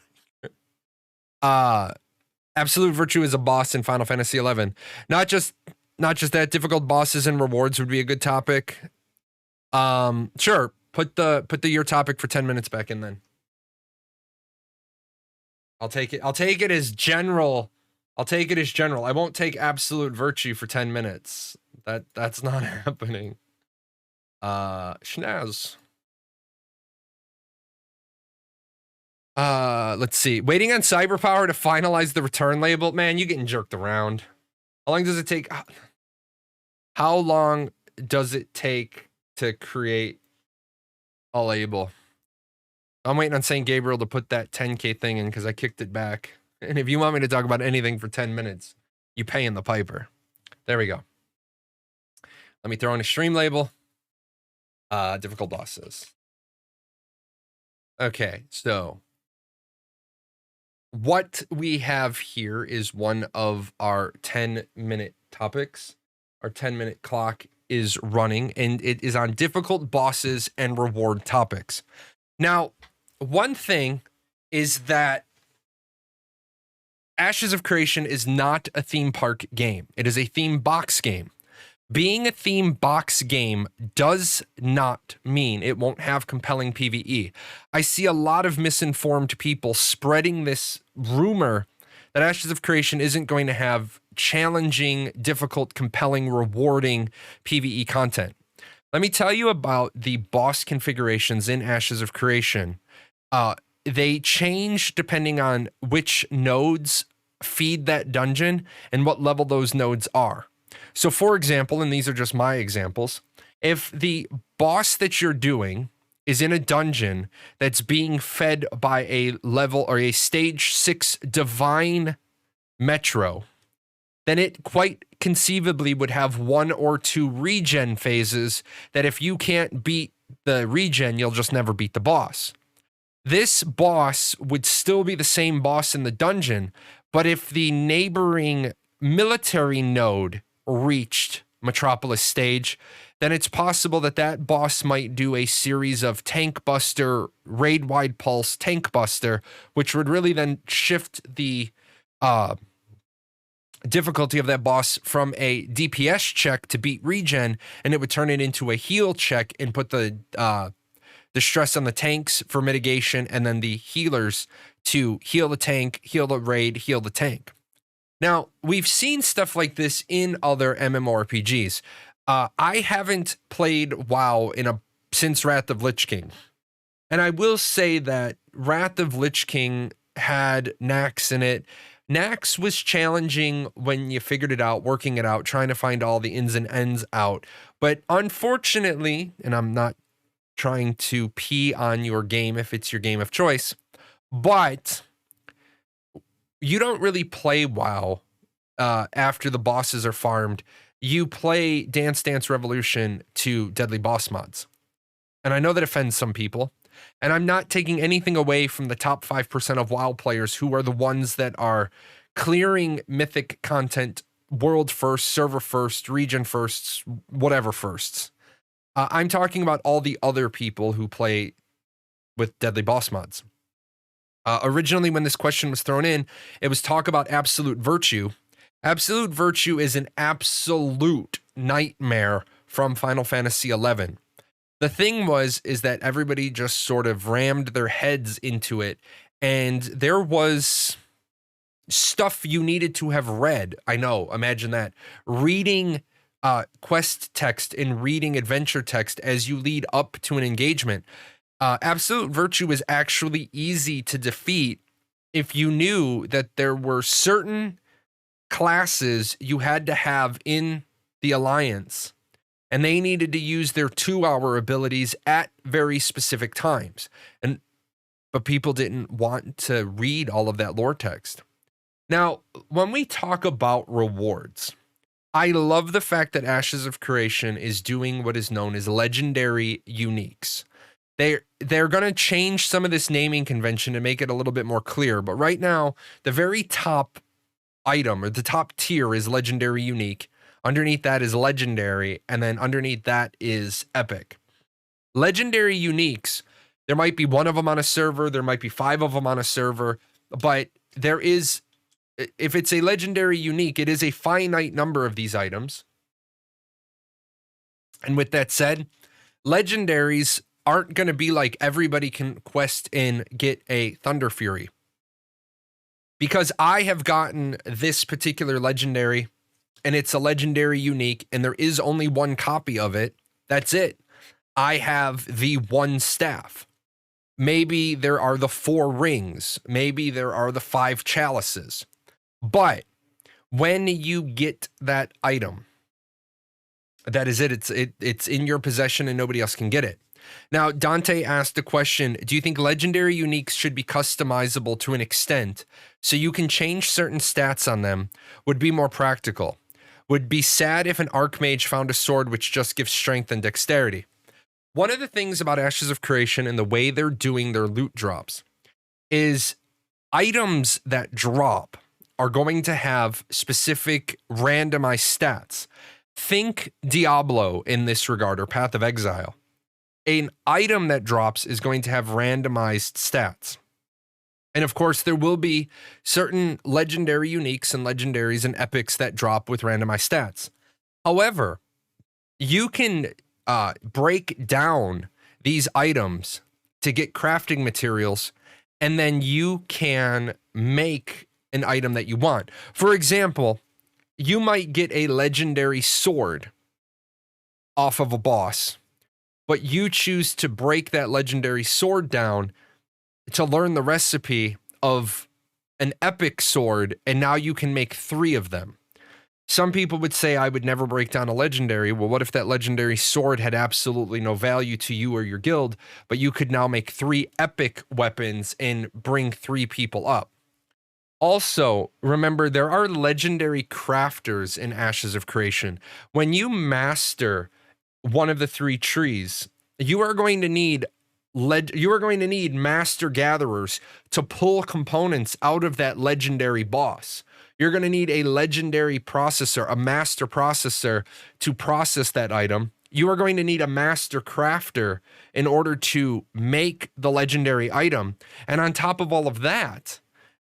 Absolute virtue is a boss in Final Fantasy XI. Not just that, difficult bosses and rewards would be a good topic. Sure, put the your topic for 10 minutes back in then. I'll take it as general. I won't take absolute virtue for 10 minutes. That's not happening. Schnaz. Let's see. Waiting on Cyberpower to finalize the return label. Man, you getting jerked around. How long does it take? How long does it take to create a label? I'm waiting on St. Gabriel to put that 10K thing in because I kicked it back. And if you want me to talk about anything for 10 minutes, you pay in the piper. There we go. Let me throw in a stream label. Difficult bosses. Okay, so what we have here is one of our 10-minute topics. Our 10-minute clock is running, and it is on difficult bosses and reward topics. Now, one thing is that Ashes of Creation is not a theme park game. It is a theme box game. Being a theme box game does not mean it won't have compelling PvE. I see a lot of misinformed people spreading this rumor that Ashes of Creation isn't going to have challenging, difficult, compelling, rewarding PvE content. Let me tell you about the boss configurations in Ashes of Creation. They change depending on which nodes feed that dungeon and what level those nodes are. So for example, and these are just my examples, if the boss that you're doing is in a dungeon that's being fed by a level or a stage 6 divine metro, then it quite conceivably would have 1 or 2 regen phases that if you can't beat the regen, you'll just never beat the boss. This boss would still be the same boss in the dungeon, but if the neighboring military node reached Metropolis stage, then it's possible that that boss might do a series of tank buster, raid wide pulse tank buster, which would really then shift the difficulty of that boss from a DPS check to beat regen, and it would turn it into a heal check and put the stress on the tanks for mitigation, and then the healers to heal the tank, heal the raid, heal the tank. Now, we've seen stuff like this in other MMORPGs. I haven't played WoW since Wrath of Lich King. And I will say that Wrath of Lich King had Nax in it. Nax was challenging when you figured it out, working it out, trying to find all the ins and ends out. But unfortunately, and I'm not trying to pee on your game if it's your game of choice, but you don't really play WoW after the bosses are farmed. You play Dance Dance Revolution to deadly boss mods. And I know that offends some people. And I'm not taking anything away from the top 5% of WoW players who are the ones that are clearing mythic content world first, server first, region firsts, whatever firsts. I'm talking about all the other people who play with deadly boss mods. Originally, when this question was thrown in, it was talk about Absolute Virtue. Absolute Virtue is an absolute nightmare from Final Fantasy XI. The thing is that everybody just sort of rammed their heads into it, and there was stuff you needed to have read. I know, imagine that. Reading quest text and reading adventure text as you lead up to an engagement. Absolute Virtue is actually easy to defeat if you knew that there were certain classes you had to have in the Alliance, and they needed to use their 2-hour abilities at very specific times. But people didn't want to read all of that lore text. Now, when we talk about rewards, I love the fact that Ashes of Creation is doing what is known as legendary uniques. They're going to change some of this naming convention to make it a little bit more clear. But right now, the very top item or the top tier is legendary unique. Underneath that is legendary. And then underneath that is epic. Legendary uniques, there might be 1 of them on a server. There might be 5 of them on a server. But there is, if it's a legendary unique, it is a finite number of these items. And with that said, legendaries aren't going to be like everybody can quest and get a Thunder Fury. Because I have gotten this particular legendary, and it's a legendary unique, and there is only 1 copy of it. That's it. I have the 1 staff. Maybe there are the 4 rings. Maybe there are the 5 chalices. But when you get that item, that is it. It's in your possession and nobody else can get it. Now, Dante asked a question, do you think legendary uniques should be customizable to an extent so you can change certain stats on them? Would be more practical. Would be sad if an archmage found a sword which just gives strength and dexterity. One of the things about Ashes of Creation and the way they're doing their loot drops is items that drop are going to have specific randomized stats. Think Diablo in this regard, or Path of Exile. An item that drops is going to have randomized stats. And of course, there will be certain legendary uniques and legendaries and epics that drop with randomized stats. However, you can break down these items to get crafting materials, and then you can make an item that you want. For example, you might get a legendary sword off of a boss, but you choose to break that legendary sword down to learn the recipe of an epic sword, and now you can make 3 of them. Some people would say, I would never break down a legendary. Well, what if that legendary sword had absolutely no value to you or your guild, but you could now make 3 epic weapons and bring 3 people up? Also, remember, there are legendary crafters in Ashes of Creation. When you master one of the 3 trees, you are going to need master gatherers to pull components out of that legendary boss. You're going to need a legendary processor, a master processor, to process that item. You are going to need a master crafter in order to make the legendary item. And on top of all of that,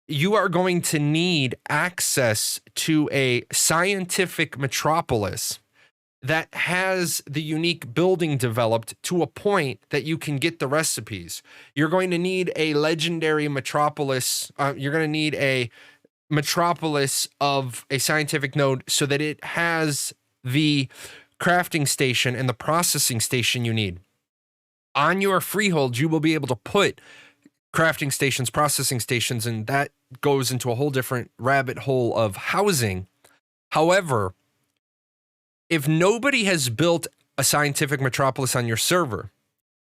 you are going to need access to a scientific metropolis that has the unique building developed to a point that you can get the recipes. You're going to need a legendary metropolis. You're going to need a metropolis of a scientific node so that it has the crafting station and the processing station you need. On your freehold, you will be able to put crafting stations, processing stations, and that goes into a whole different rabbit hole of housing. However, if nobody has built a scientific metropolis on your server,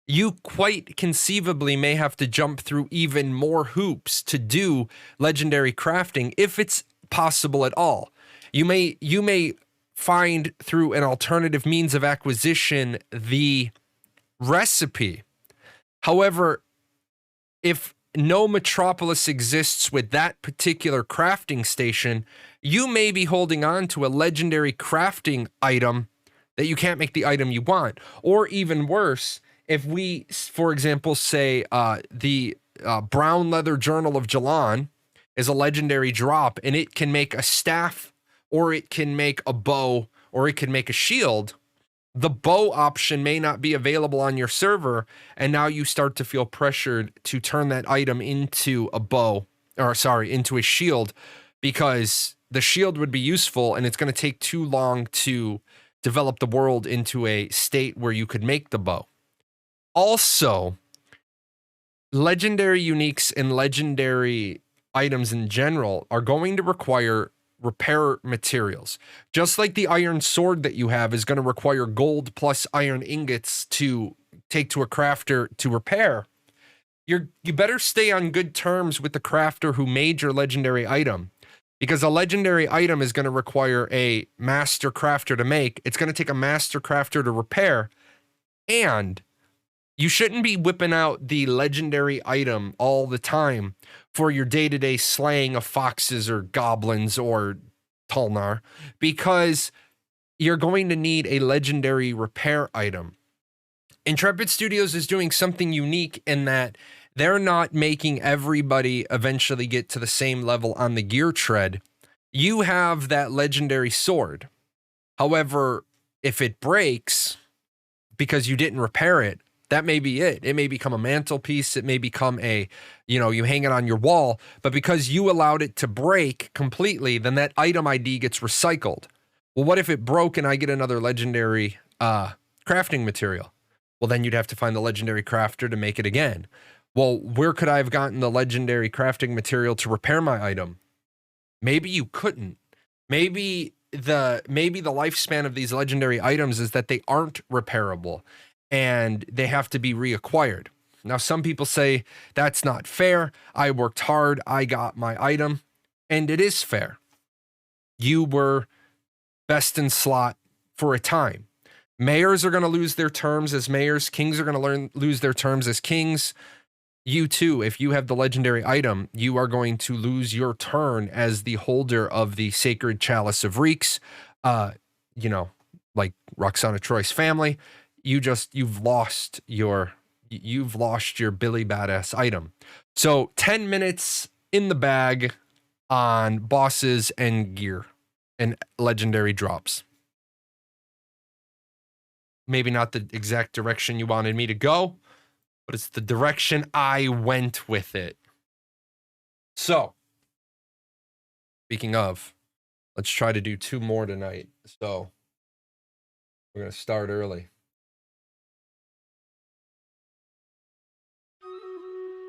you quite conceivably may have to jump through even more hoops to do legendary crafting, if it's possible at all. You may find through an alternative means of acquisition the recipe. However, if no metropolis exists with that particular crafting station, you may be holding on to a legendary crafting item that you can't make the item you want. Or even worse, if we, for example, say the brown leather journal of Jahlon is a legendary drop, and it can make a staff, or it can make a bow, or it can make a shield, the bow option may not be available on your server, and now you start to feel pressured to turn that item into a bow, or sorry, into a shield, because the shield would be useful, and it's going to take too long to develop the world into a state where you could make the bow. Also, legendary uniques and legendary items in general are going to require repair materials. Just like the iron sword that you have is going to require gold plus iron ingots to take to a crafter to repair, you better stay on good terms with the crafter who made your legendary item, because a legendary item is going to require a master crafter to make. It's going to take a master crafter to repair, and you shouldn't be whipping out the legendary item all the time for your day-to-day slaying of foxes or goblins or Tulnar, because you're going to need a legendary repair item. Intrepid Studios is doing something unique in that they're not making everybody eventually get to the same level on the gear tread. You have that legendary sword. However, if it breaks because you didn't repair it, that may be it. It may become a mantelpiece. It may become you hang it on your wall. But because you allowed it to break completely, then that item ID gets recycled. Well, what if it broke and I get another legendary crafting material? Well, then you'd have to find the legendary crafter to make it again. Well, where could I have gotten the legendary crafting material to repair my item? Maybe you couldn't. Maybe the lifespan of these legendary items is that they aren't repairable, and they have to be reacquired. Now, some people say that's not fair. I worked hard. I got my item. And it is fair. You were best in slot for a time. Mayors are going to lose their terms as mayors. Kings are going to lose their terms as kings. You too, if you have the legendary item, you are going to lose your turn as the holder of the sacred chalice of reeks. You know, like Roxana Troy's family. You've lost your Billy Badass item. So 10 minutes in the bag on bosses and gear and legendary drops. Maybe not the exact direction you wanted me to go, but it's the direction I went with it. So, speaking of, let's try to do 2 more tonight. So, we're going to start early.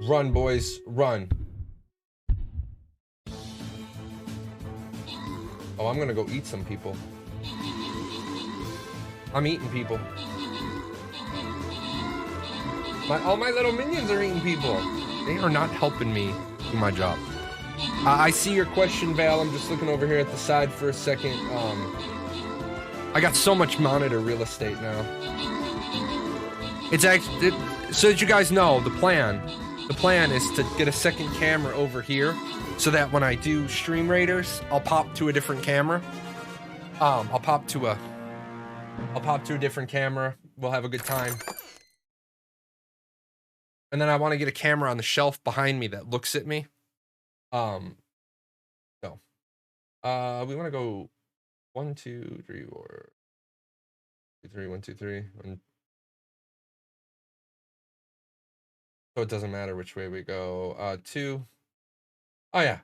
Run, boys, run. Oh, I'm going to go eat some people. I'm eating people. All my little minions are eating people. They are not helping me do my job. I see your question, Val. I'm just looking over here at the side for a second. I got so much monitor real estate now. It's actually, so that you guys know, the plan is to get a second camera over here so that when I do Stream Raiders, I'll pop to a different camera. I'll pop to a different camera. We'll have a good time. And then I want to get a camera on the shelf behind me that looks at me. We want to go 1, 2, 3, 4, 2, 3, 1, 2, 3. So it doesn't matter which way we go. 2. Oh yeah,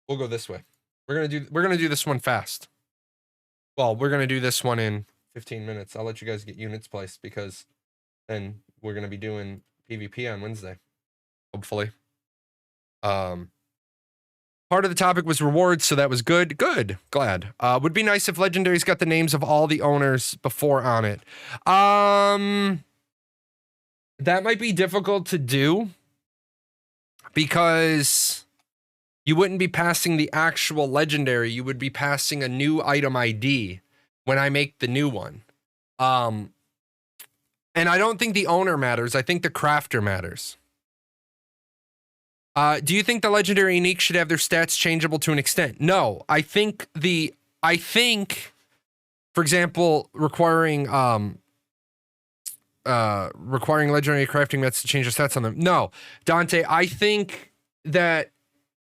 we'll go this way. We're gonna do this one fast. Well, we're gonna do this one in 15 minutes. I'll let you guys get units placed because then we're gonna be doing PvP on Wednesday, hopefully. Part of the topic was rewards, so that was good. Good, glad. Would be nice if Legendary's got the names of all the owners before on it. That might be difficult to do because you wouldn't be passing the actual Legendary. You would be passing a new item ID when I make the new one. And I don't think the owner matters. I think the crafter matters. Do you think the Legendary Unique should have their stats changeable to an extent? No, I think, for example, requiring Legendary crafting mets to change the stats on them. No, Dante, I think that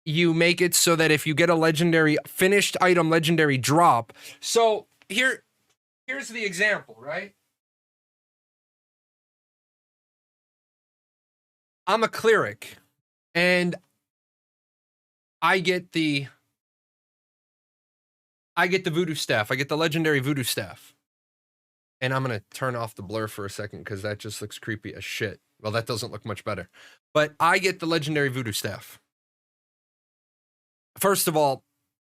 you make it so that if you get a legendary finished item, legendary drop. So here's the example, right? I'm a cleric. And I get the voodoo staff. I get the legendary voodoo staff. And I'm going to turn off the blur for a second because that just looks creepy as shit. Well, that doesn't look much better. But I get the legendary voodoo staff. First of all,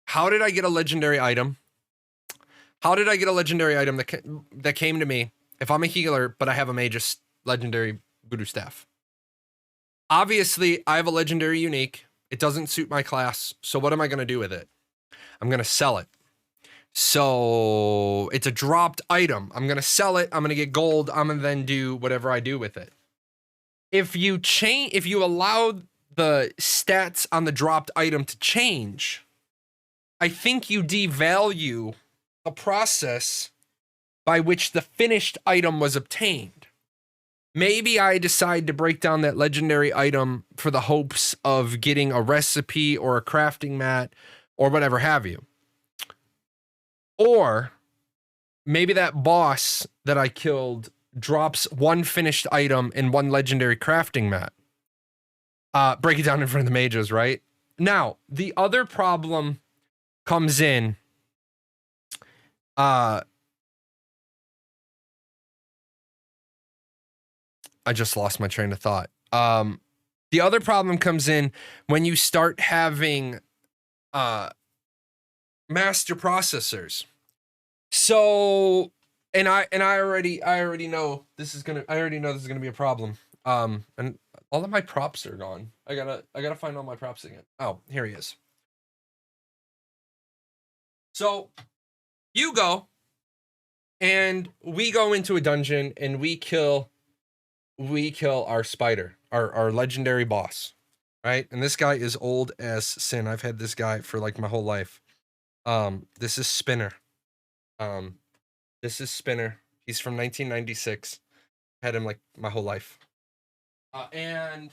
how did I get a legendary item? How did I get a legendary item that came to me if I'm a healer, but I have a mage's legendary voodoo staff? Obviously, I have a legendary unique. It doesn't suit my class. So what am I going to do with it? I'm going to sell it. So it's a dropped item. I'm going to sell it. I'm going to get gold. I'm going to then do whatever I do with it. If you allow the stats on the dropped item to change, I think you devalue the process by which the finished item was obtained. Maybe I decide to break down that legendary item for the hopes of getting a recipe or a crafting mat or whatever have you. Or maybe that boss that I killed drops 1 finished item and 1 legendary crafting mat. Break it down in front of the mages, right? Now, the other problem comes in. I just lost my train of thought. The other problem comes in when you start having master processors. So, and I already know this is gonna be a problem. And all of my props are gone. I gotta find all my props again. Oh, here he is. So, Hugo And we go into a dungeon and we kill our spider, our legendary boss, right? And this guy is old as sin. I've had this guy for like my whole life. This is Spinner. This is Spinner. He's from 1996. Had him like my whole life. And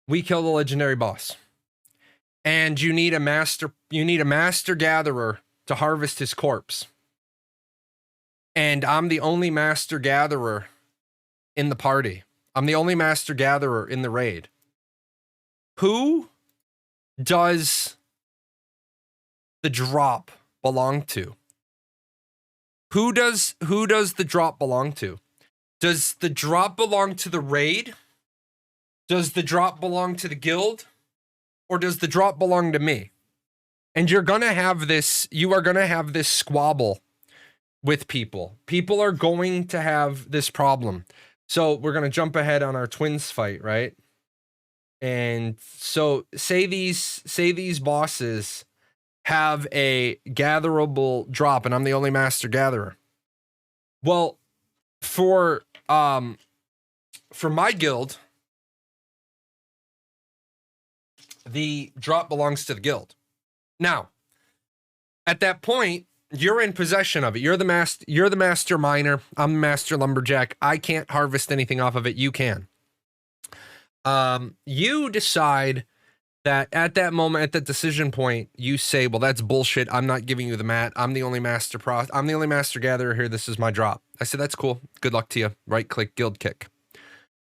we kill the legendary boss. And you need a master gatherer to harvest his corpse. And I'm the only master gatherer in the party. I'm the only master gatherer in the raid. Who does the drop belong to? Who does the drop belong to? Does the drop belong to the raid? Does the drop belong to the guild? Or does the drop belong to me? And you are gonna have this squabble with people. People are going to have this problem. So we're gonna jump ahead on our twins fight, right? And so say these bosses have a gatherable drop, and I'm the only master gatherer. Well, for my guild, the drop belongs to the guild. Now, at that point, you're in possession of it. You're the master miner. I'm the master lumberjack. I can't harvest anything off of it. You can. You decide that at that moment, at that decision point, you say, well, that's bullshit. I'm not giving you the mat. I'm the only master gatherer here. This is my drop. I said, that's cool. Good luck to you. Right click, guild kick.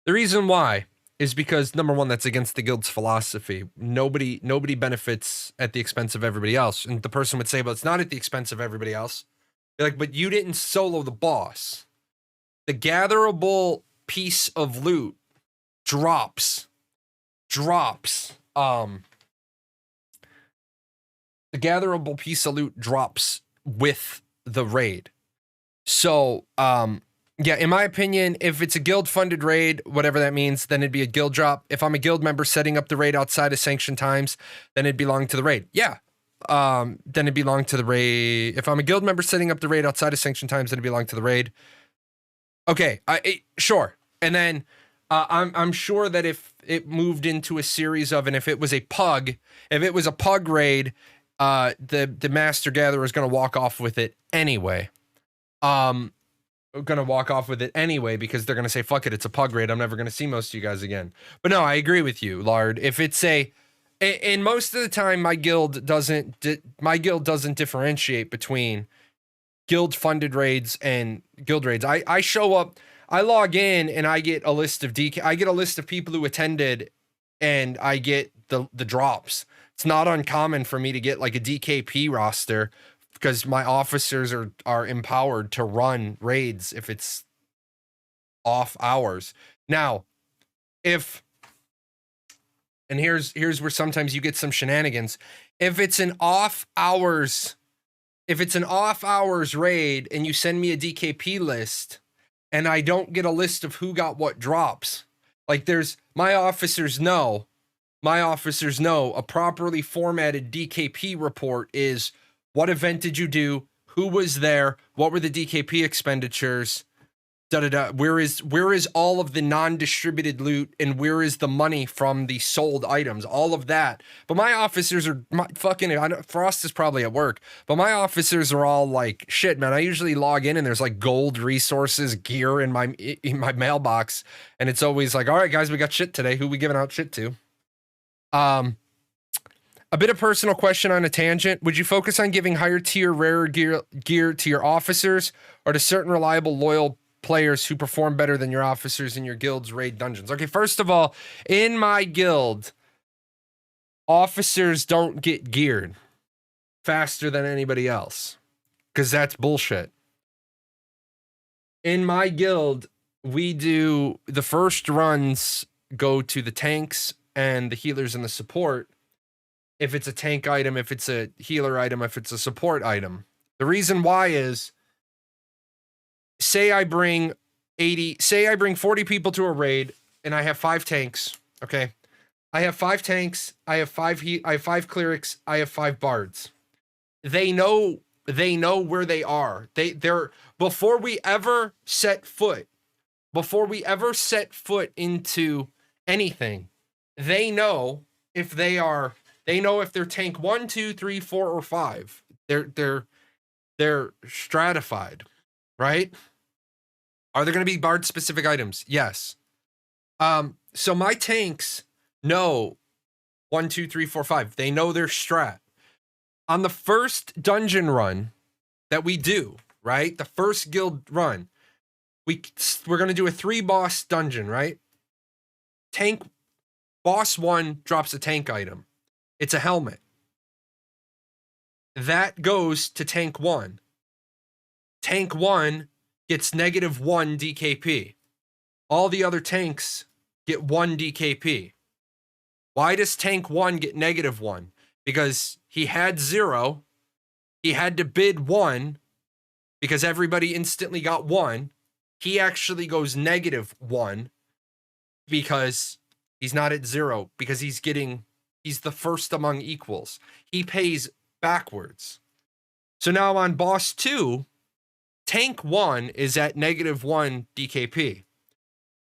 The reason why is because, number one, that's against the guild's philosophy. Nobody benefits at the expense of everybody else. And the person would say, well, it's not at the expense of everybody else. You're like, but you didn't solo the boss. The gatherable piece of loot drops. The gatherable piece of loot drops with the raid. So, yeah, in my opinion, if it's a guild-funded raid, whatever that means, then it'd be a guild drop. If I'm a guild member setting up the raid outside of sanctioned times, then it'd belong to the raid. Yeah, then it'd belong to the raid. If I'm a guild member setting up the raid outside of sanctioned times, then it'd belong to the raid. Okay, sure. And then I'm sure that if it moved into a series of, and if it was a pug raid, the master gatherer is going to walk off with it anyway. Gonna walk off with it anyway because they're gonna say, fuck it, it's a pug raid, I'm never gonna see most of you guys again. But no, I agree with you, Lard. If it's and most of the time my guild doesn't differentiate between guild funded raids and guild raids. I show up, I log in, and I get a list of I get a list of people who attended, and I get the drops. It's not uncommon for me to get like a DKP roster, because my officers are empowered to run raids if it's off hours. Now, and here's where sometimes you get some shenanigans. If it's an off hours raid and you send me a DKP list and I don't get a list of who got what drops, like my officers know a properly formatted DKP report is, what event did you do? Who was there? What were the DKP expenditures? Where is all of the non-distributed loot, and where is the money from the sold items? All of that. But my officers are Frost is probably at work, but my officers are all like, shit, man. I usually log in and there's like gold resources, gear in my mailbox, and it's always like, all right, guys, we got shit today. Who we giving out shit to? A bit of personal question on a tangent. Would you focus on giving higher tier, rarer gear to your officers, or to certain reliable, loyal players who perform better than your officers in your guild's raid dungeons? Okay, first of all, in my guild, officers don't get geared faster than anybody else, because that's bullshit. In my guild, we do the first runs go to the tanks and the healers and the support. If it's a tank item, if it's a healer item, if it's a support item. The reason why is, say I bring 40 people to a raid and I have 5 tanks, okay? I have 5 tanks. I have 5 I have 5 clerics. I have 5 bards. They know where they are. They're before we ever set foot into anything, they know if they're tank 1, 2, 3, 4, or 5. They're stratified, right? Are there going to be bard specific items? Yes. So my tanks know 1, 2, 3, 4, 5. They know their strat. On the first dungeon run that we do, right? The first guild run, we're going to do a 3 boss dungeon, right? Tank boss 1 drops a tank item. It's a helmet. That goes to tank 1. Tank 1 gets -1 DKP. All the other tanks get 1 DKP. Why does tank 1 get -1? Because he had 0. He had to bid 1 because everybody instantly got 1. He actually goes -1 because he's not at 0, because he's the first among equals. He pays backwards. So now on boss 2, tank 1 is at -1 DKP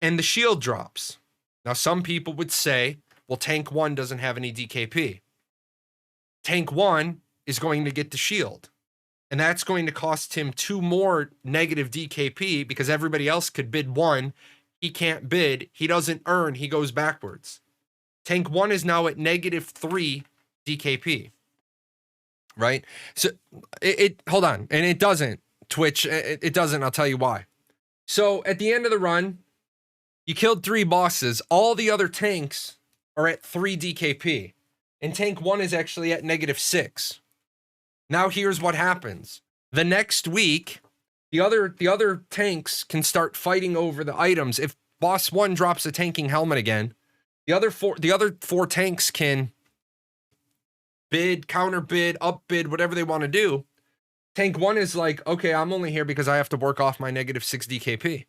and the shield drops. Now some people would say, well, tank 1 doesn't have any DKP. Tank 1 is going to get the shield, and that's going to cost him 2 more negative DKP because everybody else could bid 1. He can't bid. He doesn't earn. He goes backwards. Tank 1 is now at -3 DKP, right? So it hold on, and it doesn't, Twitch. It doesn't. I'll tell you why. So at the end of the run, you killed 3 bosses. All the other tanks are at 3 DKP. And tank 1 is actually at -6. Now here's what happens. The next week, the other tanks can start fighting over the items. If boss 1 drops a tanking helmet again, the other 4 tanks can bid, counter bid, up bid, whatever they want to do. Tank 1 is like, okay, I'm only here because I have to work off my -6 DKP.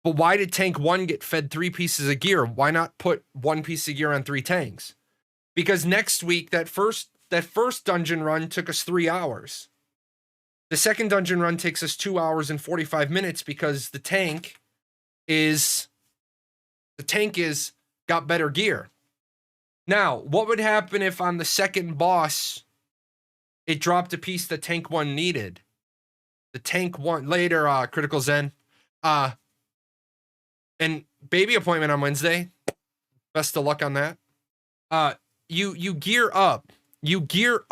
But why did tank 1 get fed 3 pieces of gear? Why not put 1 piece of gear on 3 tanks? Because next week, that first dungeon run took us 3 hours. The second dungeon run takes us 2 hours and 45 minutes because the tank is got better gear. Now, what would happen if on the second boss it dropped a piece that tank 1 needed? The tank 1 later, Critical Zen. And baby appointment on Wednesday. Best of luck on that. You gear up your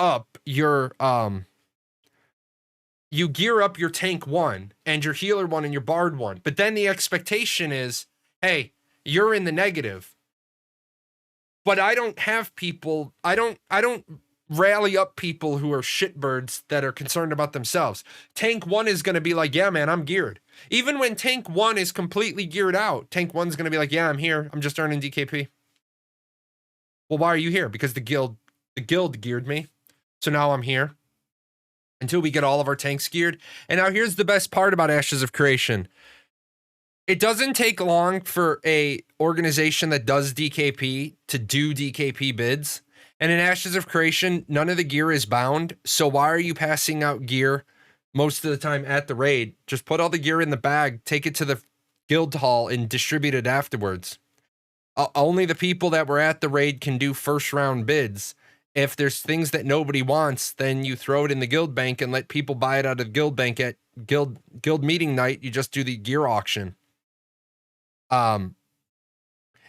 tank 1 and your healer 1 and your bard 1. But then the expectation is, hey, you're in the negative. But I don't rally up people who are shitbirds that are concerned about themselves. Tank 1 is going to be like, yeah, man, I'm geared. Even when tank 1 is completely geared out, tank 1's going to be like, yeah, I'm here. I'm just earning DKP. Well, why are you here? Because the guild geared me. So now I'm here until we get all of our tanks geared. And now here's the best part about Ashes of Creation. It doesn't take long for a organization that does DKP to do DKP bids. And in Ashes of Creation, none of the gear is bound. So why are you passing out gear most of the time at the raid? Just put all the gear in the bag, take it to the guild hall, and distribute it afterwards. Only the people that were at the raid can do first round bids. If there's things that nobody wants, then you throw it in the guild bank and let people buy it out of the guild bank at guild meeting night. You just do the gear auction.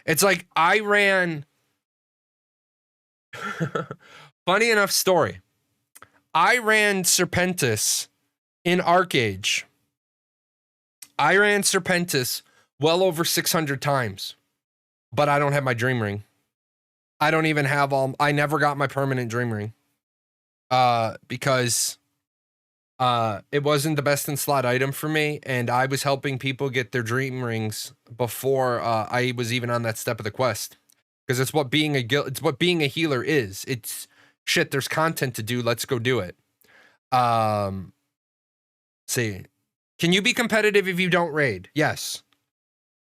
It's like I ran. Funny enough story. I ran Serpentis in Arcage. I ran Serpentis well over 600 times. But I don't have my dream ring. I don't even have I never got my permanent dream ring. Because it wasn't the best in slot item for me, and I was helping people get their dream rings before I was even on that step of the quest. Because it's what being a healer is. It's shit, there's content to do, let's go do it. See. Can you be competitive if you don't raid? Yes.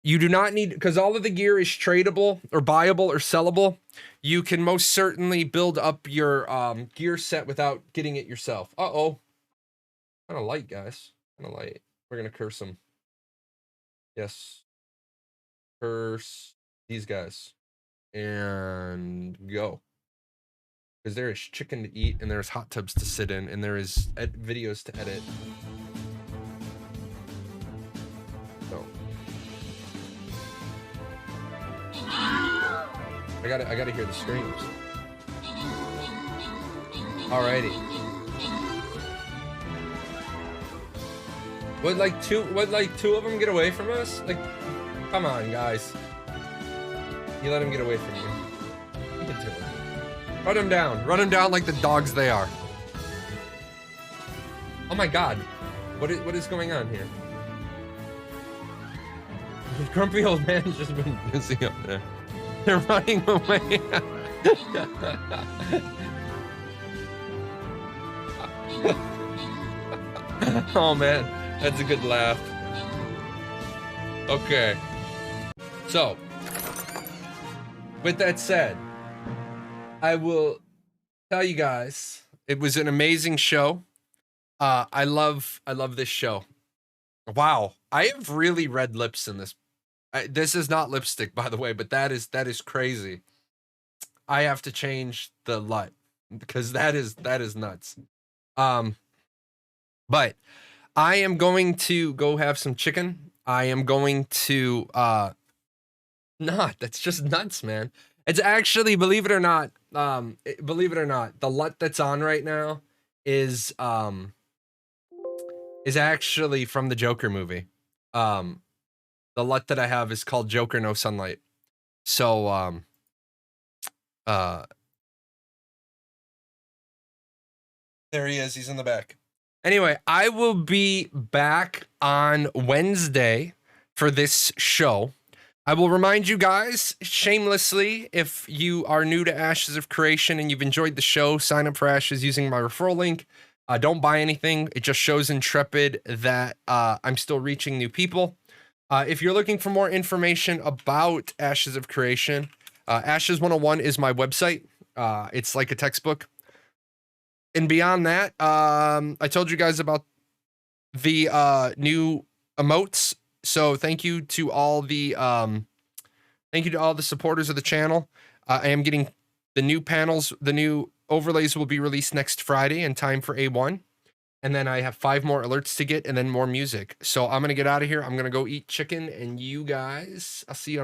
You do not need, because all of the gear is tradable or buyable or sellable. You can most certainly build up your gear set without getting it yourself. Uh-oh. Kind of light, guys. Kind of light. We're going to curse them. Yes. Curse these guys. And go. Because there is chicken to eat, and there's hot tubs to sit in, and there is videos to edit. So. I gotta hear the screams. Alrighty. Would like two of them get away from us? Like, come on, guys. You let them get away from you. You can do it. Run them down. Run them down like the dogs they are. Oh my god. What is going on here? The grumpy old man just been busy up there. They're running away. Oh man, that's a good laugh. Okay. So, with that said, I will tell you guys, it was an amazing show. I love this show. Wow, I have really red lips in this. This is not lipstick, by the way, but that is crazy. I have to change the LUT because that is nuts. But I am going to go have some chicken. I am going to that's just nuts, man. It's actually, believe it or not, the LUT that's on right now is actually from the Joker movie. The LUT that I have is called Joker No Sunlight. So there he is, he's in the back. Anyway, I will be back on Wednesday for this show. I will remind you guys, shamelessly, if you are new to Ashes of Creation and you've enjoyed the show, sign up for Ashes using my referral link. Don't buy anything. It just shows Intrepid that I'm still reaching new people. If you're looking for more information about Ashes of Creation, Ashes 101 is my website. It's like a textbook. And beyond that, I told you guys about the new emotes. So thank you to all the supporters of the channel. I am getting the new panels, the new overlays will be released next Friday in time for A1. And then I have 5 more alerts to get and then more music. So I'm going to get out of here. I'm going to go eat chicken, and you guys, I'll see you on